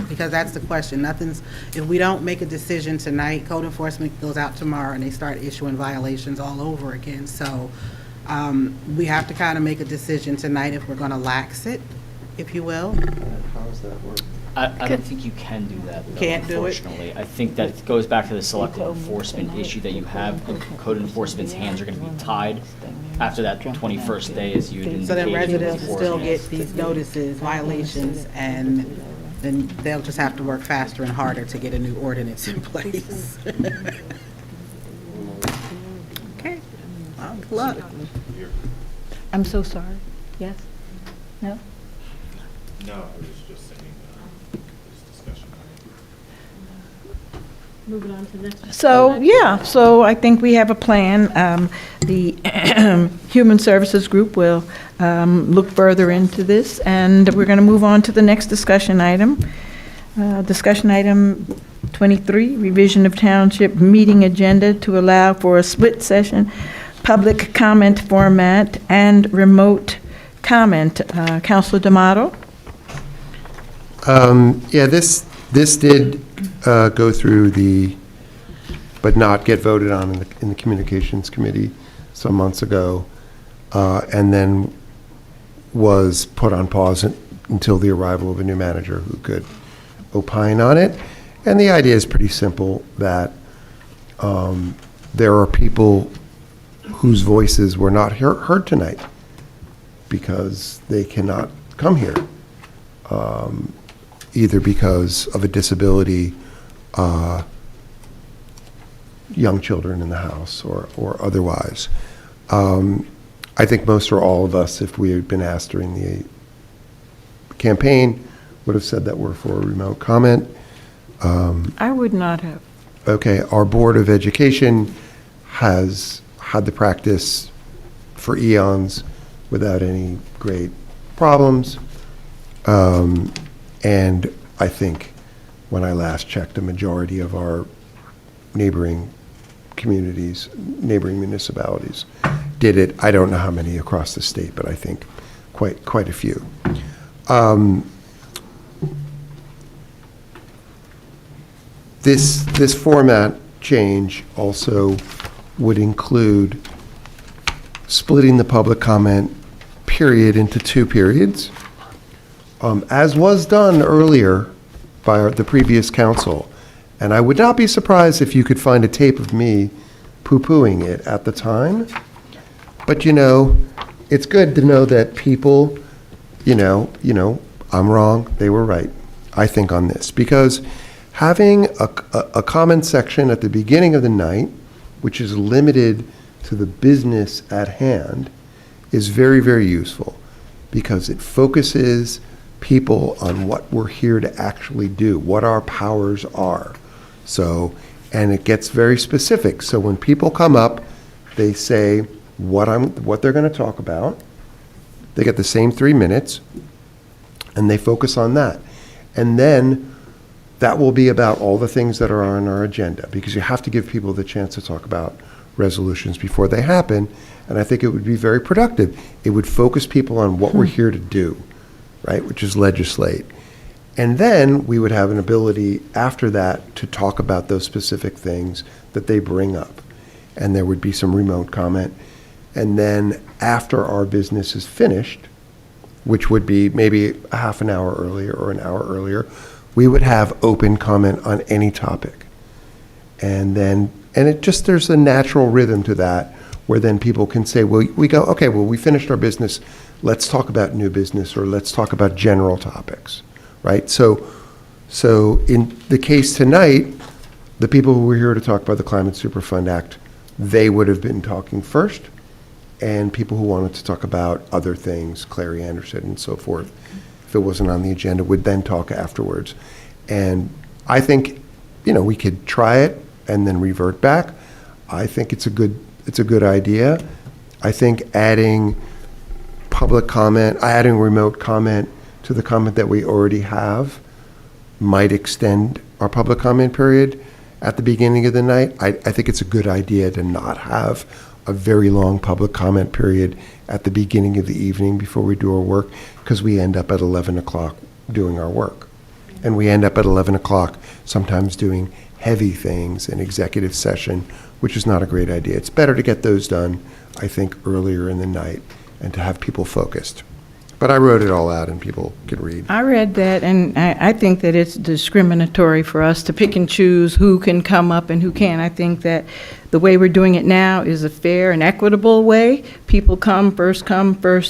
Speaker 8: Because that's the question. If we don't make a decision tonight, code enforcement goes out tomorrow and they start issuing violations all over again. So we have to kind of make a decision tonight if we're going to lax it, if you will.
Speaker 7: How does that work?
Speaker 2: I don't think you can do that, though,
Speaker 8: Can't do it?
Speaker 2: unfortunately. I think that goes back to the selective enforcement issue that you have. Code enforcement's hands are going to be tied after that 21st day, as you indicated.
Speaker 8: So then residents will still
Speaker 2: beforehand.
Speaker 8: get these notices, violations, and then they'll just have to work faster and harder to get a new ordinance in place. Okay, well, good luck.
Speaker 1: I'm so sorry. Yes? No?
Speaker 9: No, I was just saying, this discussion.
Speaker 17: Moving on to the next.
Speaker 1: So I think we have a plan. The Human Services Group will look further into this, and we're going to move on to the next discussion item. Discussion item 23, revision of township meeting agenda to allow for a split session, public comment format, and remote comment. Councilor D'Amato?
Speaker 19: Yeah, this did go through but not get voted on in the Communications Committee some months ago, and then was put on pause until the arrival of a new manager who could opine on it. And the idea is pretty simple, that there are people whose voices were not heard tonight because they cannot come here, either because of a disability, young children in the house, or otherwise. I think most or all of us, if we had been asked during the campaign, would have said that we're for a remote comment.
Speaker 1: I would not have.
Speaker 19: Okay, our Board of Education has had the practice for eons without any great problems. And I think when I last checked, a majority of our neighboring communities, neighboring municipalities did it. I don't know how many across the state, but I think quite a few. This format change also would include splitting the public comment period into 2 periods, as was done earlier by the previous council. And I would not be surprised if you could find a tape of me poo-pooing it at the time. But, it's good to know that people, I'm wrong, they were right, I think, on this. Because having a comment section at the beginning of the night, which is limited to the business at hand, is very, very useful, because it focuses people on what we're here to actually do, what our powers are. So, and it gets very specific. So when people come up, they say what they're going to talk about. They get the same 3 minutes, and they focus on that. And then that will be about all the things that are on our agenda, because you have to give people the chance to talk about resolutions before they happen. And I think it would be very productive. It would focus people on what we're here to do, right, which is legislate. And then we would have an ability after that to talk about those specific things that they bring up. And there would be some remote comment. And then after our business is finished, which would be maybe a half an hour earlier or an hour earlier, we would have open comment on any topic. And there's a natural rhythm to that, where then people can say, well, we finished our business, let's talk about new business, or let's talk about general topics, right? So in the case tonight, the people who were here to talk about the Climate Superfund Act, they would have been talking first, and people who wanted to talk about other things, Clary Anderson and so forth, if it wasn't on the agenda, would then talk afterwards. And I think, we could try it and then revert back. I think it's a good idea. I think adding remote comment to the comment that we already have might extend our public comment period at the beginning of the night. I think it's a good idea to not have a very long public comment period at the beginning of the evening before we do our work, because we end up at 11 o'clock doing our work. And we end up at 11 o'clock sometimes doing heavy things in executive session, which is not a great idea. It's better to get those done, I think, earlier in the night and to have people focused. But I wrote it all out and people can read.
Speaker 1: I read that, and I think that it's discriminatory for us to pick and choose who can come up and who can't. I think that the way we're doing it now is a fair and equitable way. People come, first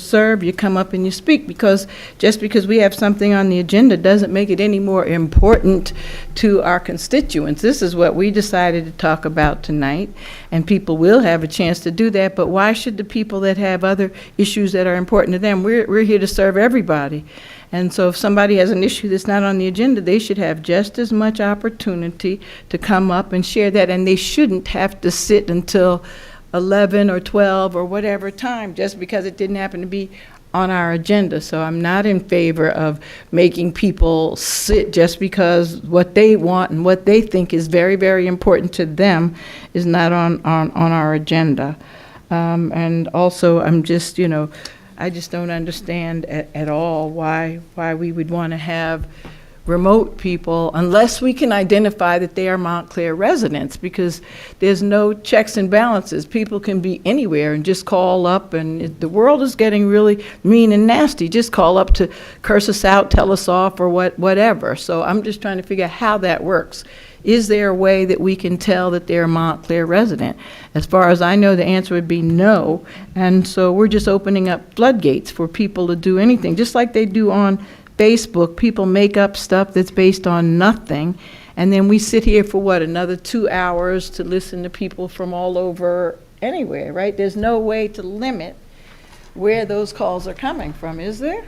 Speaker 1: serve. You come up and you speak, because just because we have something on the agenda doesn't make it any more important to our constituents. This is what we decided to talk about tonight, and people will have a chance to do that, but why should the people that have other issues that are important to them, we're here to serve everybody. And so if somebody has an issue that's not on the agenda, they should have just as much opportunity to come up and share that, and they shouldn't have to sit until 11 or 12 or whatever time just because it didn't happen to be on our agenda. So I'm not in favor of making people sit just because what they want and what they think is very, very important to them is not on our agenda. And also, I'm just, I just don't understand at all why we would want to have remote people unless we can identify that they are Montclair residents, because there's no checks and balances. People can be anywhere and just call up, and the world is getting really mean and nasty. Just call up to curse us out, tell us off, or whatever. So I'm just trying to figure out how that works. Is there a way that we can tell that they're a Montclair resident? As far as I know, the answer would be no. And so we're just opening up floodgates for people to do anything, just like they do on Facebook. People make up stuff that's based on nothing. And then we sit here for another 2 hours to listen to people from all over anywhere, right? There's no way to limit where those calls are coming from, is there?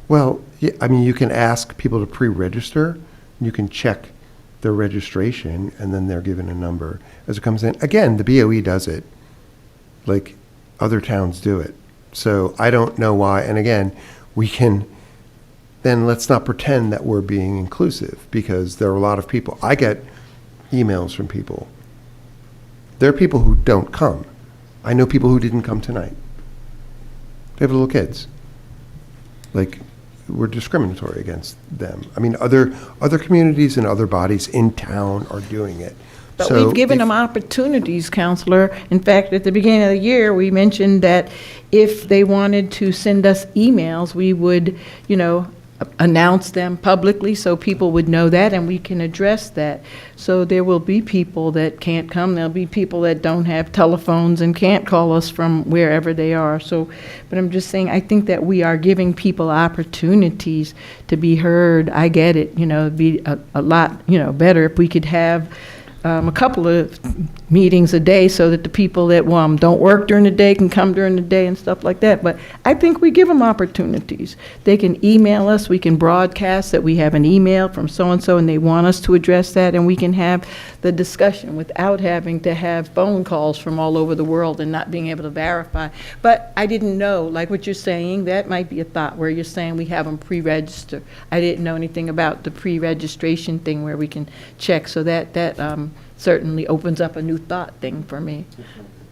Speaker 19: Well, yeah, you can ask people to pre-register. You can check their registration, and then they're given a number as it comes in. Again, the BOE does it, like other towns do it. So I don't know why. And again, then let's not pretend that we're being inclusive, because there are a lot of people. I get emails from people. There are people who don't come. I know people who didn't come tonight. They have little kids. Like, we're discriminatory against them. Other communities and other bodies in town are doing it.
Speaker 1: But we've given them opportunities, Counselor. In fact, at the beginning of the year, we mentioned that if they wanted to send us emails, we would, announce them publicly so people would know that, and we can address that. So there will be people that can't come. There'll be people that don't have telephones and can't call us from wherever they are. So, but I'm just saying, I think that we are giving people opportunities to be heard. I get it, it'd be a lot, better if we could have a couple of meetings a day so that the people that don't work during the day can come during the day and stuff like that. But I think we give them opportunities. They can email us. We can broadcast that we have an email from so-and-so and they want us to address that, and we can have the discussion without having to have phone calls from all over the world and not being able to verify. But I didn't know, like what you're saying, that might be a thought where you're saying we have them pre-register. I didn't know anything about the pre-registration thing where we can check, so that certainly opens up a new thought thing for me.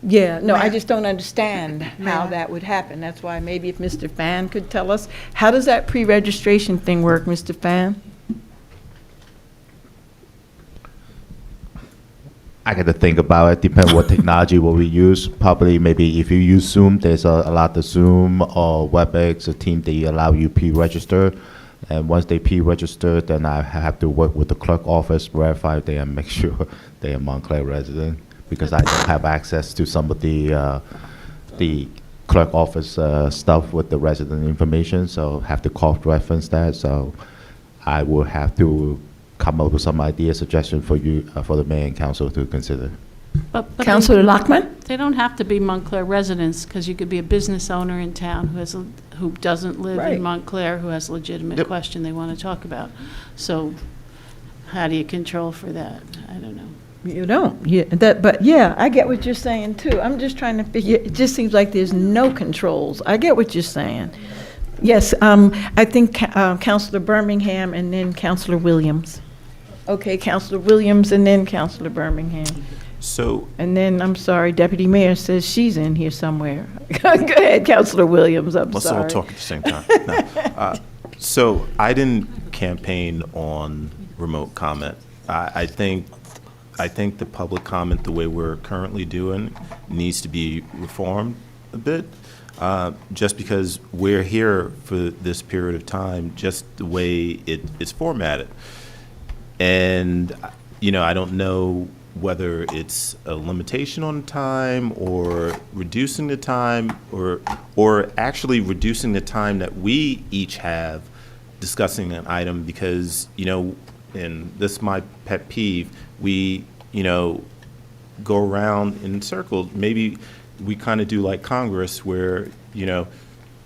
Speaker 1: Yeah, no, I just don't understand how that would happen. That's why maybe if Mr. Fan could tell us, how does that pre-registration thing work, Mr. Fan?
Speaker 10: I got to think about it. Depends what technology will we use. Probably maybe if you use Zoom, there's a lot of Zoom or WebEx, a team they allow you pre-register. And once they pre-register, then I have to work with the clerk office, verify they and make sure they are Montclair resident, because I don't have access to some of the clerk office stuff with the resident information, so have to cross-reference that. So I will have to come up with some idea, suggestion for you, for the mayor and council to consider.
Speaker 17: But
Speaker 1: Councilor Lockman?
Speaker 17: They don't have to be Montclair residents, because you could be a business owner in town who has who doesn't live
Speaker 1: Right.
Speaker 17: in Montclair, who has a legitimate
Speaker 9: Yep.
Speaker 17: question they want to talk about. So how do you control for that? I don't know.
Speaker 1: You don't, yeah, but yeah, I get what you're saying too. I'm just trying to figure, it just seems like there's no controls. I get what you're saying. Yes, I think Councilor Birmingham and then Councilor Williams. Okay, Councilor Williams and then Councilor Birmingham.
Speaker 9: So
Speaker 1: And then, I'm sorry, Deputy Mayor says she's in here somewhere. Go ahead, Councilor Williams, I'm
Speaker 9: let's all
Speaker 1: sorry.
Speaker 9: talk at the same time. No. So I didn't campaign on remote comment. I think the public comment, the way we're currently doing, needs to be reformed a bit. Just because we're here for this period of time, just the way it is formatted. And, I don't know whether it's a limitation on time or reducing the time or actually reducing the time that we each have discussing an item because, and this is my pet peeve, we, go around in circles. Maybe we kind of do like Congress where,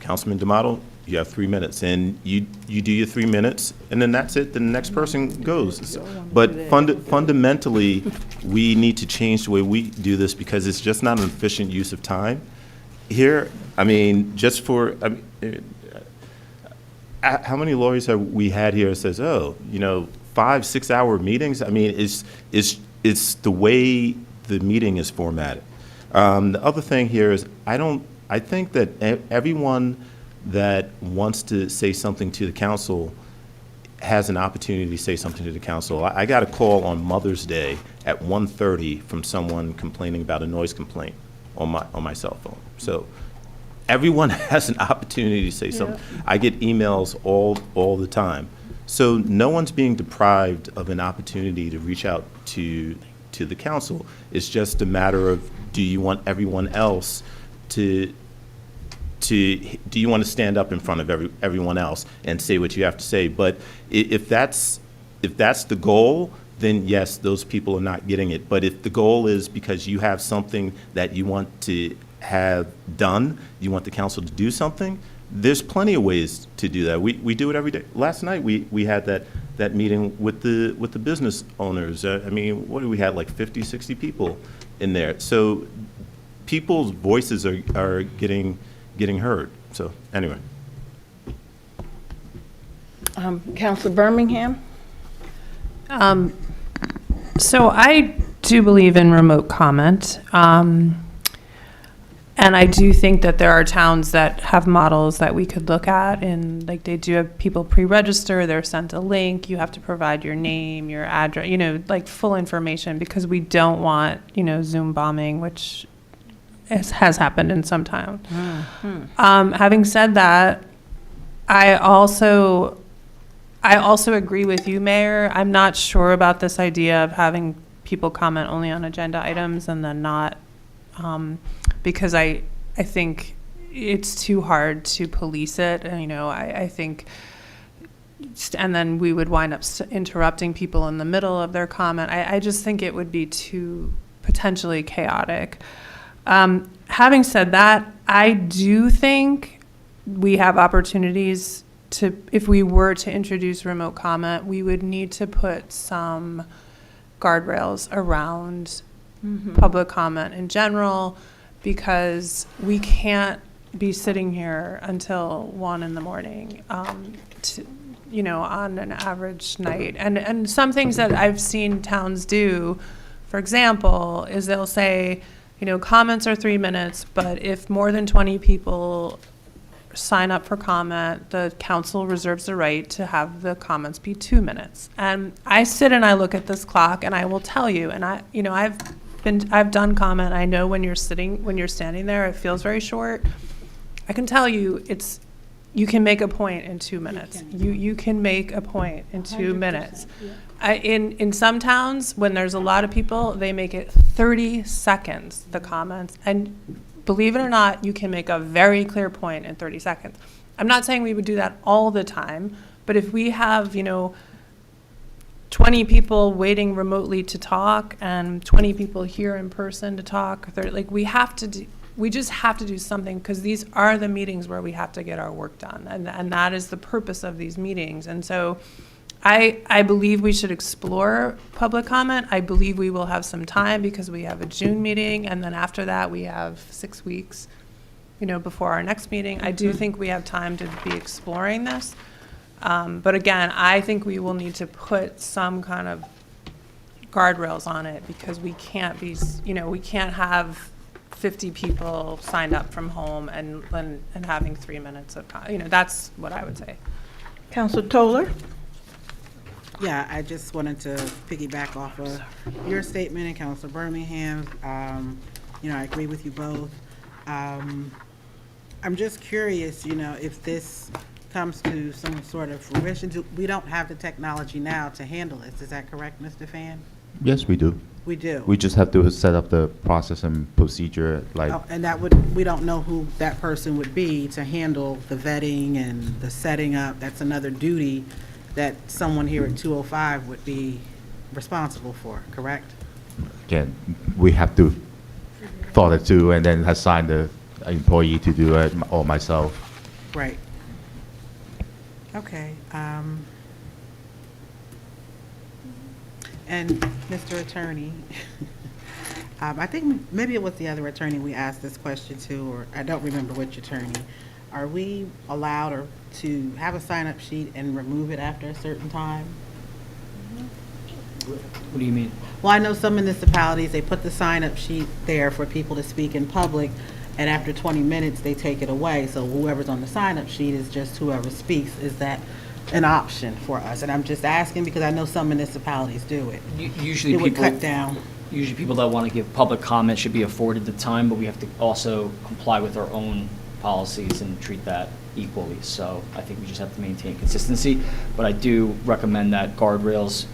Speaker 9: Councilman D'Amato, you have 3 minutes and you do your 3 minutes and then that's it, then the next person goes. But fundamentally, we need to change the way we do this because it's just not an efficient use of time. Here, how many lawyers have we had here that says, 5-6 hour meetings? I mean, it's the way the meeting is formatted. The other thing here is I think that everyone that wants to say something to the council has an opportunity to say something to the council. I got a call on Mother's Day at 1:30 from someone complaining about a noise complaint on my cell phone. So everyone has an opportunity to say something. I get emails all the time. So no one's being deprived of an opportunity to reach out to the council. It's just a matter of, do you want everyone else do you want to stand up in front of everyone else and say what you have to say? But if that's the goal, then yes, those people are not getting it. But if the goal is because you have something that you want to have done, you want the council to do something, there's plenty of ways to do that. We do it every day. Last night we had that meeting with the business owners. What do we had, like 50, 60 people in there. So people's voices are getting heard. So anyway.
Speaker 1: Councilor Birmingham?
Speaker 11: So I do believe in remote comment. And I do think that there are towns that have models that we could look at, and like they do have people pre-register, they're sent a link, you have to provide your name, your address, like full information, because we don't want, Zoom bombing, which has happened in some towns. Having said that, I also agree with you, Mayor. I'm not sure about this idea of having people comment only on agenda items and then not, because I think it's too hard to police it. I think, and then we would wind up interrupting people in the middle of their comment. I just think it would be too potentially chaotic. Having said that, I do think we have opportunities to, if we were to introduce remote comment, we would need to put some guardrails around public comment in general, because we can't be sitting here until 1 in the morning, on an average night. And some things that I've seen towns do, for example, is they'll say, comments are 3 minutes, but if more than 20 people sign up for comment, the council reserves the right to have the comments be 2 minutes. And I sit and I look at this clock, and I will tell you, and I've done comment. I know when you're standing there, it feels very short. I can tell you, you can make a point in 2 minutes. You can make a point in 2 minutes. In some towns, when there's a lot of people, they make it 30 seconds, the comments. And believe it or not, you can make a very clear point in 30 seconds. I'm not saying we would do that all the time, but if we have, 20 people waiting remotely to talk and 20 people here in person to talk, we have to we just have to do something, because these are the meetings where we have to get our work done, and that is the purpose of these meetings. And so I believe we should explore public comment. I believe we will have some time because we have a June meeting, and then after that, we have 6 weeks, before our next meeting. I do think we have time to be exploring this. But again, I think we will need to put some kind of guardrails on it, because we can't be, we can't have 50 people signed up from home and having 3 minutes of, that's what I would say.
Speaker 1: Councilor Toller?
Speaker 8: Yeah, I just wanted to piggyback off of your statement and Councilor Birmingham's. I agree with you both. I'm just curious, if this comes to some sort of fruition, we don't have the technology now to handle this. Is that correct, Mr. Fan?
Speaker 10: Yes, we do.
Speaker 8: We do.
Speaker 10: We just have to set up the process and procedure, like,
Speaker 8: And we don't know who that person would be to handle the vetting and the setting up. That's another duty that someone here at 205 would be responsible for, correct?
Speaker 10: again, we have to thought it through and then assign the employee to do it, or myself.
Speaker 8: Right. Okay. And Mr. Attorney, I think maybe it was the other attorney we asked this question to, or I don't remember which attorney. Are we allowed to have a sign-up sheet and remove it after a certain time?
Speaker 2: What do you mean?
Speaker 8: Well, I know some municipalities, they put the sign-up sheet there for people to speak in public, and after 20 minutes, they take it away. So whoever's on the sign-up sheet is just whoever speaks. Is that an option for us? And I'm just asking because I know some municipalities do it.
Speaker 2: Usually
Speaker 8: It would
Speaker 2: people
Speaker 8: cut down.
Speaker 2: Usually people that want to give public comment should be afforded the time, but we have to also comply with our own policies and treat that equally. So I think we just have to maintain consistency. But I do recommend that guardrails,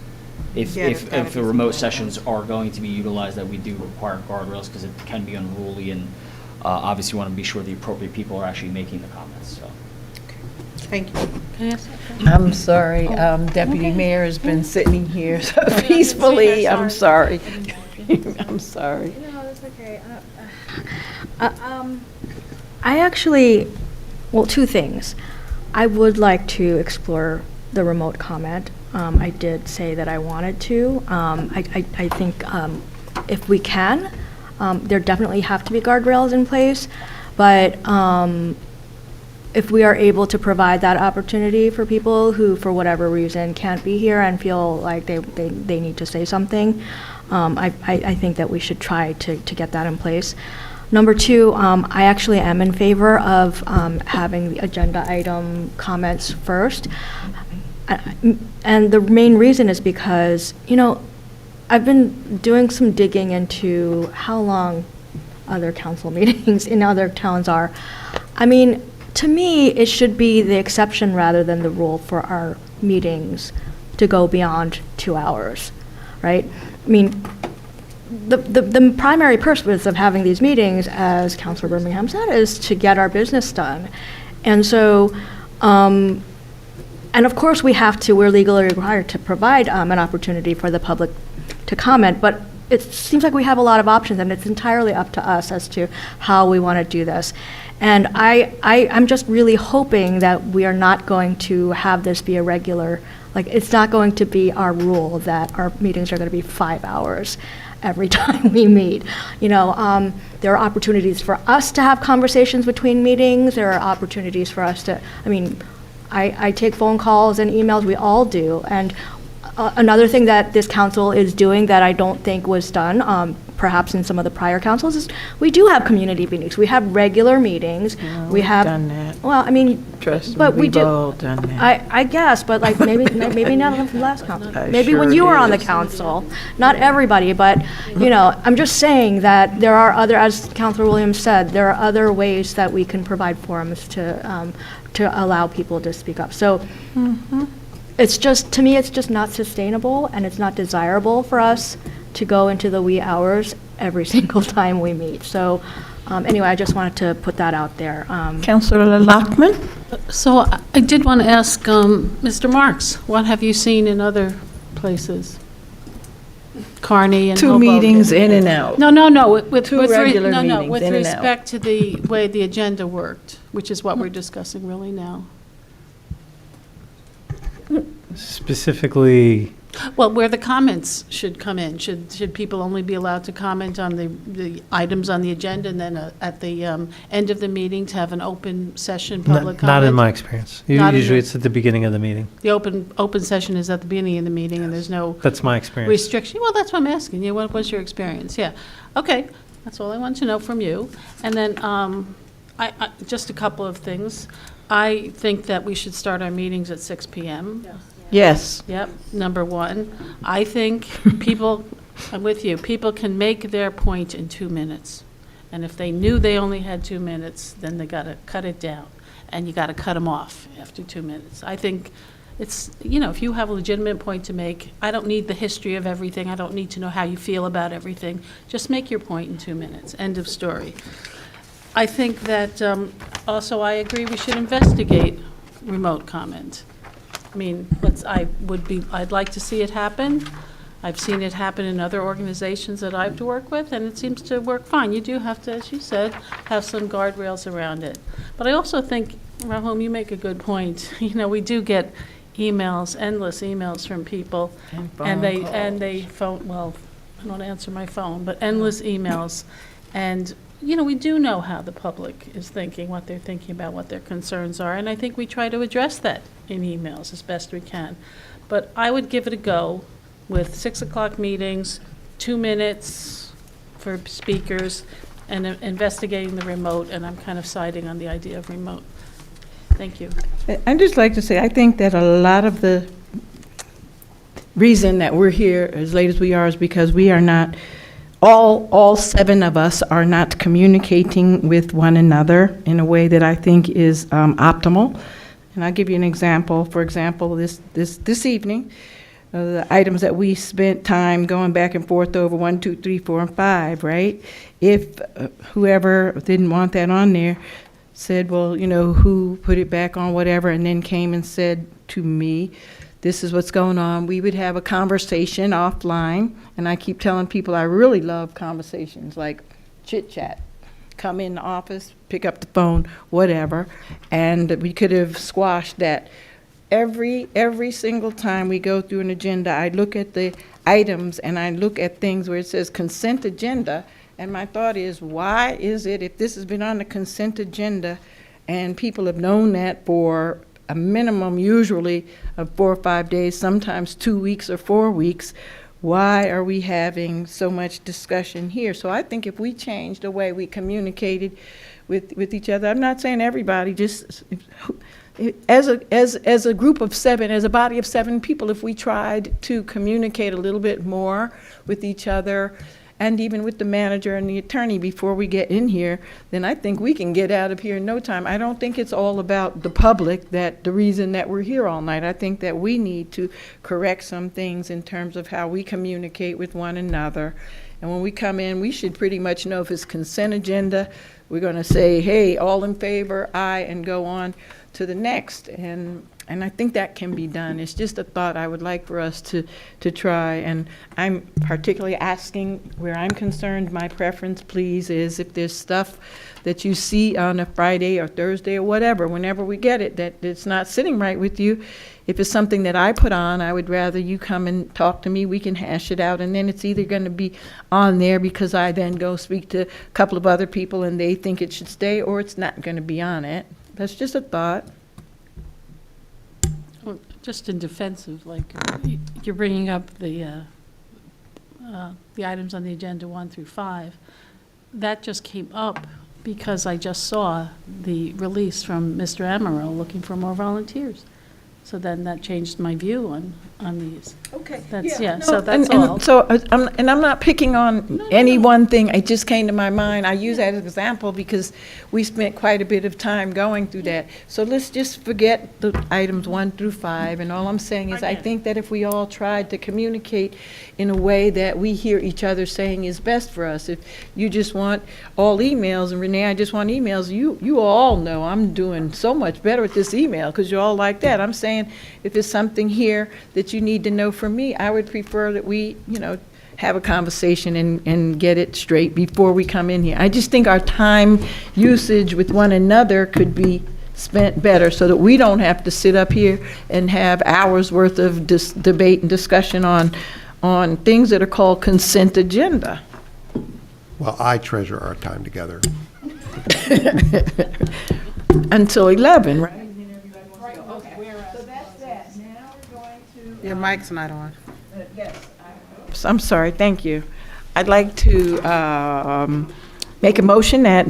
Speaker 2: if the remote sessions are going to be utilized, that we do require guardrails, because it can be unruly, and obviously we want to be sure the appropriate people are actually making the comments. So.
Speaker 8: Thank you.
Speaker 17: Can I ask that question?
Speaker 3: I'm sorry, Deputy Mayor has been sitting here so peacefully. I'm sorry. I'm sorry.
Speaker 4: No, that's okay. I actually, well, two things. I would like to explore the remote comment. I did say that I wanted to. I think if we can, there definitely have to be guardrails in place, but if we are able to provide that opportunity for people who, for whatever reason, can't be here and feel like they need to say something, I think that we should try to get that in place. Number two, I actually am in favor of having the agenda item comments first. And the main reason is because, I've been doing some digging into how long other council meetings in other towns are. I mean, to me, it should be the exception rather than the rule for our meetings to go beyond 2 hours, right? I mean, the primary purpose of having these meetings, as Councilor Birmingham said, is to get our business done. And so, and of course we're legally required to provide an opportunity for the public to comment, but it seems like we have a lot of options, and it's entirely up to us as to how we want to do this. And I'm just really hoping that we are not going to have this be a regular, like, it's not going to be our rule that our meetings are going to be 5 hours every time we meet. There are opportunities for us to have conversations between meetings. There are opportunities for us to, I take phone calls and emails, we all do. And another thing that this council is doing that I don't think was done, perhaps in some of the prior councils, is we do have community meetings. We have regular meetings.
Speaker 3: We've done that.
Speaker 4: Well,
Speaker 3: Trust me,
Speaker 4: but we
Speaker 3: we've
Speaker 4: do.
Speaker 3: all done that.
Speaker 4: I guess, but like maybe not from last council. Maybe when
Speaker 3: sure
Speaker 4: you were on the
Speaker 3: is.
Speaker 4: council. Not everybody, but I'm just saying that there are other, as Councilor Williams said, there are other ways that we can provide forums to allow people to speak up. So. It's just, to me, it's just not sustainable, and it's not desirable for us to go into the wee hours every single time we meet. So anyway, I just wanted to put that out there.
Speaker 3: Councilor Lockman?
Speaker 17: So I did want to ask Mr. Marks, what have you seen in other places? Kearney and
Speaker 1: Two
Speaker 17: Hoboken.
Speaker 1: meetings in and out.
Speaker 17: No, with
Speaker 1: Two regular meetings,
Speaker 17: with
Speaker 1: in and out.
Speaker 17: respect to the way the agenda worked, which is what we're discussing really now.
Speaker 22: Specifically,
Speaker 17: Well, where the comments should come in. Should people only be allowed to comment on the items on the agenda, and then at the end of the meeting to have an open session, public comment?
Speaker 22: not in my experience.
Speaker 17: Not in
Speaker 22: Usually
Speaker 17: your-
Speaker 22: it's at the beginning of the meeting.
Speaker 17: The open session is at the beginning of the meeting, and there's no
Speaker 22: That's my experience.
Speaker 17: restriction. Well, that's what I'm asking you. What was your experience? Yeah. Okay, that's all I want to know from you. And then, just a couple of things. I think that we should start our meetings at 6 PM.
Speaker 1: Yes.
Speaker 17: Yep, number one. I think people, I'm with you, people can make their point in 2 minutes. And if they knew they only had 2 minutes, then they got to cut it down. And you got to cut them off after 2 minutes. I think it's, if you have a legitimate point to make, I don't need the history of everything. I don't need to know how you feel about everything. Just make your point in 2 minutes. End of story. I think that, also, I agree we should investigate remote comment. I mean, I'd like to see it happen. I've seen it happen in other organizations that I've worked with, and it seems to work fine. You do have to, as you said, have some guardrails around it. But I also think, Rahul, you make a good point. We do get emails, endless emails from people. And they phone, well, I don't answer my phone, but endless emails. And we do know how the public is thinking, what they're thinking about, what their concerns are, and I think we try to address that in emails as best we can. But I would give it a go with 6 o'clock meetings, 2 minutes for speakers, and investigating the remote, and I'm kind of siding on the idea of remote. Thank you.
Speaker 1: I'd just like to say, I think that a lot of the reason that we're here as late as we are is because we are not, all 7 of us are not communicating with one another in a way that I think is optimal. And I'll give you an example. For example, this evening, the items that we spent time going back and forth over 1, 2, 3, 4, and 5, right? If whoever didn't want that on there said, well, who put it back on, whatever, and then came and said to me, this is what's going on, we would have a conversation offline. And I keep telling people I really love conversations, like chit-chat. Come in the office, pick up the phone, whatever, and we could have squashed that. Every single time we go through an agenda, I look at the items and I look at things where it says consent agenda, and my thought is, why is it, if this has been on the consent agenda and people have known that for a minimum usually of 4 or 5 days, sometimes 2 weeks or 4 weeks, why are we having so much discussion here? So I think if we change the way we communicated with each other, I'm not saying everybody, just as a group of 7, as a body of 7 people, if we tried to communicate a little bit more with each other, and even with the manager and the attorney before we get in here, then I think we can get out of here in no time. I don't think it's all about the public, that the reason that we're here all night. I think that we need to correct some things in terms of how we communicate with one another. And when we come in, we should pretty much know if it's consent agenda, we're going to say, hey, all in favor, aye, and go on to the next. And I think that can be done. It's just a thought I would like for us to try. And I'm particularly asking, where I'm concerned, my preference, please, is if there's stuff that you see on a Friday or Thursday or whatever, whenever we get it, that it's not sitting right with you, if it's something that I put on, I would rather you come and talk to me. We can hash it out. And then it's either going to be on there because I then go speak to a couple of other people and they think it should stay, or it's not going to be on it. That's just a thought.
Speaker 17: Well, just in defense of, you're bringing up the items on the agenda 1 through 5. That just came up because I just saw the release from Mr. Amaral looking for more volunteers. So then that changed my view on these.
Speaker 1: Okay.
Speaker 17: So that's all.
Speaker 1: So I'm not picking on any one thing. It just came to my mind. I use that as an example because we spent quite a bit of time going through that. So let's just forget the items 1 through 5. And all I'm saying is I think that if we all tried to communicate in a way that we hear each other saying is best for us. If you just want all emails, and Renee, I just want emails, you all know I'm doing so much better with this email because you're all like that. I'm saying if there's something here that you need to know from me, I would prefer that we, have a conversation and get it straight before we come in here. I just think our time usage with one another could be spent better so that we don't have to sit up here and have hours worth of debate and discussion on things that are called consent agenda.
Speaker 19: Well, I treasure our time together.
Speaker 1: Until 11, right?
Speaker 8: Your mic's not on.
Speaker 1: I'm sorry, thank you. I'd like to make a motion that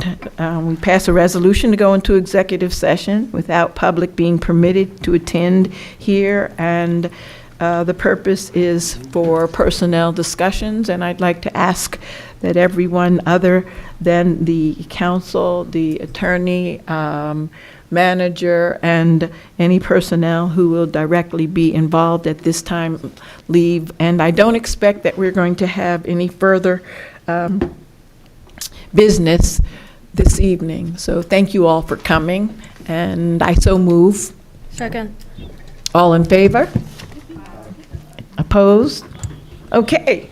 Speaker 1: we pass a resolution to go into executive session without public being permitted to attend here, and the purpose is for personnel discussions, and I'd like to ask that everyone other than the council, the attorney, manager, and any personnel who will directly be involved at this time leave. And I don't expect that we're going to have any further business this evening. So thank you all for coming, and I so move.
Speaker 4: Second.
Speaker 1: All in favor? Opposed? Okay.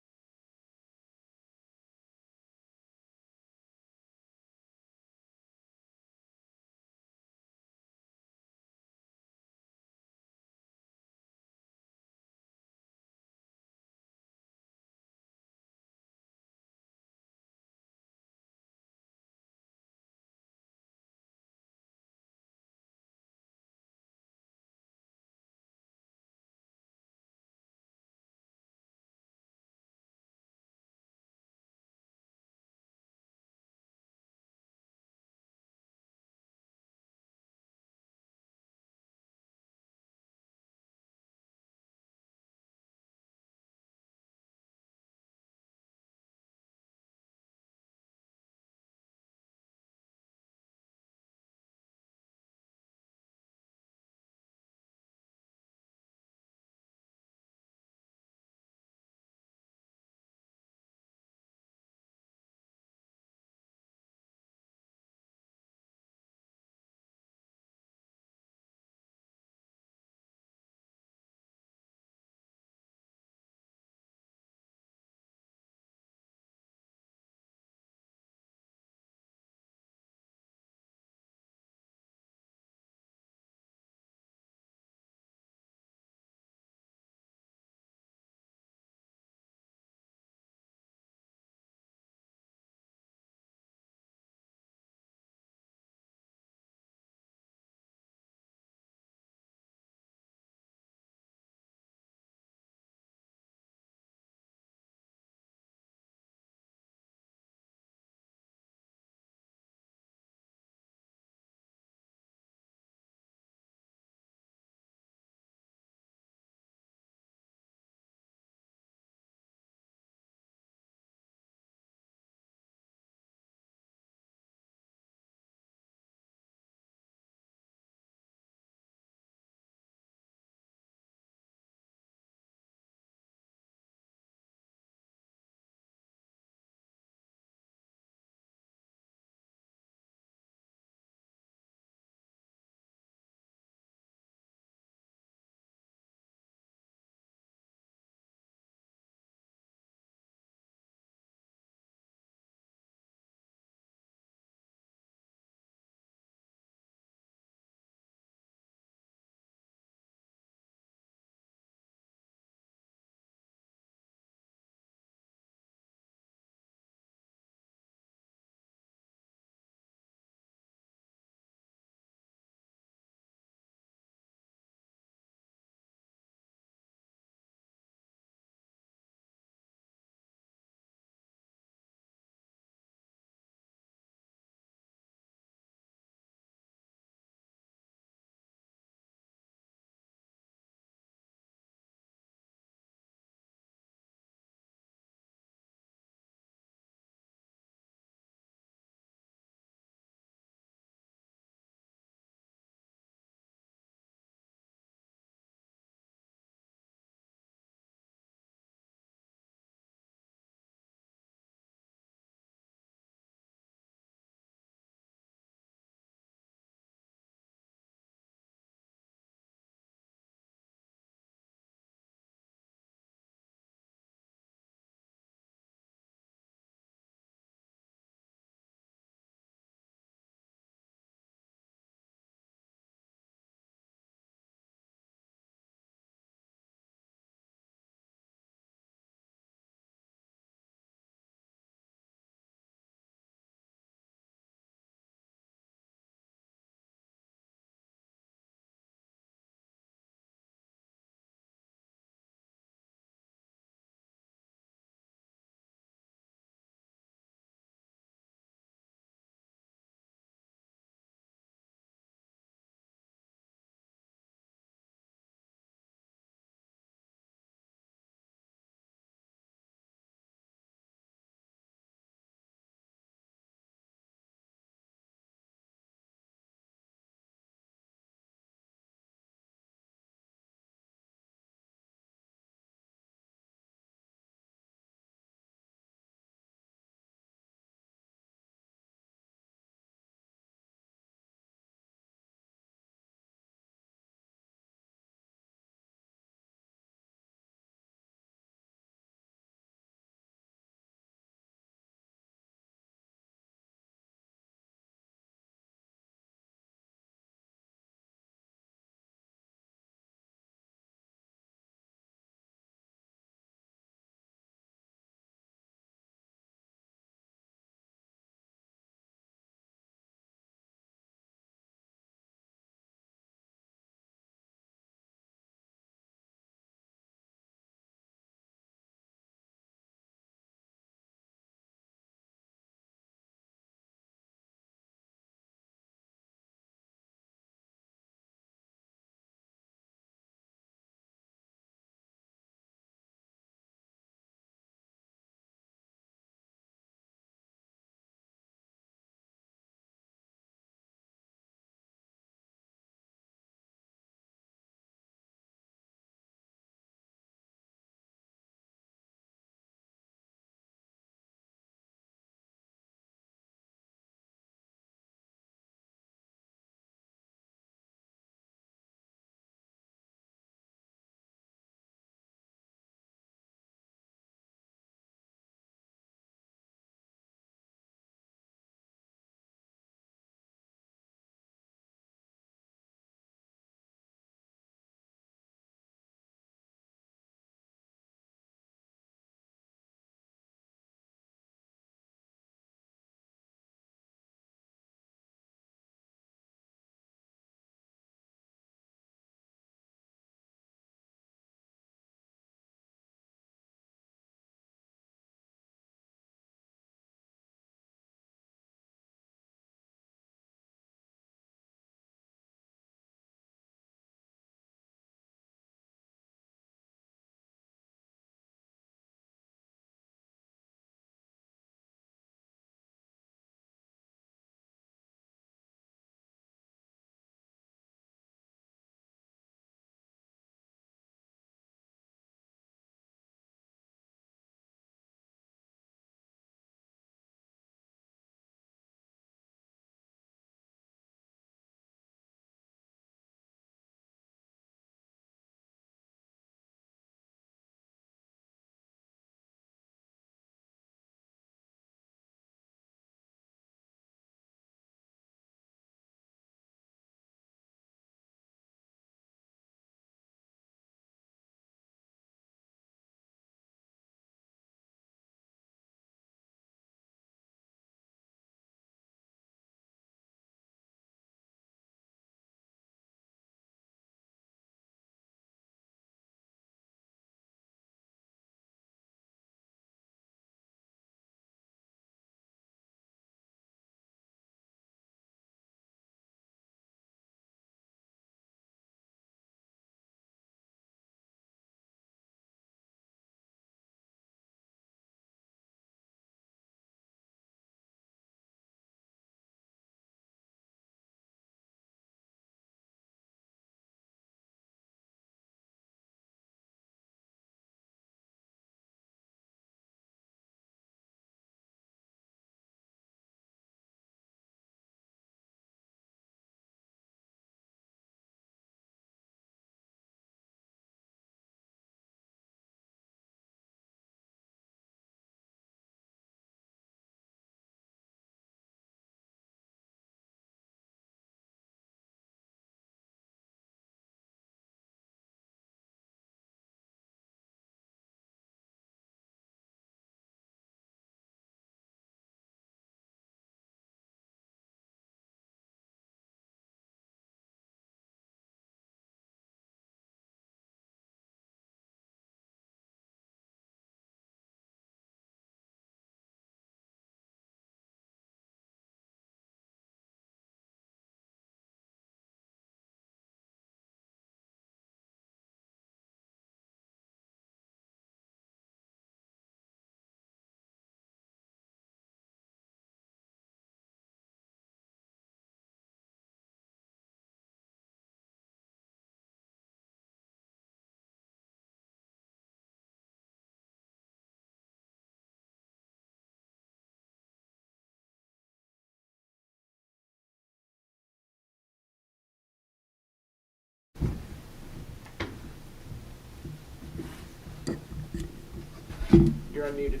Speaker 5: You're unmuted.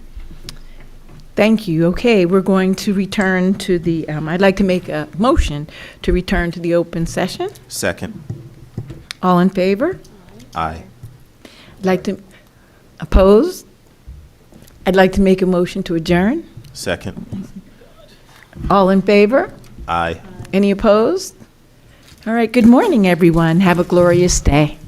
Speaker 1: Thank you. Okay, we're going to return to the, I'd like to make a motion to return to the open session.
Speaker 9: Second.
Speaker 1: All in favor?
Speaker 9: Aye.
Speaker 1: I'd like to, opposed? I'd like to make a motion to adjourn.
Speaker 9: Second.
Speaker 1: All in favor?
Speaker 9: Aye.
Speaker 1: Any opposed? All right, good morning, everyone. Have a glorious day.